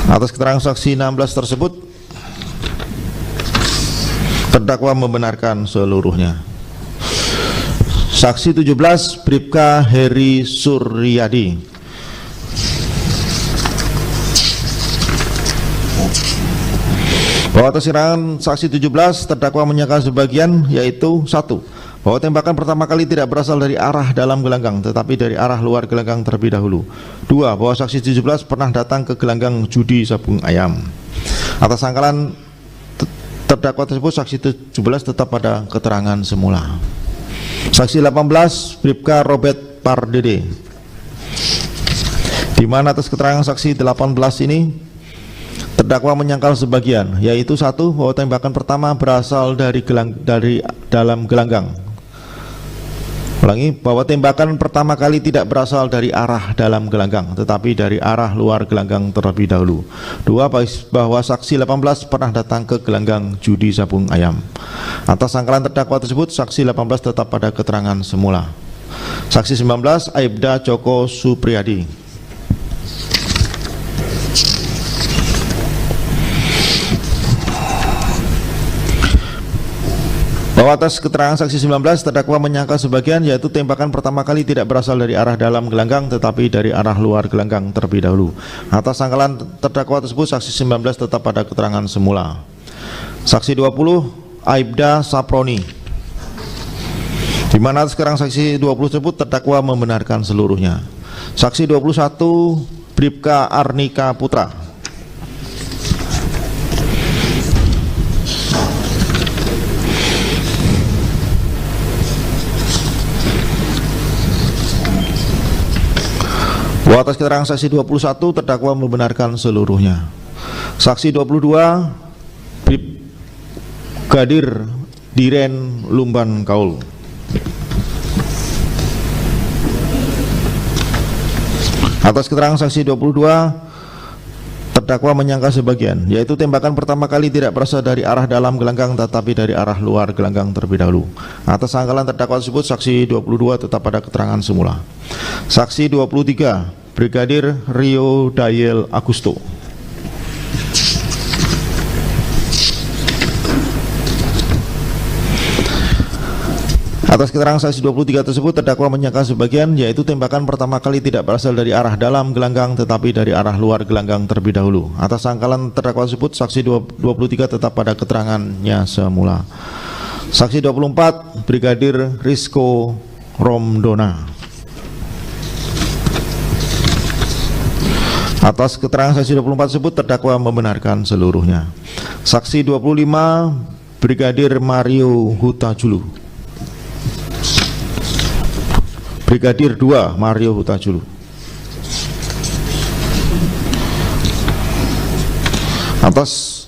Atas keterangan saksi 16 tersebut, terdakwa membenarkan seluruhnya. Saksi 17 Bribka Heri Suryadi. Bahwa atas keterangan saksi 17, terdakwa menyangkal sebagian, yaitu 1. Bahwa tembakan pertama kali tidak berasal dari arah dalam gelanggang tetapi dari arah luar gelanggang terlebih dahulu. 2. Bahwa saksi 17 pernah datang ke gelanggang judi sabung ayam. Atas sangkalan terdakwa tersebut, saksi 17 tetap pada keterangan semula. Saksi 18 Bribka Robert Pardede, di mana atas keterangan saksi 18 ini terdakwa menyangkal sebagian, yaitu 1. Bahwa tembakan pertama berasal dari dalam gelanggang. Ulangi, bahwa tembakan pertama kali tidak berasal dari arah dalam gelanggang tetapi dari arah luar gelanggang terlebih dahulu. 2. Bahwa saksi 18 pernah datang ke gelanggang judi sabung ayam. Atas sangkalan terdakwa tersebut, saksi 18 tetap pada keterangan semula. Saksi 19 Aibda Joko Supriyadi. Bahwa atas keterangan saksi 19, terdakwa menyangkal sebagian, yaitu tembakan pertama kali tidak berasal dari arah dalam gelanggang tetapi dari arah luar gelanggang terlebih dahulu. Atas sangkalan terdakwa tersebut, saksi 19 tetap pada keterangan semula. Saksi 20 Aibda Saproni, di mana atas keterangan saksi 20 tersebut terdakwa membenarkan seluruhnya. Saksi 21 Bribka Arnika Putra. Bahwa atas keterangan saksi 21, terdakwa membenarkan seluruhnya. Saksi 22 Brigadir Diren Lumban Kaul. Atas keterangan saksi 22, terdakwa menyangkal sebagian, yaitu tembakan pertama kali tidak berasal dari arah dalam gelanggang tetapi dari arah luar gelanggang terlebih dahulu. Atas sangkalan terdakwa tersebut, saksi 22 tetap pada keterangan semula. Saksi 23 Brigadir Rio Dayel Agusto. Atas keterangan saksi 23 tersebut, terdakwa menyangkal sebagian, yaitu tembakan pertama kali tidak berasal dari arah dalam gelanggang tetapi dari arah luar gelanggang terlebih dahulu. Atas sangkalan terdakwa tersebut, saksi 23 tetap pada keterangannya semula. Saksi 24 Brigadir Rizko Romdona. Atas keterangan saksi 24 tersebut, terdakwa membenarkan seluruhnya. Saksi 25 Brigadir Mario Hutajulu. Brigadir 2 Mario Hutajulu. Atas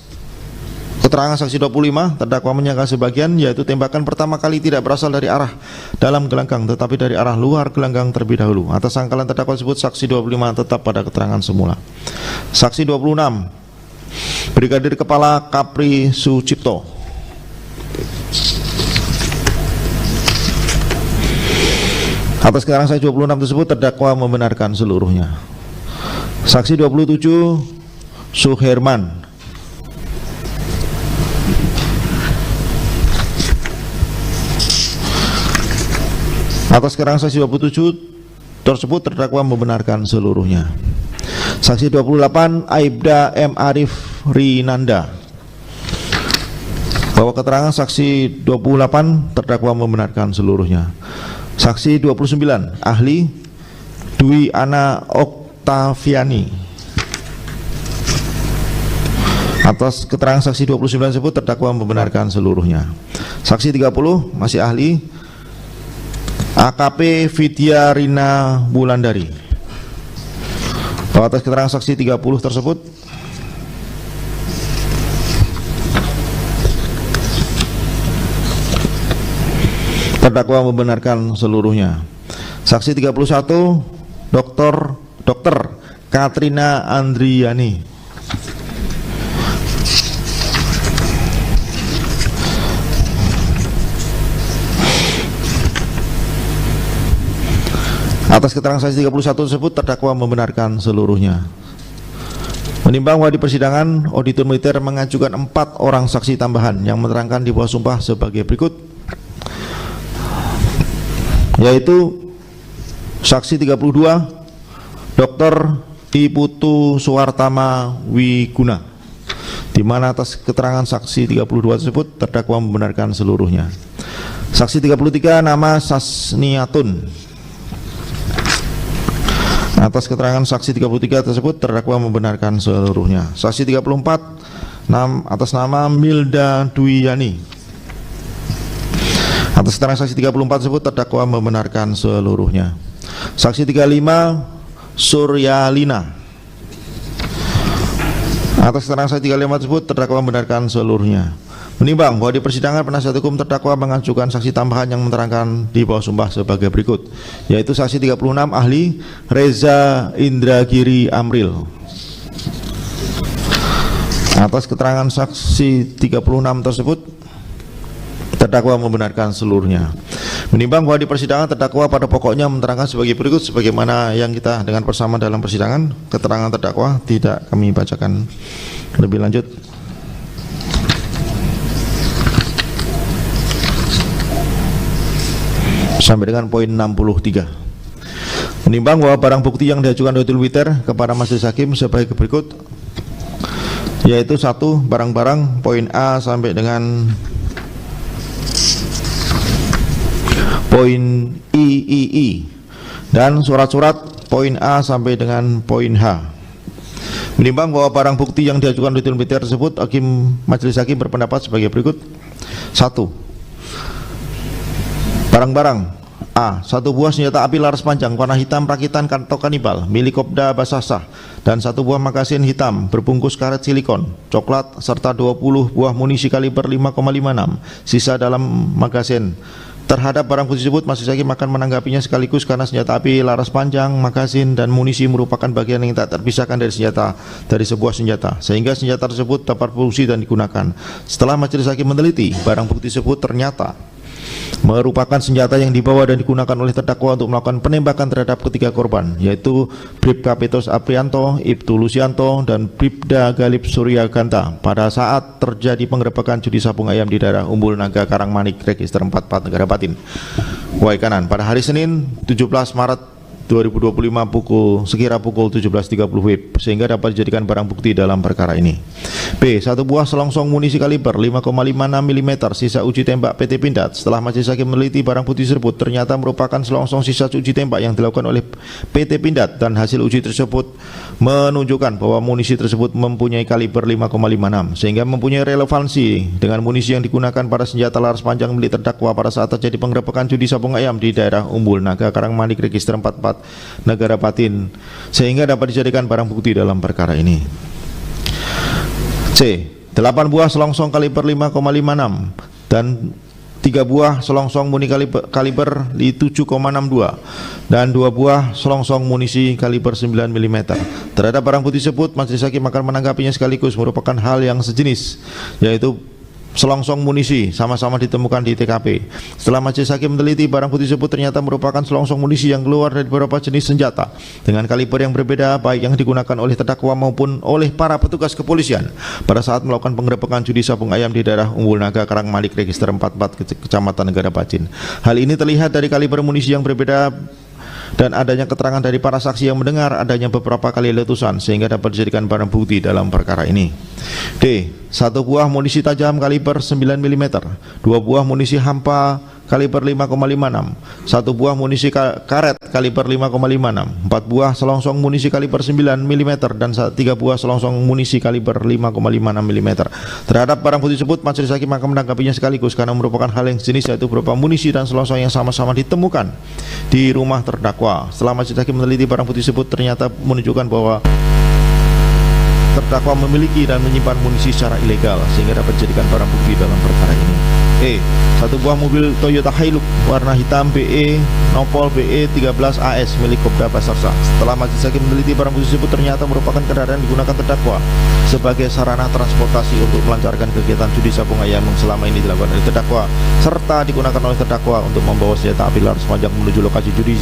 keterangan saksi 25, terdakwa menyangkal sebagian, yaitu tembakan pertama kali tidak berasal dari arah dalam gelanggang tetapi dari arah luar gelanggang terlebih dahulu. Atas sangkalan terdakwa tersebut, saksi 25 tetap pada keterangan semula. Saksi 26 Brigadir Kepala Kapri Sucipto. Atas keterangan saksi 26 tersebut, terdakwa membenarkan seluruhnya. Saksi 27 Suherman. Atas keterangan saksi 27 tersebut, terdakwa membenarkan seluruhnya. Saksi 28 Aibda M. Arif Rinanda. Bahwa keterangan saksi 28, terdakwa membenarkan seluruhnya. Saksi 29 Ahli Dwi Ana Oktaviani. Atas keterangan saksi 29 tersebut, terdakwa membenarkan seluruhnya. Saksi 30 masih ahli AKP Vidya Rina Wulandari. Bahwa atas keterangan saksi 30 tersebut, terdakwa membenarkan seluruhnya. Saksi 31 Dr. Katrina Andriani. Atas keterangan saksi 31 tersebut terdakwa membenarkan seluruhnya. Menimbang bahwa di persidangan auditor militer mengajukan 4 orang saksi tambahan yang menerangkan di bawah sumpah sebagai berikut, yaitu saksi 32 Dr. Iputu Suwartama Wiguna, di mana atas keterangan saksi 32 tersebut terdakwa membenarkan seluruhnya. Saksi 33 nama Sasniatun. Atas keterangan saksi 33 tersebut terdakwa membenarkan seluruhnya. Saksi 34 atas nama Milda Dwiyani. Atas keterangan saksi 34 tersebut terdakwa membenarkan seluruhnya. Saksi 35 Suryalina. Atas keterangan saksi 35 tersebut terdakwa membenarkan seluruhnya. Menimbang bahwa di persidangan penasihat hukum terdakwa mengajukan saksi tambahan yang menerangkan di bawah sumpah sebagai berikut, yaitu saksi 36 ahli Reza Indragiri Amril. Atas keterangan saksi 36 tersebut terdakwa membenarkan seluruhnya. Menimbang bahwa di persidangan terdakwa pada pokoknya menerangkan sebagai berikut, sebagaimana yang kita dengar bersama dalam persidangan, keterangan terdakwa tidak kami bacakan lebih lanjut. Sampai dengan poin 63. Menimbang bahwa barang bukti yang diajukan auditor militer kepada majelis hakim sebagai berikut, yaitu 1. Barang-barang poin A sampai dengan poin III, dan surat-surat poin A sampai dengan poin H. Menimbang bahwa barang bukti yang diajukan auditor militer tersebut, majelis hakim berpendapat sebagai berikut. 1. Barang-barang A. 1 buah senjata api laras panjang warna hitam rakitan atau kanibal milik Kopda Basarsah, dan 1 buah magasin hitam berbungkus karet silikon coklat serta 20 buah munisi kaliber 5,56 sisa dalam magasin. Terhadap barang bukti tersebut, majelis hakim akan menanggapinya sekaligus karena senjata api laras panjang, magasin, dan munisi merupakan bagian yang tak terpisahkan dari sebuah senjata, sehingga senjata tersebut dapat berfungsi dan digunakan. Setelah majelis hakim meneliti, barang bukti tersebut ternyata merupakan senjata yang dibawa dan digunakan oleh terdakwa untuk melakukan penembakan terhadap ketiga korban, yaitu Bribka Petrus Aprianto, Ibtu Lusianto, dan Bribda Galip Suryaganta pada saat terjadi penggerebekan judi sabung ayam di daerah Umbul Naga Karangmanik, Register 44 Negara Batin, Kuwai Kanan pada hari Senin 17 Maret 2025 sekira pukul 17.30 WIB, sehingga dapat dijadikan barang bukti dalam perkara ini. B. 1 buah selongsong munisi kaliber 5,56 mm sisa uji tembak PT Pindad. Setelah majelis hakim meneliti barang bukti tersebut ternyata merupakan selongsong sisa uji tembak yang dilakukan oleh PT Pindad, dan hasil uji tersebut menunjukkan bahwa munisi tersebut mempunyai kaliber 5,56 sehingga mempunyai relevansi dengan munisi yang digunakan pada senjata laras panjang milik terdakwa pada saat terjadi penggerebekan judi sabung ayam di daerah Umbul Naga Karangmanik, Register 44 Negara Batin, sehingga dapat dijadikan barang bukti dalam perkara ini. C. 8 buah selongsong kaliber 5,56 dan 3 buah selongsong munisi kaliber 7,62 dan 2 buah selongsong munisi kaliber 9 mm. Terhadap barang bukti tersebut, majelis hakim akan menanggapinya sekaligus merupakan hal yang sejenis, yaitu selongsong munisi sama-sama ditemukan di TKP. Setelah majelis hakim meneliti barang bukti tersebut ternyata merupakan selongsong munisi yang keluar dari beberapa jenis senjata dengan kaliber yang berbeda, baik yang digunakan oleh terdakwa maupun oleh para petugas kepolisian pada saat melakukan penggerebekan judi sabung ayam di daerah Umbul Naga Karangmanik, Register 44 Kecamatan Negara Batin. Hal ini terlihat dari kaliber munisi yang berbeda dan adanya keterangan dari para saksi yang mendengar adanya beberapa kali letusan, sehingga dapat dijadikan barang bukti dalam perkara ini. D. 1 buah munisi tajam kaliber 9 mm, 2 buah munisi hampa kaliber 5,56, 1 buah munisi karet kaliber 5,56, 4 buah selongsong munisi kaliber 9 mm, dan 3 buah selongsong munisi kaliber 5,56 mm. Terhadap barang bukti tersebut, majelis hakim akan menanggapinya sekaligus karena merupakan hal yang sejenis, yaitu berupa munisi dan selongsong yang sama-sama ditemukan di rumah terdakwa. Setelah majelis hakim meneliti barang bukti tersebut ternyata menunjukkan bahwa terdakwa memiliki dan menyimpan munisi secara ilegal sehingga dapat dijadikan barang bukti dalam perkara ini. Satu buah mobil Toyota Hilux warna hitam BE Nopol BE 13 AS milik Kopda Basarsah. Setelah majelis hakim meneliti barang bukti tersebut ternyata merupakan kendaraan digunakan terdakwa sebagai sarana transportasi untuk melancarkan kegiatan judi sabung ayam yang selama ini dilakukan oleh terdakwa, serta digunakan oleh terdakwa untuk membawa senjata api laras panjang menuju lokasi judi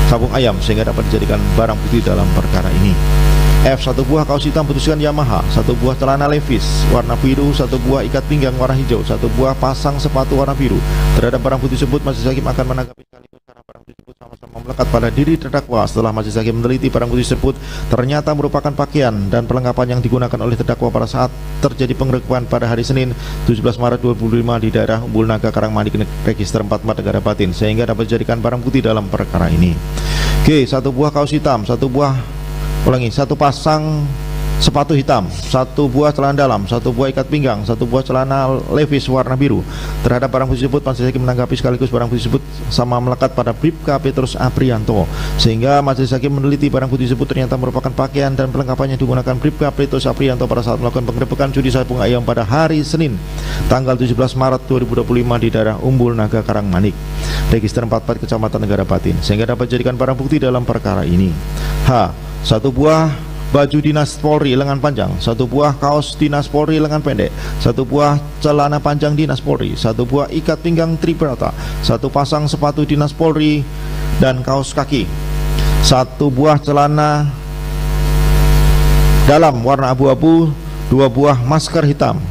sabung ayam sehingga dapat dijadikan barang bukti dalam perkara ini. Satu buah kaos hitam putuskan Yamaha, satu buah celana Levi's warna biru, satu buah ikat pinggang warna hijau, satu buah pasang sepatu warna biru. Terhadap barang bukti tersebut majelis hakim akan menanggapi sekaligus karena barang bukti tersebut sama-sama melekat pada diri terdakwa. Setelah majelis hakim meneliti barang bukti tersebut ternyata merupakan pakaian dan perlengkapan yang digunakan oleh terdakwa pada saat terjadi penggerebekan pada hari Senin 17 Maret 2025 di daerah Umbul Naga Karangmanik Register 44 Negara Batin sehingga dapat dijadikan barang bukti dalam perkara ini. Satu buah kaos hitam, satu pasang sepatu hitam, satu buah celana dalam, satu buah ikat pinggang, satu buah celana Levi's warna biru. Terhadap barang bukti tersebut majelis hakim menanggapi sekaligus barang bukti tersebut sama melekat pada Bribka Petrus Aprianto sehingga majelis hakim meneliti barang bukti tersebut ternyata merupakan pakaian dan perlengkapan yang digunakan Bribka Petrus Aprianto pada saat melakukan penggerebekan judi sabung ayam pada hari Senin tanggal 17 Maret 2025 di daerah Umbul Naga Karangmanik Register 44 Kecamatan Negara Batin sehingga dapat dijadikan barang bukti dalam perkara ini. Satu buah baju dinas Polri lengan panjang, satu buah kaos dinas Polri lengan pendek, satu buah celana panjang dinas Polri, satu buah ikat pinggang tribrata, satu pasang sepatu dinas Polri dan kaos kaki, satu buah celana dalam warna abu-abu, dua buah masker hitam,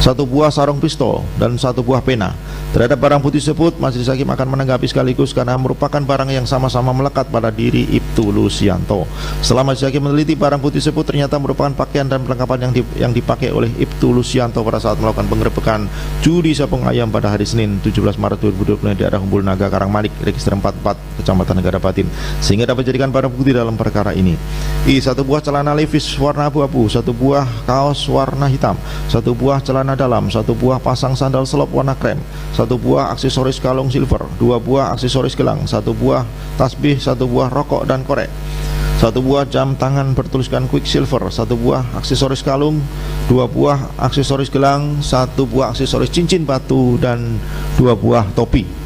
satu buah sarung pistol dan satu buah pena. Terhadap barang bukti tersebut majelis hakim akan menanggapi sekaligus karena merupakan barang yang sama-sama melekat pada diri Ibtu Lusianto. Setelah majelis hakim meneliti barang bukti tersebut ternyata merupakan pakaian dan perlengkapan yang dipakai oleh Ibtu Lusianto pada saat melakukan penggerebekan judi sabung ayam pada hari Senin 17 Maret 2020 di daerah Umbul Naga Karangmanik Register 44 Kecamatan Negara Batin sehingga dapat dijadikan barang bukti dalam perkara ini. Satu buah celana Levi's warna abu-abu, satu buah kaos warna hitam, satu buah celana dalam, satu buah pasang sandal selop warna krem, satu buah aksesoris kalung silver, dua buah aksesoris gelang, satu buah tasbih, satu buah rokok dan korek, satu buah jam tangan bertuliskan Quicksilver, satu buah aksesoris kalung, dua buah aksesoris gelang, satu buah aksesoris cincin batu dan dua buah topi.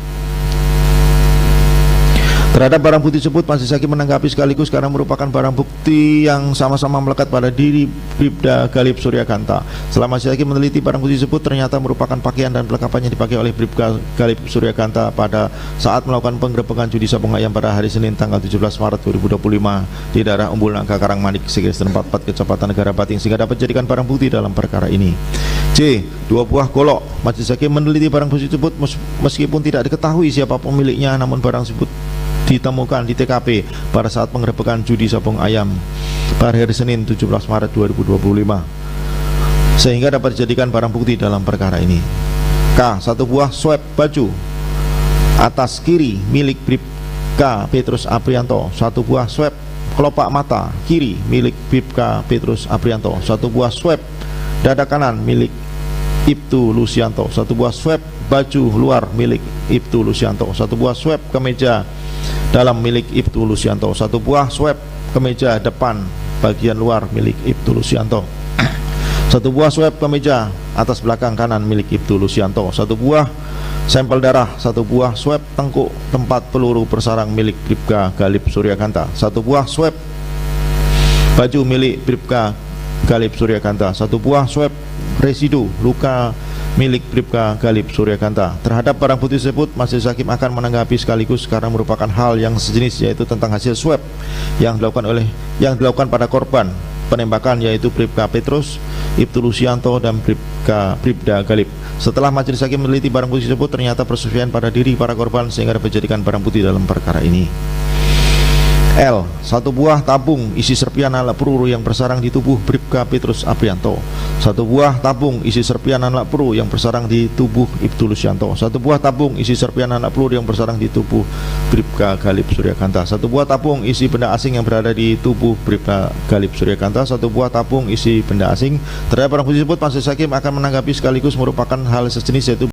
Terhadap barang bukti tersebut majelis hakim menanggapi sekaligus karena merupakan barang bukti yang sama-sama melekat pada diri Bribda Galib Suryakanta. Setelah majelis hakim meneliti barang bukti tersebut ternyata merupakan pakaian dan perlengkapan yang dipakai oleh Bribda Galib Suryakanta pada saat melakukan penggerebekan judi sabung ayam pada hari Senin tanggal 17 Maret 2025 di daerah Umbul Naga Karangmanik Register 44 Kecamatan Negara Batin sehingga dapat dijadikan barang bukti dalam perkara ini. Dua buah golok. Majelis hakim meneliti barang bukti tersebut meskipun tidak diketahui siapa pemiliknya namun barang tersebut ditemukan di TKP pada saat penggerebekan judi sabung ayam pada hari Senin 17 Maret 2025 sehingga dapat dijadikan barang bukti dalam perkara ini. Satu buah swab baju atas kiri milik Bribka Petrus Aprianto, satu buah swab kelopak mata kiri milik Bribka Petrus Aprianto, satu buah swab dada kanan milik Ibtu Lusianto, satu buah swab baju luar milik Ibtu Lusianto, satu buah swab kemeja dalam milik Ibtu Lusianto, satu buah swab kemeja depan bagian luar milik Ibtu Lusianto, satu buah swab kemeja atas belakang kanan milik Ibtu Lusianto, satu buah sampel darah, satu buah swab tengkuk tempat peluru bersarang milik Bribka Galib Suryakanta, satu buah swab baju milik Bribka Galib Suryakanta, satu buah swab residu luka milik Bribka Galib Suryakanta. Terhadap barang bukti tersebut majelis hakim akan menanggapi sekaligus karena merupakan hal yang sejenis yaitu tentang hasil swab yang dilakukan pada korban penembakan yaitu Bribka Petrus, Ibtu Lusianto dan Bribda Galib. Setelah majelis hakim meneliti barang bukti tersebut ternyata persesuaian pada diri para korban sehingga dapat dijadikan barang bukti dalam perkara ini. Satu buah tabung isi serpian alat peluru yang bersarang di tubuh Bribka Petrus Aprianto, satu buah tabung isi serpian alat peluru yang bersarang di tubuh Ibtu Lusianto, satu buah tabung isi serpian alat peluru yang bersarang di tubuh Bribka Galib Suryakanta, satu buah tabung isi benda asing yang berada di tubuh Bribka Galib Suryakanta, satu buah tabung isi benda asing. Terhadap barang bukti tersebut majelis hakim akan menanggapi sekaligus merupakan hal sejenis yaitu